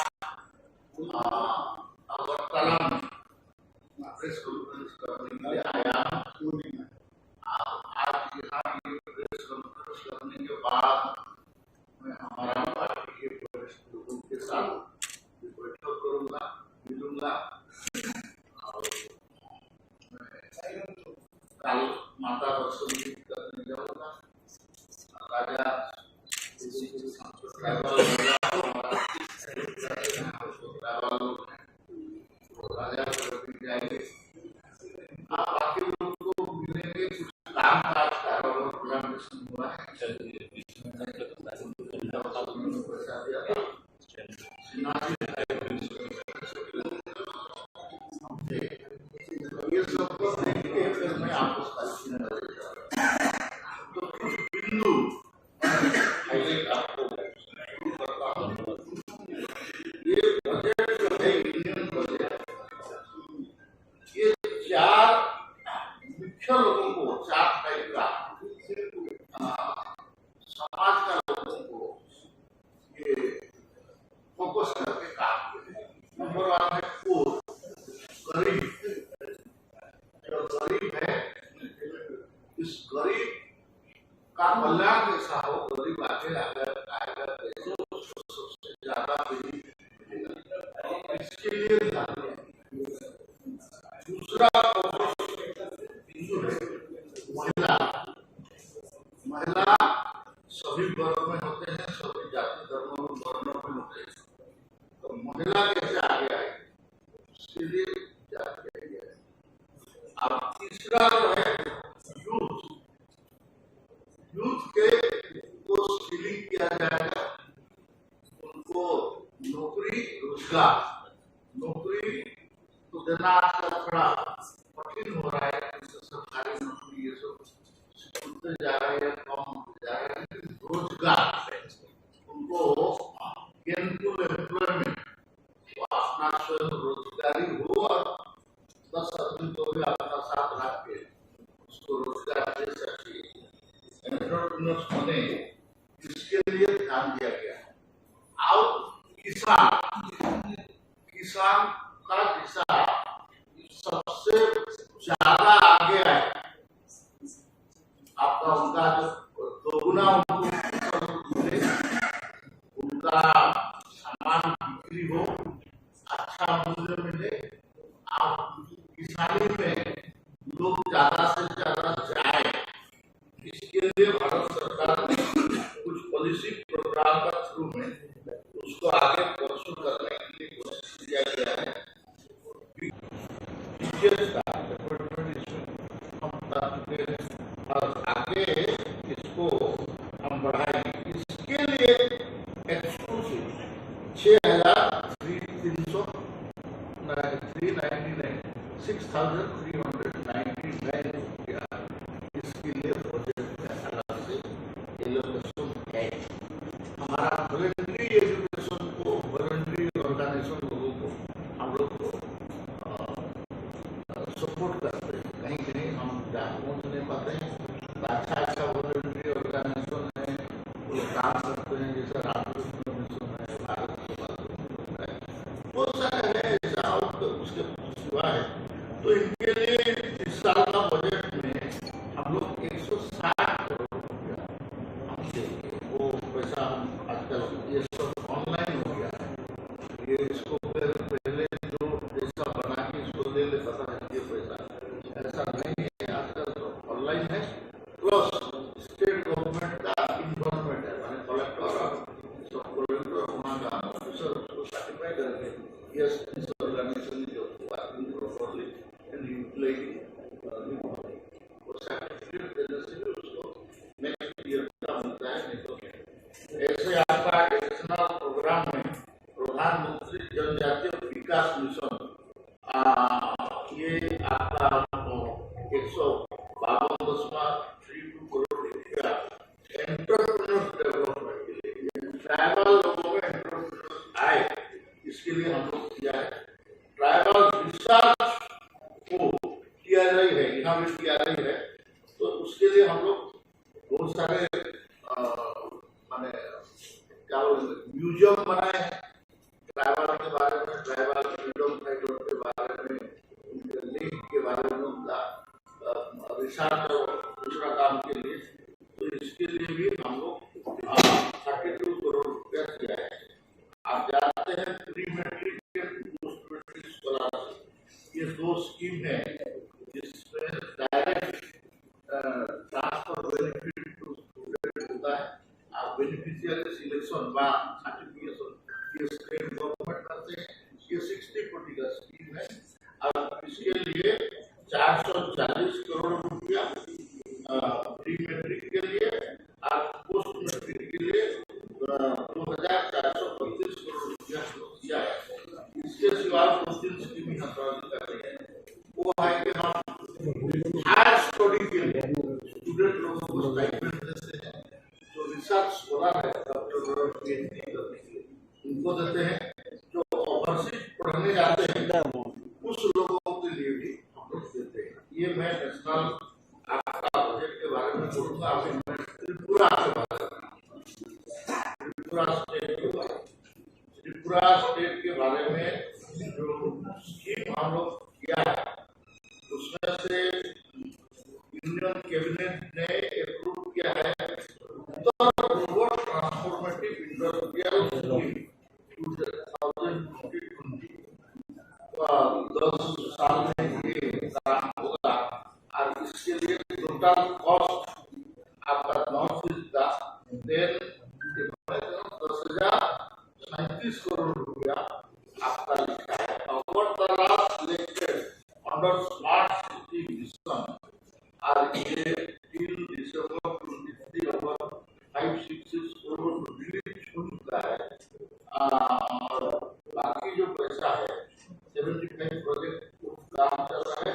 अगरतला में प्रेस कॉन्फ्रेंस करने के लिए आया हूँ। आज यहाँ ये प्रेस कॉन्फ्रेंस करने के बाद मैं हमारा पार्टी के वरिष्ठ लोगों के साथ बैठक करूंगा, मिलूंगा और कल माता दर्शन भी करने जाऊंगा। राजा राजा जाएंगे, आप बाकी लोग को मिलेंगे, कुछ काम काज प्रोग्राम हुआ है, ये सब को देखिए, फिर मैं आपको तो कुछ बिंदु आपको करता हूँ। ये बजट जो है यूनियन बजट, ये चार मुख्य लोगों को, चार टाइप का समाज का लोगों को ये फोकस करके काम करें। नंबर 1 है पोर, गरीब। जो गरीब है, इस गरीब का कल्याण कैसा हो, गरीब आगे आएगा कैसे, उसको सबसे ज्यादा इसके लिए ध्यान दें। दूसरा महिला, महिला सभी वर्ग में होते हैं, सभी जाति धर्मों वर्णों में होते हैं, तो महिला कैसे आगे आए उसके लिए जाति है। अब तीसरा जो है यूथ, यूथ के को स्किलिंग किया जाएगा, उनको नौकरी रोजगार, नौकरी तो देना आजकल थोड़ा कठिन हो रहा है, सरकारी नौकरी ये सब छूटते जा रहा है, कम होते जा रहा है, लेकिन रोजगार उनको गेनफुल एम्प्लॉयमेंट, अपना स्वयं रोजगारी हो और 10 आदमी को भी अपना साथ रख के उसको रोजगार दे सके, एंटरप्रेन्योर्स बने, इसके लिए ध्यान दिया गया। और किसान, किसान का दिशा सबसे ज्यादा आगे आए, आपका उनका जो दोगुना मिले, उनका सामान बिक्री हो, अच्छा मूल्य मिले, आप किसानी में लोग ज्यादा से ज्यादा जाए, इसके लिए भारत सरकार ने कुछ पॉलिसी प्रोग्राम का थ्रू में उसको आगे परसू करने के लिए कोशिश किया गया है। और आगे इसको हम बढ़ाएंगे, इसके लिए एक्सक्लूसिव 6,399 रुपया इसके लिए बजट में अलग से एलोकेशन है। हमारा वॉलंटरी एजुकेशन को, वॉलंटरी ऑर्गेनाइजेशन लोगों को हम लोग को सपोर्ट करते हैं, कहीं कहीं हम पहुंच नहीं पाते हैं, अच्छा वॉलंटरी ऑर्गेनाइजेशन है, वो काम करते हैं, जैसे रामकृष्ण मिशन है, भारत सेवा है, बहुत सारे है ऐसा, उसके सिवा है। तो इनके लिए इस साल का बजट में हम लोग 160 करोड़ रुपया हमसे, वो पैसा आजकल ये सब ऑनलाइन हो गया है, ये इसको पहले जो पैसा बना के इसको ले लेता था, ये पैसा ऐसा नहीं है, आजकल ऑनलाइन है। प्लस स्टेट गवर्नमेंट का इन्वॉल्वमेंट है, मैंने कलेक्टर और सब कलेक्टर वहाँ का ऑफिसर उसको सर्टिफाई करके yes this organisation is working properly and utilising वो सर्टिफिकेट देने से उसको नेक्स्ट ईयर माने क्या म्यूजियम बनाए ट्राइबल के बारे में, ट्राइबल फ्रीडम फाइटर के बारे में, लीग के बारे में उनका रिसर्च और दूसरा काम के लिए, तो इसके लिए भी हम लोग 32 करोड़ रुपया दिया है। आप जानते हैं प्री मैट्रिक के पोस्ट मैट्रिक स्कॉलरशिप, ये 2 स्कीम है जिसमें direct transfer benefit to student होता है। आप बेनिफिशियरी सिलेक्शन व सर्टिफिकेशन ये स्टेट गवर्नमेंट करते हैं। ये 60 कोटी का स्कीम है। अब इसके लिए 440 करोड़ रुपया प्री मैट्रिक के लिए और पोस्ट मैट्रिक के लिए 2432 करोड़ रुपया दिया है। इसके सिवा 2-3 स्कीम यहाँ कर रही है। वो है कि हम हायर स्टडी के लिए स्टूडेंट लोगों को स्टाइपेंड देते हैं। जो रिसर्च स्कॉलर है, डॉक्टर पीएचडी करने के लिए उनको देते हैं। जो ओवरसीज पढ़ने जाते हैं उस लोगों के लिए भी हम लोग देते हैं। ये मैं नेशनल आपका बजट के बारे में बोलूंगा। अभी मैं त्रिपुरा के बारे में, त्रिपुरा स्टेट के बारे में जो स्कीम हम लोग किया है उसमें से यूनियन कैबिनेट ने अप्रूव किया है उत्तर पूर्व ट्रांसफॉर्मेटिव इंडस्ट्रियल स्कीम 2020। 10 साल में ये काम होगा और इसके लिए टोटल कॉस्ट आपका नॉर्थ ईस्ट का 10,37 करोड़ रुपया आपका लिखा है। Agartala selected under smart city mission और ये till December 23 over 566 crore release हो चुका है। और बाकी जो पैसा है 75 प्रोजेक्ट काम चल रहा है।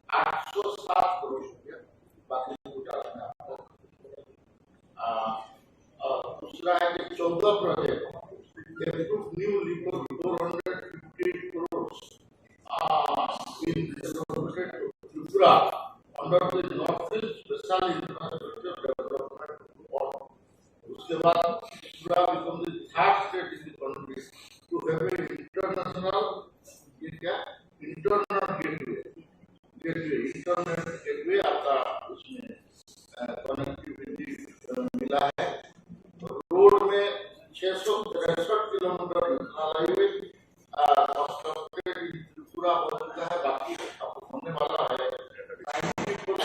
807 करोड़ रुपया बाकी डालना आपको। दूसरा है कि 14 project new legal 458 crores in Tripura under the Northeast Special Infrastructure Development Board. उसके बाद Tripura become the 3rd state in the country to have an international gateway आपका उसमें कनेक्टिविटी मिला है। रोड में 663 kilometre national highway constructed in Tripura हो चुका है। बाकी अब होने वाला है 90%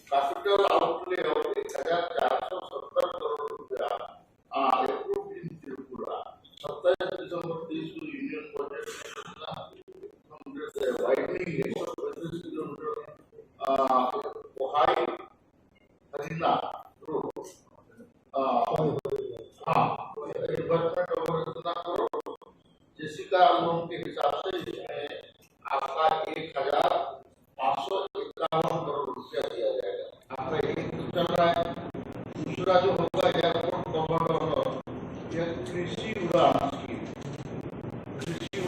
कैपिटल आउटले और 1470 करोड़ रुपया अप्रूव्ड इन त्रिपुरा। 27 दिसंबर 23 को यूनियन बजट वाइडनिंग 135 किलोमीटर ओहाई Harina road reimbursement over 17 crore. जेसिका लोन के हिसाब से इसमें आपका 1551 करोड़ रुपया दिया जाएगा। आपका एक चल रहा है। दूसरा जो होगा एयरपोर्ट गवर्नर ये कृषि उड़ान स्कीम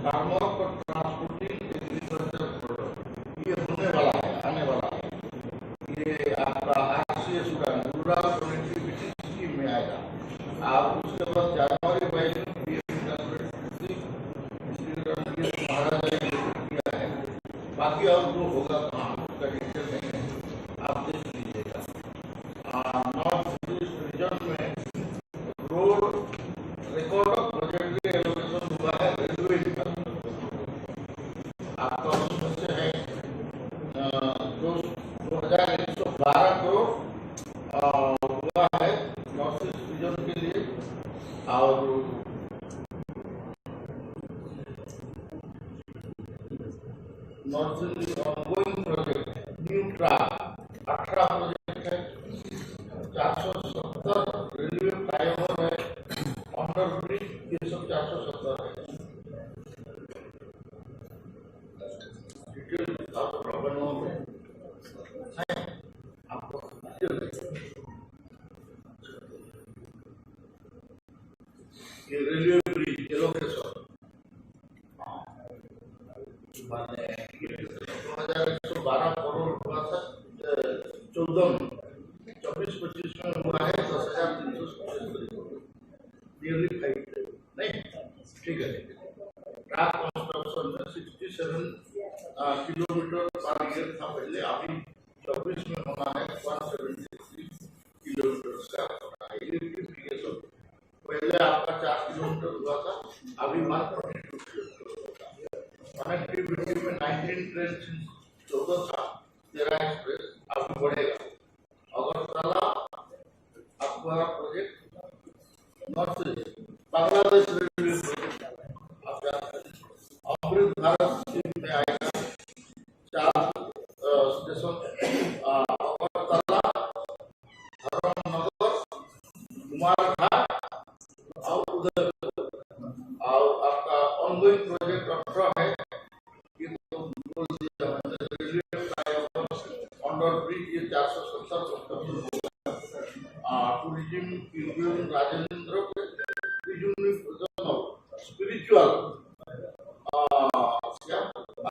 फार्मर पर ट्रांसपोर्टिंग एग्रीकल्चर प्रोडक्ट ये होने वाला है, आने वाला है। ये आपका RCS उड़ान रूरल कनेक्टिविटी स्कीम में आएगा। आप उसके बाद जनवरी 22 महाराजा किया है। बाकी और जो होगा कहाँ उसका डिटेल नहीं है, आप देख लीजिएगा। नॉर्थ ईस्ट रीजन में road record of budgetary allocation हुआ है रेलवे डिपार्टमेंट। आपका उसमें से है 2112 करोड़ हुआ है नॉर्थ ईस्ट रीजन के लिए। और north east ongoing project new track 18 project है। 470 रेलवे फ्लाईओवर है, अंडर ब्रिज ये सब 470 है। डिटेल आप बनवाओगे। 12 करोड़ हुआ था 14 में, 24-25 में हुआ है 10,377 नियरली 5 करोड़ नहीं ठीक है। ट्रैक कंस्ट्रक्शन में 67 किलोमीटर पर ईयर था पहले, अभी 24 में होना है 173 किलोमीटर का इलेक्ट्रिफिकेशन। पहले आपका 4 किलोमीटर हुआ था, अभी 142 किलोमीटर होगा। कनेक्टिविटी में 19 ट्रेन 14 था, 13 एक्सप्रेस अभी बढ़ेगा। अगरतला अखबार project north Bangladesh railway project Amrit Bharat scheme में आएगा। 4 स्टेशन अगरतला, धर्मनगर, कुमारघाट और उदयपुर। और आपका ऑनगोइंग प्रोजेक्ट 18 है, ये तो बोल दिया मैंने। रेलवे फ्लाईओवर अंडर ब्रिज ये 470 tourism union Rajendra spiritual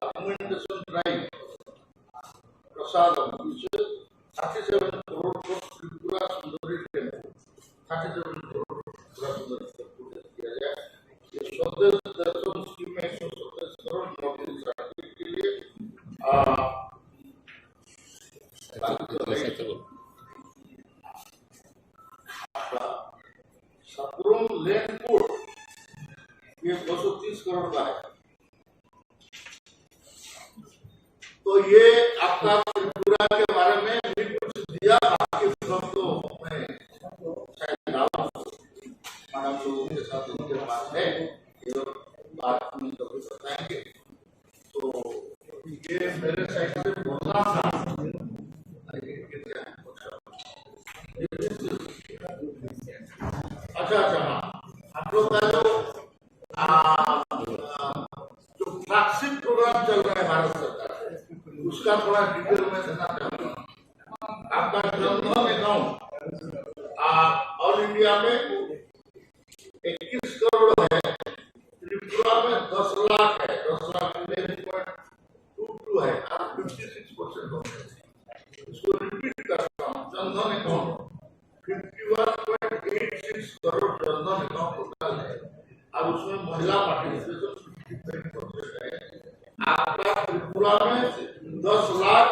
accommodation drive प्रसादम 37 करोड़ को त्रिपुरा सुंदरी टेम्पल 37 करोड़ त्रिपुरा सुंदरी टेम्पल किया जाए। ये स्वदेश दर्शन स्कीम में 127 करोड़ नौकरी के लिए सप्रूम लेन कोर्ट ये 230 करोड़ का है। तो ये आपका त्रिपुरा के बारे में भी कुछ दिया, बाकी सब तो मैं शायद मैडम लोगों के साथ उनके पास है, ये बात हम कभी बताएंगे। तो ये मेरे साइड से बोलना था। अच्छा हाँ, हम लोग का जो फ्लैगशिप प्रोग्राम चल रहा है भारत सरकार से, उसका थोड़ा डिटेल में देना चाहता हूँ। आपका जनधन अकाउंट ऑल इंडिया में 21 करोड़ है, त्रिपुरा में 10 लाख है, 10 लाख 11.22 है, 56% हो गए। इसको रिपीट करता हूँ। Jan Dhan account 51.86 crore Jan Dhan account total है, और उसमें महिला पार्टिसिपेशन 55% है। आपका त्रिपुरा में 10 लाख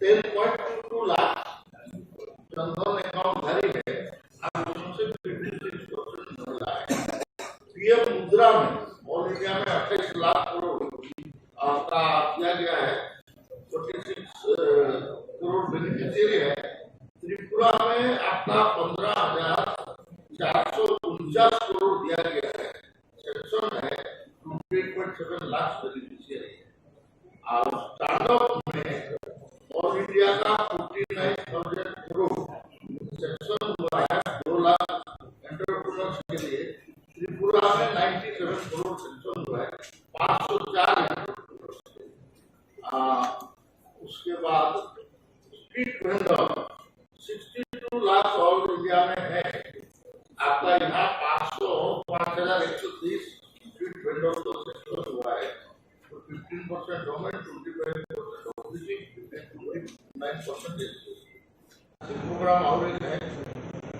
10.22 लाख जनधन अकाउंट धारी है, और उसमें से 56% महिला है। पीएम मुद्रा में ऑल इंडिया में 28 लाख करोड़ आपका किया गया है, 46 करोड़ बेनिफिशियरी है। त्रिपुरा में आपका 15,449 करोड़ दिया गया है, सेक्शन है 28.7 लाख बेनिफिशियरी है। और स्टार्टअप में ऑल इंडिया का 49,000 करोड़ सेक्शन हुआ है, 2 लाख एंटरप्रेन्योर्स के लिए। त्रिपुरा में 97 करोड़ सेक्शन हुआ है, 504 एंटरप्रेन्योर्स के लिए। उसके बाद street vendor 62 lakh all India में है। आपका यहाँ 5,130 स्ट्रीट वेंडर को सेक्शन हुआ है, तो 15% गवर्नमेंट, 25% ओबीसी, 29% प्रोग्राम और एक है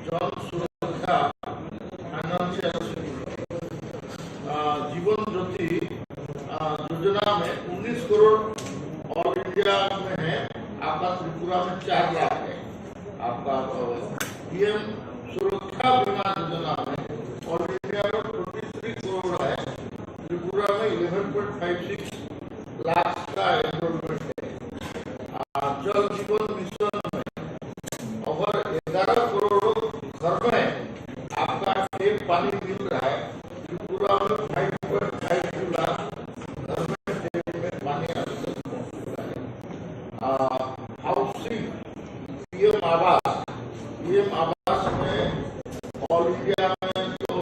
जन सुरक्षा फाइनेंशियल जीवन ज्योति योजना में 19 करोड़ ऑल इंडिया में है। आपका त्रिपुरा में 4 लाख है। आपका पीएम सुरक्षा बीमा योजना में ऑल इंडिया में 23 करोड़ है, त्रिपुरा में 11.56 लाख का एनरोलमेंट है। जल जीवन मिशन में ओवर 11 करोड़ घर में आपका टेप पानी मिल रहा है। त्रिपुरा में 5.52 लाख घर में टेप में पानी हाउसिंग पीएम आवास में ऑल इंडिया में जो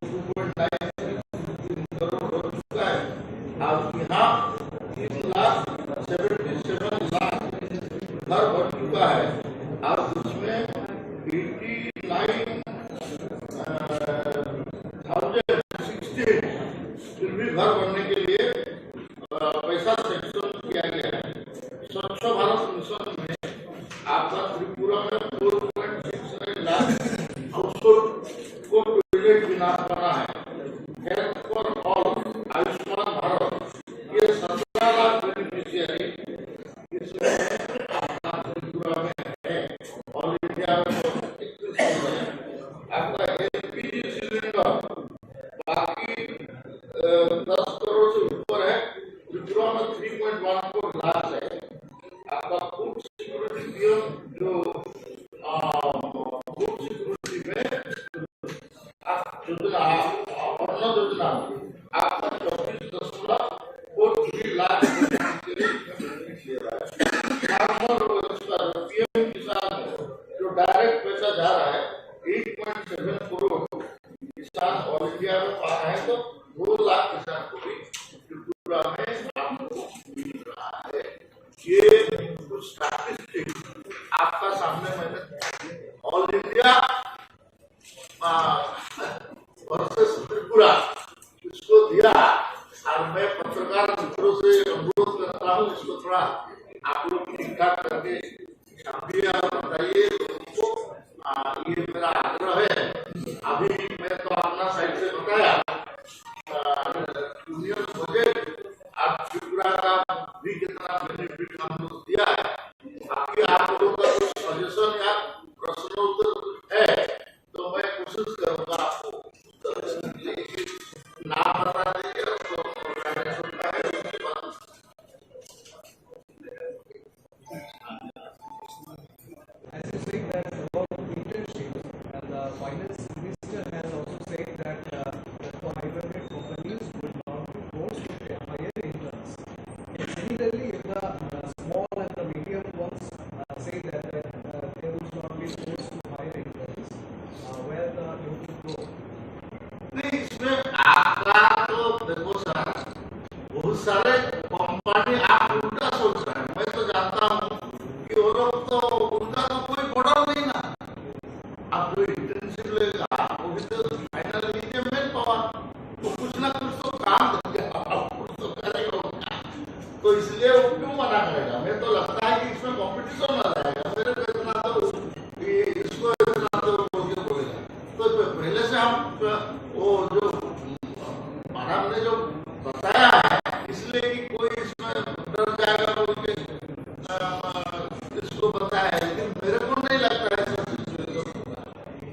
2.93 करोड़ हो चुका है, और यहाँ 3,77 लाख घर बन चुका है, और उसमें 89,060 फिर भी घर बनने के लिए पैसा सेक्शन किया गया है। स्वच्छ भारत मिशन में आपका त्रिपुरा में 4.69 लाख हाउसहोल्ड को टॉयलेट बना है। Health for all, Ayushman Bharat, ये 17 लाख बेनिफिशियरी इसमें आपका त्रिपुरा में है। ऑल इंडिया में आपका एलपीजी सिलेंडर बाकी 10 करोड़ से ऊपर है। त्रिपुरा में 3.14 लाख है। आपका फूड सिक्योरिटी नियम जो फूड सिक्योरिटी में योजना अन्न योजना आपका 24.43 लाख पीएम किसान जो डायरेक्ट पैसा जा रहा है 8.7 करोड़ किसान ऑल इंडिया में पा रहे हैं, तो 2 लाख किसान को भी त्रिपुरा में आपको मिल रहा है। ये कुछ स्टैटिस्टिक्स आपका सामने मैंने ऑल इंडिया वर्सेस त्रिपुरा इसको दिया, और मैं पत्रकार मित्रों से अनुरोध करता हूँ इसको थोड़ा आप लोग ठीक ठाक करके छापिए और बताइए उनको। ये मेरा आग्रह है। अभी मैं तो अपना साइड से बताया यूनियन बजट आप त्रिपुरा का भी कितना बेनिफिट हम लोग दिया है। बाकी आप लोगों का कुछ सजेशन या प्रश्न उत्तर है तो मैं कोशिश करूंगा आपको नाम बता दीजिए। As you say that about internship, and the finance minister has also said that for high-paid companies would not be forced to hire interns. And similarly, if the small and the medium ones say that they would not be forced to hire interns, where the you to go? नहीं, इसमें आपका तो देखो sir, बहुत सारे company आप उल्टा सोच रहे हैं। मैं तो जानता हूँ कि वो लोग तो उनका तो कोई मॉडल नहीं ना। आप जो इंटर्नशिप लेगा वो भी तो फाइनल लीजिए मेन पावर, तो कुछ ना कुछ तो काम करके कुछ तो करेगा। तो इसलिए वो क्यों मना करेगा? मैं तो लगता है कि इसमें कॉम्पिटिशन आ जाएगा। मेरे को इतना तो इसको इतना तो बोल के बोलेगा। तो पहले से हम वो जो मैडम ने जो बताया है, इसलिए कि कोई इसमें डर जाएगा बोल के इसको बताया है, लेकिन मेरे को नहीं लगता है ऐसा सिचुएशन।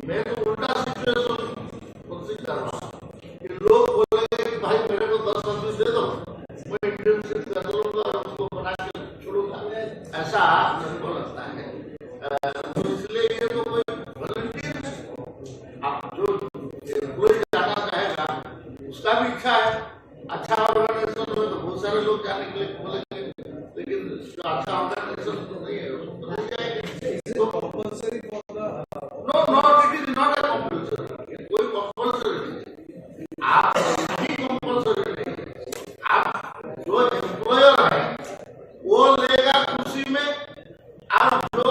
मैं तो उल्टा सिचुएशन कोशिश कर रहा हूँ कि लोग बोलेंगे कि भाई मेरे को 10 आदमी दे दो, मैं इंटर्नशिप कर लूंगा और उसको बना के छोड़ूंगा, ऐसा मेरे को लगता है। तो इसलिए ये तो कोई वॉलंटियर आप जो एम्प्लॉय जाना चाहेगा उसका भी इच्छा है। अच्छा ऑर्गेनाइजेशन में तो बहुत सारे लोग जाने के लिए बोलेंगे, लेकिन जो अच्छा ऑर्गेनाइजेशन तो नहीं है उसको नहीं जाएंगे। तो compulsory for the no not it is not a compulsory, कोई कंपल्सरी नहीं है। आप नहीं कंपल्सरी नहीं है। आप जो एम्प्लॉयर है वो लेगा खुशी में, आप जो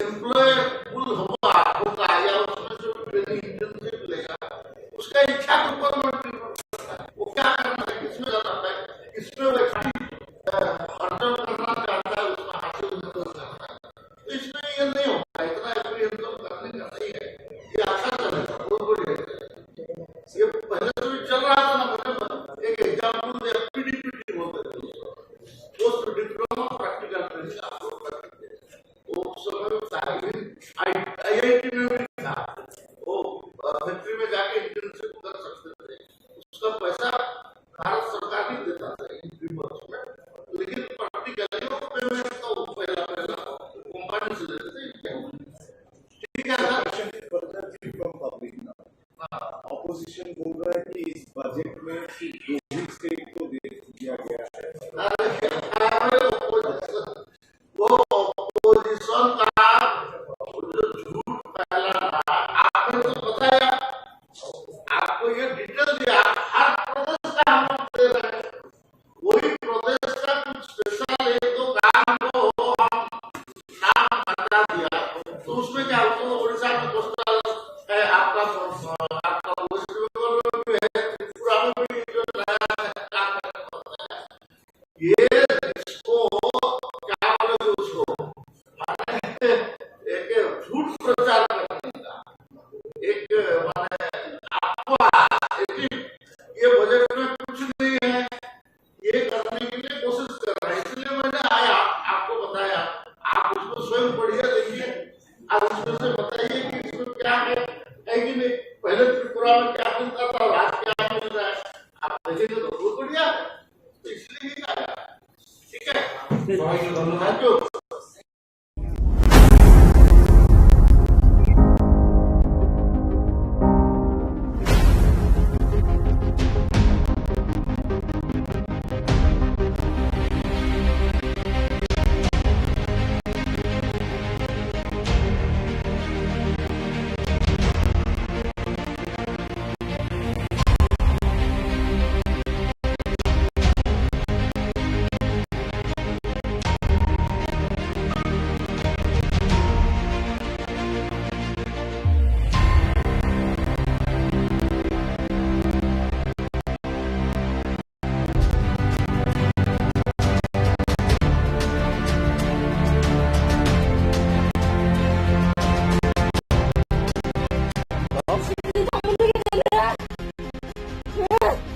एम्प्लॉयर फुल होगा या उसमें जो ट्रेनिंग इंटर्नशिप लेगा उसका इच्छा के ऊपर वो क्या करना है, किसमें जाना है, इसमें वो अर्जन करना चाहता है, उसमें हासिल करना है। तो इसमें ये नहीं होगा, इतना एप्रीहेंशन करने का नहीं है। ये अच्छा चलेगा, बहुत बढ़िया। ये पहले से भी चल रहा था ना। मैंने एक एग्जाम्पल दिया, पीडीपीटी बोलते थे उसको, पोस्ट डिप्लोमा प्रैक्टिकल ट्रेनिंग आप लोग करते थे। वो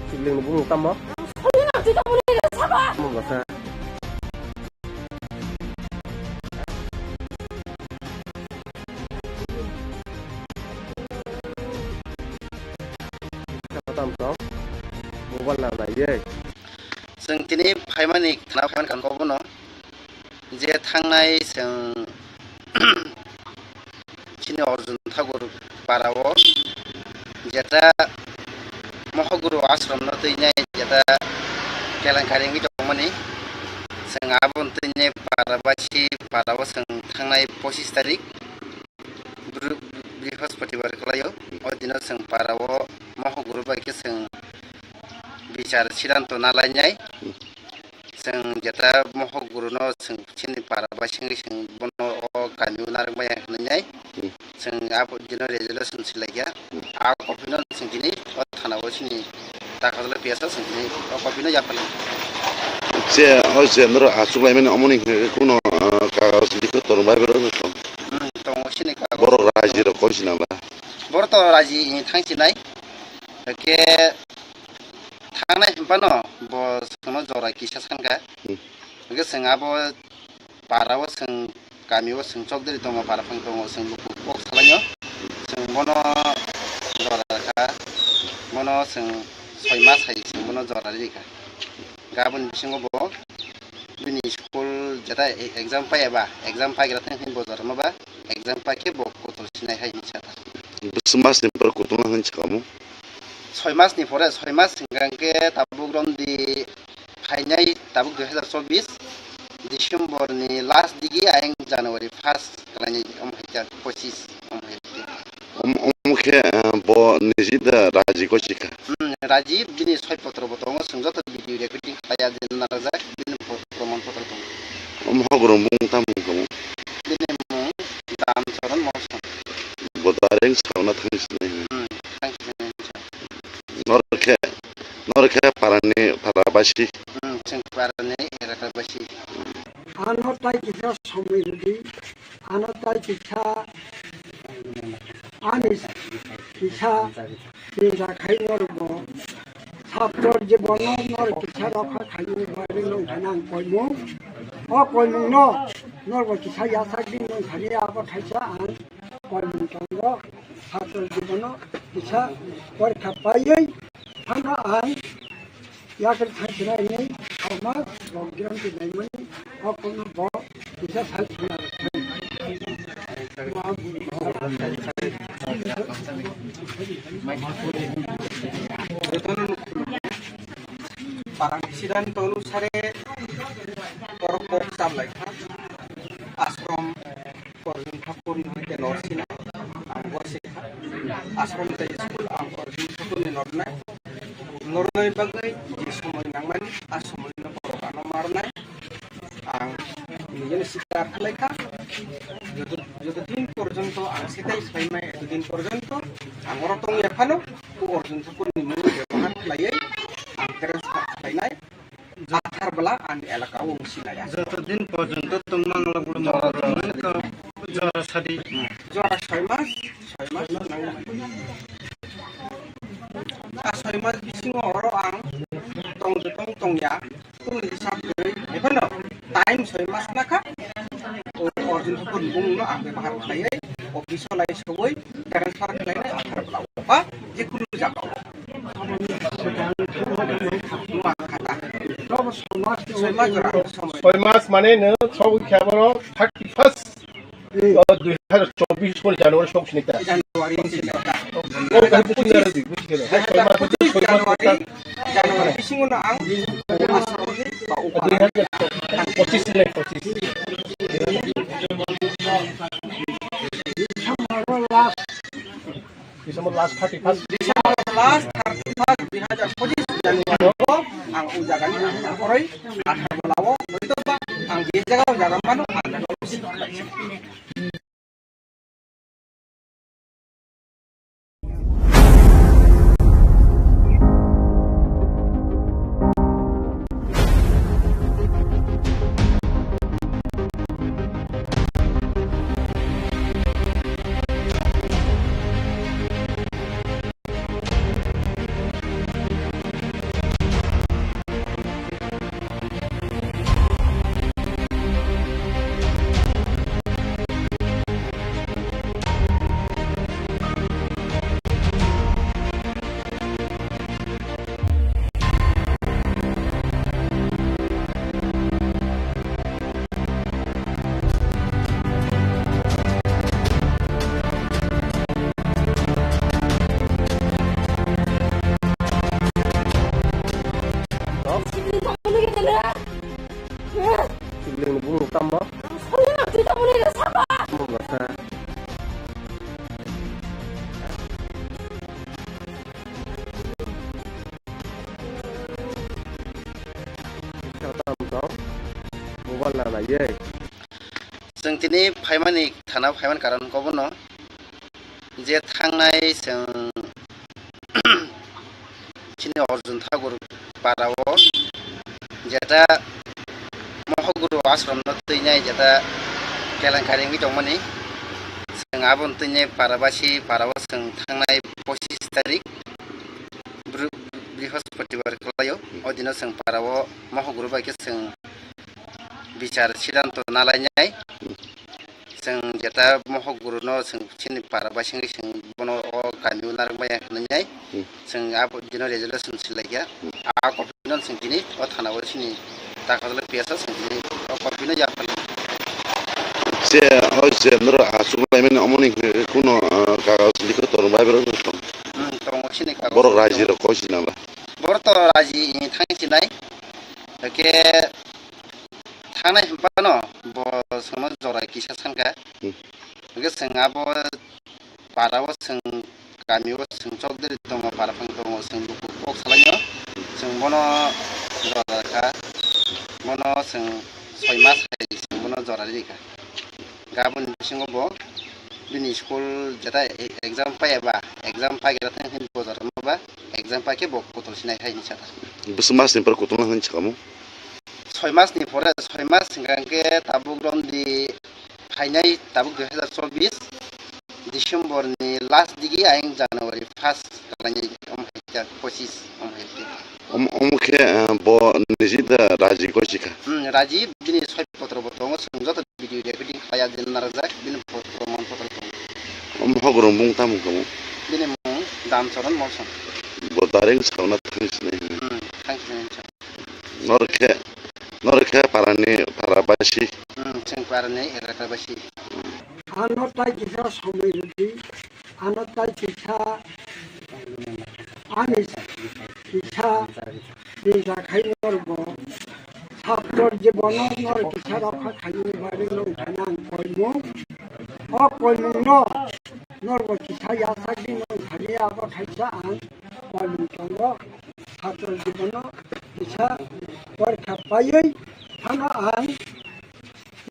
Siling bung tamo. Kita boleh sabar. Masa. Tam song. Mobile nào này vậy? जों दिनै फाइमानि थाना फाइन खानखौबो न जे थांनाय जों चिनि अर्जुन ठाकुर पाराव जेता महगुरु आश्रम न दैनाय जेता केलेंकारिनि दंमोन जों आबुन दैनाय पाराबासि पाराव जों थांनाय 25 तारिख बृहस्पतिबार खालायो अदिनाव जों पाराव महगुरु बायके जों बिचार सिद्धांत नालायनाय जों जेता महगुरु न जों चिनि पाराबासि जों बन गामियाव नारबाय होननाय जों आबो दिनो रेजोल्यूशन सिलायगा आ कपिनो जों दिनै थानाव चिनि दाखाले पियासा जों दिनै कपिनो जाफाले जे जेनर आसुलायमेन अमनि कोनो कागज लिखो तोरबाय बरो दङ चिनि बर' रायजो र कइसिनाला बर' त रायजो थांसिनाय के थांनाय हम्पान ब सोनो जरा किसा सानगा के जों आबो पाराव जों गामियाव जों चौधरी दङ पाराफां दङ जों लुक सालायो जों बन जरा बन जों 6 मास हाय जों बन जरा रिका गाबोन बिसिङाव ब बिनि स्कुल जेता एग्जाम पायाबा एग्जाम पाइग्रा थांसिन बजार माबा एग्जाम पाके ब कतल सिनाय हाय निसाता समाज निपर कतल हनस कामु 6 मासनि परे 6 मास सिगांके ताबुक रमदि फाइनाय ताबुक 2024 डिसेम्बरनि लास्ट दिगि आयं जानुवारि 1 खालायनि अमहायजा 25 अमखे ब निजिदा राजि कचिका राजि बिनि 6 पत्र बतंग संजत भिडिअ रेकर्डिं खाया दिन नाराजा बिनि प्रमाण पत्र दं महगुरु बुं ताम कामु बिनि मुं दाम चरण मौसम बदारें सावना थांसिनाय नरखे पारानि पाराबासि जों पारानि एराबासि आनहताय किसा समिति आनहताय किसा आनिस किसा जिंजा खाइनरबो ছাত্র জীবন নর কিছা রক্ষা খাইনি বারে নং থানাং কইমু অ কইমু ন নরব কিছা ইয়াসাকদি নং থানি আবো থাইছা আন কইমু চন্দ্র ছাত্র জীবন কিছা পরীক্ষা পাইयै থানা আন ইয়াকের থাইছিনা নেই আমা লকডাউন কি নাইমনি অ কোন ব কিছা সাইছিনা Parang sidan tolu sare korok sam lai ashram korjun thapur ni ke norsina anggo sekha ashram tai school ang korjun thapur ni norna nornai bagai jisomoy nangmani asomoy na korok ano marnai ang নিজের শিক্ষা লেখা যতদিন পর্যন্ত সেটাই সাইমাই এতদিন পর্যন্ত আমার তো এখানো অর্জুন ঠাকুর নিমু ব্যবহার খাইয়ে আঙ্কের খাইনাই আথার বলা আন এলাকা ওসিনায়া যতদিন পর্যন্ত তোমার জরা সাদি জরা 6 মাস ছয় মাস বিসিङाव हरो आं तंया तुनि हिसाबै एफोरनो टाइम 6 मास नाखा अर्जुन ठाकुर बुंनो आं बेवहार खालायै अफिसाव लाय सबै ट्रान्सफार खालायनाय आखार ब्लाव बा जिखुनु जागाव मा खाता সব সমাজ 6 মাস ধরে সময় 6 মাস মানে নো সৌখ্যাবর 31 2024 সন জানুয়ারি সংশিনিতা জানুয়ারি জানুয়ারি सिङावनो आं आश्रमनि बा उपाधि 25 December last 31 2025 Januari ang ujagan ang koray at malawo dito ba ang gijaga ujagan mano ang Sibling bung utama. Saya tidak boleh sabar. Mengata. Kata kau, mobile nana ye. जों दिनै फाइमानि थाना फाइमान कारनखौबो न जे थांनाय जों चिनि अर्जुन ठाकुर पाराव जेता महगुरु आश्रम न तैनाय जेता केलेंकारिनि दंमोननि जों आबन तैनाय पाराबासि पाराव जों थांनाय 25 तारिख बृहस्पतिबार खालायाव अदिनो जों पाराव महगुरु बायके जों बिचार सिद्धांत नालायनाय जों जेता महगुरु न जों चिनि पाराबासिनि जों बनो गामियाव नारबाय खननाय जों आब दिनो रेजोल्यूशन सिलायया आ कपिनो जों दिनै थानाव चिनि ताकादले पेसा जों दिनै कपिनो जाफाल से होसे नर आसुलायमेन अमनि कुनो कागज लिखो तोर बाइबेल दं दं चिनि कागज बर राजि र कसिनाला बर त राजि थांसिनाय के थानाय हम्पानो ब सम जरा किसा सानका के जों आब पाराव जों गामियाव जों चौधरी दङ पाराफां दङ जों दुखु खालायो जों बनो जराखा बनो जों 6 मास जों बनो जरा लिखा गाबोन सिङाव ब बिनि स्कुल जेता एग्जाम पायबा एग्जाम पायग्रा थां बजार माबा एग्जाम पाके ब कतल सिनाय हायनि साथा बस मासनि पर कतल हायनि छकामु 6 मासनि परे 6 मास सिगांके ताबुक रन्दी फाइनाय ताबुक 2024 डिसेम्बरनि लास्ट दिगी आं जानुवारि 1 खालायनाय अमहायता 25 अमहायता अमखे ब निजिदा राजि कसिका राजि दिनै 6 पत्र बतङ संजत भिडियो रेकर्डिं खाया दिन नारजाक दिन प्रमाण पत्र महगुरु बुंताम गमु दिनै मुं दामचरण मौसम ब दारें सावना थांसिनाय थांसिनाय नरखे पारानि पाराबासि जों पारानि एराकाबासि आनताय किसा समयदि आनताय किसा आनि किसा दिजा खायनरबो ছাত্রর জীবন নর কিছা রক্ষা খাইনি বাড়ি লঙ্ঘানান কইম অ কইম নরব কিছা ইয়াসাকি নঙ্ঘানি আব খাইছা আন কইম চন্দ্র ছাত্রর জীবন কিছা পরীক্ষা পাইই থানা আন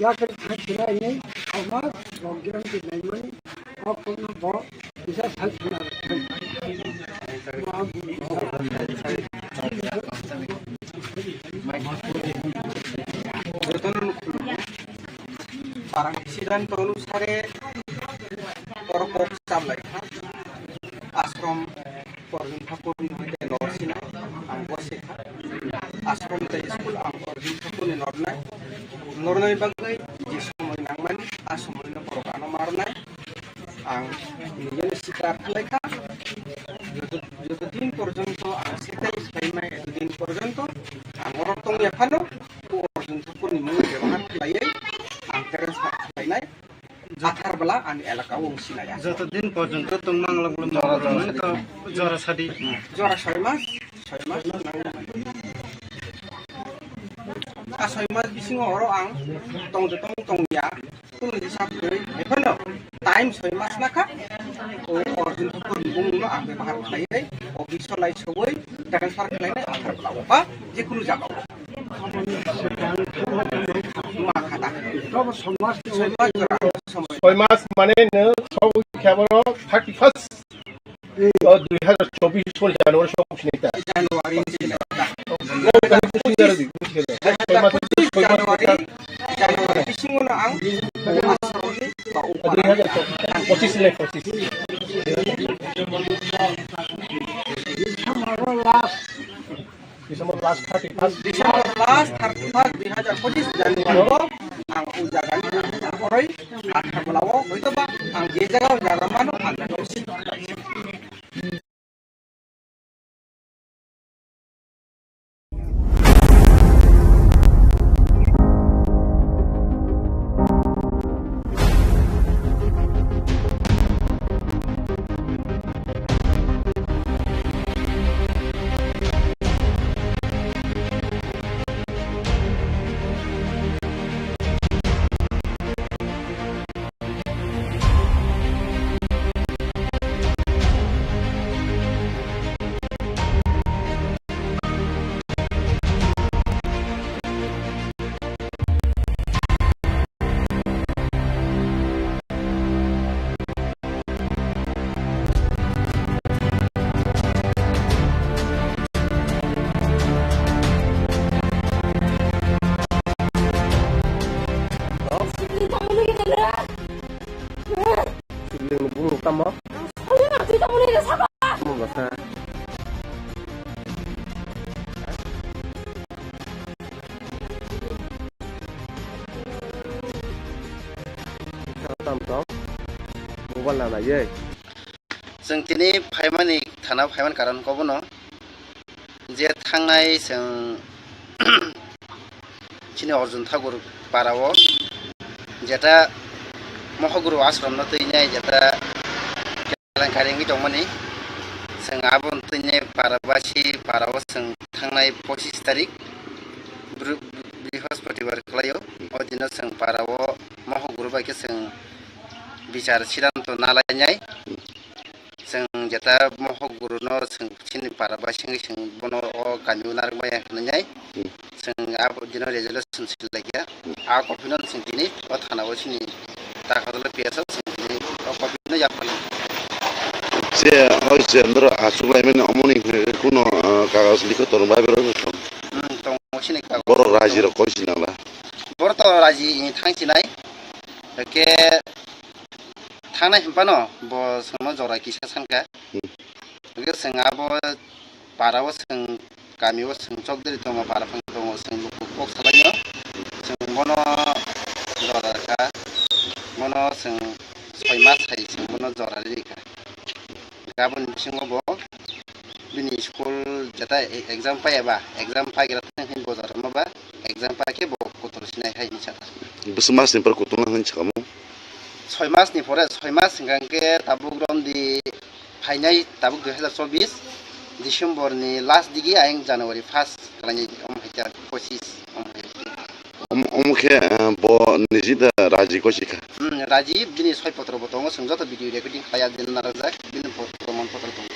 ইয়াকের খাইছিনাই আমার রজ্ঞান দিনাইমনি অ কইম ব কিছা খাইছিনা parang siddhant अनुसारे परकोप सामलाय आश्रम अर्जुन ठाकुर नहैते नरसिनाय आं बसेखा आश्रम ते स्कुल आं अर्जुन ठाकुर नरनाय नरनाय बागै जे समय नांमानि आ समयनो परकानो मारनाय आं निजेनो सिखार खालायखा যতদিন পর্যন্ত আং সেটাই ফাইমাই এতদিন পর্যন্ত एफानो अर्जुन ठाकुरनि मुं बेवहाय खालायै आं ट्रेन्सफार खालायनाय जाथारब्ला आं एलाकायाव सिनाया যতদিন পর্যন্ত তোমার জরা সাদি जरा 6 मास आ 6 मास बिसिङाव हराव आं तंनिया कुनु हिसाब गैयै एफानो टाइम 6 मास नाखा अर्जुन ठाकुरनि मुंनो आं बेवहार खालायै अफिसाव लायसबै ट्रेन्सफार खालायनाय जाथारब्ला बा जिखुनु जागायाव ছয় মাস মানে সব খেয়াবো 31 2024 সন জানুয়ারি সব শুনেতা জানুয়ারি জানুয়ারি बिसिङावनो आं आसामनि बा 2025 December last 31 2025 Januari ang ujagan oray at balawo ito ba ang gejagaw jaramano ang nagawsin जों दिनै फाइमानि थाना फाइमान कारनखौबो न जे थांनाय जों चिनि अर्जुन ठाकुर पाराव जेटा महगुरु आश्रम न तैनाय जेटा केलेंकारिनि दंमोननि जों आबुन तैनाय पाराबासि पाराव जों थांनाय 25 तारिख बृहस्पतिबार खालायो अदिनो जों पाराव महगुरु बायके जों बिचार सिद्धांत नालायनाय जों जेटा महगुरुनो जों चिनि पाराबासिं जों बनो गामियाव नारबाय होननाय जों आबो दिनो रेजोल्यूशन सिलायया आ कपिनो जों दिनै थानाव चिनि दाखादल पिएस जों दिनै कपिनो याफाल से होइसे अंदर आसुलायमेन अमनि कुनो कागज लिखो तोरबा बेरो दं चिनि कागज बर राजि र कइसिनाला बर त राजि थांसिनाय के थांनाय हेमपानो बो सोंनो जरा किसा सानका के जों आबो पाराव जों गामियाव जों चकदरि दङ पाराफां दङ जों कक सालायनो जों बनो जराका बनो जों 6 मास हाय जों बनो जरा लिखा गाबोन बिसिङावबो बिनि स्कुल जेटा एग्जाम पायाबा एग्जाम पाइग्रा थांहिन बजार माबा एग्जाम पाके बो कतरसिनाय हाय निसा बस मासनि पर कतना होनछामो 6 मासनि परे 6 मास सिगांके ताबुक रमदि फाइनाय ताबुक 2024 डिसेम्बरनि लास्ट दिगि आं जानुवारि 1 खालायनि अमहायजा 25 अमखे बो निजिदा राजि कसिखा राजि बिनि 6 पत्र बतंग संजत भिडियो रेकर्डिं खाया दिन नाराजा बिनि प्रमाण पत्र दं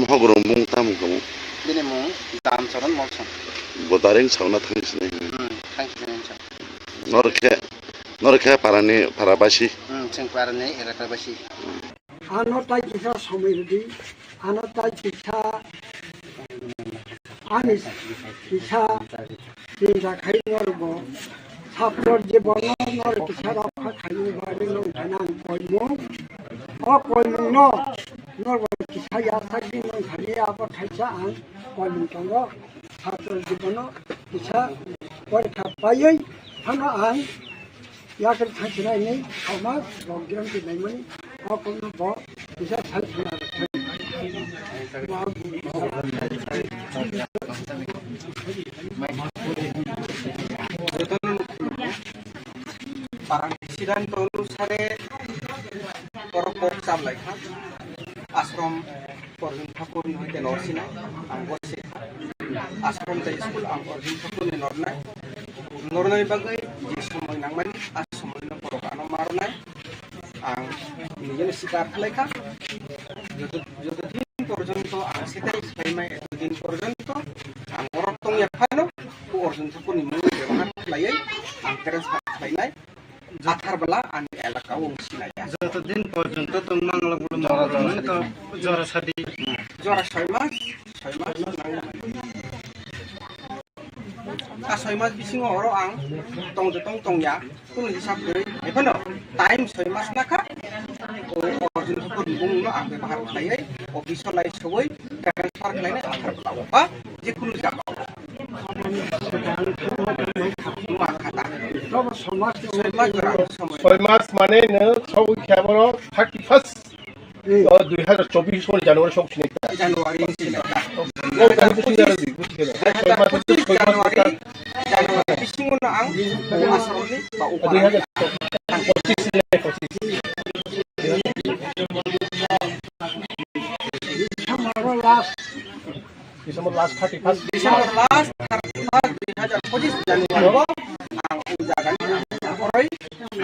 महगुरु मुं ताम गमु बिनि मुं दामचरण मलसन बोदारें सावना थांसिनाय थांसिनाय नरखे पारानि पाराबासि जों पारानि एलाकाबासि आनताय किसा समिति आनताय किसा आनिस किसा चिंता खाइनरबो ছাত্রর জীবন নর কিসার অক্ষা খাইনি বাড়ি নো ধানান কইমু অ কইমু ন নর কিসা ইয়াসাগি নো খালি আব খাইছা আন কইমু তঙ্গ ছাত্রর জীবন কিসা পরীক্ষা পাইই থানো আন ইয়াকের থাকছিনাই নেই সমাজ রগ্রাম কি নাইমনি অ কইমু ব কিসা থাকছিনা সিদ্ধান্ত অনুসারে পরপক চামলাইখা আশ্রম অর্জুন ঠাকুর হইতে নরসিনাই আং গসেখা আশ্রম তাই স্কুল আং অর্জুন ঠাকুর নরনাই নরনাই বাগै যে সময় নাংমানি আর সময় না পরকানো মারনাই আং নিজের স্বীকার খালাইখা যতদিন পর্যন্ত আং সেটাই খাইমাই এতদিন পর্যন্ত আং অরক্তং এফানো অর্জুন ঠাকুরনি মুং ব্যবহার খালাইयै আং ট্রান্সফার খালাইনাই আথারবেলা আমি এলাকাও অংশীলাইয়া যতদিন পর্যন্ত তোমার তো জরা সাদি জরা 6 মাস আর 6 মাস বিসিङाव हरो आं tongya kun hisab deui efono time 6 मास नाखा अर्जुन ठाकुर बुंनो आं व्यवहार खालायै अफिसाव लाई सबै ट्रान्सफार खालायनाय आधारबेला बा जिकुनु जागाव ছয় মাস মানে সব খেয়াবর 31 2024 জানুয়ারি সব চিনি জানুয়ারি বিসিङावनो आं आसामनि बा December last 31 2025 Januari ang ujagan oray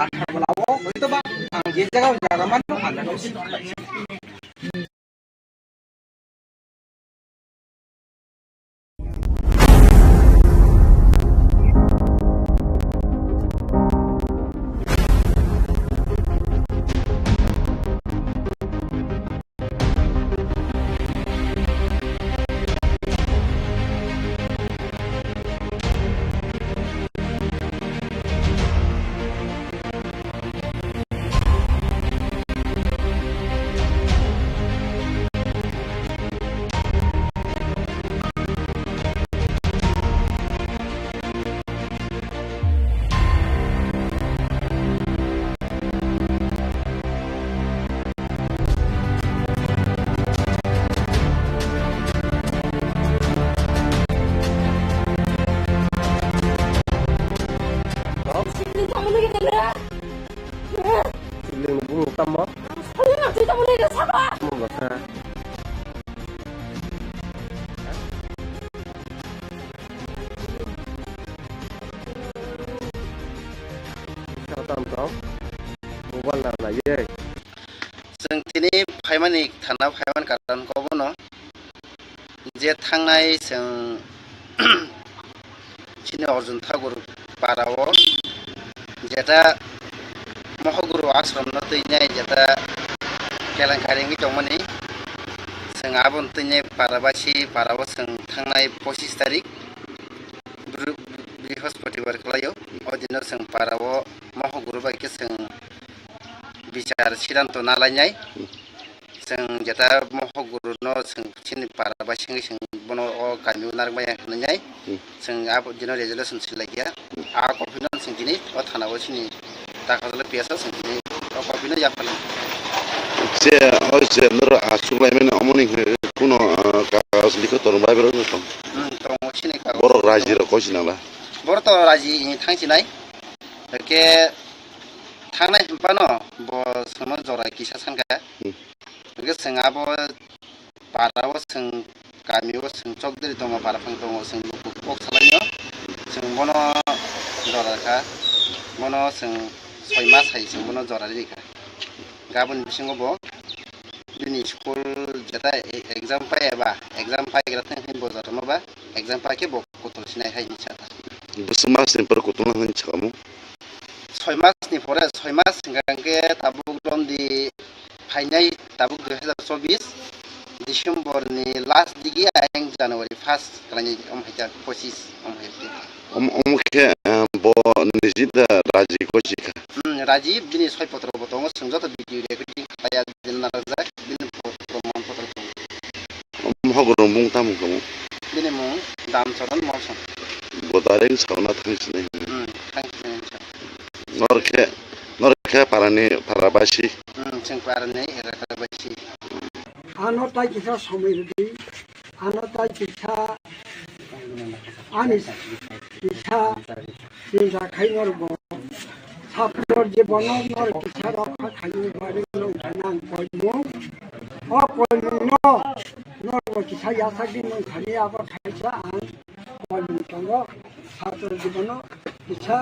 atharbalawo hoito ba ang je jaga jagaman ang jaga siklai जों दिनै फाइमानि थाना फाइमान कारनखौबो न जे थांनाय जों चिनि अर्जुन ठाकुर पाराव जेटा महगुरु आश्रम न तैनाय जेटा केलेंकारिनि दंमोननि जों आबन तैनाय पाराबासि पाराव जों थांनाय 25 तारिख बृहस्पतिबार खालायो अदिनो जों पाराव महगुरु बायके जों बिचार सिद्धांत नालायनाय जों जेटा महगुरु न जों चिनि पाराबासि जों बनो गामियाव नारबाय होननाय जों आब दिनो रेजुलेसन सिलायगिया आ कफिनान जों दिनै थानाव सिनि दाखाजले पियासा जों दिनै कफिना जाफाला जे असे नर आसुलायमेन अमनि कुनो कागज लिखो तोरबाय बेरो दं दङ सिनि कागज बर राजि र कसिनाला बर त राजि थांसिनाय के थांनाय हम्पानो ब सम जरा किसा सानगा के जों आब पाराव जों गामियाव जों चकदरि दङ पाराफां दङ जों लुक सालायो जों बनो जराखा बनो जों 6 मास हाय जों बनो जरा रिखा गाबोन बिसिङाव ब दिनै स्कुल जेटा एग्जाम पायबा एग्जाम पायग्रा थांखि बजारमाबा एग्जाम पाके ब कतल सिनाय हाय निसाता बसमासनि पर कतल हाय छकामु 6 मासनि परे 6 मास सिगांके ताबुक दमदि फाइनाय ताबुक 2024 डिसेम्बरनि लास्ट दिगि आं जानुवारि 1 खालायनाय अमहायता 25 अमहायते अमखे ब निजिदा राजि कसिखा राजीव दिनै 6 पत्र बतङ संजत भिडियो रेकर्डिं खाया दिनना राजा दिन प्रमाण पत्र महगुरु मुं तामुखौ दिनै मुं दामचरण मरसन बदारें सावना थांसिनाय थांसिनाय नरखे पारानि पाराबासि जों पारानि एराबासि आनताय किसा समिति आनताय किसा आनि किसा सिंजा खाइनरबो ছাত্রর জীবনের কিছু রক্ষা খাইয়ে বাড়ি নাম পড়ব অপন্ন নর্ব কিছু আশাকি নখানি আবার খাইছা আন পড়ব ছাত্র জীবন কিছু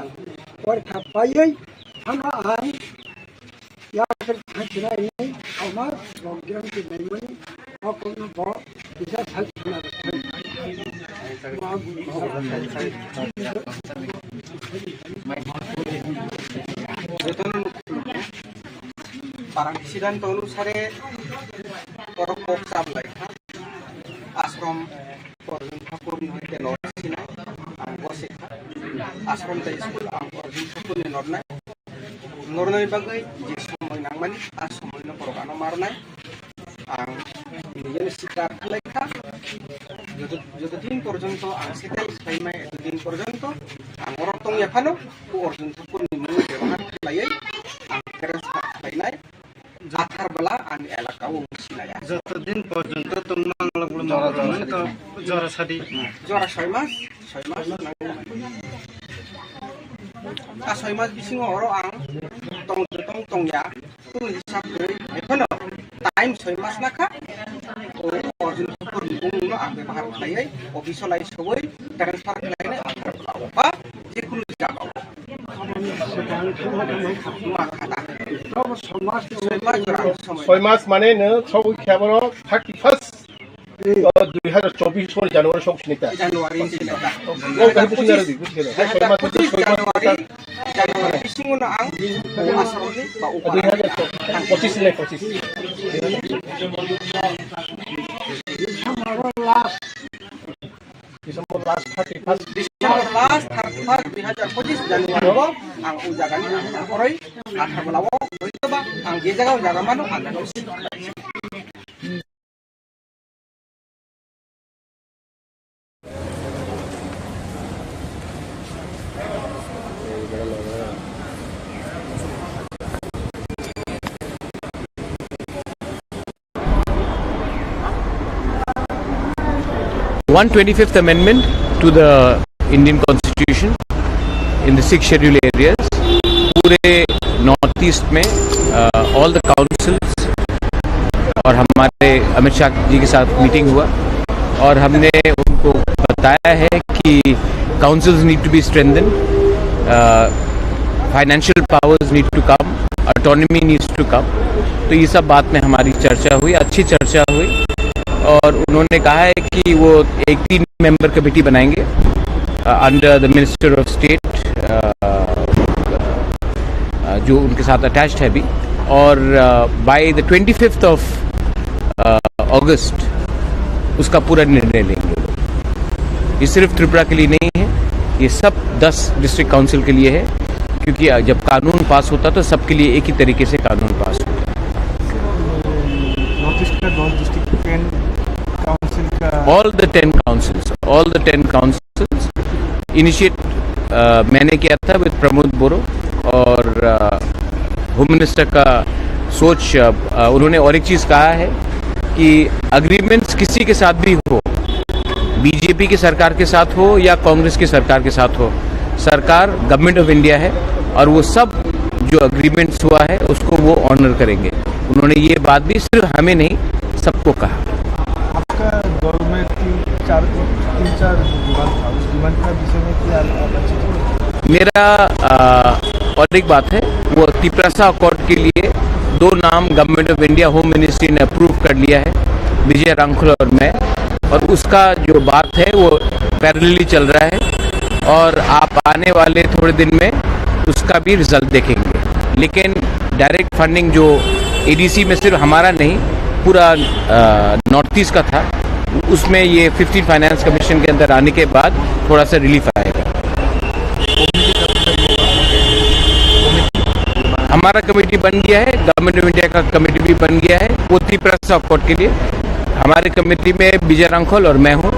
পরীক্ষা পাইই থানা আন ইয়াদের খাইছিনাই আমার প্রোগ্রাম কি নেই অপন্ন ব কিছু খাইছিনা parang sidan tolu sare korokok sablay ashram Arjun Thakur ni hoite norsinai ang bosekha ashram ta school ang Arjun Thakur ni nornai bagai je somoy nangmani as somoy na porokano marnai ang নিজের শিকার লেখা যতদিন পর্যন্ত ang সেটাই সাইমাই এতদিন পর্যন্ত ang orotong yakano ku Arjun Thakur ni mu ব্যবহার layai ang keras painai জাথার বেলা আমি এলাকাও ছিলাই যতদিন পর্যন্ত তোমার জ্বর সাদি জ্বর 6 মাস আর 6 মাস বিসিং অর আং টংয়া তো হিসাব করে এখনো টাইম 6 মাস নাখা ও Arjun Thakur বুংনো আং ব্যবহার খালাই অফিস লাই সবই ট্রান্সফার খাইনে আধার বা যে কোনো জায়গা ছয় মাস মানে নো সবই খেবর 31 2024 সনে জানুয়ারি সংশনিতা জানুয়ারি ও কাহি পুছিনারে দি বুঝিনা ছয় মাস জানুয়ারি বিসিংনো আং আসরনি বা 2025 নে 25 December last 31 2025 Januari ko ang ujaga ni ang koray at habalawo ito ba ang gijaga ujaga mano ang nagawin. The 125th Amendment to the Indian Constitution in the 6 scheduled areas. पूरे north east में all the councils और हमारे अमित शाह जी के साथ meeting हुआ और हमने उनको बताया है कि councils need to be strengthened, financial powers need to come, autonomy needs to come. तो ये सब बात में हमारी चर्चा हुई, अच्छी चर्चा हुई और उन्होंने कहा है कि वो एक 3 मेंबर कमेटी बनाएंगे under the minister of state जो उनके साथ अटैच्ड है अभी और बाय द 25th ऑफ अगस्त उसका पूरा निर्णय लेंगे। ये सिर्फ त्रिपुरा के लिए नहीं है, ये सब 10 डिस्ट्रिक्ट काउंसिल के लिए है क्योंकि जब कानून पास होता तो सबके लिए एक ही तरीके से कानून पास होता। All the 10 councils initiate मैंने किया था विद प्रमोद बोरो और होम मिनिस्टर का सोच उन्होंने और एक चीज़ कहा है कि अग्रीमेंट्स किसी के साथ भी हो, बीजेपी की सरकार के साथ हो या कांग्रेस की सरकार के साथ हो, सरकार गवर्नमेंट ऑफ इंडिया है और वो सब जो अग्रीमेंट्स हुआ है उसको वो ऑनर करेंगे। उन्होंने ये बात भी सिर्फ हमें नहीं सबको कहा। आपका दौर में 3-4 डिमांड था, उस डिमांड का विषय में क्या मेरा और एक बात है वो त्रिपुरा अकॉर्ड के लिए 2 नाम government of India home ministry ने अप्रूव कर लिया है, विजय रांखल और मैं, और उसका जो बात है वो पैरेलली चल रहा है और आप आने वाले थोड़े दिन में उसका भी रिजल्ट देखेंगे। लेकिन डायरेक्ट फंडिंग जो एडीसी में सिर्फ हमारा नहीं पूरा नॉर्थ ईस्ट का था, उसमें ये 15 फाइनेंस कमीशन के अंदर आने के बाद थोड़ा सा रिलीफ आएगा। हमारा कमेटी बन गया है, गवर्नमेंट ऑफ इंडिया का कमेटी भी बन गया है, वो त्रिपुरा अकॉर्ड के लिए। हमारे कमेटी में विजय रांखल और मैं हूँ,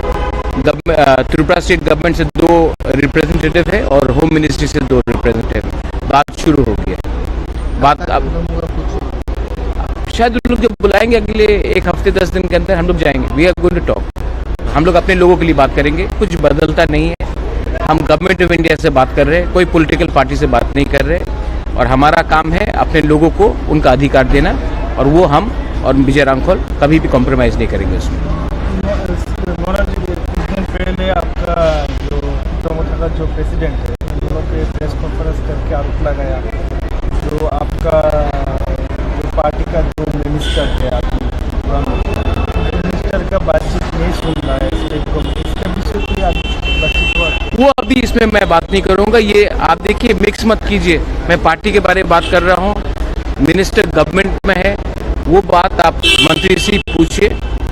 त्रिपुरा स्टेट गवर्नमेंट से 2 रिप्रेजेंटेटिव है और होम मिनिस्ट्री से 2 रिप्रेजेंटेटिव। बात शुरू हो गई है, बात अब शायद उन लोग जब बुलाएंगे अगले 1 हफ्ते 10 दिन के अंदर हम लोग जाएंगे। We are going to talk, हम लोग अपने लोगों के लिए बात करेंगे, कुछ बदलता नहीं है। हम गवर्नमेंट ऑफ इंडिया से बात कर रहे हैं, कोई पॉलिटिकल पार्टी से बात नहीं कर रहे। और हमारा काम है अपने लोगों को उनका अधिकार देना, और वो हम और विजय रामखोल कभी भी कॉम्प्रोमाइज़ नहीं करेंगे उसमें। मोहन जी, कुछ दिन पहले आपका जो कुटामोटा का जो प्रेसिडेंट है, उन लोगों के प्रेस कॉन्फ्रेंस करके आरोप लगाया जो आपका जो पार्टी का जो मिनिस्टर है, मिनिस्टर का बातचीत नहीं सुन रहा है, इसके विषय कोई बातचीत हुआ? वो अभी इसमें मैं बात नहीं करूंगा। ये आप देखिए, मिक्स मत कीजिए। मैं पार्टी के बारे में बात कर रहा हूँ, मिनिस्टर गवर्नमेंट में है, वो बात आप मंत्री से पूछिए,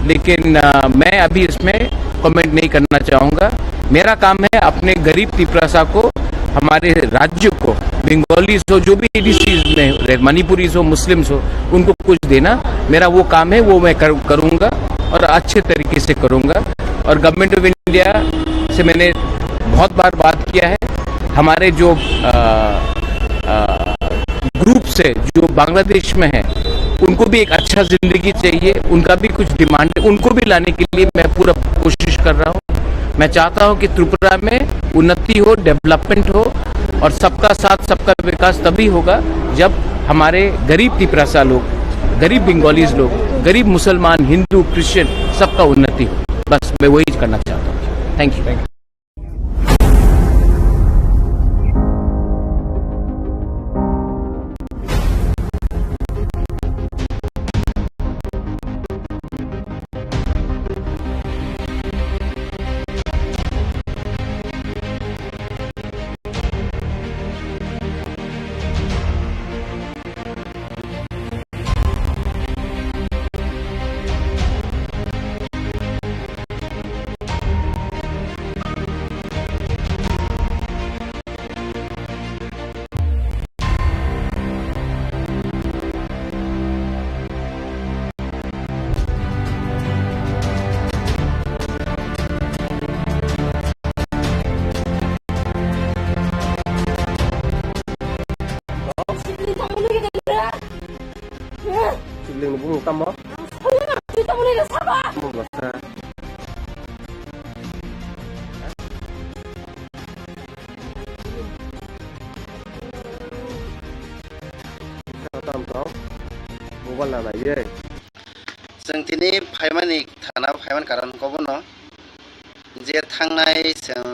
लेकिन मैं अभी इसमें कमेंट नहीं करना चाहूँगा। मेरा काम है अपने गरीब तिपरासा को, हमारे राज्य को, बंगालीज हो, जो भी एडीसीज में, मणिपुरीज हो, मुस्लिम्स हो, उनको कुछ देना मेरा वो काम है, वो मैं करूँगा और अच्छे तरीके से करूँगा। और गवर्नमेंट ऑफ इंडिया से मैंने बहुत बार बात किया है। हमारे जो ग्रुप से जो बांग्लादेश में है, उनको भी एक अच्छा जिंदगी चाहिए, उनका भी कुछ डिमांड है, उनको भी लाने के लिए मैं पूरा कोशिश कर रहा हूँ। मैं चाहता हूँ कि त्रिपुरा में उन्नति हो, डेवलपमेंट हो, और सबका साथ सबका विकास तभी होगा जब हमारे गरीब तिपरासा लोग, गरीब बंगालीज लोग, गरीब मुसलमान, हिंदू, क्रिश्चियन, सबका उन्नति हो। बस मैं वही करना चाहता हूँ। Thank you. Sibling bung kamu? Kita boleh dah sabar. Mau bahasa. Sao tam kau? Mobile lah ye. जों दिनै फाइमानि थाना फाइमान कारनखौबो न जे थांनाय जों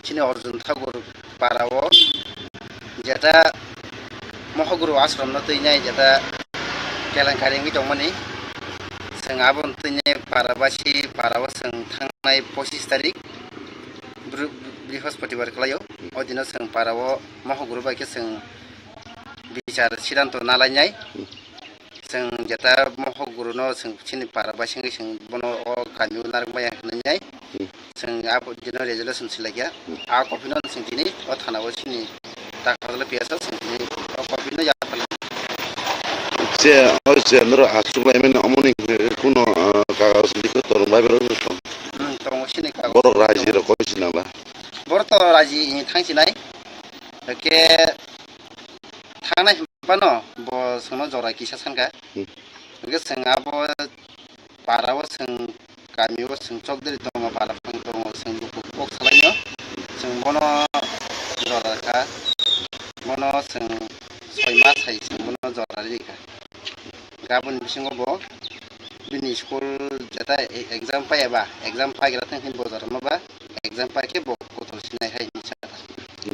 चिनि अर्जुन ठाकुर पाराव जेटा महगुरु आश्रम न तैनाय जेटा केलेंकारिनि दंमोननि जों आबन तैनाय पाराबासि पाराव जों थांनाय 25 तारिख बृहस्पतिबार खालायाव अदिनो जों पाराव महगुरु बायके जों बिचार सिद्धांत नालायनाय जों जेटा महगुरु न जों चिनि पाराबासिनि जों बनो गामियाव नारबाय होननाय जों आबो दिनो रेजोल्यूशन सिलाया आ कपिनो जों दिनै थानाव सिनि दाखाले पियासा जों दिनै कपिनो याफाल से अंदर आसुलायमन अमनि कुनो कागज लिखो तोरबाय बेरो दङ सिनि कागज बर राजि र कइसिनाला बर त राजि थांसिनाय के थानाय बानो ब सोनो जरा किसा सानगा के जों आबो पाराव जों गामियाव जों चकदरि दङ पाराफां दङ जों दुखु कक सालायनो जों बनो जराका बनो जों 6 मास हाय जों बनो जरा लिखा गाबोन बिसिङावबो बिनि स्कुल जेटा एग्जाम पायाबा एग्जाम पाइग्रा थांहिन बजार माबा एग्जाम पाइके ब गथल सिनाय हाय निचा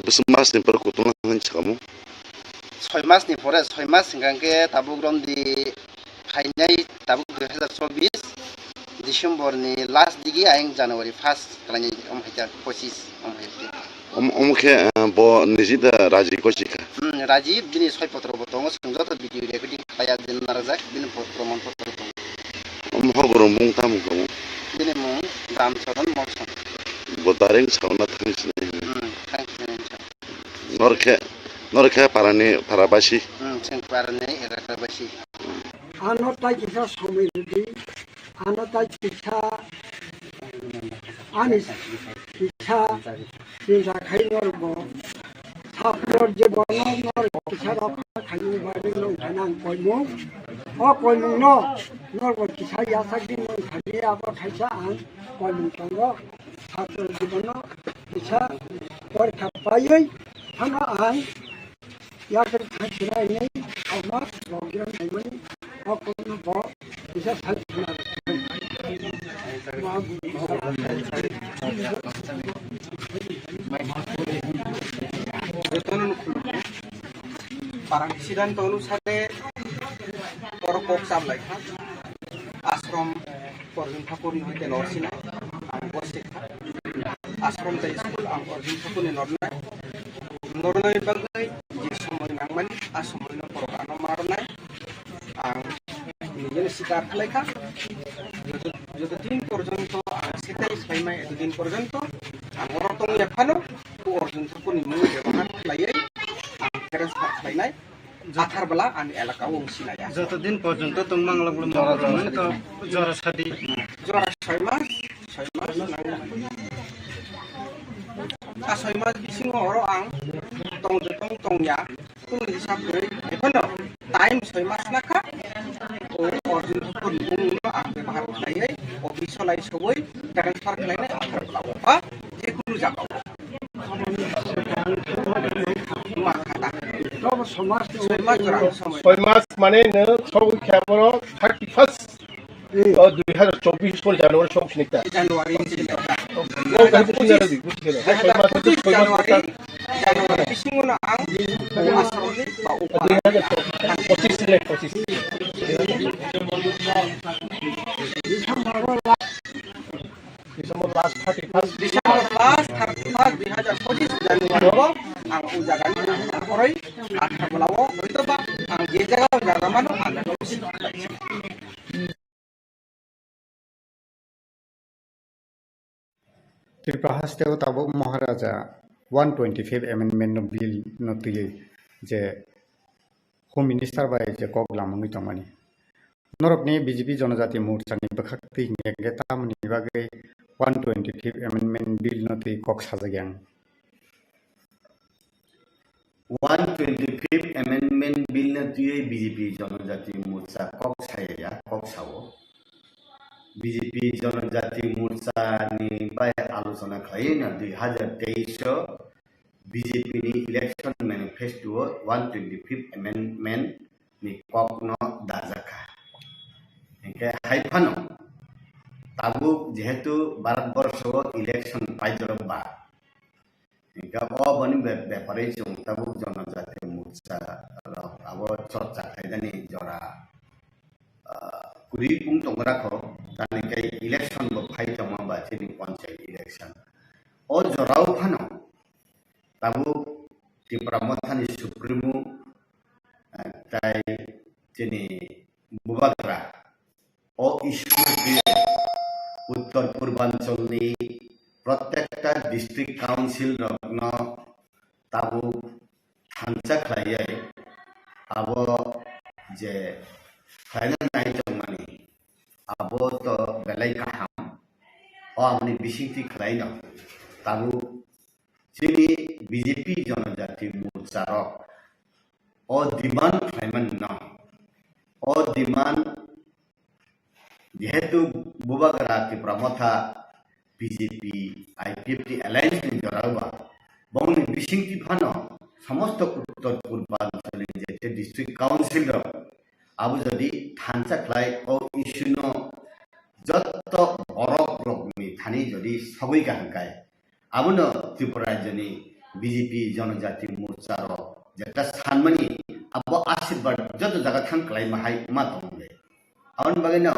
बिस मासनि पर गथल होनसामु 6 मासनि परे 6 मास सिगांके ताबुग्रम दि फाइनाय ताबुक 2024 डिसेम्बरनि लास्ट दिगि आइं जानुवारि 1 खालायनि अमहायता 25 अमहायते अमखे ब निजिदा राजि कोसिका राजीव दिनै 6 पत्र बतङ संजत भिडियो रेकर्डिं खाया दिन नारजाक दिन प्रमाण पत्र दङ महगुरु मुंता मुगौ दिनै मुं रामचरण मौसम बोतारें सावना थांसिनाय नरखे पारानि पाराबासि जों पारानि एराखाबासि आनताय किसा समिति आनताय किसा आनिस किसा चिंता खाइनरबो साफ्रोर जे बननर किसा रखा खाइनि बारे नं थानां कयमु कयमु नरबो किसा यासाकदि नं खालि आबो थाइसा आं कयमु तंग साफ्रोर जीवन किसा परीक्षा पायै बेखायनो आं याखै थांखिनानै समाज रंजानायमोन अकलनो ब बिसा सायख'ना Parang sidan tonu sate korokok sam lai kha ashram Arjun Thakur ni hoite norsina ang bosekha ashram ta school ang Arjun Thakur ni nornai nornai bagai je somoy nangmani a somoy no porokano marnai ang নিজের শিকার লেখা যতদিন পর্যন্ত সেটাই সাইমাই এতদিন পর্যন্ত আমার তো এখানো অর্জুন ঠাকুর নিমু ব্যবহার খাইয়াই ফেরেন্স খাইনাই জাথার বেলা আমি এলাকা অংশিনাই যতদিন পর্যন্ত তুমি বাংলাগুলো মরা যাবে তো জরা সাদি জরা 6 মাস आ 6 मास बिसिङाव हराव आं तंजों तंया कुनु हिसाब गै बेखौनो टाइम 6 मास नाखा अर्जुन ठाकुर बुंनो आं बेवहार खालायै अफिस लाय सबै ट्रान्सफार खालायनाय आधार ब्लाव बा जेखुनु जागाव समाज 6 मास माने नो सबै खेबरो 31 2024 Januari somsnikta. Januari bisinguna ang asroni ba December last 31 2025 Januari ang ujagan orai akhir belawo itu ba ang jaga jaga mano ang Tripura Hasteo Tabuk Maharaja 125 Amendment no Bill no tiye je Home Minister by je Koglam Mitomani. Norobni BJP Jonajati Mursa ni Bakakti Negetam ni Bagay 125 Amendment Bill no ti Cox Hazagang. 125 Amendment Bill no tiye BJP Jonajati Mursa Cox Hayaya Cox Hawo. BJP जनजाति मोर्चा नि bye आलोचना खायना 2023 BJP नि election manifesto 125 amendment नि कॉकनो दाजाका एके हाइफानो ताबु जेहेतु Bharatvarsh election पाइजरबा एका अबनि व्यापारी जों ताबु जनजाति मोर्चा अब चर्चा खायदानि जरा कुरी पुं तंगराखौ तानिकै इलेक्शन बो फाइटमा बाथिनि पंचायत इलेक्शन ओ जराव फानो ताबु त्रिपुरा मथानि सुप्रीमो ताइ तिनि बुबाग्रा ओ इस्यु उत्तर पूर्वांचलनि प्रत्येकटा डिस्ट्रिक्ट काउन्सिल रत्न ताबु थांचा खायै अब जे फाइनल नाइट माने अब तो बेलाई kaham o amni bisingti khlaina tabu chini BJP जनजाति मोर्चा o demand khlaiman na o demand jehetu bubagara Tripura Motha BJP IPFT alliance ni jorawa bongni bisingti phano samosto uttor purbanchali jete district council अब जदि थांचा खलाय ओ इशुनो जत्त बरक रकमनि थानी जदि सबै गाहकाय आबनो Tripura राज्यनि BJP जनजाति मोर्चा र जेटा सानमनि अब आशीर्वाद जत जगा थां खलाय माहाय मा दंले आवन बगैनो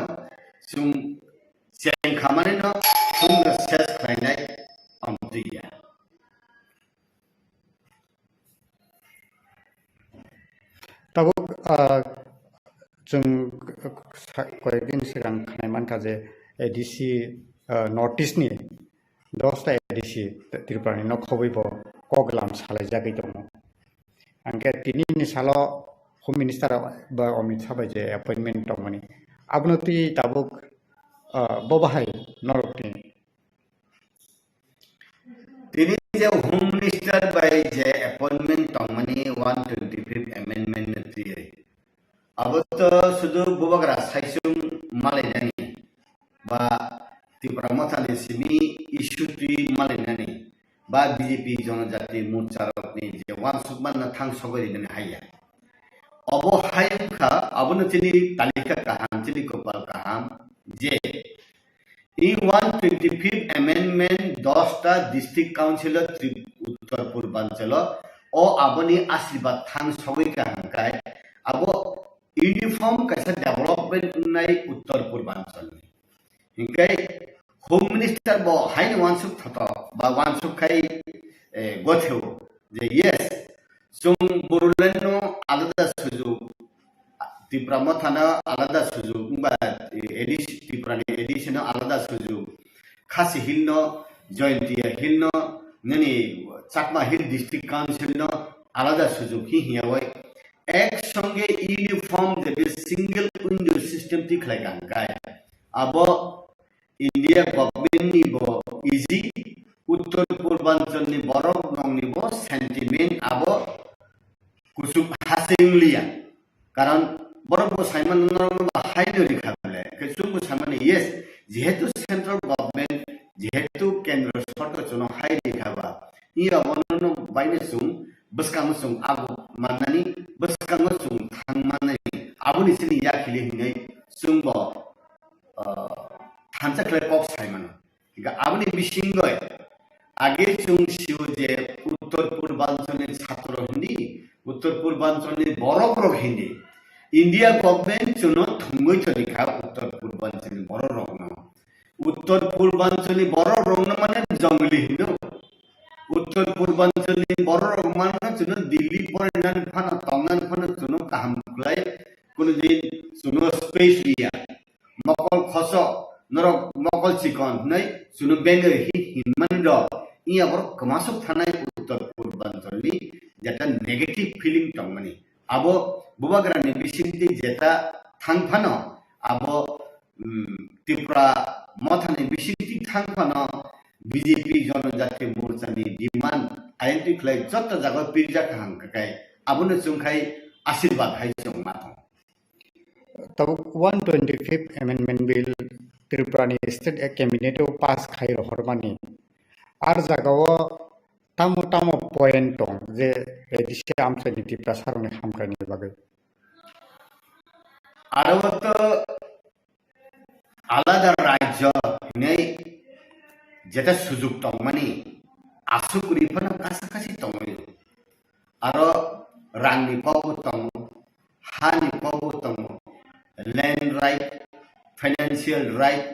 सुम सें खामाने न सुम सेस खलायनाय अमतिया ताबो जों कয়েকদিन सिगां खानायमानखा जे एडिसि नर्थ इस्टनि 10टा एडिसि त्रिपुरानि न खबैबो कगलाम सालायजागै दङ आंके तिनि साल होम मिनिस्टार बा अमित शाह जे अपॉइंटमेंट दंमोन आबनति ताबुक बबाहाय नरकनि तिनि जे home minister by J appointment दंमोन 125 अमेंडमेंट नथियै अब तो सुदु बुबाग्रा साइसुम मालायनानि बा त्रिपुरा मथानि सिमी इस्यु मालायनानि बा BJP जनजाति मोर्चा ni je wan sukman na thang sogori ni haya obo hayka abono chini talika kaham chini kopal kaham je এই 125th amendment 10টা ডিস্ট্রিক্ট কাউন্সিলর উত্তর পূর্বাঞ্চল ও আবনি আশীর্বাদ থান সবাইকে হাঙ্কায় আবো ইউনিফর্ম কাছে ডেভেলপমেন্ট নাই উত্তর পূর্বাঞ্চল হিংকাই হোম মিনিস্টার ব হাইন ওয়ানসুক থত বা ওয়ানসুক খাই গথেও যে ইয়েস जों बर'लेण्ड आलादा सुजुग त्रिपुरा मथाना आलादा सुजुग बा त्रिपुरानि एडिशनाव आलादा सुजुग खासी हिल जयन्तिया हिल ननि चाकमा हिल डिस्ट्रिक्ट काउन्सिल आलादा सुजुग हियावै एक संगे यूनिफॉर्म जे सिंगल विंडो सिस्टम ति खलायगांगाय अब इंडिया गभर्नमेंट नि बो इजी उत्तर पूर्वांचल नि बरफ नंनि बो सेंटिमेंट अब कुसुम हासिंगलिया कारण बरफ बो साइमन हाइनो रिखाबले कुसुम बो साइमन यस जेहेतु सेंट्रल गवर्नमेंट जेहेतु केंद्र सरकार जनो हाइ रिखाबा इ अवननो बाइने सुं बसकाम सुं आगु माननानि बसकाम सुं थांमानै आबुनि सिनि याखिले हिनै सुंबो थानसाखले कप साइमन इगा आबुनि बिसिंगय आगे सुं सिउ जे उत्तर पूर्वांचलनि छात्र हिन्दी उत्तर पूर्वांचलनि बरफ हिन्दी इंडिया गवर्नमेंट जनो थुंगै तरिखा उत्तर पूर्वांचलनि बरफ उत्तर पूर्वांचलनि बरफ माने जंगली हिन्दू उत्तर पूर्वांचलनि बरफ माने जनो दिल्ली परेनान फाना तंगनान फाना जनो कामलाय कुनु दिन जनो स्पेस लिया मकल खस नरक मकल चिकन नै जनो बेंगर हिनमन इया बर कमासक थानाय उत्तर पूर्वांचलनि जेटा नेगेटिव फीलिंग तंगनि आबो बुबाग्रानि बिसिंति जेटा थांफानो आबो त्रिपुरा मथानि बिसिंति थांफानो बीजेपी जनजाति मोर्चानि डिमांड आइडेंटिफाइ जत जागा पिरजा खांकाय आबोनो जोंखाय आशीर्वाद हाय जों माथो तब 125th amendment bill त्रिपुरानि स्टेट कैबिनेट पास खाइ हरमानि आर जागाव तामो तामो पॉइंट दं जे एदिसे आमसानि त्रिपुरा सारनि हामखायनि बागै आरोबत आलादा राज्य नै जेटा सुजुग दं माने आसुकुरिफोर कासाकासि दं आरो रांनि पावबो दं हानि पावबो दं लैंड राइट फाइनेंशियल राइट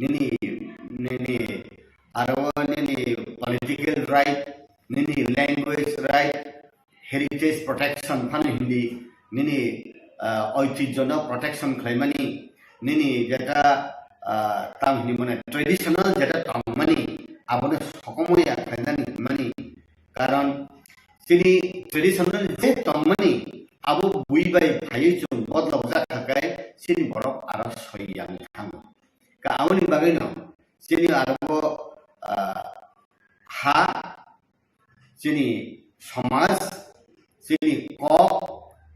निनि आरो निनि पॉलिटिकल राइट निनि लैंग्वेज राइट हेरिटेज प्रोटेक्शन फान हिंदी निनि ऐतिह्य प्रोटेक्शन खालामनानै निनि जेटा तामनि माने ट्रेडिशनल जेटा तामनि आबनो सकमया खालामनानै माने कारण सिनि ट्रेडिशनल जे तामनि आबो बुइबाय थायो जों बदलाव जाखाय सिनि बरफ आरो सययां थां का आउनि बागै न सिनि आरो हा सिनि समाज सिनि कक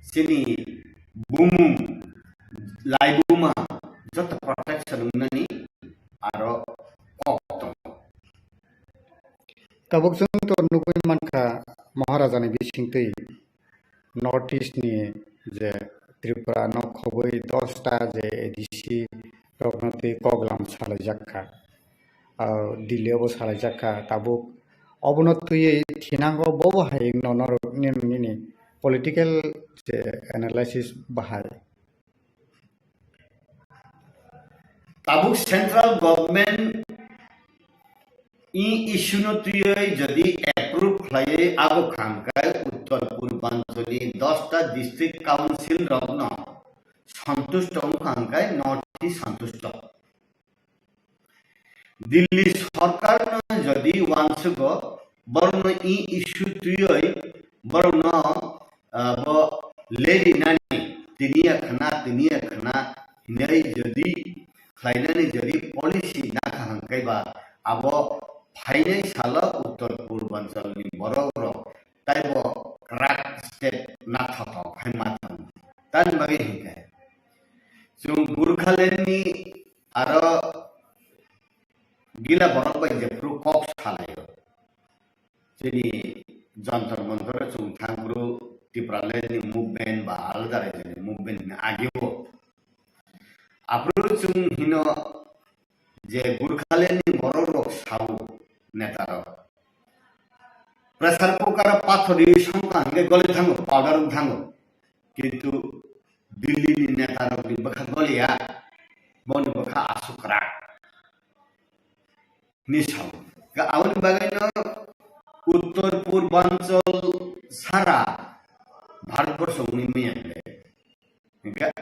सिनि बुमुम लाइबुमा जत प्रोटेक्शन उन्ननि आरो कक तबक जों तो नुबै मानखा महाराजानि बिसिंतै नॉर्थ ईस्ट नि जे त्रिपुरा न खबै 10टा जे एडिसी रगनति कगलाम सालायजाखा दिल्लीयावबो सालायजाखा ताबुक अबनतयै थिनांगौ बबो हाय नरनि पॉलिटिकल जे एनालाइसिस बाहाय ताबुक सेंट्रल गवर्नमेंट इ इश्यू न तुयै जदि एप्रूव खालाय आगो खांकाय उत्तर पूर्वांचलनि 10टा डिस्ट्रिक्ट काउंसिल रगन संतुष्ट खांकाय नॉर्थ ईस्ट संतुष्ट दिल्ली सरकार न जदि वांसुग बरन इ इश्यू तुयै बरन अब लेरि नानि तिनिया खना नै जदि खालायनानै जदि पॉलिसी ना खांकायबा अब फाइनै साल उत्तर पूर्वांचलनि बर'र ताइबो क्राक स्टेट ना थाथाव फाइमाथाव तान बागै हिंकाय जों गुरखालेनि आरो गिला बरफ बाय जेफ्रु कक सालायो जोंनि जंतर मंतर चुंथांग्रु त्रिपुरानि मुभमेंट बा आलादा रायजोनि मुभमेंट आगेबो आप्रो चुं हिनो जे गुरखालेनि बररक साउ नेतार प्रेसार कुकार पाथरि संका हंगे गले थांगो पाउडर थांगो किंतु दिल्ली नेतार बखा गलिया बनि बखा आसुकरा निसाव आउन बागैनो उत्तर पूर्वांचल सारा भारतवर्षनि मियाले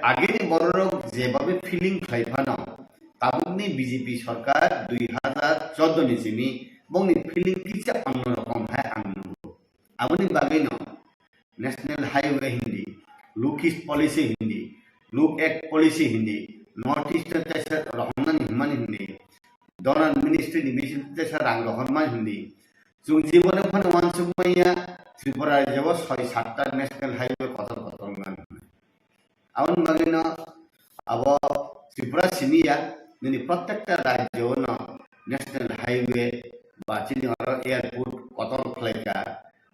आगे बररक जेबाबे फिलिंग खाइफानो ताबुकनि बीजेपी सरकार 2014 नि सिमी बंनि फिलिंग किचा अन्य रकम है आंगु आउनि बागैनो नेशनल हाईवे हिंदी लुक ईस्ट पॉलिसी हिंदी लुक एक्ट पॉलिसी हिंदी नॉर्थ ईस्ट तेसा Rahman हिमान Hindi Donald ministry division तेसा रांग रहमान हिंदी जों जीवन फन वानसुमैया त्रिपुरा जब 6-7टा नेशनल हाईवे कथर कथरमान आउन बागैनो अब त्रिपुरा सिमिया नि प्रत्येकटा राज्यनो नेशनल हाईवे बाचिनी और एयरपोर्ट कतर खलाइका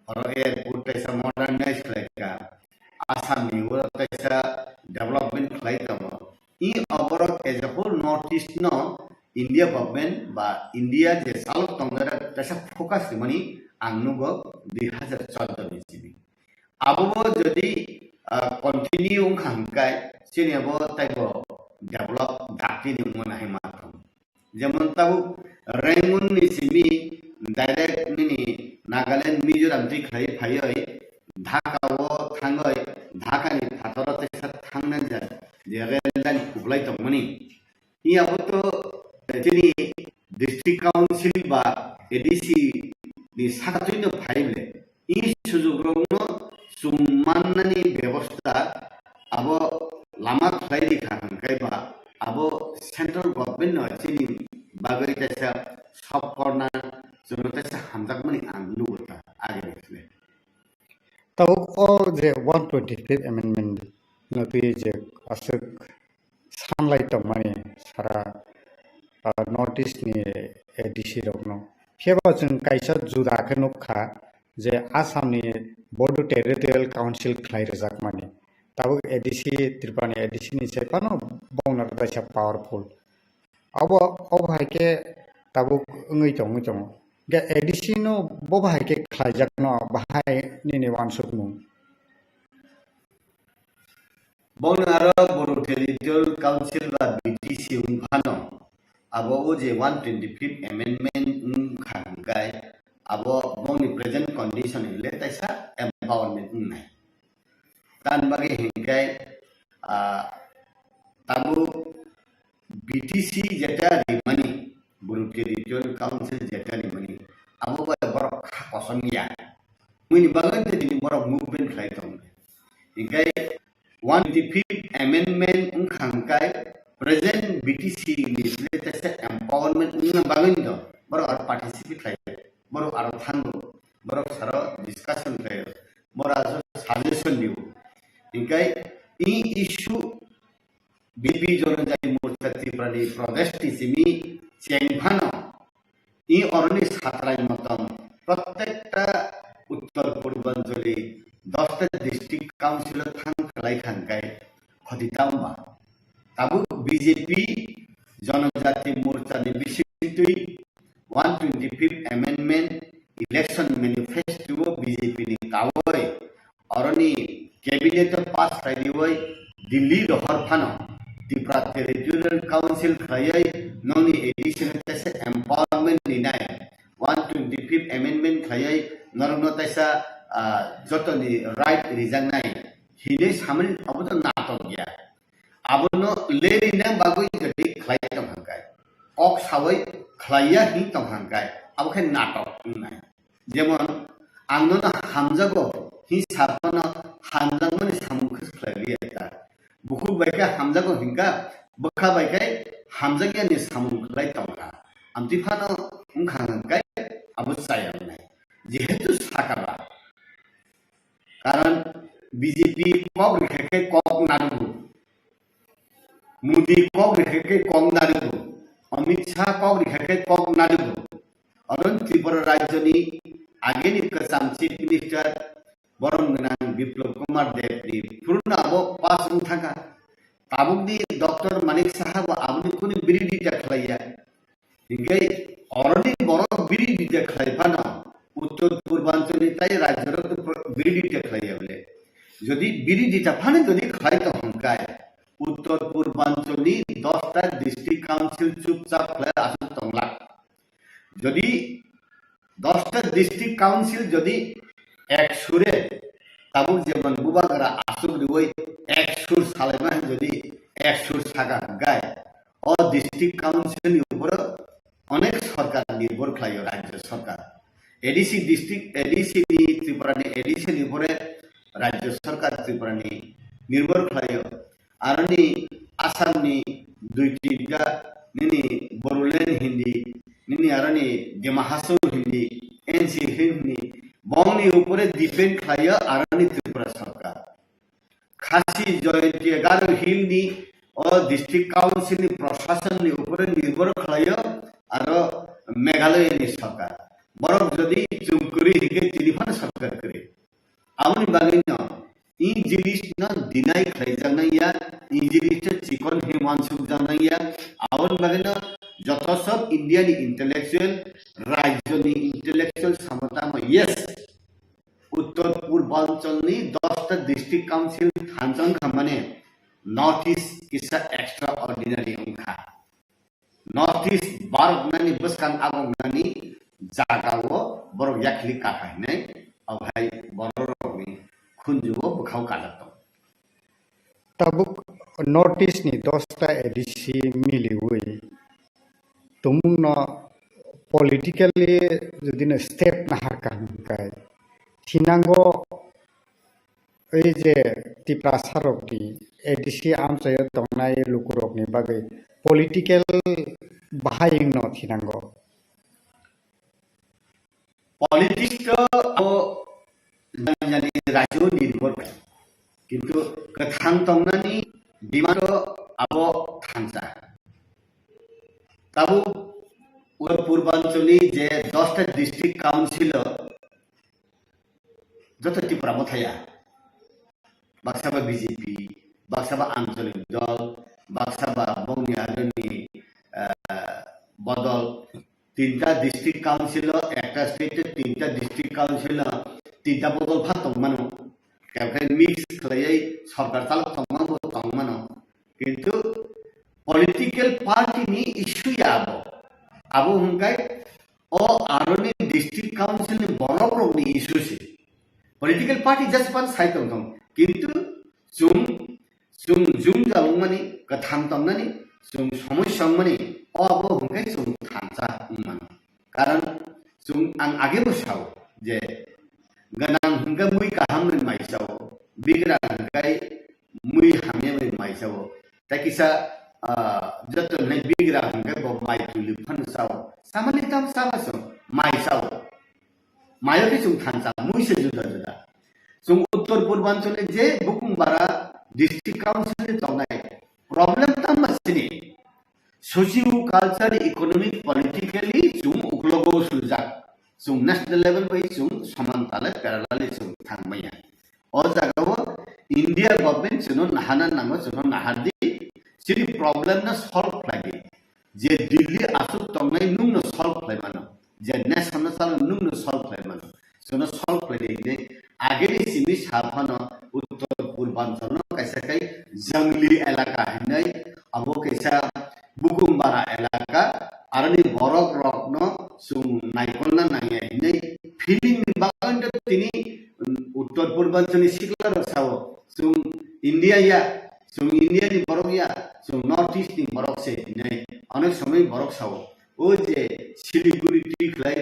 और एयरपोर्ट तेसा मॉडर्नाइज खलाइका आसाम नि वो तेसा डेवलपमेंट खलाइका इ अबरक as a whole north east नो इंडिया गवर्नमेंट बा इंडिया जे साल तंगरा तेसा फोकस मनी आंगनुगो 2014 नि सिबि आबो जदि कंटिन्यू खांकाय सिनेबो ताइबो डेवलप दाति नि मनाहे माथम जेमन ताबु रेंगुन नि सिमी डायरेक्ट मिनि नागालैंड मिजोराम जि खाइ फायै ढाकाओ थांगै ढाकानि फाथर तेसा थांनाय जा जे रेलदानि खुबलाय तमनि इयाबो तो जोंनि डिस्ट्रिक्ट काउन्सिल बा एडीसी नि साखाथिनो फाइले इ सुजुगरनो सुमाननि व्यवस्था अब लामा खलाइरि खांखायबा अब सेंट्रल गवर्नमेंट न जोंनि बागै तेसा सब कर्नर जोंनो तेसा हामजाकमनि आंगुता आगे निसले तब ओ जे 125th अमेंडमेंट नबी जे असक सानलाय तमानि सारा नॉर्थ ईस्ट नि एडीसी रकनो फेबा जों कायसा जुदाखनो खा जे आसामनि बर्ड टेरिटोरियल काउंसिल खलाइरजाक माने तब एडीसी त्रिपुरानि एडीसी नि सेपानो बंनार दाइसा पावरफुल अब हाइके तब ngै दं गे एडीसी नो बो हाइके खलाइजाक न बाहाय निने वानसुकमु बंनार बर्ड टेरिटोरियल काउंसिल बा बीटीसी उनफानो अब ओ जे 125th अमेंडमेंट खांगाय अब बंनि प्रेजेंट कंडीशन ले तैसा एम्पावरमेंट उन्नाय तान बागे हिंगाय ताबु बीटीसी जेटा रिमानी बर्ड टेरिटोरियल काउंसिल जेटा रिमानी अब बर कसमिया मुनि बागन दिनि बर मुभमेंट खाइतम हिंगाय 125th अमेंडमेंट उनखांगाय प्रेजेंट बीटीसी निसले तैसा एम्पावरमेंट उन्ना बागन दो बर और पार्टिसिपेट खाइ बर और थांगो बर सारा डिस्कशन खाइ बर आज सजेशन दिउ हिंगाय इ इश्यू बीपी जनजाति मोर्चा त्रिपुरानि प्रदेश टिसिमी चेंगफानो इ अरनि सात्राय मतम प्रत्येकटा उत्तर पूर्वांचली 10टा डिस्ट्रिक्ट काउंसिल थांग खलाय खांगाय खदितामबा ताबु बीजेपी जनजाति मोर्चा नि बिसितुई 125th amendment election manifesto BJP नि कावय अरनि कैबिनेट पास खाइदिवय दिल्ली रहरफानो त्रिपुरा टेरिटोरियल काउंसिल खायै ननि एडिशन तेसा एम्पावरमेंट निनाय 125th अमेंडमेंट खायै नरनो तेसा जतनि राइट रिजांनाय हिने सामन अब तो नाटक गया आबनो लेरिना बागै जदि खलाय तमहांगाय अक सावै खलाया हि तमहांगाय आबखे नाटक उनाय जेमन आंनो हामजागो हि सापनो हामजागमनि सामुखस खलायलिया बुखु बायका हामजागो हिंगा बखा बायकाय हामजागियानि सामुख खलाय तमहा आमतिफानो उनखांगाय आबो सायानाय जेहेतु साकाबा कारण बीजेपी कब रेखे कब नारगु मोदी कब रेखे कब नारगु अमित शाह कब रेखे कब नारगु अरुण त्रिपुरा राज्यनि आगेनि कसाम Chief Minister Borong Genang Biplop Kumar Dev di Purna Abo Pas Untaka Tabuk di Dr. Manik Sahab Abu Kuni Biri di Jaklaya Hingga already Borong Biri di Jaklaya Pano Uttor Purbanchali Tai Rajyar Biri di Jaklaya Bole Jodi Biri di Japane Jodi Khlai to Hongkai Uttor Purbanchali 10টা district council চুপচাপ হয়ে আসল তংলাক যদি 10টা district council যদি এক সুরে তাবুক যেমন বুবাগরা আসুক দিবই এক সুর সালেমা যদি এক সুর সাগা গায় ও ডিস্ট্রিক্ট কাউন্সিল উপর অনেক সরকার নির্ভর খায় রাজ্য সরকার এডিসি ডিস্ট্রিক্ট এডিসি ত্রিপুরানি এডিসি উপরে রাজ্য সরকার ত্রিপুরানি নির্ভর খায় আরনি আসামনি দুইটিটা নিনি বড়লেন হিন্দি নিনি আরনি ডিমাহাসুর হিন্দি এনসি হিন্দি বংনি উপরে ডিপেন্ড খায় আরনি ত্রিপুরা সরকার খাসি জয়ন্তী 11 হিলনি ও ডিস্ট্রিক্ট কাউন্সিল প্রশাসননি উপরে নির্ভর খায় আর মেঘালয়নি সরকার বরং যদি চুমকুরি হিগে টেলিফোন সরকার করে আমনি বাগিন ই জিনিস না দিনাই খাই জানাইয়া ই জিনিসটা চিকন হিমাংশুক জানাইয়া আউন বাগিন যত সব ইন্ডিয়ান ইন্টেলেকচুয়াল রাজ্যনি ইন্টেলেকচুয়াল সমতাম ইয়েস উত্তর পূর্বাঞ্চলনি 10টা ডিস্ট্রিক্ট কাউন্সিল থানচং খামানে নর্থ ইস্ট কিসা এক্সট্রা অর্ডিনারি অংখা নর্থ ইস্ট বারনানি বসকান আগমনানি জাগাও বড় ইয়াকলি কাকাইনাই অভাই বড় রকমি খুনজুও বখাও কাজাত tabuk notice ni 10টা edisi miliui tumungno politically যদি না স্টেপ না হারকান কাই থিনাঙ্গো এই যে ত্রিপুরা সারকটি এডিসি আমচায় দংনাই লুকুরকনি বাগৈ পলিটিক্যাল বাহাইং ন থিনাঙ্গো পলিটিক্স ও জানি রাজ্য নির্ভর কিন্তু কথান তংনানি বিমান আবো থানসা তাবু পূর্বাঞ্চলি যে 10টা ডিস্ট্রিক্ট কাউন্সিল যত ত্রিপুরা মথায়া বাক্সাবা বিজেপি বাক্সাবা আঞ্চলিক দল বাক্সাবা বংনি আদনি বদল 3টা ডিস্ট্রিক্ট কাউন্সিল একটা স্টেটে 3টা ডিস্ট্রিক্ট কাউন্সিল 3টা বদল ফাতং মানো কাউকে মিক্স খালাই সরকার চালক তংমানো তংমানো কিন্তু পলিটিক্যাল পার্টি নি ইস্যু আবো আবো হুঙ্কাই ও আরনি ডিস্ট্রিক্ট কাউন্সিল বড় বড় নি ইস্যু সে পলিটিক্যাল পার্টি জাস্ট পান সাইড তং কিন্তু জুম জালুমানি কথান তংনানি জুম সমস্যা মানি ও আবো হুঙ্কাই জুম থানসা মান কারণ জুম আং আগে বসাও যে ganang hingga mui kaham men maisao bigra hinggai mui hamye men maisao takisa jato nei bigra hingga bo mai tuli phan sao samani tam sabaso maisao mayo ke sung thansa mui se juda juda sung uttor purbanchale je bukumbara district council tongai problem tam masini socio culture economic politically sung uklogo sujak sung national level by sung samantala parallel sung thangmaya o jagao india government suno nahana nango suno nahardi siri problem na solve lagi je delhi asuk tongnai nung no solve lai mano je national sal nung no solve lai mano suno solve lagi de ageri sini saphano uttor purbanchal no kaisa kai jangli elaka hinai abo kaisa bukumbara elaka arani borok rokno sung naikonna nangai hinai feeling bagan tini uttor purbanchali sikla raksao sung india ni borok ya sung north east ni borok se hinai onek somoy borok sao o je siliguri tiklai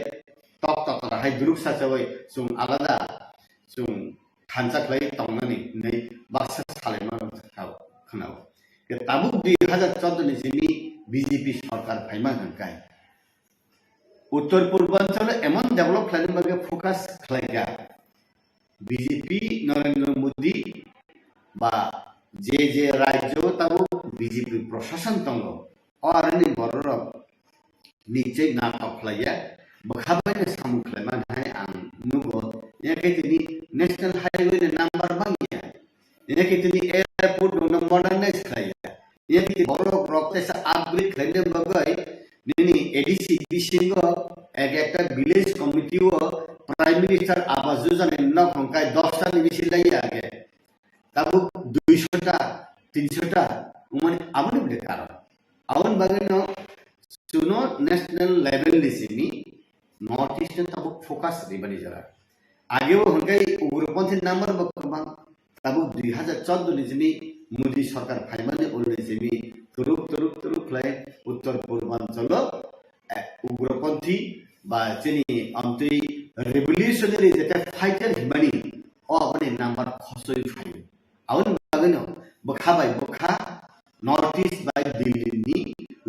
tok tok hai duruk sa chawai sung alada sung thanchaklai tongnani nei baksa salema khao khnao ke tabuk 2014 ni sini BJP সরকার ফাইমা হংকাই উত্তর পূর্বাঞ্চলে এমন develop খাইনি বাগে focus খাইগা BJP Narendra Modi বা যে রাজ্য তাও BJP প্রশাসন তঙ্গ অরনি বড়র নিচে না খাইয়া বখাবাই সামু খাইমা হাই আং নুগো ya kaitini national highway ni number bangia ya kaitini airport no modernize khlaya ya kaitini boro rokte sa upgrade khlaine bagai nini ADC bisingo ekta village committee o prime minister awas yojana na khonkai 10 ta ni bisil lai age tabu 200 ta 300 ta umani amani bile karon awon bagino suno national level lisimi north eastern tabu focus ri bani jara आगे वो हंगाई उग्रपंथी number Bakma तब 2014 निजमी मोदी सरकार फाइमाने उन्होंने जमी तुरुक लाई उत्तर पूर्वांचल उग्रपंथी बा चेनी अंति रेवोल्यूशनरी जेटा फाइटर हिमानी ओ अपने नंबर खसोई फाइ आउन बागनो बखा बाय बखा नॉर्थ ईस्ट बाय दिल्ली नि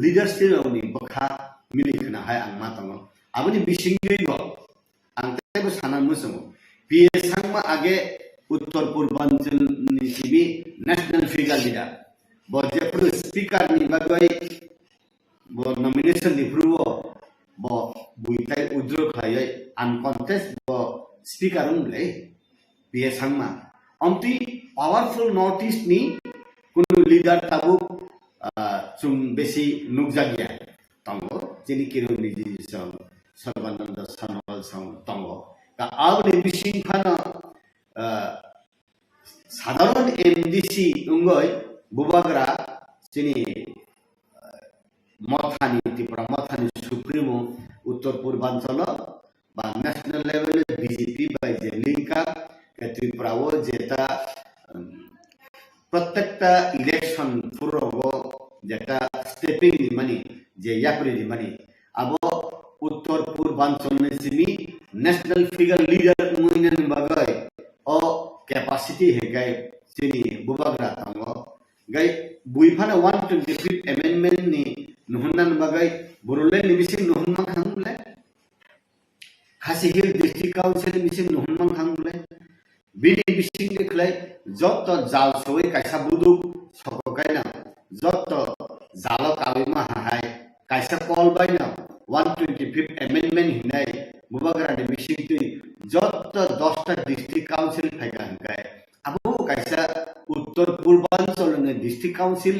लीडरशिप ओनी बखा मिलिखना हाय आं Matang आबनि बिसिंगैगो angtebo sanan musungo PSangma age uttar purbanchal ni sibi national figure leader bo jepur speaker ni bagai bo nomination ni pruvo bo buitai udro khlai uncontest bo speaker umle PSangma amti powerful north east ni kunu leader tabu chung besi nukjagya tango jeni kiro ni jisang Sarbananda Sanwal तंगो का आवने बिसिं खाना साधारण MDC उंगय बुबाग्रा चिनी मथानी त्रिपुरा मथानी supremo उत्तर पूर्वांचल बा national level BJP by J लिंका Tripura वो जेता प्रत्येक election पूर्व जेता स्टेपिंग मनी जे यापरी मनी अब उत्तर पूर्वांचल में सिमी नेशनल फिगर लीडर मुइनन बगै ओ कैपेसिटी है गए सिनी बुबाग्रा तंगो गए बुइफाना 125 अमेंडमेंट नि नुहुनन बगै बुरुले निमिसिं नुहुनमन खांगले खासी हिल डिस्ट्रिक्ट काउंसिल निमिसिं नुहुनमन खांगले बिनि बिसिं देखलै जत जाल सवे काइसा बुदु सकोगायना जत जाल काविमा हाय काइसा कॉल बायना 125th amendment hinai bubagra ni bisingti jot 10 ta district council phaiga hangkai abu kaisa uttar purbanchal ni district council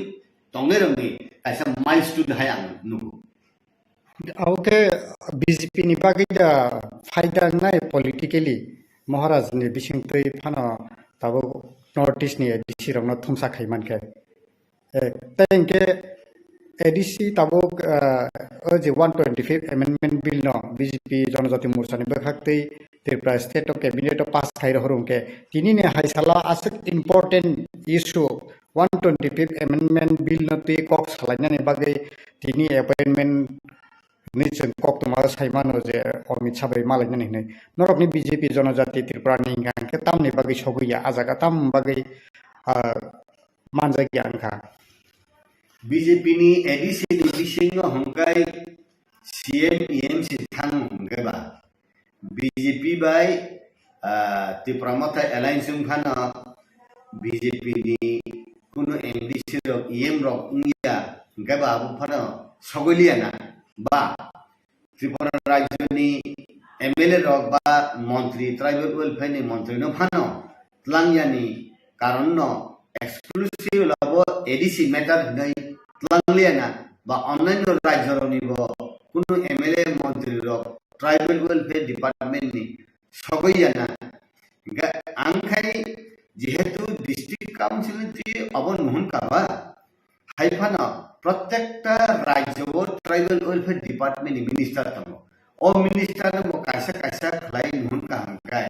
tongerangni kaisa milestone hai ang nugu auke BJP ni bagida fighter nai politically maharaj ni bisingtoi phana tabo notice ni DC rongna thumsa khaiman ke tengke ADC tabok je 125th amendment bill no BJP जनजाति मोर्चा नि बखक्तै Tripura state cabinet pass खाइ रहरम के तिनी ने हाइसाला आसे important issue 125th amendment bill no ते कक सालायना ने बागै तिनी अपॉइंटमेंट नि जों कक तमा साइमानो जे अमित साबै मालायना नै नरकनि BJP जनजाति त्रिपुरा नि गांके तामनि बागै सगैया आजागा ताम बागै मानजा गियानखा BJP ni ADC ni bisingo hongkai CM EMC thang hongkai ba BJP bai Tripura Mata Alliance khana BJP ni kuno MDC rok EM rok ungya hongkai ba abu phana sogoliana ba Tripura rajya ni MLA rok ba mantri tribal welfare ni mantri no phano tlangya ni karon no exclusive labo ADC matter nai tlangliana ba online rajya ni bo kuno MLA mantri rok tribal welfare department ni sogoyana angkai jehetu district council ti abon mohon ka ba haifana प्रत्येकटा राज्य tribal welfare department नि minister तंगो O minister mo kaisa kaisa khlai mohon ka hangkai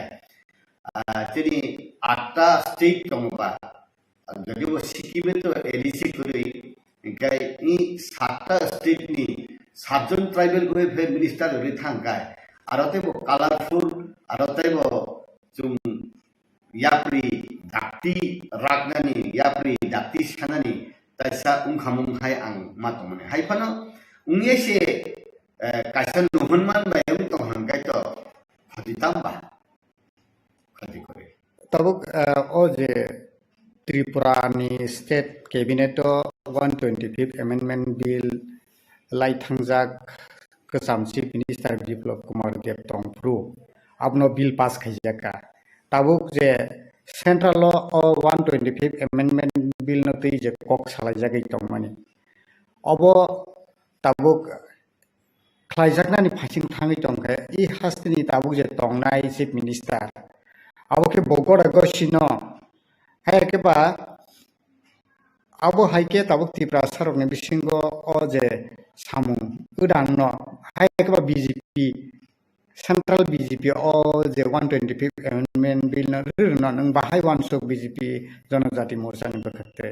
tini 8 state tongba jadi wo sikime to ADC kori gai ni 7 state ni 7 jon tribal welfare minister ri thangkai arote bo colorful arote bo jum yapri dakti ragnani yapri dakti sanani taisa ungkhamung hai ang matomane hai phano ungye se kaisa nuhunman bayam to hangkai to khaditamba khadi kore tabuk oje Tripura ni state cabinet 125th amendment bill lai thangjak kesamsi minister Biplop Kumar Dev tongpru abno bill pass khaijaka tabuk je central law 125 amendment bill no tei je kok salai jagai tongmani obo tabuk khlaijakna ni phasing thangi tongkha I hastini tabuk je tongnai chief minister aboke bogora gosino haike ba abo haike tabuk tipra sarok ni bisingo o je samung udang no haike ba BJP Central BJP o je 125 amendment bill no rirno nang bahai wansuk BJP Janajati Morcha ni bakate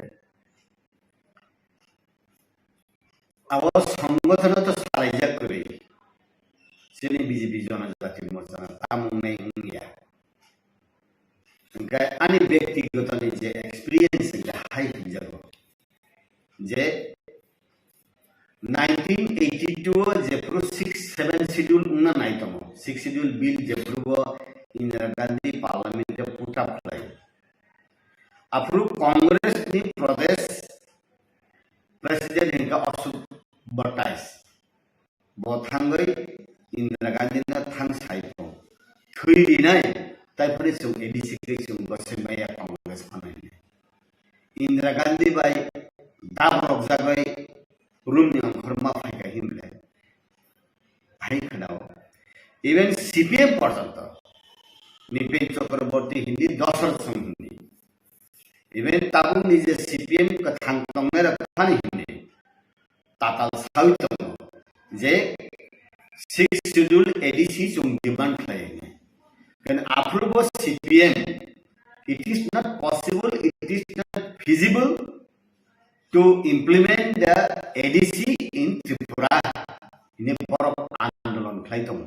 abo সংগঠন তো সালাইজা করে সেনি BJP জনজাতি মোর্চা তামুং নাই ইয়া গায় আনি ব্যক্তিগত যে experience high যাবো যে 1982 যে পুরো 6-7 শিডিউল উনা নাই তম 6 শিডিউল বিল যে পুরো ইন্দিরা গান্ধী পার্লামেন্টে পুট আপ লাই अप्रूव कांग्रेस नि प्रदेश प्रेसिडेंट इनका अशोक बटाइस बथांगै इंदिरा गांधी ना थांग साइपो थुइरि नै ताइफोर सु एडीसी के सु गसेमाया कांग्रेस फनाय इंदिरा गांधी बाय दाबरक जाबाय रुमनि अंखरमा फायका हिमले भाई खडाव इवन सीपीएम पर्यंत निपेन चक्रवर्ती हिंदी दशरथ सिंह हिंदी इवन ताबुं निजे सीपीएम का थांगतंगे रखानि हिंदी ताताल सावितम जे 6 शेड्यूल एडीसी जों डिमांड खालामो can approve CPM it is not possible it is not feasible to implement the ADC in Tripura in a borok andolon khlaitom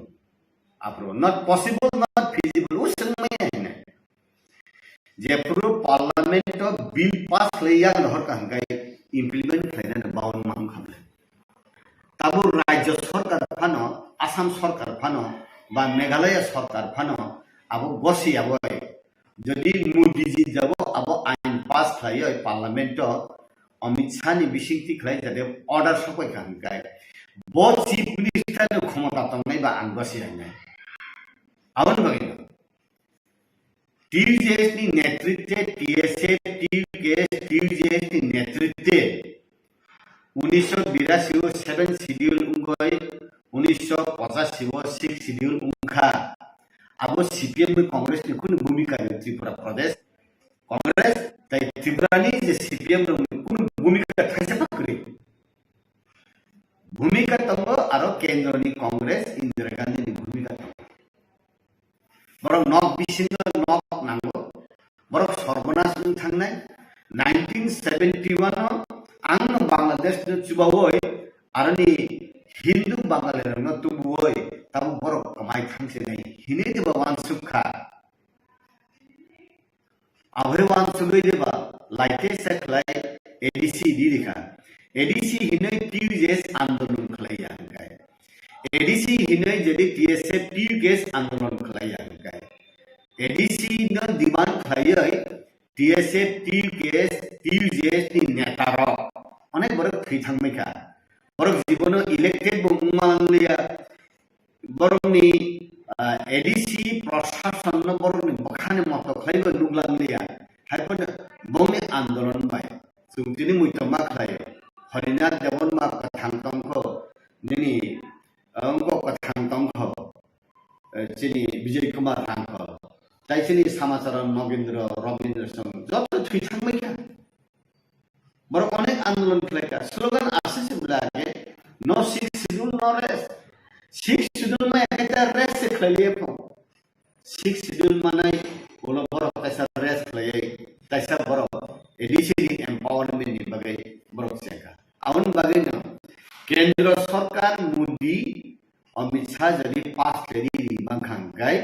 approve not possible not feasible usmaya je puro parliament of bill pass leya নহর কাঙ্গাই implement খাইনা বাউন মান খামলে তাবু রাজ্য সরকার Fanon Assam সরকার Fanon বা মেঘালয় সরকার Fanon আবো বসি আবো যদি মোদিজি যাব আবো আইন পাস খাইয় পার্লামেন্ট অমিত শাহনি বিশিংতি খাই যাতে অর্ডার সবাই কাঙ্গাই ব চিফ মিনিস্টার ক্ষমতা তংনাই বা আন বসি নাই আউন বাকি टीजेएस नि नेतृत्व टीएसए टीजेएस नि नेतृत्व 1982 7 शेड्यूल उंगय 1985 6 शेड्यूल उंखा अब सीपीएम में कांग्रेस नि कुन भूमिका त्रिपुरा प्रदेश कांग्रेस तै त्रिपुरा नि जे सीपीएम रो कुन भूमिका थाइसे पकरे भूमिका तब आरो केंद्र नि कांग्रेस इंदिरा गांधी नि भूमिका बरं नक बिसिनो नक नांगो बरं सर्वनाश थांनाय 1971 आं बांग्लादेश न चुबावय आरो नि हिंदू बांगाली न तुबुवय तब बरं कमाय थांसे नै हिने देबा वानसुखा आभे वानसुगै देबा लाइटे सकलाय एडीसी दिरिखा एडीसी हिने टीजेएस आंदोलन खलाया गाय एडीसी हिने जदि टीएसए टीकेस आंदोलन खलाया गाय एडीसी न डिमांड खाय टीएसए टीकेस टीजेएस नि नेतार अनेक बरक थैथांमैखा बरक जीवन इलेक्टेड बुंमांलिया बरकनि एडीसी प्रशासन न बरकनि बखाने मत खायबो नुगलांलिया हायपन बंनि आंदोलन बाय सुंतिनि मुइतमा खाय हरिनाथ देवन मा थांतंखो निनि अंको कथांतंखो चिनि विजय कुमार रांखो ताइसिनि समाचार नगेन्द्र रविन्द्र सिंह जत थैथांमैखा बर अनेक आंदोलन खायका स्लोगान आसेस बुलागे नो 6 शेड्यूल नो रेस्ट 6 शेड्यूल में एकटा रेस्ट खालिए 6 शेड्यूल माने बोलो बर कैसा रेस्ट खालिए कैसा बर एडीसी एम्पावरमेंट नि बगे बर सेका आउन बगे न केंद्र सरकार मोदी अमित शाह जदि पास करी बंखां गाय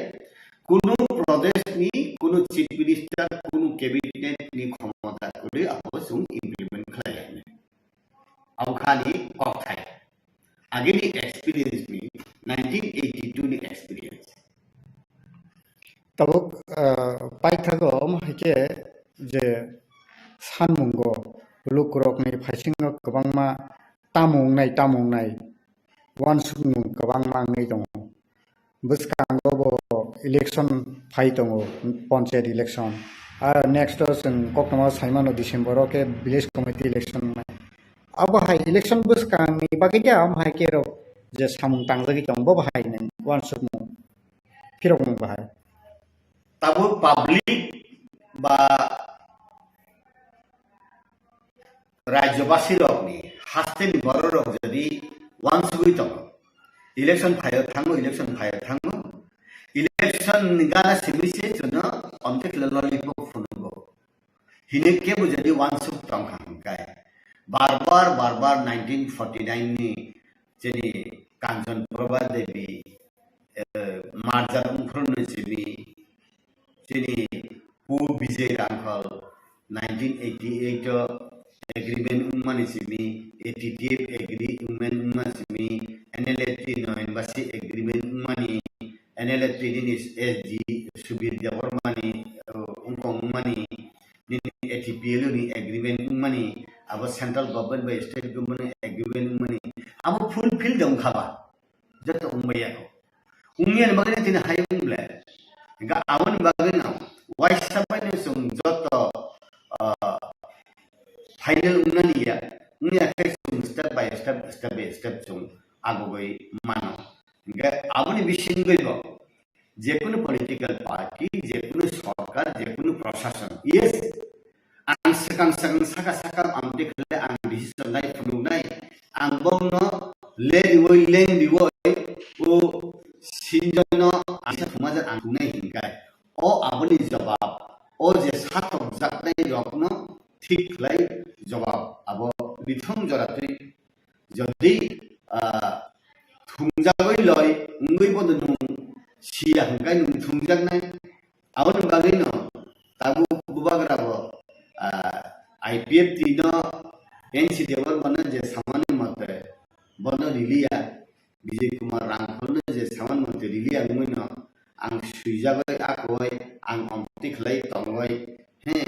কোনো প্রদেশ নি কোনো চিফ মিনিস্টার কোনো ক্যাবিনেট নি ক্ষমতা করে আপসুং ইমপ্লিমেন্ট খালায় আও খালি কথায় আগে নি এক্সপেরিয়েন্স নি 1982 নি এক্সপেরিয়েন্স तब पाइथागो माइके जे सानमुंगो लुकरकनि फाइसिंग गोबांमा तामुंनाय वानसुंग गोबां मांगै दङ bwskango election phai tongo panchayat election next जों कक्टमा साइमानो डिसेम्बर के विलेज कमिटी इलेक्शन अब हाई इलेक्शन बसकांनि बाकी क्या हम हाई केरो जे सामुं तांजगी दं बो बाहाय नों वान सुमु फिरक मु बाहाय ताबो पाब्लिक बा राज्यबासी रकनि हास्टेनि बर रक जदि वान सुगै दं इलेक्शन फायो थाङो इलेक्शन निगाना सिमिसे जुनो अमते ललिपो फुनुगो हिने केबो जदि वान सुग दं खांगाय बार बार 1949 नि जेनि कांचन प्रभा देवी मार्जारुं फुर्नजिबि जेनि पु विजय रांखल 1988 एग्रीमेंट उमानिसिबि 88 एग्रीमेंट उमानिसिबि एनएलएटी 9 बासी एग्रीमेंट उमानि एनएलएटी नि एसडी सुबीर देवरमानि उंकं उमानि नि एटीपीएल नि एग्रीमेंट उमानि अब सेंट्रल गवर्नमेंट बाय स्टेट गवर्नमेंट एग्रीमेंट उमानि अब फुलफिल दं खाबा जत उमैया उमियान बागै दिन हायब्ले गा आवन बागै ना वाइस सबायनो जों जत फाइनल उमनिया उमिया केसुं स्टेप बाय स्टेप जों आगोबै मानो गा आवन बिसिन गइबो जेकुनु पॉलिटिकल पार्टी जेकुनु सरकार जेकुनु प्रशासन यस आं सिगां साका आं देखले आं डिसिसन नाय फुनुनाय आं बंनो लेंदिवय ओ सिनजनो आसा समाज आं नाय हिंगाय ओ आबनि जवाब ओ जे सातक जाकनाय रकनो थिकलाय जवाब आबो बिथम जरातै जदि थुंजागै लय उंगै बदनु सिया हंगाय नु थुंजागनाय आवन बागैनो ताबु बुबागराबो आईपीएफ तीनो एनसी देवर बने जे सामान्य मते बनो रिलिया विजय कुमार रांखल जे सामान्य मते रिलिया मुनो आं सुइजाबाय आखय आं अमति खलै तंगय हे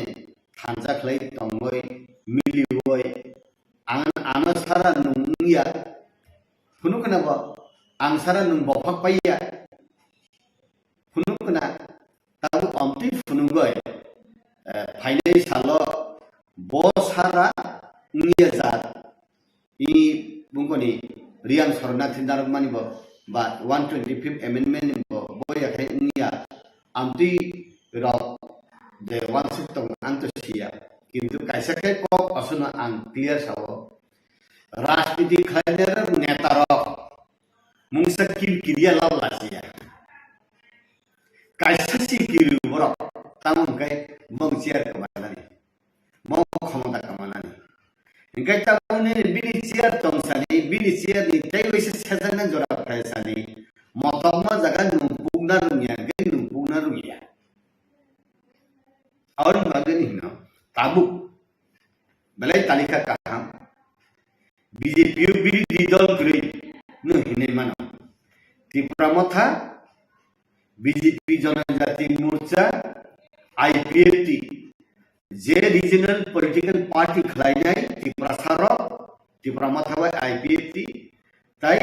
थांजा खलै तंगय मिलिवय आं आनो सारा नुंगिया खुनु कनाबो आं सारा नुं बफाक पाइया खुनु कना ताबु अमति फुनुगय फाइनल सालो बसारा उंगिया जात इ बुंगनि रियां सरनाथ नारमानि बा 125th amendment बो बोया खाय उंगिया आमति रक जे वान सुक्तम आंतसिया किंतु कायसा काय को असुना आं क्लियर सावो राजनीति खायनेर नेता रक मुंसा किरिया लावलासिया कायसा सिकिरु बरक तामुंखाय मंचियार कमानानि मौ क्षमता कमानानि इंखाय तामुनि बिनि चियार तंसानि बिनि चियार नि ताइवैसे सेजाना जरा खायसानि मतमा जागा नुपुगना रुमिया गै नुपुगना रुमिया और बागनि न ताबु बलै तालिका काहाम बीजेपी बिरोधी दल ग्रै न हिने मानो त्रिपुरा मथा बीजेपी जनजाति मोर्चा आईपीएफटी जे रीजनल पॉलिटिकल पार्टी खलायनाय त्रिपुरा सारो त्रिपुरा मथाबाय आईपीएफटी ताई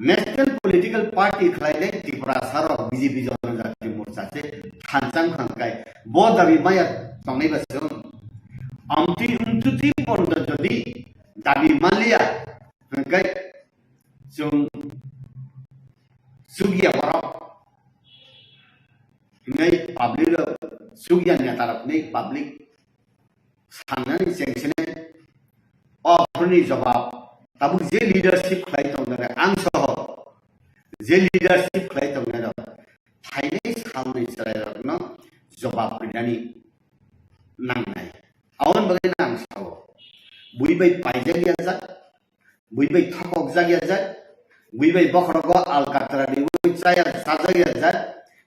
नेशनल पॉलिटिकल पार्टी खलायनाय त्रिपुरा सारो बीजेपी जनजाति मोर्चा से खानचां खांखाय बो दाबि माया तंनाय बासों आमति उमतुति बन्द जदि दाबि मालिया खांखाय जों सुगिया बरक नै पब्लिक सुगिया नेतारक नै पब्लिक साननानै जेंसने अफोरनि जवाब ताबु जे लीडरशिप खालायतंनाय आं सह जे लीडरशिप खालायतंनाय फाइनाय सालनि सरायरकनो जवाब फैनानै नांनाय आवन बगै नां साव बुइबै पाइजागिया जा बुइबै थकक जागिया जा बुइबै बखरगो अलकातरानि उचाया साजागिया जा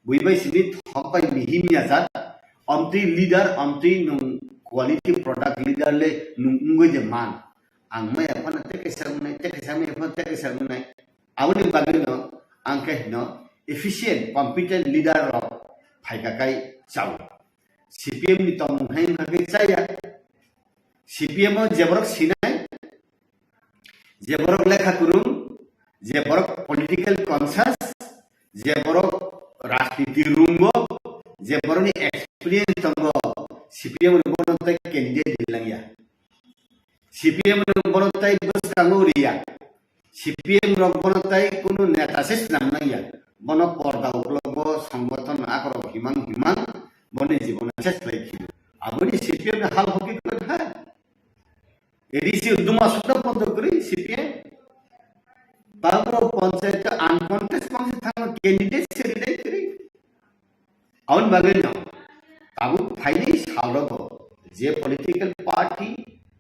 बुइबै सिनि थकबाय मिहिमिया जा अमति लीडर अमति नु क्वालिटी प्रोडक्ट लीडर ले नुंगै जे मान आं मै अपन तेके सामने आवनि बागैनो आंखे न एफिशिएंट कॉम्पिटेंट लीडर रो फाइकाकाय चाव सीपीएम नि तमु हाय खागै चाया सीपीएम जेबरक सिनाय जेबरक लेखा कुरुम जेबरक पॉलिटिकल कॉन्शियस जे बरो राजनीति रुंगो जे बरोनि एक्सपीरियंस दंगो सीपीएम बनोतै कैंडिडेट दिलांगिया सीपीएम बनोतै बसकांगुरिया सीपीएम बनोतै कुनु नेता से नामनांगिया बनो पर्दा उपलब्ध संगठन आकरो हिमां बने जीवन से स्लाइकी आबनि सीपीएम हाल होकी कर है एडीसी दुमा सुद्धा बंद करी सीपीएम बाबरो पंचायत अनकॉन्टेस्ट मांग थांग कैंडिडेट से रिलेट करी आउन बागेन काबू फाइली सावरब जे पॉलिटिकल पार्टी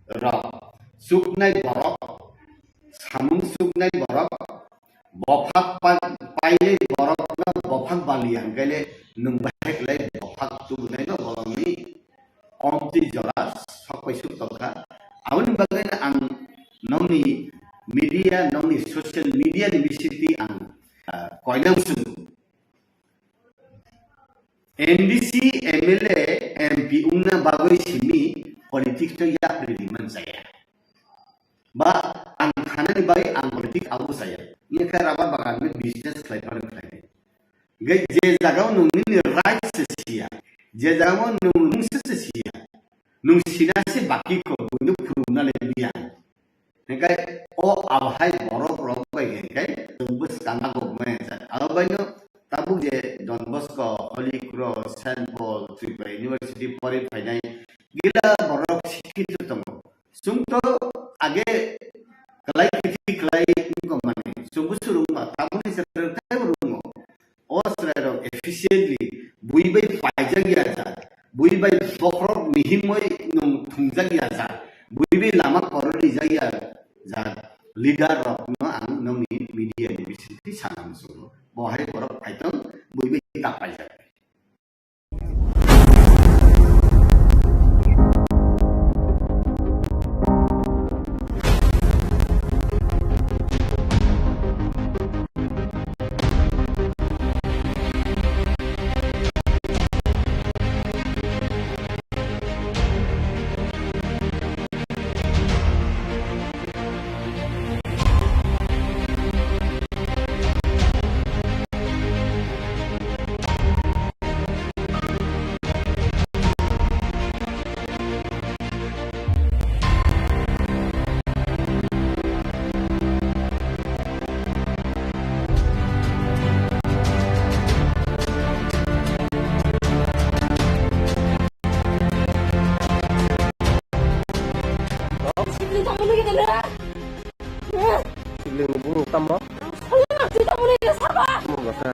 र सुकनाय बरक सामुं सुकनाय बरक बफाक पाइले बरक न बफाक बालियां गले नुंबायकलाय बफाक तुनाय न बलंनि अमति जरा सबै सुतका आउन बागेन आं नौनि मीडिया नौनि सोशल मीडिया नि बिसिति आं कयनांसु एनडीसी एमएलए एमपी उन्ना बागै सिमी पॉलिटिक्स तो या प्रेरिमन जाया बा आं खानानि बागै आं पॉलिटिक्स आबो जाया ये का राबा बागान में बिजनेस खालायफानो खालाय गे जे जागाव नोंनि राइट सिया जे जागाव नोंसो सिया नों सिनासे बाकिखौ बयनो फुरुना लेबिया हेकाय ओ आबहाय बरफ रंबाय हेकाय जोंबो सानागौ मेजा आबायनो ताबु जे Don Bosco Holy Cross Saint Paul ट्रिपल यूनिवर्सिटी परे फाइनाय गिला बरफ शिक्षित दङ सुंतो आगे कलाई किति कलाई को माने सुबु सुरुमा ताबुनि सरकार रुमो ओ सरकार एफिशिएंटली बुइबै फाइजागिया जा बुइबै बखर मिहिमय नं थुंजागिया जा बुइबै लामा करलि जागिया जा लीडर रत्न आं नोंनि मीडिया नि बिसिति सानामसु बहाय बरफ फाइतन बुइबै तापाय जा Tamo. Kita boleh sabar. Masa.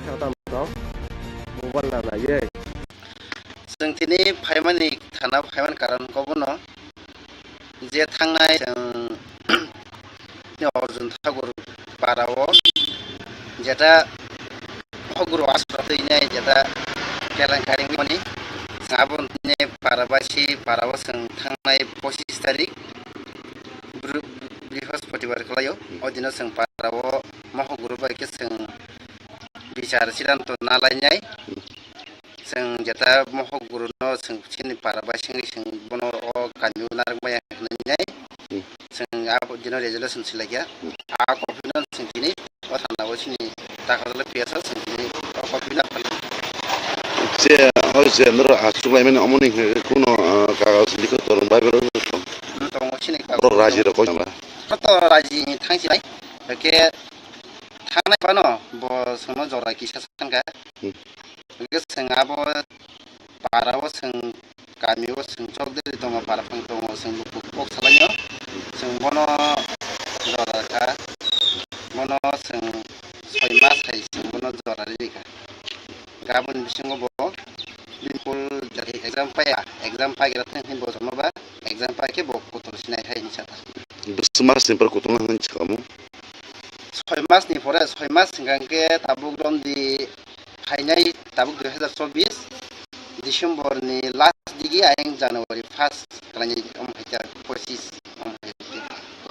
Kata dong. Mobile na ye. जों दिनै फाइमानि थाना फाइमान कारण कबनो जे थांनाय जों अर्जुन ठाकुर पाराव जेटा हगुरु आश्रयनाय जेटा केलेंकारि मनि साबुन ने पाराबासी पाराव जों थांनाय 25 तारिख बृहस्पतिबार खालायो अदिनो जों पाराव महगुरु बायके जों बिचार सिद्धांत नालायनाय जों जेटा महगुरु न जों सिनि पाराबासी जों बनो कान्यु नारमाया होननाय जों आबदिनो रेजोल्यूशन सिलाया आ कपिनो जों दिनै थानाव सिनि ताकाले पियासा जों दिनै कपिना जे हजे नर आसुलायमेन अमनि कुनो कागज लिखो तोरन बाइबेल दङ सिनि बर राजि र कइमा फट राजि थांसिनाय के थांनाय बानो ब सोनो जरा किसा सानगा के जों आबो पाराव जों गामियाव जों चौधरी दङ पाराफां दङ जों लुकुक सालायो जों बनो जराका बनो जों 6 मास हाय जों बनो जरा रिका गाबोन बिसिङाव बो बिनपुल जाय एग्जाम पाइग्रा थांहिन बजमबा एग्जाम पाइके बो गथर सिनाय हाय निसाता 2 मास निपर गथना होन छकामु 6 मास नि परे 6 मास सिगांके ताबुक रमदि फाइनाय ताबुक 2024 डिसेम्बर नि लास्ट दिगि आयं जानुवारि 1 खालायनि अमहायता 25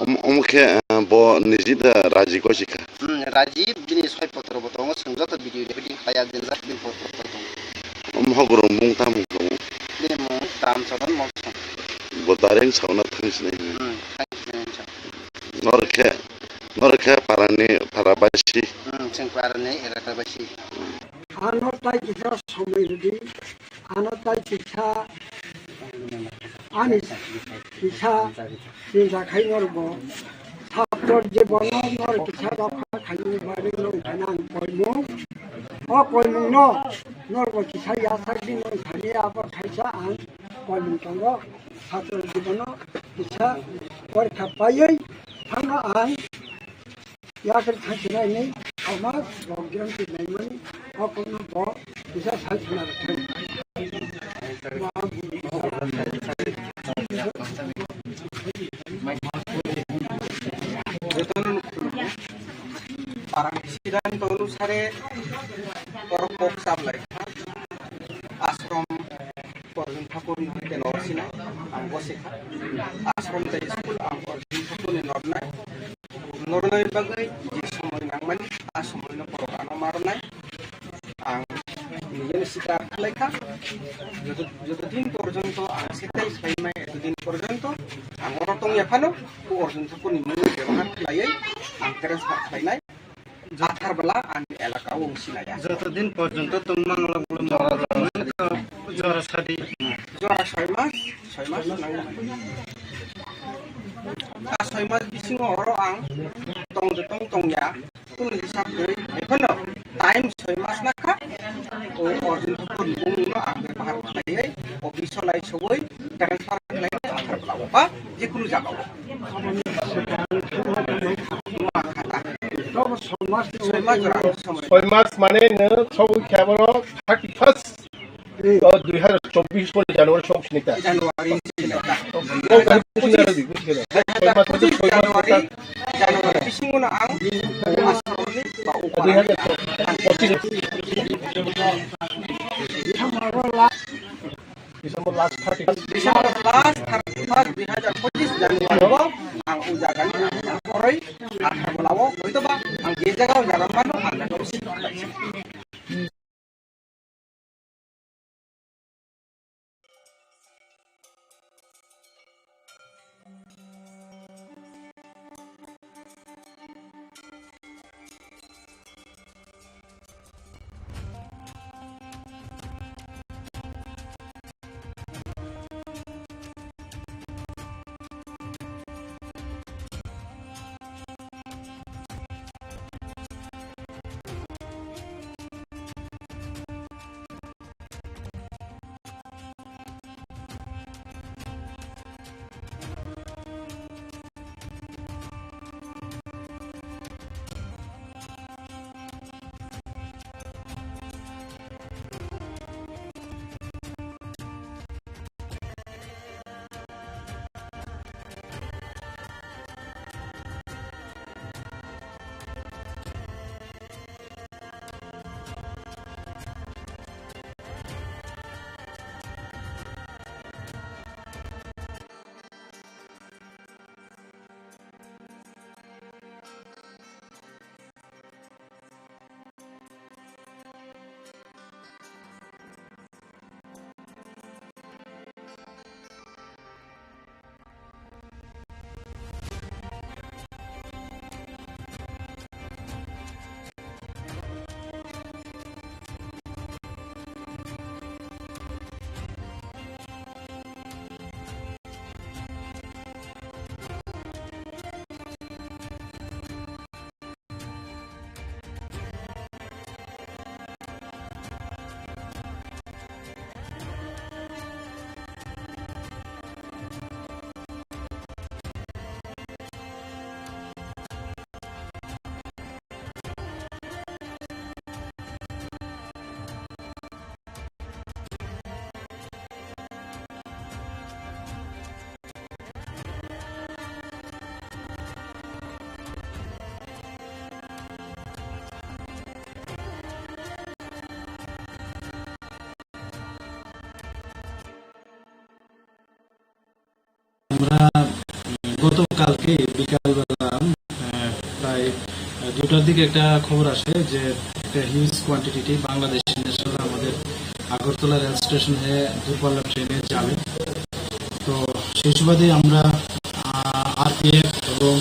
अमखे बो निजिदा राजि कोसिका राजीव दिनै 6 पत्र बतङ संजत भिडियो रेकर्डिं खाया दिन जा दिन पत्र महगुरु मुंता मुंता काम चलन मौसम बोतारें सावना थांसिनाय थांसिनाय नरखे पाराबासि जों पारानि एलाकाबासि आनताय किसा समयदि आनताय किसा आनि किसा सिंजाखाय नरबो साप्तर जीवन नर किसा रखा खानि बारे नंखानां कयमु कयमु न नरबो किसा यासादि नंखानि आबाद खायसा आं कयमु तंग साप्तर जीवन किसा परीक्षा पायै थांगा आं याकर थांखिनायनि समाज बग्राम दिनायमोन अकनो ब बिसा सालसना रथै सिद्धांत अनुसारे परपक सामलाय आश्रम परजुन ठाकुरनि हते नरसिना आं बसेखा आश्रम जाय स्कुल आं परजुन ठाकुरनि नरनाय नरनाय बागै जे समय नांमानि आ समयनो परगानो मारनाय आं निजेनो सिखार खालायखा যতদিন পর্যন্ত आं सेटाइ साइमाय एतदिन पर्यन्त आं अरतं याफानो अर्जुन ठाकुरनि मुङै व्यवहार खालायै आं ट्रेन्सफार खालायनाय जाथारबोला आंनि एलाकायाव अंसिनाया যতদিন পর্যন্ত তোমাংলাগুলো জরা সাদি जरा 6 मास नांगौ 6 मास बिसिङाव हरो आं तंजों तंया कुल हिसाब गई बेखौनो टाइम 6 मास नाखा अर्जुन ठाकुरनि मुङैनो आं व्यवहार खालायै अफिसाव लायसबै ट्रेन्सफार खालायनाय आथारबोला बा जिखुनु जागाव ছয় মাস মানে সব খেয়াবর 31 2024 জানুয়ারি সব নিতা জানুয়ারি बिसिङावनो आं आश्रमनि बा डिसेम्बर लास्ट 31 2025 जानुवारियाव आं उजागानि हरै आथारबोलाव हयतोबा आं बे जायगायाव जालांबानो आं আমরা গতকালকে বিকালবেলা প্রায় 2টার দিকে একটা খবর আসে যে একটা হিউজ কোয়ান্টিটি বাংলাদেশ ন্যাশনাল আমাদের আগরতলা রেল স্টেশন হয়ে দূরপাল্লা ট্রেনে যাবে সেই সুবাদে আমরা আরপিএফ এবং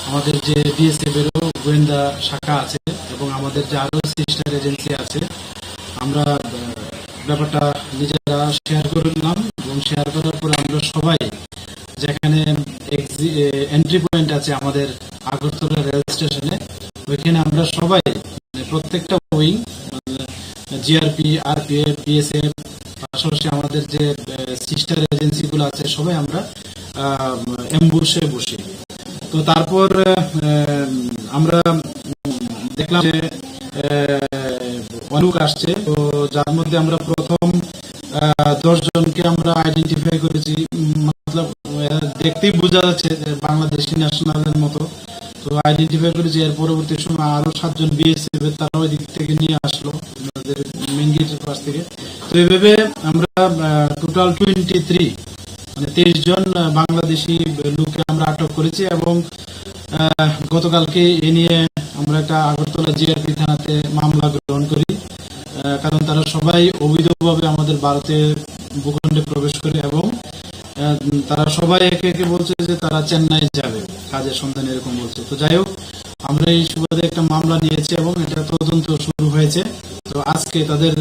আমাদের যে বিএসএফ এরও গোয়েন্দা শাখা আছে এবং আমাদের যে আরও সিস্টার এজেন্সি আছে, আমরা ব্যাপারটা নিজেরা শেয়ার করলাম এবং শেয়ার করার পরে আমরা সবাই যেখানে এন্ট্রি পয়েন্ট আছে আমাদের আগরতলা রেল স্টেশনে, ওইখানে আমরা সবাই প্রত্যেকটা উইং জিআরপি, আরপিএফ, বিএসএফ, পাশাপাশি আমাদের যে সিস্টার এজেন্সিগুলো আছে সবাই আমরা অ্যাম্বুশে বসি। তো তারপর আমরা দেখলাম যে অনেক আসছে, তো যার মধ্যে আমরা প্রথম 10 জনকে আমরা আইডেন্টিফাই করেছি। মতলব দেখতেই বোঝা যাচ্ছে বাংলাদেশি ন্যাশনালের মতো, তো আইডেন্টিফাই করেছি। এর পরবর্তী সময় আরো 7 জন বিএসএফ তারা ওই দিক থেকে নিয়ে আসলো আমাদের মেইন গেটের পাশ থেকে। তো এইভাবে আমরা টোটাল 23 মানে 23 জন বাংলাদেশি লোককে আমরা আটক করেছি এবং গতকালকে এ নিয়ে আমরা একটা আগরতলা জিআরপি থানাতে মামলা গ্রহণ করি, কারণ তারা সবাই অবৈধভাবে আমাদের ভারতের ভূখণ্ডে প্রবেশ করে এবং তারা সবাই একে একে বলছে যে তারা চেন্নাই যাবে কাজের সন্ধানে, এরকম বলছে। তো যাই হোক, আমরা এই সুবাদে একটা মামলা নিয়েছি এবং এটা তদন্ত শুরু হয়েছে। তো আজকে তাদের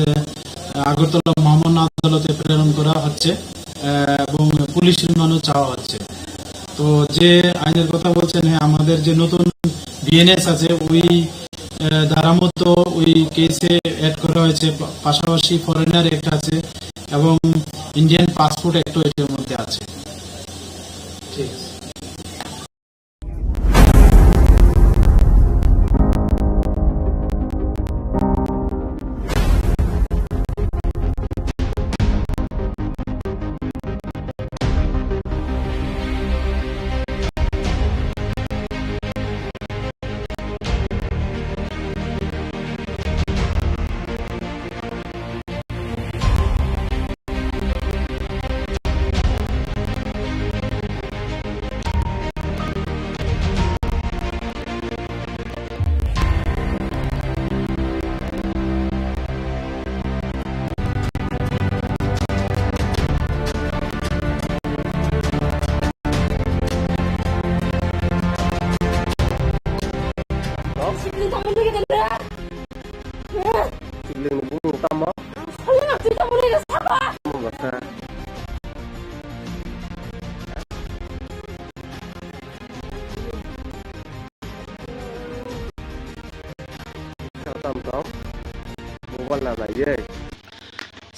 আগরতলা মহামান্য আদালতে প্রেরণ করা হচ্ছে এবং পুলিশ রিমান্ডও চাওয়া হচ্ছে। তো যে আইনের কথা বলছেন, হ্যাঁ, আমাদের যে নতুন বিএনএস আছে ওই ধারা মতো ওই কেসে অ্যাড করা হয়েছে, পাশাপাশি ফরেনার অ্যাক্ট আছে এবং ইন্ডিয়ান পাসপোর্ট অ্যাক্টও এটার মধ্যে আছে। ঠিক আছে।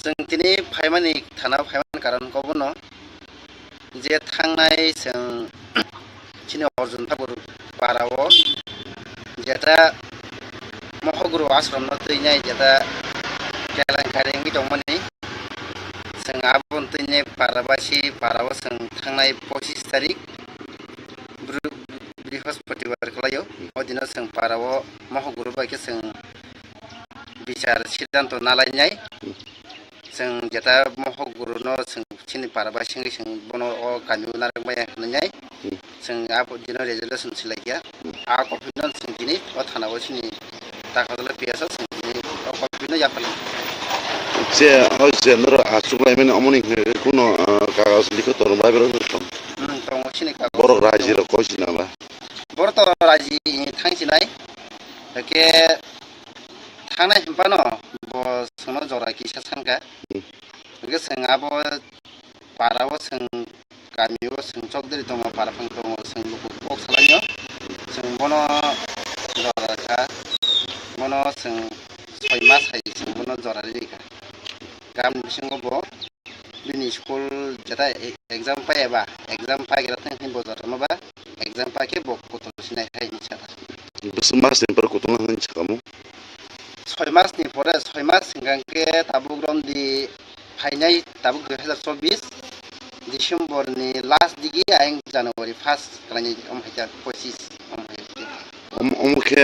जों दिनै फाइमानि थाना फाइमान कारनखौ बुङो जे थांनाय जों चिनि अर्जुन ठाकुर पाराव जेता महगुरु आश्रम न तैनाय जेता केलेंकारिंनि दंमोननि जों आबुन तैनाय पाराबासि पाराव जों थांनाय 25 तारिख बृहस्पतिबार खालायो ओदिनो जों पाराव महगुरु बायके जों बिचार सिद्धांत नालायनाय जों जेता महगुरु न जों चिनि पाराबासि जों बनो अ गामि नारबाय होननाय जों आबो दिनो रेजोल्यूशन सिलायया आ कपिनो जों दिनै अ थानाव चिनि ताकादला पियासा जों दिनै अ कपिनो याफाल जे हजे नर आसुलायमेन अमनि कोनो कागज लिखो तर बाइबेल दङ चिनि कागज बर रायजो र कसिनाबा बर तर रायजो थांसिनाय के थांनाय हम्पानो ब सोनो जरा किसा सानका के जों आबो पाराव जों गामियाव जों चकदरि दङ पाराफां दङ जों लोगो पक सालायो जों बनो जराखा बनो जों 6 मास हाय जों बनो जरा रेखा गाम बिसिङाव बिनि स्कुल जेता एग्जाम पाएबा एग्जाम पाइग्रा थांनि बजार माबा एग्जाम पाके बक गथ' सिनाय हाय निसादा बस मास नेपर गथ'ना होन सकामो 6 मासनि परे 6 मास सिगांके ताबुक रमदि फाइनाय ताबुक 2024 डिसेम्बरनि लास्ट दिगि आं जानुवारि 1 खालायनि अमहायजा 25 अमखे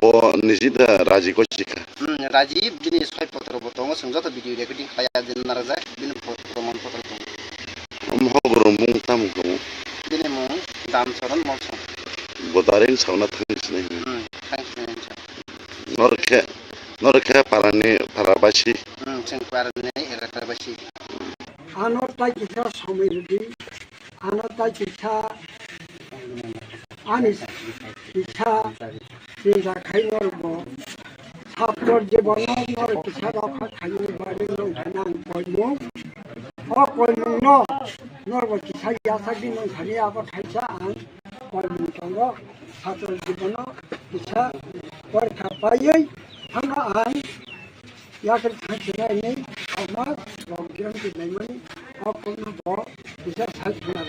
ब निजिदा राजि कचिका राजि दिनै 6 पत्र बतङ संजत भिडियो रेकर्डिं खाया दिन नारजा दिन प्रमाण पत्र दङ महगुरु मुं तामुखौ दिनै मुं दामचरण मलसं बदारेन सावना थांसिनाय थांसिनाय नरखे पारानि पाराबासि जों पारानि एराटाबासि आनर ताइकिसा समिति আনতাই কিছা আনি কিছা চিন্তা খাই নরব ছাত্রর জীবন নর কিছা রক্ষা খাই বাড়ি নং কইমু কইমু নরব কিছা ইয়াসাকি নং খালি আবার খাইছা আন কইমু তঙ্গ ছাত্রর জীবন কিছা পরীক্ষা পাইयै থানা আন ইয়াকে থাকছিনাই নেই আমার রংকিরণ কি নেই মানে অপূর্ণ বড় কিছা সাইছিনা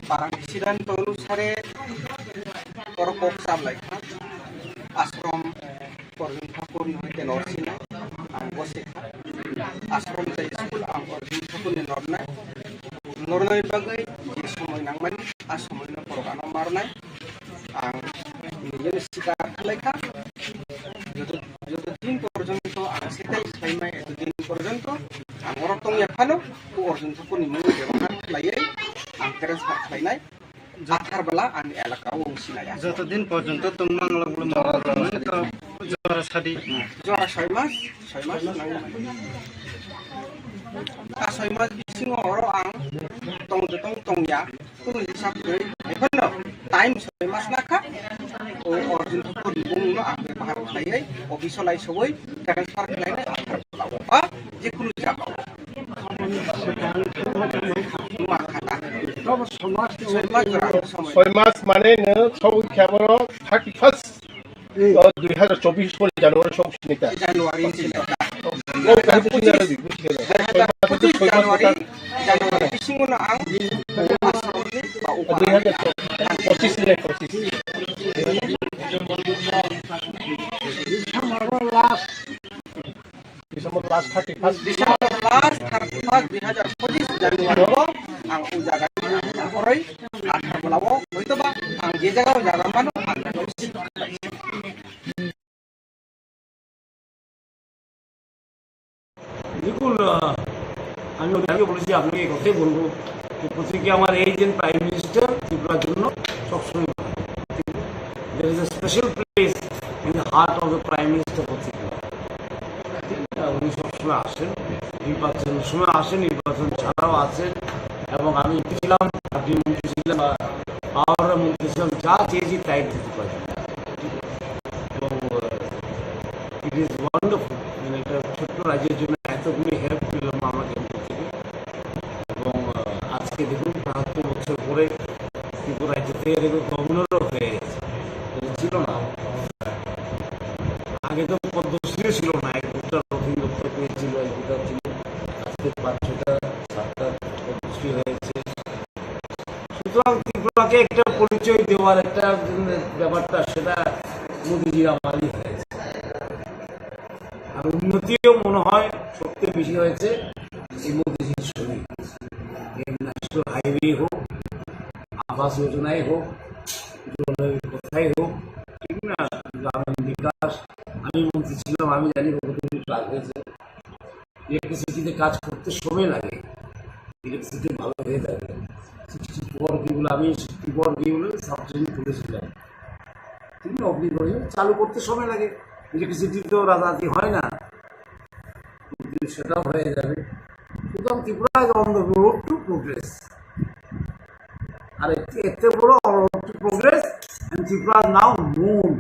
Parang sidanto অনুসারে পরপক সামলাইখা আশ্রম পরদিন ঠাকুর হইতে নরসিনাই আং বসেখা আশ্রম যাই স্কুল আং পরদিন ঠাকুরনি নরনাই নরনাই বাগৈ যে সময় নাংমানি আর সময় না পরগানো মারনাই আং নিজের শিকার খালাইখা যতদিন পর্যন্ত আং সেটাই সাইমাই এতদিন পর্যন্ত আং অরতং এফানো ও অর্জুন ঠাকুরনি মুখ ব্যবহার খালাইयै আং ট্রান্সফার খালাইনাই আথার বেলা আং এলাকাও উংসিনাই যতদিন পর্যন্ত তোমার জরা সাদি জরা 6 মাস আর 6 মাস বিসিং অর আং tong-tong-tongya kung hisap kay evan time 6 mas naka o origin ko bung no ang bahar kay official ay soy transfer kay na pa je kung jaba ছয় মাস মানে সৌখ্যাবর 31 2024 সালে জানুয়ারি সংস্কৃতিটা জানুয়ারি Singon ang 2025 Januari ang ujagan ang oray at malawo ito ba ang jejagaw jaraman ang দেখুন আমি আগে বলেছি আপনাকে এই কথাই বলবো যে প্রত্যেকে আমার এই যে প্রাইম মিনিস্টার ত্রিপুরার জন্য সবসময় there is a special place in the heart of the prime minister for Tripura উনি সবসময় আসেন নির্বাচনের সময় আসেন নির্বাচন ছাড়াও আসেন এবং আমি ছিলাম আপনি মন্ত্রী ছিলাম পাওয়ার মন্ত্রী ছিলাম যা চেয়েছি তাই দিতে পারি এবং ইট ইজ ওয়ান্ডারফুল মানে একটা ছোট্ট রাজ্যের জন্য এতগুলি হেল্প পেলাম আমরা কেন্দ্র থেকে এবং আজকে দেখুন ৭২ বছর পরে ত্রিপুরা রাজ্য থেকে দেখুন গভর্নরও হয়ে গেছে ছিল না আগে তো পদ্মশ্রীও ছিল না এক দুটা রবীন্দ্র দত্ত পেয়েছিল এক দুটা ছিল আজকে ৫-৬টা ৭টা পদ্মশ্রী হয়েছে সুতরাং ত্রিপুরাকে একটা পরিচয় দেওয়ার একটা ব্যাপারটা সেটা মোদিজির আমারই হয়েছে আর উন্নতিও মনে হয় সবচেয়ে বেশি হয়েছে এই মোদিজির শরীর ন্যাশনাল হাইওয়ে হোক আবাস যোজনাই হোক জলের কথাই হোক ঠিক না গ্রামীণ বিকাশ আমি মন্ত্রী ছিলাম আমি জানি কতটুকু কাজ হয়েছে ইলেকট্রিসিটিতে কাজ করতে সময় লাগে ইলেকট্রিসিটি ভালো হয়ে যাবে 64 কেবল আমি 64 কেবল সাবস্টেশন খুলেছিলাম ঠিক না অগ্নিগড়ে চালু করতে সময় লাগে ইলেকট্রিসিটি তো রাতারাতি হয় না সেটাও হয়ে যাবে সুতরাং Tripura on the road to progress আর এতে বড় road to progress and Tripura now known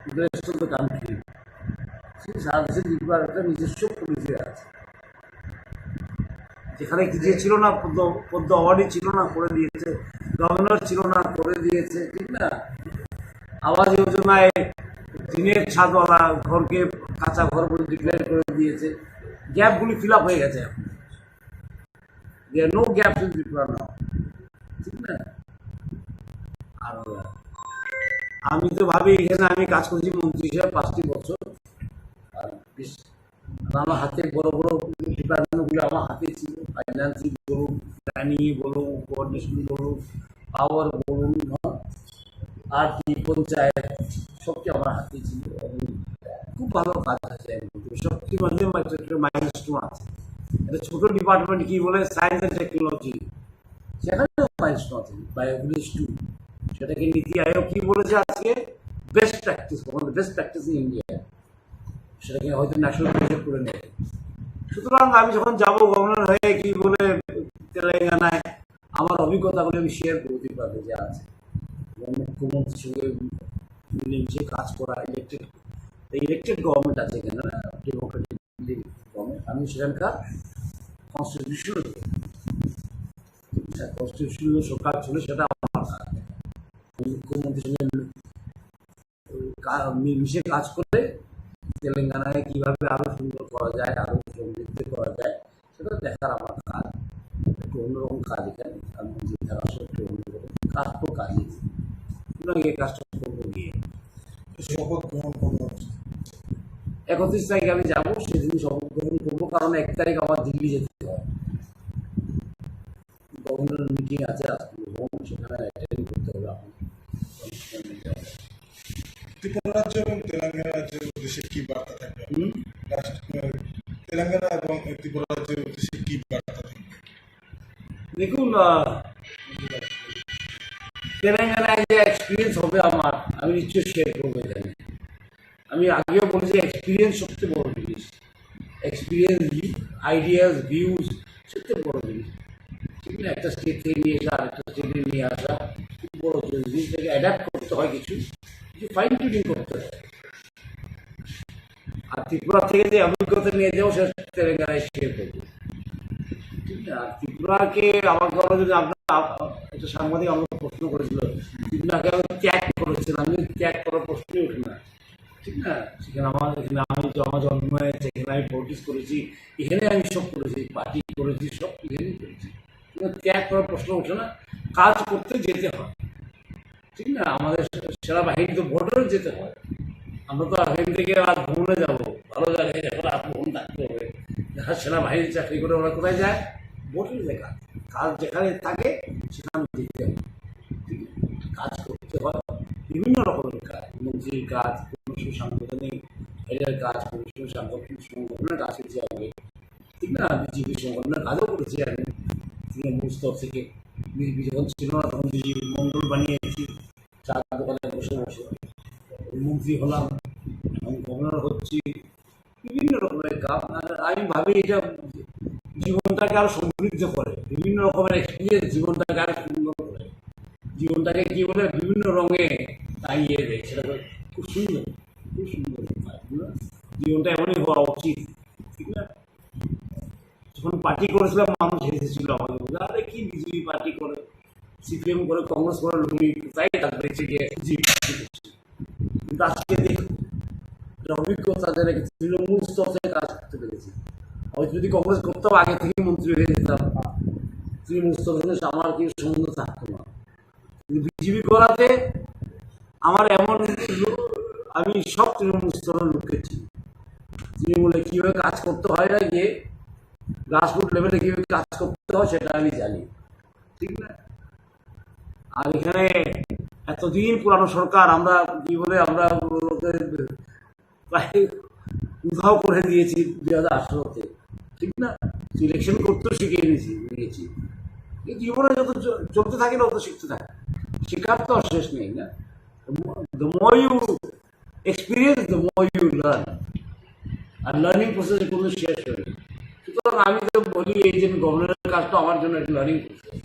to the rest of the country. সারা দেশে ত্রিপুরার একটা নিজস্ব পরিচয় আছে যেখানে কিছু ছিল না পদ্ম অ্যাওয়ার্ডই ছিল না করে দিয়েছে গভর্নর ছিল না করে দিয়েছে ঠিক না আবাস যোজনায় টিনের ছাদওয়ালা ঘরকে কাঁচা ঘর বলে ডিক্লেয়ার করে দিয়েছে গ্যাপগুলি ফিল আপ হয়ে গেছে এখন there no gaps in Tripura now ঠিক না আর আমি তো ভাবি এখানে আমি কাজ করছি মন্ত্রী হিসেবে 5টি বছর আর আমার হাতে বড় বড় ডিপার্টমেন্টগুলো আমার হাতে ছিল ফাইন্যান্সিং বলুন প্ল্যানিং বলুন কোঅর্ডিনেশন বলুন পাওয়ার বলুন আর কি পঞ্চায়েত সবটি আমার হাতে ছিল এবং খুব ভালো কাজ আছে সবটির মধ্যে একটা মাইলস্টোন আছে একটা ছোটো ডিপার্টমেন্ট কি বলে সায়েন্স অ্যান্ড টেকনোলজি সেখানেও মাইলস্টোন আছে বায়োগ্যাস 2 সেটাকে নীতি আয়োগ কি বলেছে আজকে best practice, one of the best practice in India, সেটাকে হয়তো ন্যাশনাল প্রজেক্ট করে নেবে। সুতরাং আমি যখন যাবো গভর্নর হয়ে কি বলে তেলেঙ্গানায়, আমার অভিজ্ঞতাগুলো আমি শেয়ার করবো ত্রিপুরাতে যা আছে, মুখ্যমন্ত্রীর সঙ্গে মিলেমিশে কাজ করা। ইলেকটেড গভর্নমেন্ট আছে এখানে না, ডেমোক্রেটিক গভর্নমেন্ট। আমি সেখানকার কনস্টিটিউশনাল সরকার ছিল, সেটা আমার কাজ। মুখ্যমন্ত্রীর সঙ্গে মিশে কাজ করে তেলেঙ্গানায় কীভাবে আরও সুন্দর করা যায়, আরও সমৃদ্ধ করা যায়, সেটা দেখার আমার কাজ। একটু অন্যরকম কাজ এখানে, আমি যেখানে আসলে একটু অন্যরকম কাজ তো কাজই, সুতরাং এই কাজটা করবো গিয়ে। শপথ গ্রহণ করবো 31 তারিখে আমি যাবো, সেদিন শপথ গ্রহণ করবো, কারণ 1 তারিখ আমার দিল্লি যেতে হয়, গভর্নর মিটিং আছে সেখানে অ্যাটেন্ড করতে হবে। ত্রিপুরা রাজ্য এবং তেলেঙ্গানা রাজ্যের উদ্দেশ্যে কি বার্তা থাকবে? তেলেঙ্গানা এবং ত্রিপুরা রাজ্যের উদ্দেশ্যে কি বার্তা থাকবে? দেখুন, তেলেঙ্গানায় যে এক্সপিরিয়েন্স হবে আমার, আমি নিশ্চয়ই শেয়ার করবো এখানে। আমি আগেও বলেছি, এক্সপিরিয়েন্স সবচেয়ে বড় জিনিস। এক্সপিরিয়েন্স, আইডিয়াস, ভিউজ সবচেয়ে বড় জিনিস, ঠিক না? একটা স্টেট থেকে নিয়ে আসা, আরেকটা স্টেটে নিয়ে আসা খুব বড় জিনিসটাকে অ্যাডাপ্ট করতে হয়, কিছু ফাইন টিউনিং করতে হয়। আর ত্রিপুরা থেকে যে অভিজ্ঞতা নিয়ে যাবো, সেটা তেলেঙ্গানায় শেয়ার করবো, ঠিক না? আর ত্রিপুরাকে আমার কথা, যদি আপনার একটা সাংবাদিক আমাকে প্রশ্ন করেছিল, ত্রিপুরাকে আমি ত্যাগ করেছিলাম, আমি ত্যাগ করার প্রশ্নই উঠে না, ঠিক না? সেখানে এখানে আমি আমার জন্ম হয়েছে, এখানে আমি পলিটিক্স করেছি, এখানে আমি সব করেছি, পার্টি করেছি, সব এখানেই করেছি। ত্যাগ করার প্রশ্ন ওঠে না, কাজ করতে যেতে হয়, ঠিক না? আমাদের সেনাবাহিনী তো বর্ডারে যেতে হয়, আমরা তো এখান থেকে আর ভ্রমণে যাবো, ভালো জায়গায় যাবো, আর ভ্রমণ থাকতে হবে। যারা সেনাবাহিনী চাকরি করে ওরা কোথায় যায়? বর্ডারে যায়। কাজ যেখানে থাকে সেখানে যেতে হবে, কাজ করতে হয়, বিভিন্ন রকমের কাজ, মন্ত্রীর কাজ, কোনো সাংগঠনিক হেডের কাজ, কোনো সাংগঠনিক সংগঠনের কাজ করতে হবে, ঠিক না? বিজেপি সংগঠনের কাজও করেছি আমি তৃণমূল স্তর থেকে। বিজেপি যখন ছিল না, তখন বিজেপি মন্ডল বানিয়েছি, চার দোকানে বসে বসে মন্ত্রী হলাম, আমি গভর্নর হচ্ছি, বিভিন্ন রকমের কাজ। আর আমি ভাবি এটা জীবনটাকে আরো সমৃদ্ধ করে, বিভিন্ন রকমের এক্সপিরিয়েন্স জীবনটাকে আরো সুন্দর করে, জীবনটাকে কি বলে বিভিন্ন রঙে টাঙিয়ে দেয়, সেটা খুব সুন্দর, খুব সুন্দর। জীবনটা এমনই হওয়া উচিত, ঠিক না? যখন পার্টি করেছিলাম, মানুষ হেসেছিল আমাদের, আরে কি বিজেপি পার্টি করে, সিপিএম করে, কংগ্রেস করে, লুঙ্গি তাই কাজ বেঁচে গিয়ে কিন্তু আজকে দেখুন অভিজ্ঞতা যারা তৃণমূল স্তর থেকে কাজ করতে পেরেছি। হয়তো যদি কংগ্রেস করতাম, আগে থেকে মন্ত্রী হয়ে যেতাম, তৃণমূল স্তর থেকে আমার কি সম্বন্ধ থাকতো না। কিন্তু বিজেপি করাতে আমার এমন, আমি সব তৃণমূল স্তরের লোককে চিনি, তৃণমূলে কীভাবে কাজ করতে হয় না, গিয়ে গ্রাসরুট লেভেলে কীভাবে কাজ করতে হয় সেটা আমি জানি, ঠিক না? আর এখানে এতদিন পুরানো সরকার, আমরা কি বলে আমরা প্রায় উধাও করে দিয়েছি 2018-তে, ঠিক না? ইলেকশন করতেও শিখিয়ে নিয়েছি। এই জীবনে যত চলতে থাকে না, তত শিখতে থাকে, শেখার তো আর শেষ নেই না। The more you experience, the more you learn, are learning প্রসেসে কোনো শেষ হয়নি। সুতরাং আমি তো বলি, এই যে গভর্নরের কাজটা আমার জন্য একটা লার্নিং প্রসেস।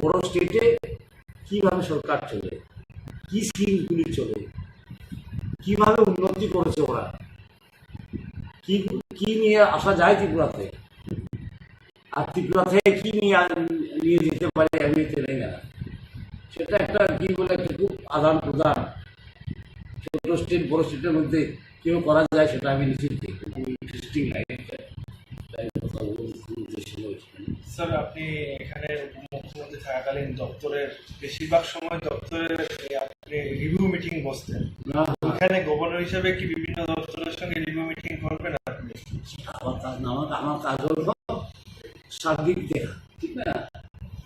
বড় স্টেটে কীভাবে সরকার চলে, কী স্কিমগুলি চলে, কীভাবে উন্নতি করেছে ওরা, কি নিয়ে আসা যায় ত্রিপুরাতে, আর ত্রিপুরা থেকে কী নিয়ে যেতে পারে আমি তেলেঙ্গানা, সেটা একটা কি বলে একটা খুব আদান প্রদান, ছোট স্টেট বড় স্টেটের মধ্যে কেউ করা যায়, সেটা আমি নিশ্চিত দেখি, খুব ইন্টারেস্টিং লাগে। স্যার, আপনি এখানে মুখ্যমন্ত্রী থাকাকালীন দপ্তরের বেশিরভাগ সময় দপ্তরের আপনি রিভিউ মিটিং বসতেন, এখানে গভর্নর হিসেবে কি বিভিন্ন দপ্তরের সঙ্গে রিভিউ মিটিং করবেন আপনি? আমার কাজ হলো সার্বিক দেখা, ঠিক না?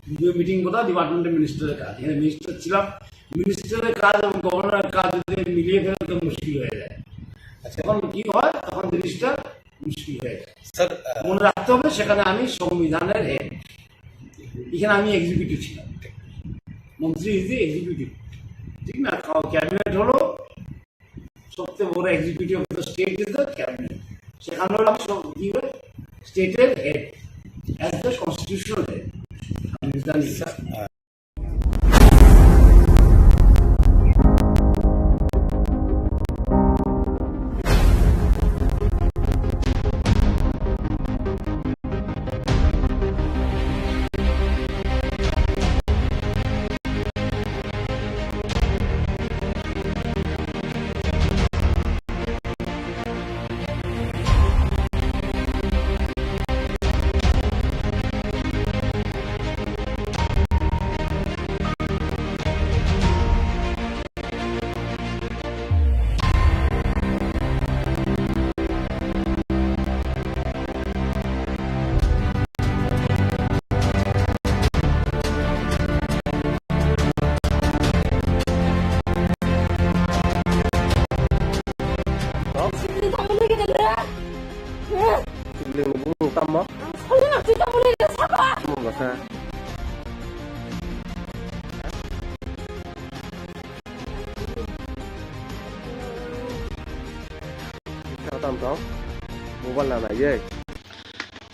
রিভিউ মিটিং করা ডিপার্টমেন্টের মিনিস্টারের কাজ। এখানে মিনিস্টার ছিলাম, মিনিস্টারের কাজ এবং গভর্নরের কাজ যদি মিলিয়ে ফেলে তো মুশকিল হয়ে যায়। যখন কি হয় তখন জিনিসটা মুশকিল হয়ে যায়। স্যার, মনে রাখতে হবে সেখানে আমি সংবিধানের হেড, এখানে আমি এক্সিকিউটিভ ছিলাম, মন্ত্রী ইজ দি এক্সিকিউটিভ, ঠিক না? ক্যাবিনেট হলো সবচেয়ে বড় executive of the state is the cabinet. সেখানে হলো সব কি হয় স্টেটের head as the constitutional head. আমি জানি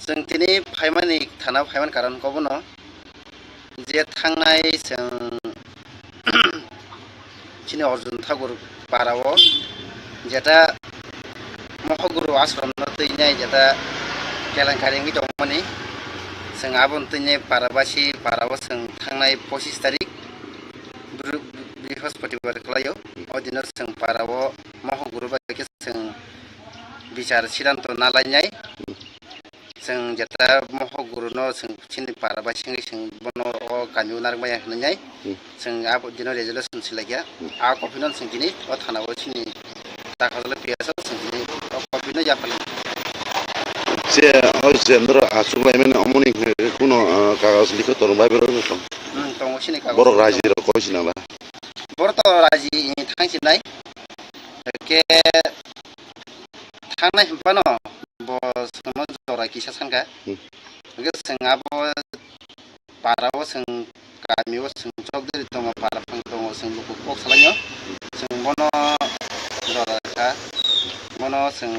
जों दिनै फाइमानि थाना फाइमान कारण कबनो जे थांनाय जों चिनि अर्जुन ठाकुर पाराव जेटा महगुरु आश्रम न तैनाय जेटा केलेंकारिंनि दंमोननि जों आबन तैनाय पाराबासि पाराव जों थांनाय 25 तारिख बृहस्पतिबार खालायो अदिनो जों पाराव महगुरु बायके जों बिचार सिद्धांत नालायनाय जों जेटा महगुरु न जों चिनि पाराबासि जों बनो कान्यु नारमाया होननाय जों आब दिनो रेजोल्यूशन सिलागिया आ कपिनो जों दिनै थानाव चिनि दाखाजल पियासा जों दिनै कपिनो जाफाल जे जेन्द्र आसुलायमेन अमनि कुनो कागज लिखो तोर बाइबेल दङ चिनि कागज बर राजि र कइसिनाला बर त राजि थांसिनाय के थांनाय हम्पानो ब सम जरा किसा सानका के जों आब पाराव जों गामियाव जों चौधरी दङ पाराफां दङ जों लोगो कक खालायो जों बनो जराखा बनो जों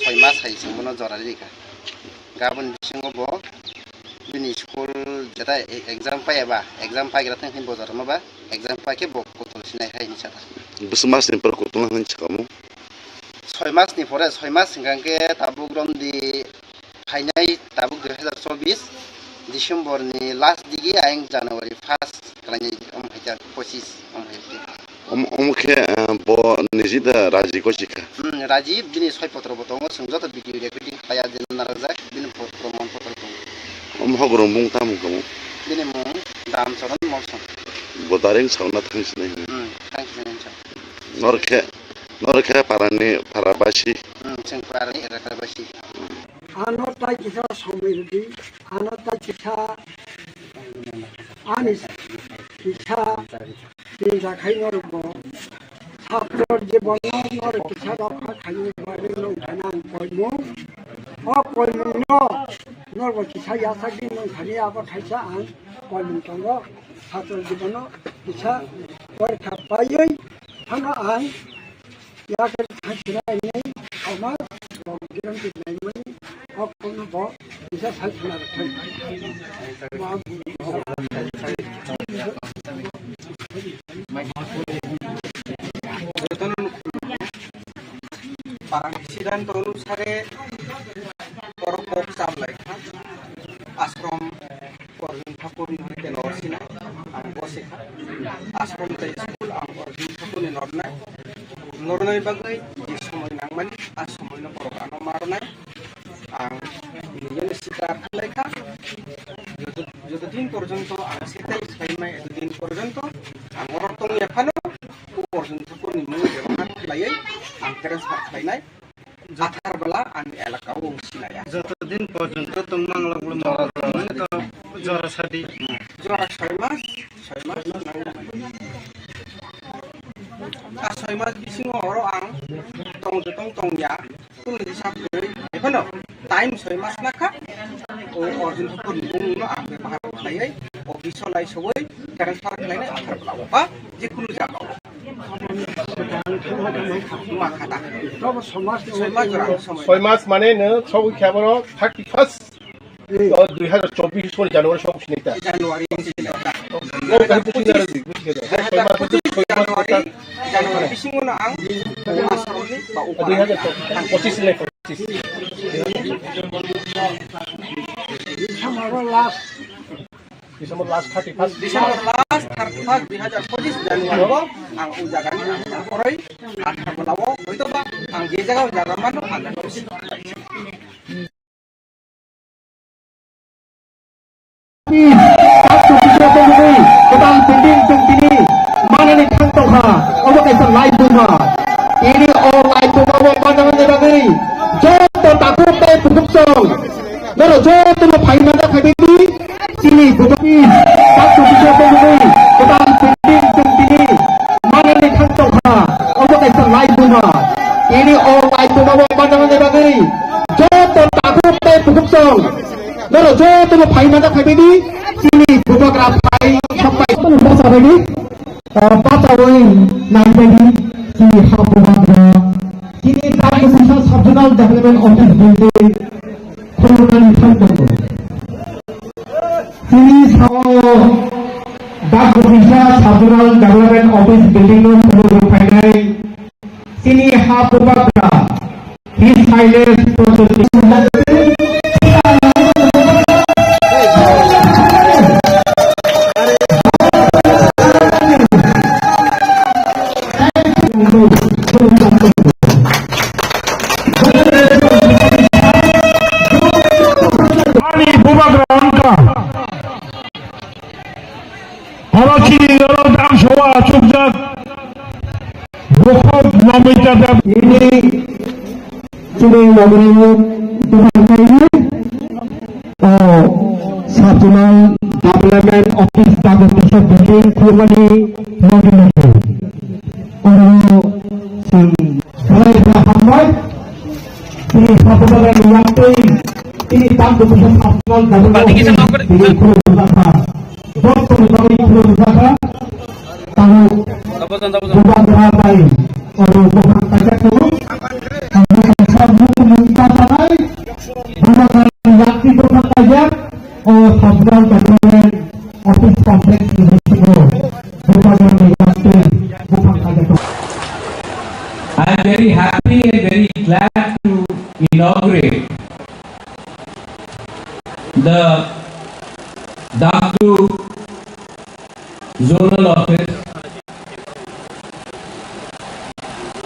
6 मास हाय जों बनो जरा लिखा गाबोन बिसिङाव ब बिनि स्कुल जेटा एग्जाम पायाबा एग्जाम पाइग्रा थांखिन बजार माबा एग्जाम पाके ब कतल सिनाय हाय निसाता बस मास निपर कतल हाय सिकामु 6 मासनि परे 6 मास सिगांके ताबुक रमदि फाइनाय ताबुक 2024 डिसेम्बरनि लास्ट दिगि आयं जानुवारि 1 खालायनि अमहायता 25 अमहायति अमखे ब निजिदा राजि कसिका राजि बिनि 6 पत्र बतंग संजत भिडिअ रेकर्डिं खाया दिन नाराजा बिनि प्रमाण पत्र दं अमहगुरु मुं तामु गमु बिनि मुं दामचरण मौसम बदारें सावना थांसिनाय थांसिनाय नरखे पाराबासि जों पारानि एराबासि आनता किसा समिति आनता किसा आनिस किसा बिजा खाइनरबो छात्र जीवन नर किसा रखा खाइनो बारे नं थाना पयमु पयमु नरबो किसा यासागि नं थानि आबो थाइसा आं पयमु तंग छात्र जीवन किसा परीक्षा पायै थाना आं याकर थासिराय अमा गिरम दिनायमोन अकनो ब किसा साइना थाइ parang siddhant অনুসারে পরপক চামলাই আশ্রম অর্জুন ঠাকুর হইতে নরসিনা আং বসেখা আশ্রম তাই স্কুল আং অর্জুন ঠাকুরনি নরনাই নরনাই বাগৈ যে সময় নাংমানি আর সময় না পরকানো মারনাই আং নিজের শিকার লেখা যতদিন পর্যন্ত আং সেটাই সাইমাই এতদিন পর্যন্ত আমার রক্তনি এখানো অর্জুন ঠাকুরনি মুখ ব্যবহার খাইলাই আং ট্রান্সফার খাইনাই जाथार बला आं एलाकाव सिनाया যতদিন পর্যন্ত তোমাং লাগলো মানে তো জরা সাদি জরা 6 মাস आ 6 मास बिसिङाव हरो आं तंया कुनु हिसाब गै एखनो टाइम 6 मास नाखा ओ अर्जुन ठाकुर बुंनो आं व्यवहार खालायै अफिसाव लाइसोयै ट्रान्सफार खालायनाय आथार बला बा जिकुनु जागाव 6 মাস মানে নো সবই খেবর 31 2024 জানুয়ারি সব সিনিতা জানুয়ারি बिसिङावनो आं आसामनि बा 2025 December last 31 2025 Januari ang ujagan korai akan melawo itu bang ang jaga ujagan mana ada terus Kedang pending tung tini mana ni kantong ha awak isa live bunga ini online bunga awak mana mana lagi jodoh takut teh production lalu jodoh lo pay mana pay ini sini beberapa satu bisa begini kedang pending tung tini mana ni kantong ha awak isa live bunga ini online bunga awak mana mana lagi jodoh takut teh production lalu jodoh lo pay mana pay ini sini beberapa pay sampai bahasa lagi baca woi nanti di Hapumadra kini kami bisa Subregional Development Office building Korunan Santoso kini sama Dak bisa Subregional Development Office building no Korunan Finai kini Hapumadra his highness processing ini sudah mengenai Tuhan kaya Subregional Development Office Dapat bisa bikin kurmani mengenai orang mulai berhambat ini Subregional Development ini tanpa bisa Subregional Development ini kurang dokter bagi kurang tahu bukan berapa और बहुत पैसा तो सब मुंता बनाए हमारा यात्री को पैसा और सबराल डेवलपमेंट ऑफिस कॉम्प्लेक्स को बहुत यात्री बहुत पैसा I am very happy and very glad to inaugurate the Dagdu zonal office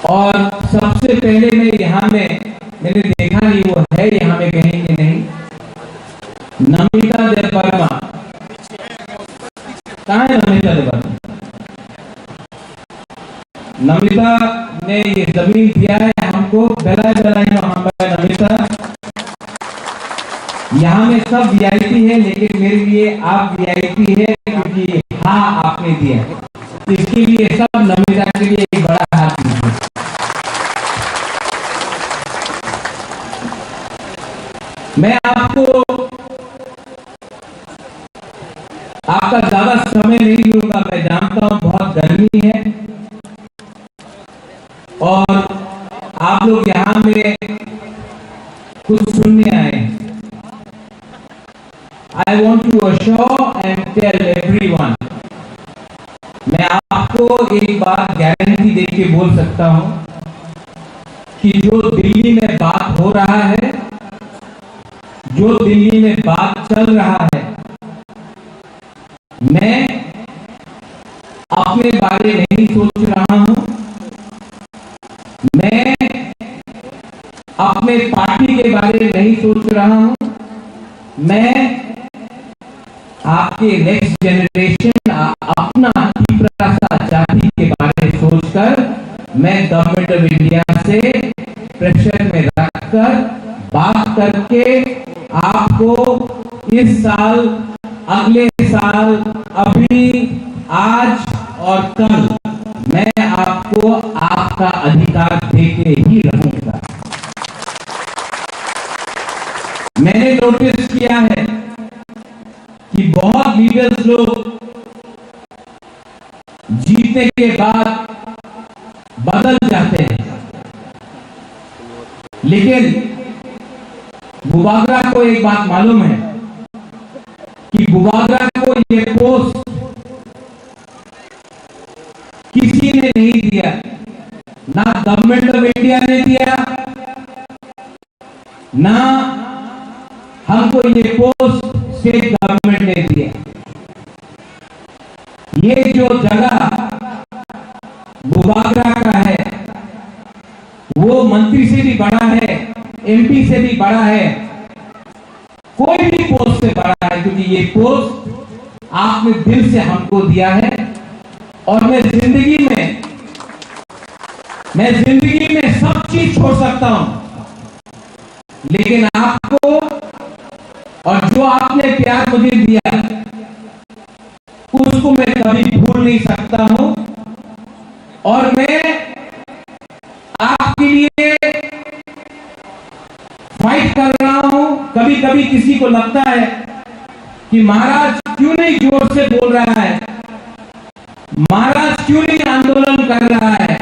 और सबसे पहले मैं यहाँ में मैंने देखा नहीं वो है यहाँ में कहीं कि नहीं नमिता देव वर्मा कहाँ है नमिता देव वर्मा नमिता ने ये जमीन दिया है हमको बेलाए वहाँ पर नमिता यहाँ में सब वीआईपी है लेकिन मेरे लिए आप वीआईपी है क्योंकि हाँ आपने दिया इसके लिए सब नमिता के लिए एक बड़ा हाथ दीजिए मैं आपको आपका ज्यादा समय नहीं लूंगा मैं जानता हूं बहुत गर्मी है और आप लोग यहां में कुछ सुनने आए I want to assure and tell everyone मैं आपको एक बात गारंटी दे के बोल सकता हूं कि जो दिल्ली में बात हो रहा है जो दिल्ली में बात चल रहा है मैं अपने बारे नहीं सोच रहा हूं मैं अपने पार्टी के बारे में नहीं सोच रहा हूं मैं आपके नेक्स्ट जनरेशन अपना त्रिपुरा जाति के बारे में सोचकर मैं गवर्नमेंट ऑफ इंडिया से प्रेशर में रखकर बात करके आपको इस साल अगले साल अभी आज और कल मैं आपको आपका अधिकार देके ही रहूंगा मैंने नोटिस किया है कि बहुत लीडर्स लोग जीतने के बाद बदल जाते हैं, लेकिन बुबागरा को एक बात मालूम है कि बुबागरा को ये पोस्ट किसी ने नहीं दिया, ना गवर्नमेंट ऑफ इंडिया ने दिया, ना हमको ये पोस्ट स्टेट गवर्नमेंट ने दिया। ये जो जगह बुबागरा का है वो मंत्री से भी बड़ा है, एमपी से भी बड़ा है, कोई भी पोस्ट से बड़ा है, क्योंकि ये पोस्ट आपने दिल से हमको दिया है। और मैं जिंदगी में सब चीज छोड़ सकता हूं, लेकिन आपको और जो आपने प्यार मुझे दिया उसको मैं कभी भूल नहीं सकता हूं। और मैं आपके लिए फाइट कर रहा हूं। कभी कभी किसी को लगता है कि महाराज क्यों नहीं जोर से बोल रहा है, महाराज क्यों नहीं आंदोलन कर रहा है।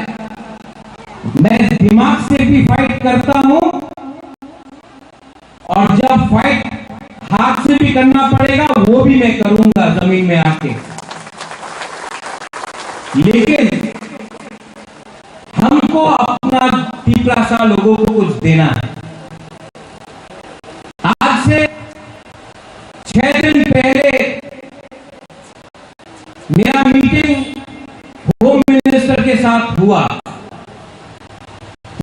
मैं दिमाग से भी फाइट करता हूं, और जब फाइट हाथ से भी करना पड़ेगा वो भी मैं करूंगा जमीन में आके। लेकिन हमको अपना तिपरासा लोगों को कुछ देना है। आज से 6 दिन पहले मेरा मीटिंग होम मिनिस्टर के साथ हुआ।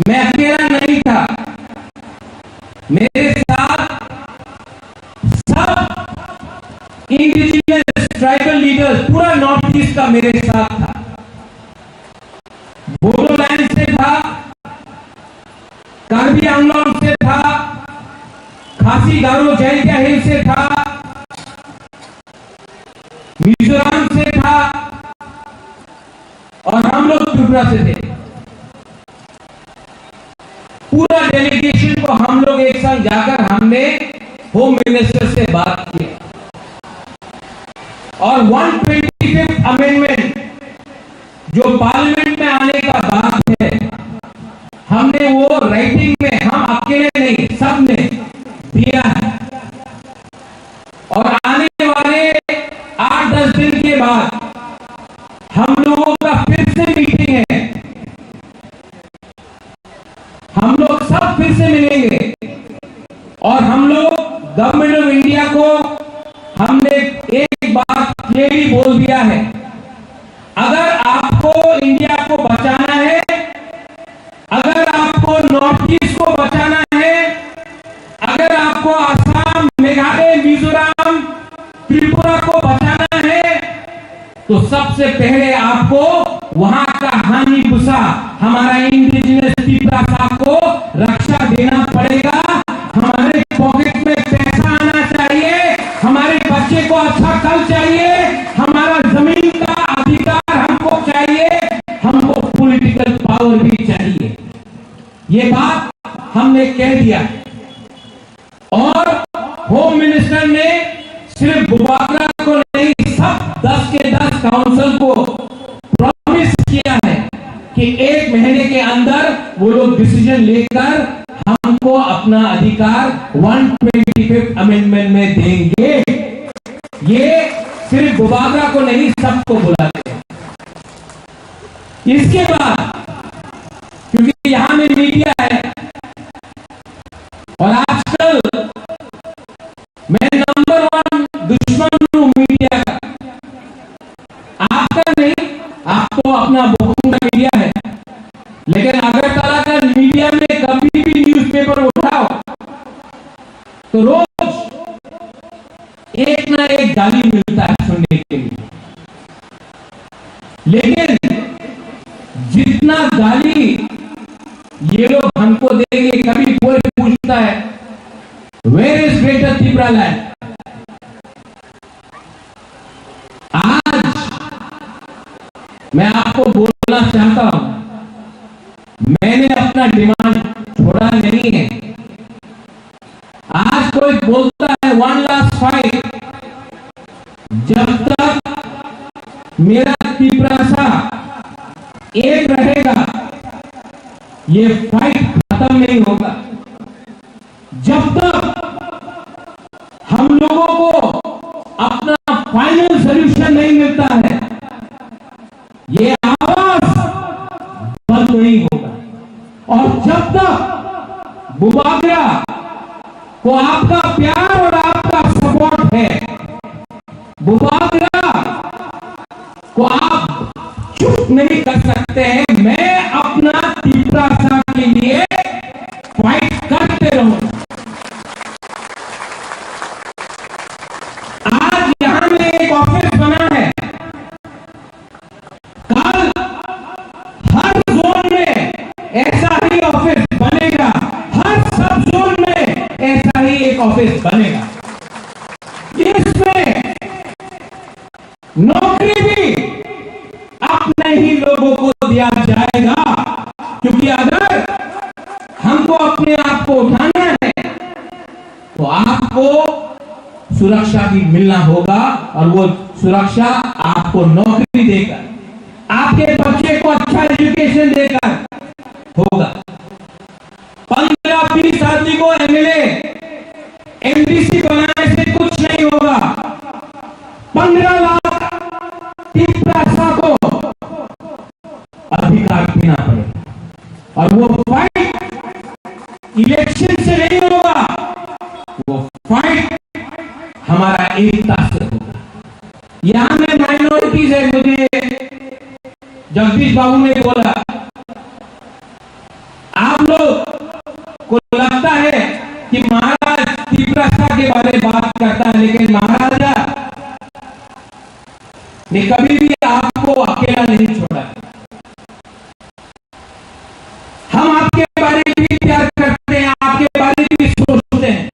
मैं अकेला नहीं था, मेरे साथ सब इंडिजिनियस ट्राइबल लीडर्स पूरा नॉर्थ ईस्ट का मेरे साथ था। बोडोलैंड से था, कार्बी आंगलोंग से था, खासी गारो जैंतिया हिल से था, मिजोरम से था, और हम लोग त्रिपुरा से थे। पूरा डेलीगेशन को हम लोग एक साथ जाकर हमने होम मिनिस्टर से बात की, और 125th अमेंडमेंट जो पार्लियामेंट में आने का बात है, हमने वो राइटिंग में, हम अकेले नहीं सबने दिया है। और आने वाले 8-10 दिन के बाद हम लोगों का फिर से मीटिंग है, हम लोग सब फिर से मिलेंगे। और हम लोग गवर्नमेंट ऑफ इंडिया को हमने एक बात क्लियरली बोल दिया है, अगर आपको इंडिया को बचाना है, अगर आपको नॉर्थ ईस्ट को बचाना है, अगर आपको असम, मेघालय, मिजोरम, त्रिपुरा को बचाना है, तो सबसे पहले आपको वहां का हानिभूसा हमारा इंडिजिनियस तिपरासा को रक्षा देना पड़ेगा। हमारे पॉकेट में पैसा आना चाहिए, हमारे बच्चे को अच्छा कल चाहिए, हमारा जमीन का अधिकार हमको चाहिए, हमको पॉलिटिकल पावर भी चाहिए। ये बात हमने कह दिया। और होम मिनिस्टर ने सिर्फ बुबागरा को नहीं, सब 10 के 10 काउंसिल को प्रॉमिस किया है कि 1 महीने के अंदर वो लोग डिसीजन लेकर हमको अपना अधिकार 125th अमेंडमेंट में देंगे। ये सिर्फ बुबागरा को नहीं, सबको बुलाते हैं। इसके बाद क्योंकि यहां में मीडिया है, और आजकल मैं नंबर 1 दुश्मन हूं मीडिया का। आपका नहीं, आपको अपना बहुत मीडिया है, लेकिन अगरतला का मीडिया में कभी भी न्यूज़पेपर उठाओ तो रोज एक ना एक गाली मिलता है सुनने के लिए। लेकिन जितना गाली ये लोग हमको देंगे, कभी कोई पूछता है where is greater Tripura land. आज मैं आपको बोलना चाहता हूं, मैंने अपना डिमांड छोड़ा नहीं है। आज कोई बोलता है 1 लास्ट फाइट, जब तक मेरा तिपरासा एक रहेगा ये फाइट खत्म नहीं होगा जब तक हम लोगों को अपना फाइनल सॉल्यूशन नहीं मिलता है। ये आवाज बंद नहीं होगा और जब तक बुबागरा को आपका प्यार और आपका सपोर्ट है, बुबागरा को आप चुप नहीं कर सकते हैं। मैं अपना तीव्रता के लिए फाइट करते रहूंगा। आज यहां में एक ऑफिस बना है, कल हर जोन में ऐसा ही ऑफिस बनेगा, हर सब जोन में ऐसा ही एक ऑफिस बनेगा। इसमें नौकरी भी अपने ही लोगों को दिया जाएगा, क्योंकि अगर हमको अपने आप को उठाना है तो आपको सुरक्षा भी मिलना होगा और वो सुरक्षा आपको नौकरी देकर, आपके बच्चे को अच्छा एजुकेशन देकर होगा। 15-20 आदमी को एमएलए एमडीसी बनाने से कुछ नहीं होगा। 15 लाख तीव्रता को अधिकार देना पड़ेगा और वो फाइट इलेक्शन से नहीं होगा, वो फाइट हमारा एकता से होगा। यहां में माइनॉरिटीज है, मुझे जगदीश बाबू ने बोला, आप लोग को लगता है कि महाराज तीव्रता के बारे में बात करता है, लेकिन महाराजा ने कभी भी आपको अकेला नहीं छोड़ा। हम आपके बारे में भी प्यार करते हैं, आपके बारे में भी सोचते हैं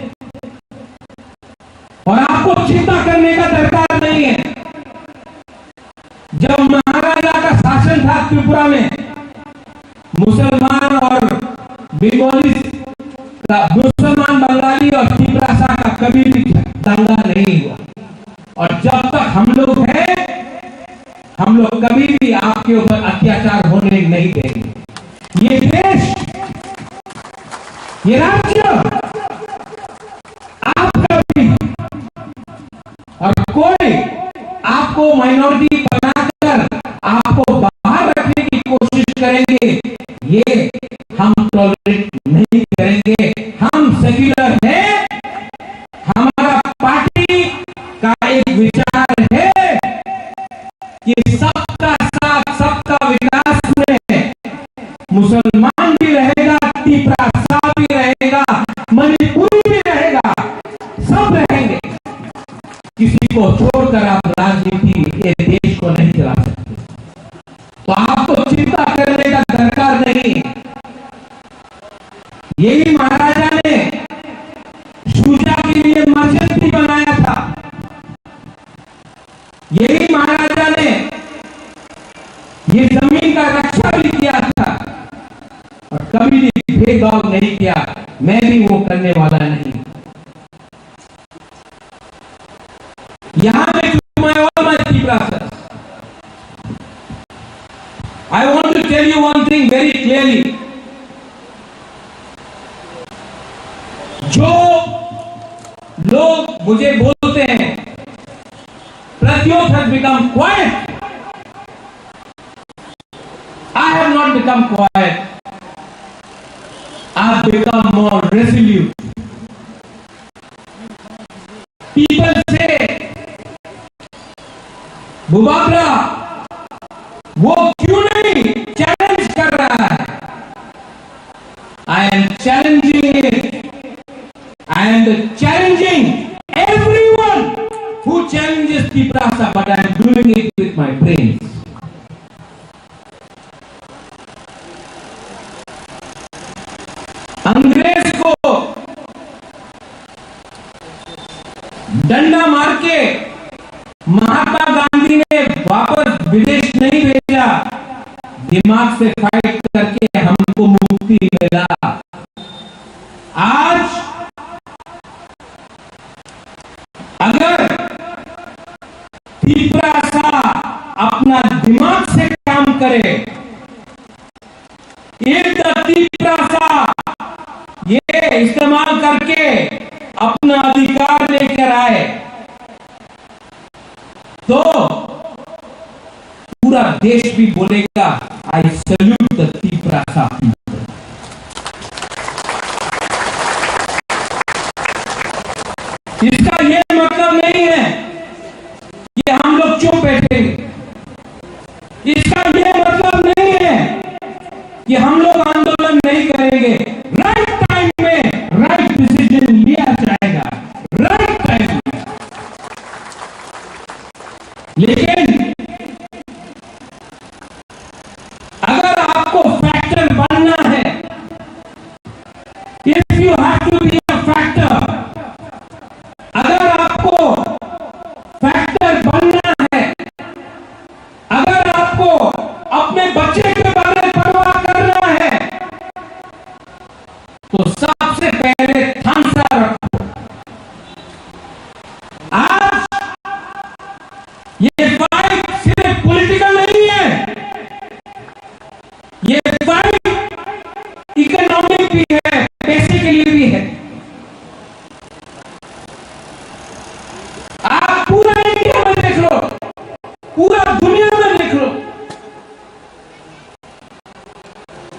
और आपको चिंता करने का दरकार नहीं है। जब महाराजा का शासन था त्रिपुरा में, मुसलमान और बंगाली का, मुसलमान बंगाली और तीव्रता का कभी भी दंगा नहीं हुआ और जब तक हम लोग हैं, हम लोग कभी भी आपके ऊपर अत्याचार होने नहीं देंगे। ये देश, ये राज्य आपका भी, और कोई आपको माइनॉरिटी बनाकर आपको बाहर रखने की कोशिश करेंगे, ये हम टॉलरेट नहीं करेंगे। हम सेक्युलर हैं, हमारा पार्टी का एक विचार है कि सबका साथ सबका विकास में मुसलमान भी रहेगा, तीव्रता भी रहेगा, मणिपुरी भी रहेगा, सब रहेंगे। किसी को छोड़कर आप राजनीति ये देश को नहीं चला सकते, तो आपको चिंता करने का दरकार नहीं। यही महाराजा ने शुजा के लिए मस्जिद भी बनाया था, यही महाराजा ने ये जमीन का रक्षा भी किया था और कभी भी भेदभाव नहीं किया। मैं भी वो करने वाला नहीं। यहां में I want to tell you one thing very clearly. जो लोग मुझे बोलते हैं Pratyot has become quiet, I have not become quiet. I have become more resolute. People say, Bubagra वो क्यों नहीं चैलेंज कर रहा है? I am challenging it. I am challenging everyone who challenges Tiprasa, but I am doing it with my brains. अंग्रेज को डंडा मार के महात्मा गांधी ने वापस विदेश नहीं भेजा, दिमाग से फाइट करके हमको मुक्ति मिला। आज अगर तीव्रता अपना दिमाग से काम करे, if the इस्तेमाल करके अपना अधिकार लेकर आए तो पूरा देश भी बोलेगा I salute the Tiprasa people. इसका यह मतलब नहीं है कि हम लोग चुप बैठेंगे। इसका यह मतलब नहीं है कि हम लोग आंदोलन नहीं करेंगे। राइट टाइम में राइट डिसीजन लिया जाएगा, राइट टाइम में। लेकिन अगर आपको फैक्टर बनना है, if you have to be a factor, अगर आपको फैक्टर बनना है, अगर आपको अपने बच्चे के बारे में परवाह करना है, तो सबसे पहले थांसा रखो। आज ये फाइट सिर्फ पॉलिटिकल नहीं है, ये फाइट इकोनॉमिक भी है, पैसे के लिए भी है। आप पूरा इंडिया में देख लो, पूरा दुनिया में देख लो,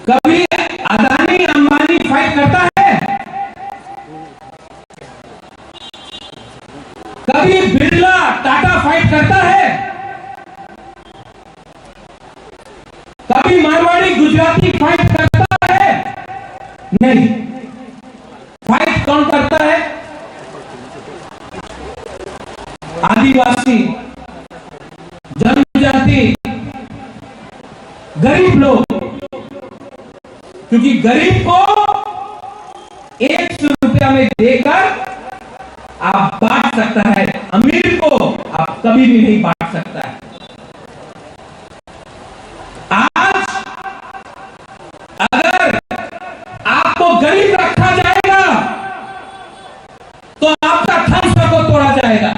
कभी अदानी अंबानी फाइट करता है, कभी बिरला टाटा फाइट करता है, कभी मारवाड़ी गुजराती फाइट करता है? नहीं। फाइट कौन करता है? आदिवासी, जनजाति, गरीब लोग। क्योंकि गरीब को 100 रुपया में देकर आप बांट सकता है, अमीर को आप कभी भी नहीं बांट सकता है। आज अगर आपको गरीब रखा जाएगा तो आपका थांसा को तोड़ा जाएगा।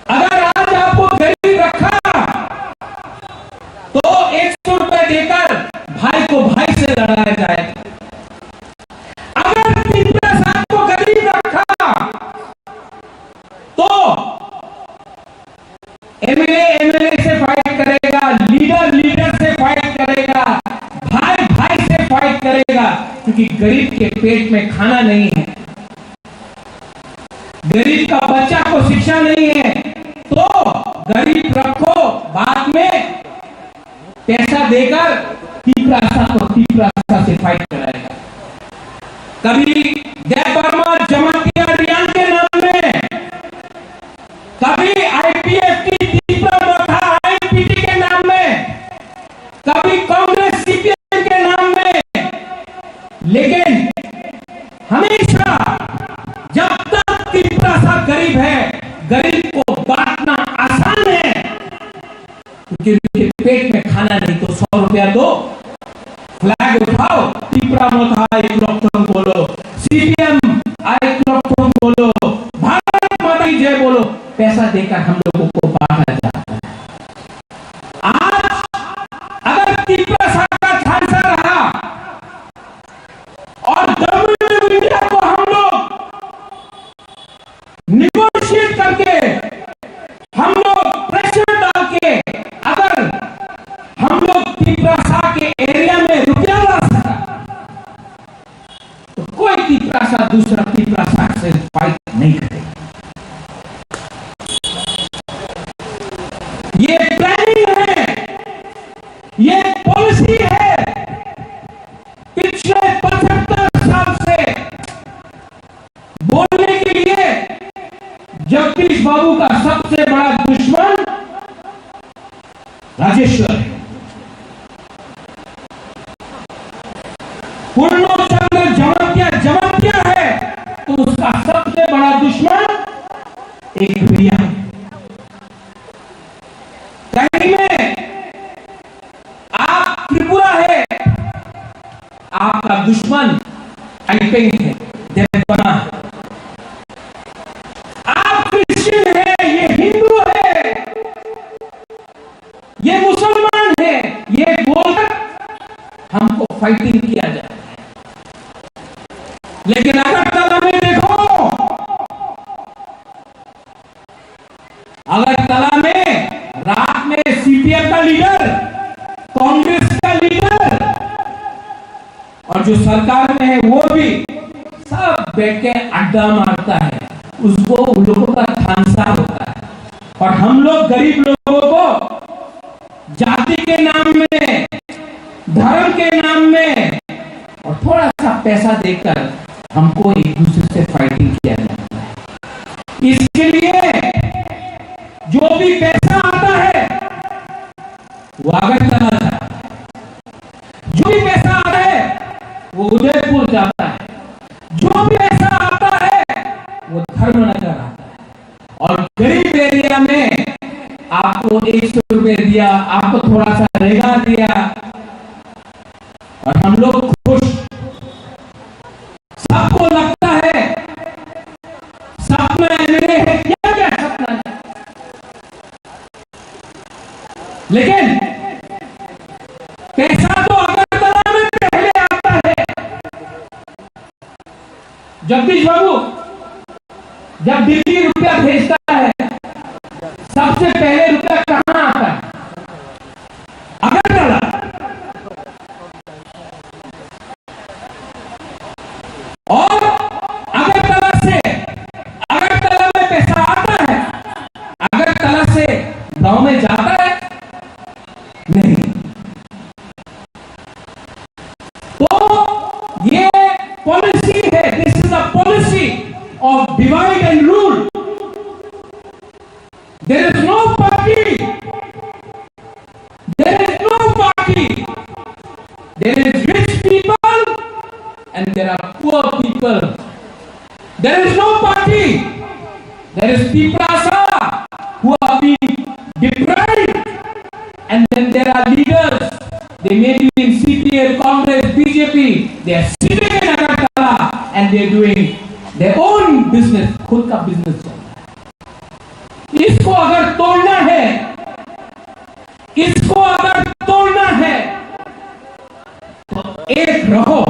अगर आज आपको गरीब रखा तो 100 रुपए देकर भाई को भाई से लड़ाया जाएगा। अगर तिपरासा को गरीब रखा तो एमएलए से फाइट करेगा, लीडर से फाइट करेगा, भाई भाई से फाइट करेगा। क्योंकि गरीब के पेट में खाना नहीं है, गरीब का बच्चा को शिक्षा नहीं है, तो गरीब रखो, बाद में पैसा देकर तिपरासा को तिपरासा से फाइट कराएगा। कभी जय वर्मा जमातिया रियान के नाम में, कभी आईपीएफ की तिपरा आईपीटी के नाम में, कभी कांग्रेस सीपीएम के नाम में। लेकिन हमेशा जब तक तिपरासा गरीब है, गरीब को बांटना आसान है, क्योंकि उनके पेट में खाना नहीं। तो 100 रुपया दो, फ्लैग उठाओ, तिपरा मोथा एक लॉकडाउन बोलो, सीपीएम एक लॉकडाउन बोलो, भारत माता की जय बोलो, पैसा देकर हम लोगों को बांटा जाता है। आज अगर तिपरासा का थांसा रहा और गवर्नमेंट ऑफ इंडिया को हम लोग निगोशिएट करके, हम लोग प्रेशर डाल के, अगर हम लोग तिपरासा के एरिया में रुपया ला सका, तो कोई तिपरासा दूसरा तिपरासा से फाइट नहीं करेगा। ये प्लानिंग है, ये पॉलिसी है। पिछले 75 साल से बोलने के लिए जगदीश बाबू का सबसे बड़ा दुश्मन राजेश्वर है। पूर्णचंद्र जमातिया है तो उसका सबसे बड़ा दुश्मन एक भैया है। कहीं में आप त्रिपुरा है, आपका दुश्मन अल्पेंग है, देवबना है। आप क्रिश्चियन है, ये हिंदू है, ये मुसलमान है, ये बोलकर हमको फाइटिंग किया जाता है। लेकिन अगरतला में देखो, अगरतला में रात में सीपीएम का लीडर, कांग्रेस का लीडर और जो सरकार में है वो भी सब बैठ के अड्डा मारता है, उसको उन लोगों का थानसा होता है। और हम लोग गरीब लोगों को जाति के नाम में, धर्म के नाम में और थोड़ा सा पैसा देकर हमको एक दूसरे से फाइटिंग किया जाता है। इसके लिए जो भी पैसा आता है वो अगरतला जाता है, जो भी पैसा आता है वो उदयपुर जाता है, जो भी पैसा आता है वो धर्मनगर आता है। और गरीब एरिया में आपको 100 रुपए दिया, आपको थोड़ा सा रेगा दिया और हम लोग खुश। सबको लगता है सपना एमएलए है, क्या क्या सपना है, लेकिन पैसा तो अगरतला में पहले आता है। जगदीश बाबू जब दिल्ली रुपया भेजता है, सबसे पहले रुपया कहां आता है? अगरतला। और अगरतला में पैसा आता है, अगरतला से गांव में जाता है नहीं। तो ये पॉलिसी है, this is a policy of divide and rule. There is no party. There is no party. There is rich people and there are poor people. There is no party. There is Piprasa who are being deprived, and then there are leaders. They may be in CPM, Congress, BJP. They are sitting in Agartala and they are doing their own business. खुद का business चल रहा है। इसको अगर तोड़ना है, इसको अगर तोड़ना है तो एक रहो,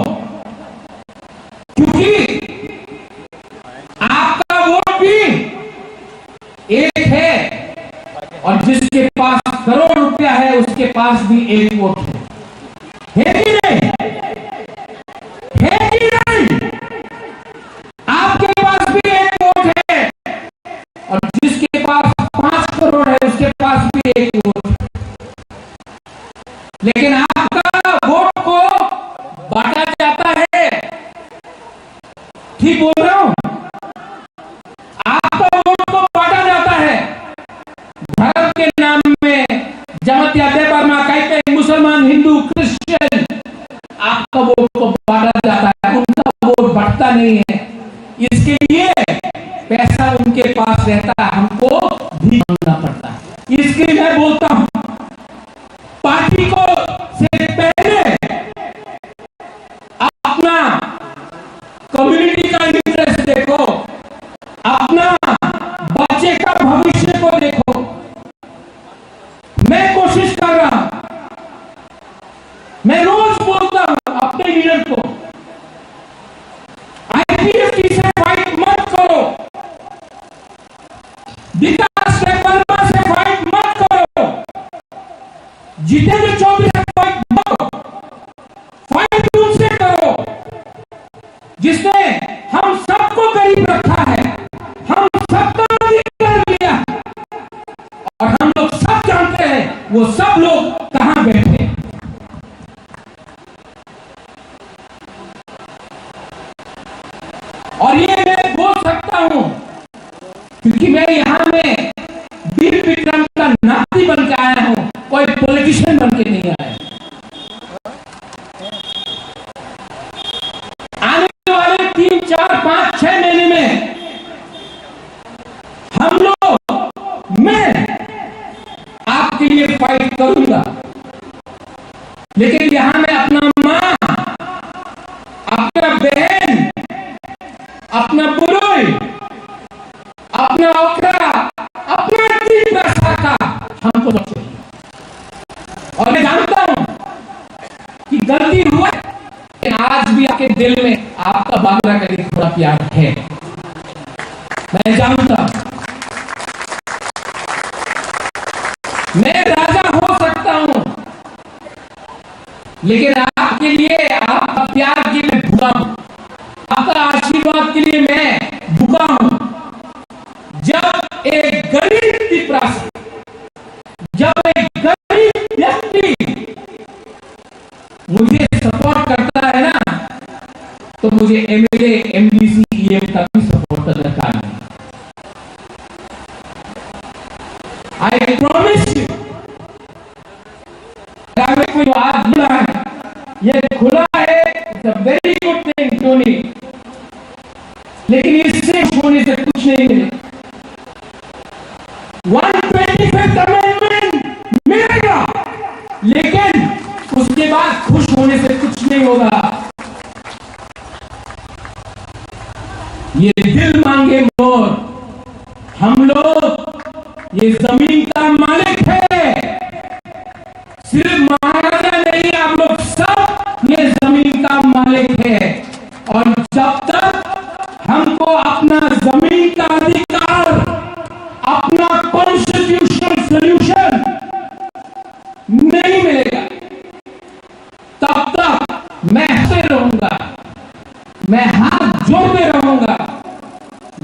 क्योंकि आपका वोट भी एक है और जिसके पास करोड़ रुपया है उसके पास भी एक वोट है कि नहीं? है कि नहीं? आपके पास भी एक वोट है और जिसके पास 5 करोड़ है उसके पास भी एक वोट है। लेकिन आपका वोट को बांटा जाता है, ठीक बोल रहा हूं? आपका वोट को बांटा जाता है धर्म के नाम में। जमातिया वर्मा कहते हैं मुसलमान, हिंदू, क्रिश्चियन, आपका वोट को बांटा जाता है, उनका वोट बढ़ता नहीं है। इसके लिए पैसा उनके पास रहता है, हमको भी मांगना पड़ता है। इसके लिए मैं बोलता हूं, पार्टी को से पहले अपना कम्युनिटी का इंटरेस्ट देखो, अपना बच्चे का भविष्य को देखो। मैं कोशिश कर रहा हूं, मैं रोज बोलता हूं अपने लीडर को, आईपीएफटी से फाइट मत करो, विकास वर्मा से फाइट मत करो, जितेंद्र चौधरी से फाइट मत करो, फाइट उनसे करो जिसने हम सबको गरीब रखा है, हम सबका अधिकार दिया और हम लोग सब जानते हैं वो सब लोग कहां बैठे। और ये मैं बोल सकता हूं क्योंकि मैं यहां में वीर विक्रम का नाती बन के आया हूं, कोई पॉलिटिशियन बन के नहीं आया। आने वाले 3, 4, 5, 6 महीने में हम लोग, मैं आपके लिए फाइट करूंगा, लेकिन यहां में अपना मां, अपना बहन, अपना बुरोई, अपना ओखरा, अपना का हमको चाहिए। और मैं जानता हूं कि गलती हुआ, लेकिन आज भी आपके दिल में आपका बांग्ला खोला के लिए थोड़ा प्यार है, मैं जानता। मैं राजा हो सकता हूं, लेकिन आपके लिए, आपका प्यार के लिए भूखा हूं, आपका आशीर्वाद के लिए मैं भूखा हूं। जब एक गरीब पिपरासी, जब एक गरीब व्यक्ति मुझे सपोर्ट करता है ना, तो मुझे एमएलए, एमडीसी, ईएम का भी सपोर्ट करना चाहिए। आई प्रॉमिस यू, कोई आज खुला है, ये खुला है, it's a very good thing Tony, लेकिन इससे होने से कुछ नहीं मिले। 125th अमेंडमेंट मिलेगा, लेकिन उसके बाद खुश होने से कुछ नहीं होगा। ये दिल मांगे मोर, हम लोग ये जमीन का मालिक है, सिर्फ महाराजा नहीं, आप लोग सब ये जमीन का मालिक है। और जब तक हमको अपना जमीन का अधिकार, अपना कॉन्स्टिट्यूशनल सॉल्यूशन नहीं मिलेगा, तब तक मैं हंसते रहूंगा, मैं हाथ जोड़ते रहूंगा,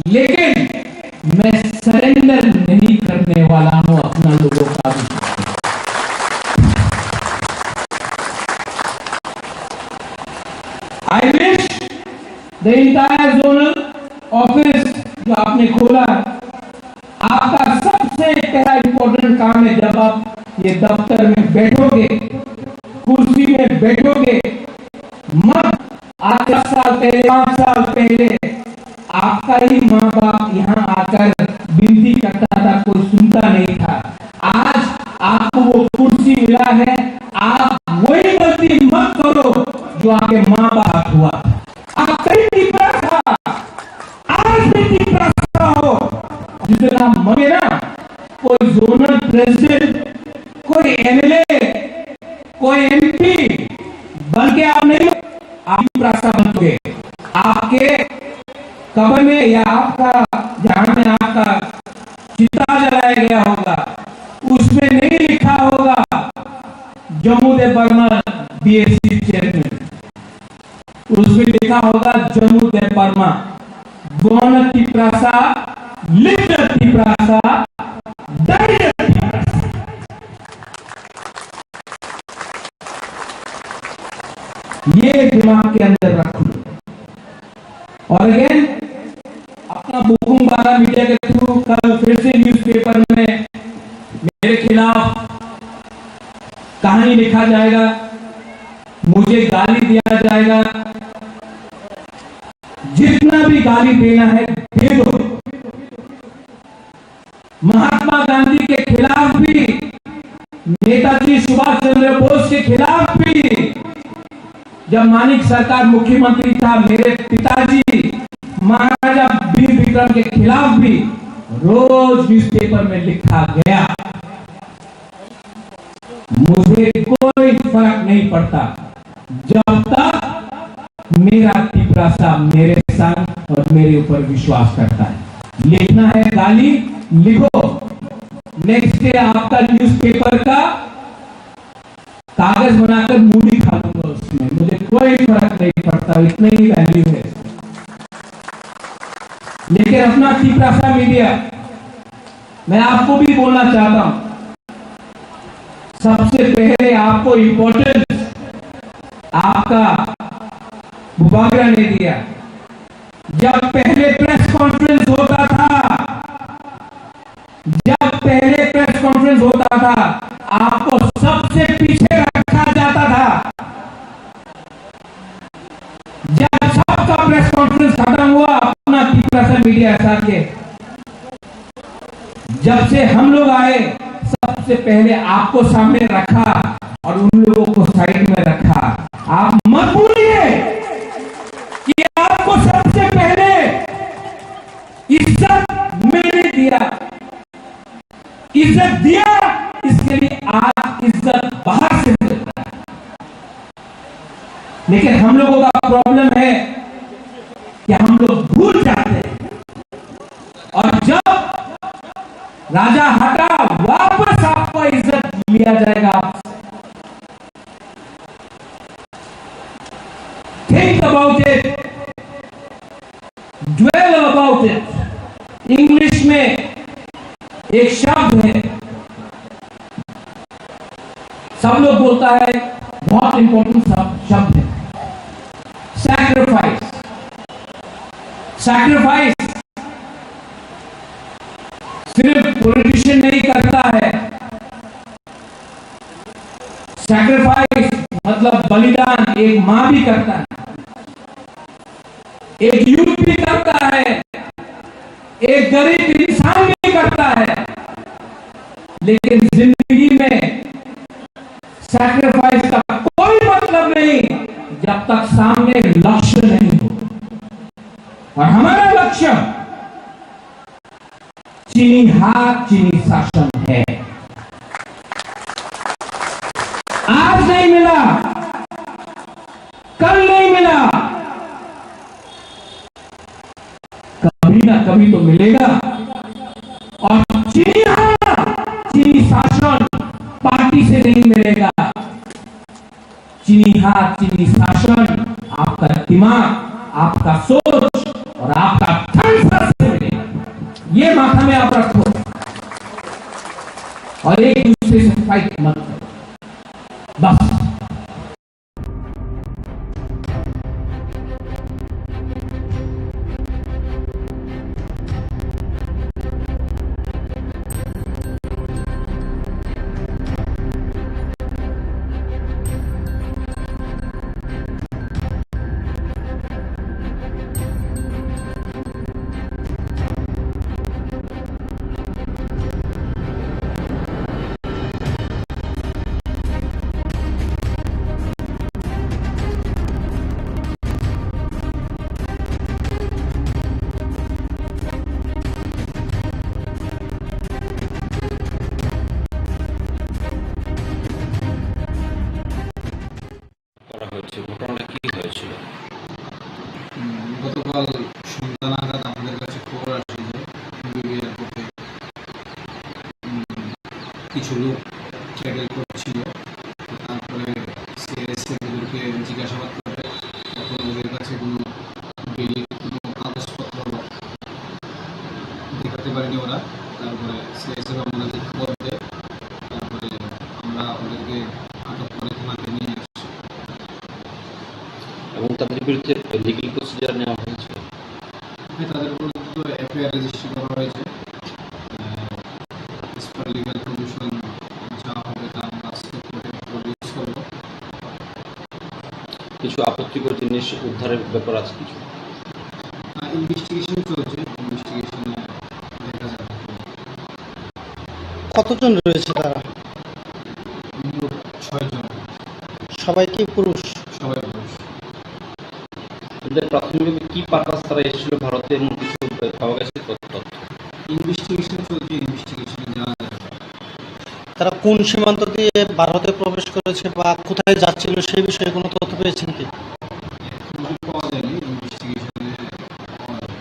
लेकिन मैं सरेंडर नहीं करने वाला हूं अपना लोगों का भी। I wish the entire zonal office जो आपने खोला, आपका सबसे पहला इम्पोर्टेंट काम है, जब आप ये दफ्तर में बैठोगे, कुर्सी में बैठोगे, मत आज 10 साल पहले, 5 साल पहले आपका ही माँ बाप यहाँ आकर विनती करता था, कोई सुनता नहीं था। आज आपको वो कुर्सी मिला है, आप वही गलती मत करो जो आपके माँ बाप हुआ। आप कहीं टिपरा था, आज भी टिपरा हो, जिस दिन आप मरे ना, कोई जोनल प्रेसिडेंट, कोई एमएलए, कोई एमपी बन के आप नहीं, आप टिपरा बनोगे। आपके कब्र में या आपका जहां में आपका चिता जलाया गया होगा, उसमें नहीं लिखा होगा जम्मू दे बर्मा बीएससी चेयरमैन, उसमें लिखा होगा जम्मू दे बर्मा गोन टिप्रासा लिप्त टिप्रासा धैर्य टिप्रासा। ये दिमाग के अंदर रखो। और अगेन अपना बुकुम वाला मीडिया के थ्रू कल फिर से न्यूज़पेपर में मेरे खिलाफ कहानी लिखा जाएगा, मुझे गाली दिया जाएगा, जितना भी गाली देना है दे दो। महात्मा गांधी के खिलाफ भी, नेताजी सुभाष चंद्र बोस के खिलाफ भी, जब मानिक सरकार मुख्यमंत्री था, मेरे पिताजी महाराजा वीर विक्रम के खिलाफ भी रोज न्यूज़पेपर में लिखा गया। मुझे कोई फर्क नहीं पड़ता जब तक मेरा टिपरासा मेरे संग और मेरे ऊपर विश्वास करता है। लिखना है गाली, लिखो। नेक्स्ट डे आपका न्यूज़पेपर का कागज बनाकर मूडी खा लूंगा उसमें, मुझे कोई फर्क नहीं पड़ता, इतना ही वैल्यू है। लेकिन अपना टिपरासा मीडिया, मैं आपको भी बोलना चाहता हूं, सबसे पहले आपको इंपॉर्टेंस आपका बुबागरा ने दिया। जब पहले प्रेस कॉन्फ्रेंस होता था, जब पहले प्रेस कॉन्फ्रेंस होता था, आपको सबसे पीछे रखा जाता था। जब सबका प्रेस कॉन्फ्रेंस खत्म हुआ, अपना टिपरासा मीडिया ऐसा के जब से हम लोग आए, सबसे पहले आपको सामने रखा और उन लोगों को साइड में रखा। आप मत भूलिए कि आपको सबसे पहले इज्जत मैंने दिया, इज्जत दिया, इसके लिए आज इज्जत बाहर से मिलता है। लेकिन हम लोगों का प्रॉब्लम है राजा हटा, वापस आपका इज्जत लिया जाएगा आपसे। Think about it, dwell about it. English में एक शब्द है, सब लोग बोलता है, बहुत इंपॉर्टेंट शब्द है, सैक्रिफाइस। सैक्रिफाइस सिर्फ पॉलिटिशियन नहीं करता है। सैक्रिफाइस मतलब बलिदान एक मां भी करता है, एक यूथ भी करता है, एक गरीब इंसान भी करता है। लेकिन जिंदगी में सैक्रिफाइस का कोई मतलब नहीं जब तक सामने लक्ष्य नहीं हो। और हमारा लक्ष्य चीनी हाथ चीनी शासन है। आज नहीं मिला, कल नहीं मिला, कभी ना कभी तो मिलेगा। और चीनी हाथ चीनी शासन पार्टी से नहीं मिलेगा। चीनी हाथ चीनी शासन आपका दिमाग, आपका सोच और आपका धन से मिलेगा। ये माथा में आप रखो और एक दूसरे से फाइट मत करो, बस। গতকাল সন্ধ্যা নাগাদ আমাদের কাছে খবর আসে যে এয়ারপোর্টে কিছু লোক ট্র্যাভেল করছিল। তারপরে সিআইএসএফ ওদেরকে জিজ্ঞাসাবাদ করে, তখন ওদের কাছে কোনো কাগজপত্র দেখাতে পারেনি ওরা। তারপরে সিআইএসএফ আমাদের খবর দেয়, তারপরে আমরা ওদেরকে আটক করে থানাতে নিয়ে আসি এবং তাদের বিরুদ্ধে লিগ্যাল প্রসিজার নেওয়া হয়েছে। তাদের বিরুদ্ধে এফআইআর রেজিস্ট্রি করা হয়েছে। লিগ্যাল প্রভিশন যা হবে তা আমরা আজকে কোর্টে প্রডিউস করব। কিছু আপত্তিকর জিনিস উদ্ধারের ব্যাপার আছে কিছু। ইনভেস্টিগেশন চলছে, ইনভেস্টিগেশনে দেখা যাবে। কতজন রয়েছে তারা? 6 জন। সবাই কি পুরুষ? সবাই পুরুষ। প্রাথমিকভাবে কি পারপাস তারা এসেছিল ভারতে এবং কিছু পাওয়া গেছে তথ্য? ইনভেস্টিগেশন চলছে, ইনভেস্টিগেশনে জানা যাবে। তারা কোন সীমান্ত দিয়ে ভারতে প্রবেশ করেছে বা কোথায় যাচ্ছিল সেই বিষয়ে কোনো তথ্য পেয়েছেন কি? পাওয়া যায়নি, ইনভেস্টিগেশনে পাওয়া যাবে।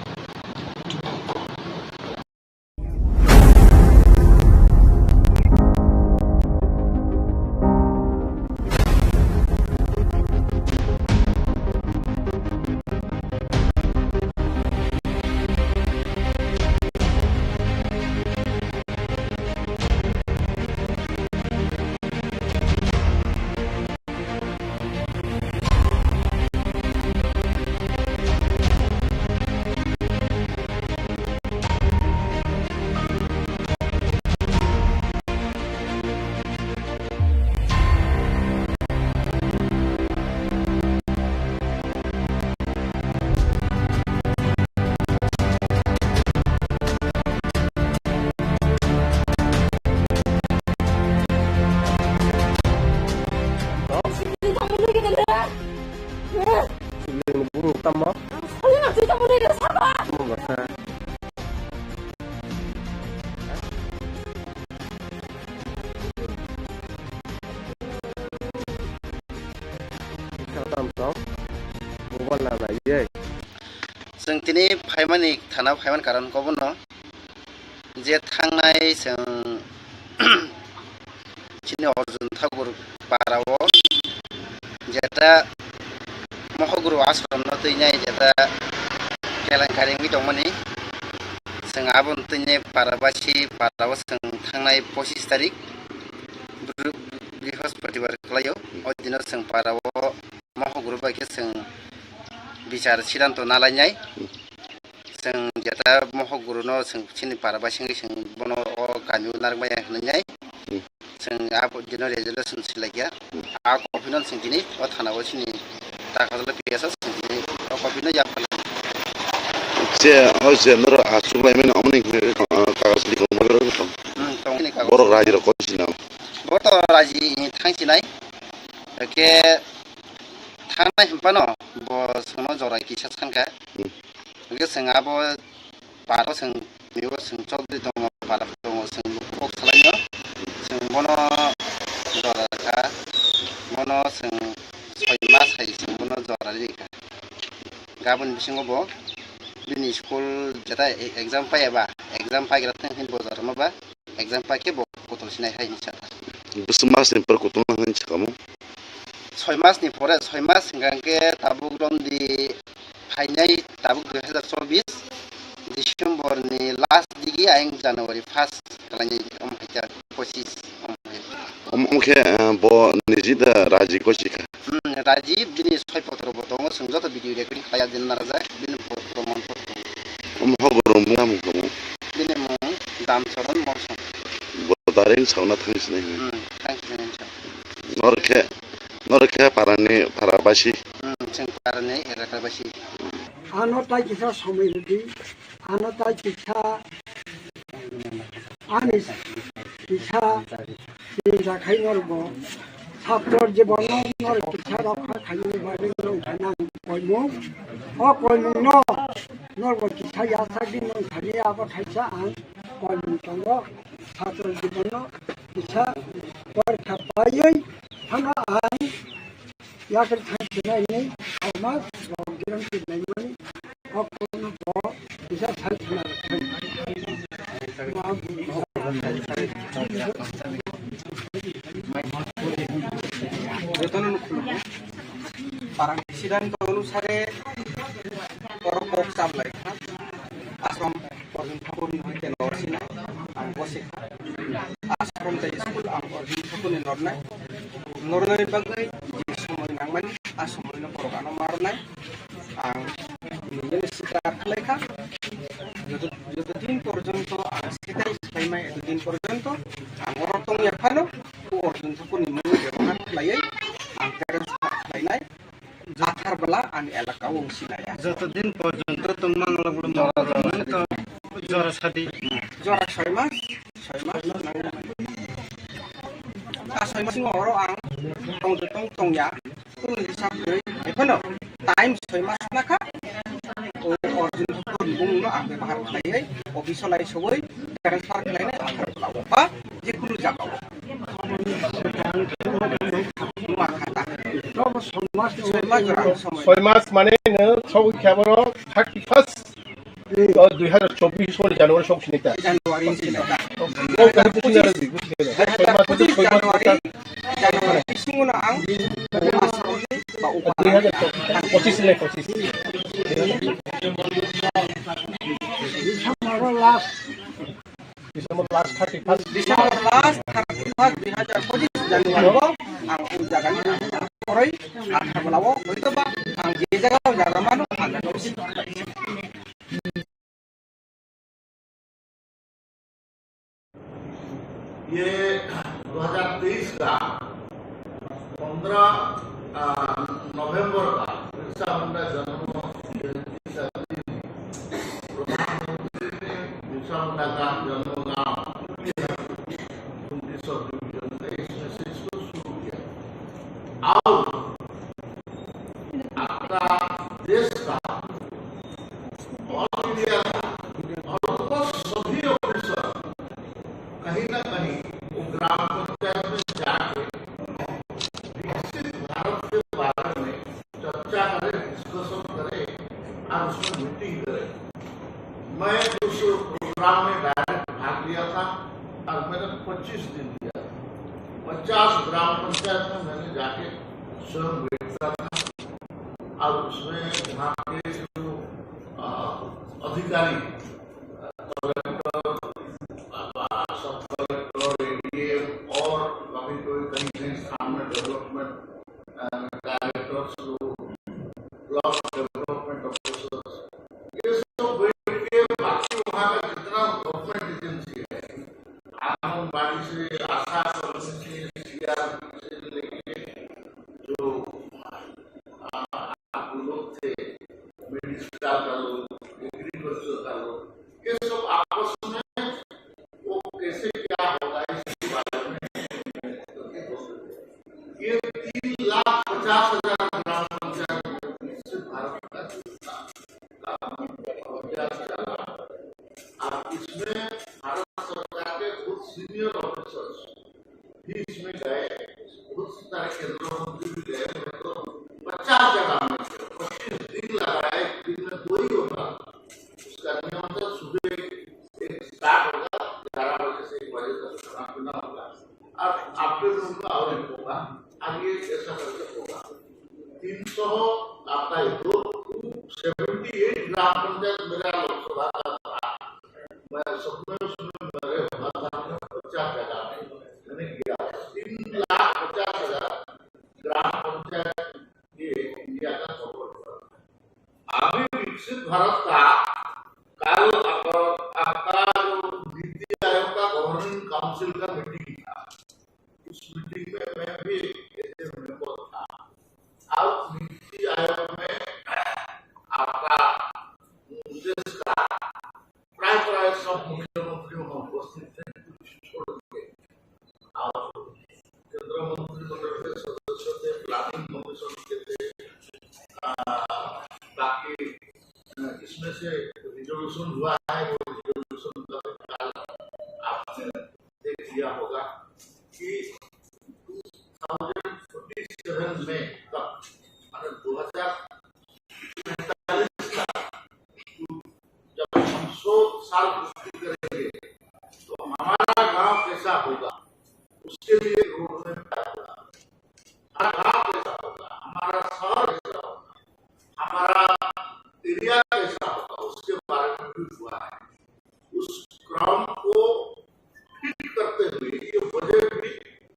जों दिनै फाइमानि थाना फाइमान कारण कबनो जे थांनाय जों चिनि अर्जुन ठाकुर पाराव जेता महगुरु आश्रम न तैनाय जेता केलेंकारिंनि दंमोननि जों आबुन तैनाय पाराबासि पाराव जों थांनाय 25 तारिख बृहस्पतिबार खालायो अदिनाव जों पाराव महगुरु बायके जों बिचार सिद्धांत नालायनाय जों जेता महगुरु न जों चिनि पाराबासि जों बनो गामिउ नारबाय होननाय जों आबो दिनो रेजोल्यूशन सिलायया आ कपिनो जों दिनै थानाव चिनि ताकाजल पिएस जों दिनै कपिनो याफाल से होसे नर आसुलायमेन अमनि कागज लिखो मगर बर रायजो कसिना बर रायजो थांसिनाय के थांनाय हम्पानो ब सोनो जरा किसा सानका के जों आबो पारो जों बेव जों चौधरी दङ पारो दङ जों लुक खालायनो जों बनो जरा बनो जों 6 मास जों बनो जरा लिखा गाबोन बिसिङावबो दिनै स्कुल जेता एग्जाम पायाबा एग्जाम पाइग्रा थें बजार माबा एग्जाम पाके बतल सिनाय हायनि साथा बस मास ने पर कुतुम हन छकामो 6 मास नि परे 6 मास गांके ताबुक दमदि फाइनाय ताबुक 2024 डिसेम्बर नि लास्ट दिगि आइं जनवरी 1 कलानि अमहाइजा 25 अमखे ब निजिदा राजि कोसिका राजीव दिनै 6 पत्र दङ जों जत भिडियो रेकर्डिं खाया दिन नारजा दिन प्रमाण पत्र महगुरु मुंगामुखौ दिनै मुं दामचरण मौसम बदारें सावना थांसिनाय नरखे पाराने पाराबासि जों पाराने एराकाबासि आनताय किसा समिति आनताय किसा आनिस किसा जाखाय नरबो ছাত্রর জীবন নর কিছা রক্ষা খাইনি বাড়ি নং কইমু অ কইমু ন নর কিছা ইয়াসাগি নং খানি আব থাইছা আন কইমু তঙ্গ ছাত্রর জীবন কিছা পরীক্ষা পাইই থানা আন ইয়াকে থাইছিনাই নেই সমাজ রগিরন কিনাইমানি অ কোন ব কিছা থাইছিনা parang sidang अनुसारे परपक सामलाय आश्रम अर्जुन ठाकुर नि नरसिना आं बसेखा आश्रम ताय स्कुल आं अर्जुन ठाकुर नि नरनाय नरनाय बागै जे समय नांमानि आ समयनो परगानो मारनाय आं निजे सिटा खालायखा যতদিন পর্যন্ত সেটাই সাইমাই এতদিন পর্যন্ত আমার তং এখানো অর্জুন ঠাকুর নি মুই ব্যবহার খালাই আং প্যারেন্টস খালাইনাই जाथारबला आं एलाका वंसिनाया যতদিন পর্যন্ত তোমাং লগল মরাজন তো জরা সাদি जरा 6 मास आ 6 मास ngoro ang tongya tong hisab deui ekhano time 6 मास naka अर्जुन ठाकुर बुंनो आं व्यवहार खालायै अफिसलाय सबै ट्रान्सफार खालायनाय आं बा जिकुनु जागाव ছয় মাস মানে সব খেবর 31 2024 জানুয়ারি সব সিনিতা জানুয়ারি সিংগুনা আং বা উপহার 25 December last 31 December last 31 2025 Januari ang ujagan oray ang balawo ito ba ang jagaw jagaman ang ये 2023 का 15 नवंबर का बिरसा मुंडा जन्म जयंती का दिन प्रधानमंत्री ने बिरसा मुंडा का जन्मगांव 19 डिवीजन में इस मैसेज को शुरू किया और आपका देश का ऑल इंडिया और सभी ऑफिसर कहीं ना कहीं वो ग्राम पंचायत में जाके विकसित भारत के बारे में चर्चा करे, डिस्कशन करे और उसमें मीटिंग करे। मैं उस प्रोग्राम में डायरेक्ट भाग था और मैंने 25 दिन किया। 50 ग्राम पंचायत में मैंने जाके स्वयं बैठता था और उसमें वहाँ के जो अधिकारी कलेक्टर, सब कलेक्टर, एडीएम और कभी कोई कहीं स्थान में development directors, block development officers, ये सब बैठ के बाकी वहाँ का जितना गवर्नमेंट एजेंसी है, आंगनबाड़ी से, आशा कर्मी से, सीआरपी से लेके जो लोग थे, मेडिकल का लोग, एग्रीकल्चर का लोग, ये सब आपस में वो कैसे क्या होगा इसके बारे में ये 3,50,000 ग्राम पंचायत से भारत का अभ्यास चला। अब इसमें भारत सरकार के खुद सीनियर ऑफिसर्स भी इसमें गए, बहुत सारे केंद्रीय मंत्री भी गए। मैं तो 50 जगह में 25 दिन लगाए, एक दिन में 2 ही होगा। उसका नियम था सुबह एक स्टार्ट होगा 11 बजे से 1 बजे तक खाना पीना होगा और आफ्टरनून का और एक होगा, आगे ऐसा करके होगा। 300 आपका 278 ग्राम पंचायत मेरा लोकसभा का था। मैं सपने उसमें मेरे भारत में 50 जगह में मैंने किया। 3,50,000 ग्राम पंचायत ये इंडिया का सफल अभी विकसित भारत का कल आपका जो नीति आयोग का गवर्निंग काउंसिल का मीटिंग था, उस मीटिंग में मैं भी मेंबर था और नीति आयोग में आपका देश का प्राय सब मुख्यमंत्रियों में उपस्थित थे, कुछ छोड़ के और केंद्रीय मंत्रिमंडल के सदस्य थे, प्लानिंग कमीशन के थे, बाकी इसमें से रिजोल्यूशन हुआ है, वो रिजोल्यूशन का आपने देख लिया होगा कि 2047 में तक माने 2045 तक जब हम 100 साल पूर्ति करेंगे तो हमारा गांव कैसा होगा, उसके लिए रोड में क्या होगा, हमारा गांव कैसा होगा, हमारा शहर कैसा होगा, हमारा एरिया कैसा होगा, उसके बारे में भी हुआ है। उस क्रम को फिट करते हुए ये बजट भी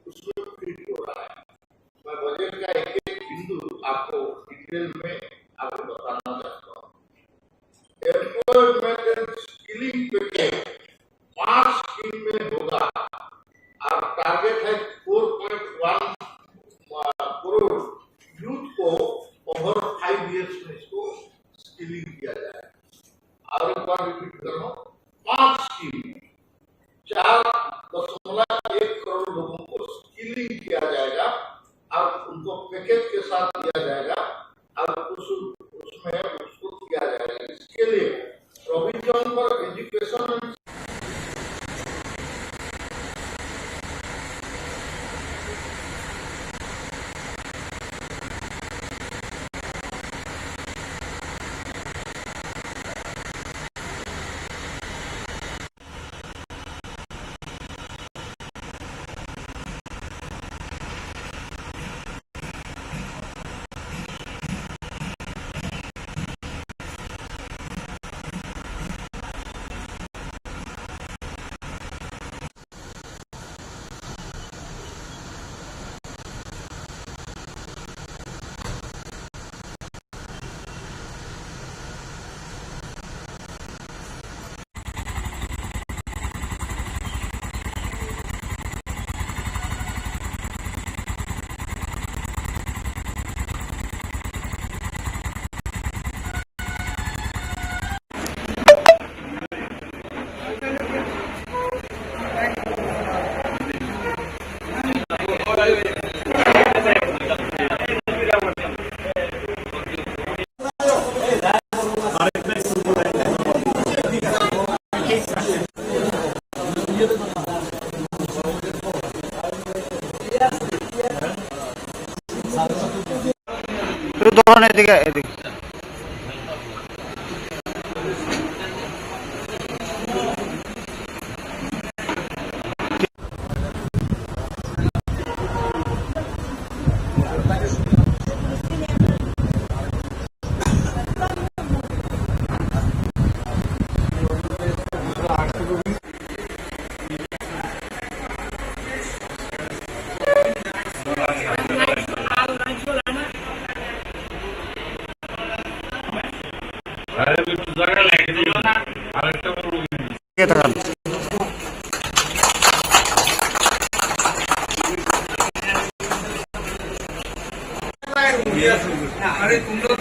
उसमें फिट हो रहा है। मैं बजट का एक बिंदु आपको डिटेल में आपको बताना चाहता हूँ। Employment and skilling package 5 scheme में होगा और टारगेट है 4.1 करोड़ यूथ को ओवर 5 इयर्स में इसको स्किलिंग किया जाए। और एक बार रिपीट कर रहा हूँ, 5 स्कीम 4.1 करोड़ लोगों को स्किलिंग किया जाएगा और उनको पैकेज के साथ दिया जाएगा और उसमें उसको किया जाएगा। इसके लिए प्रोविजन फॉर एजुकेशन ধরনের এদিকে এদিকে আরে তোমরা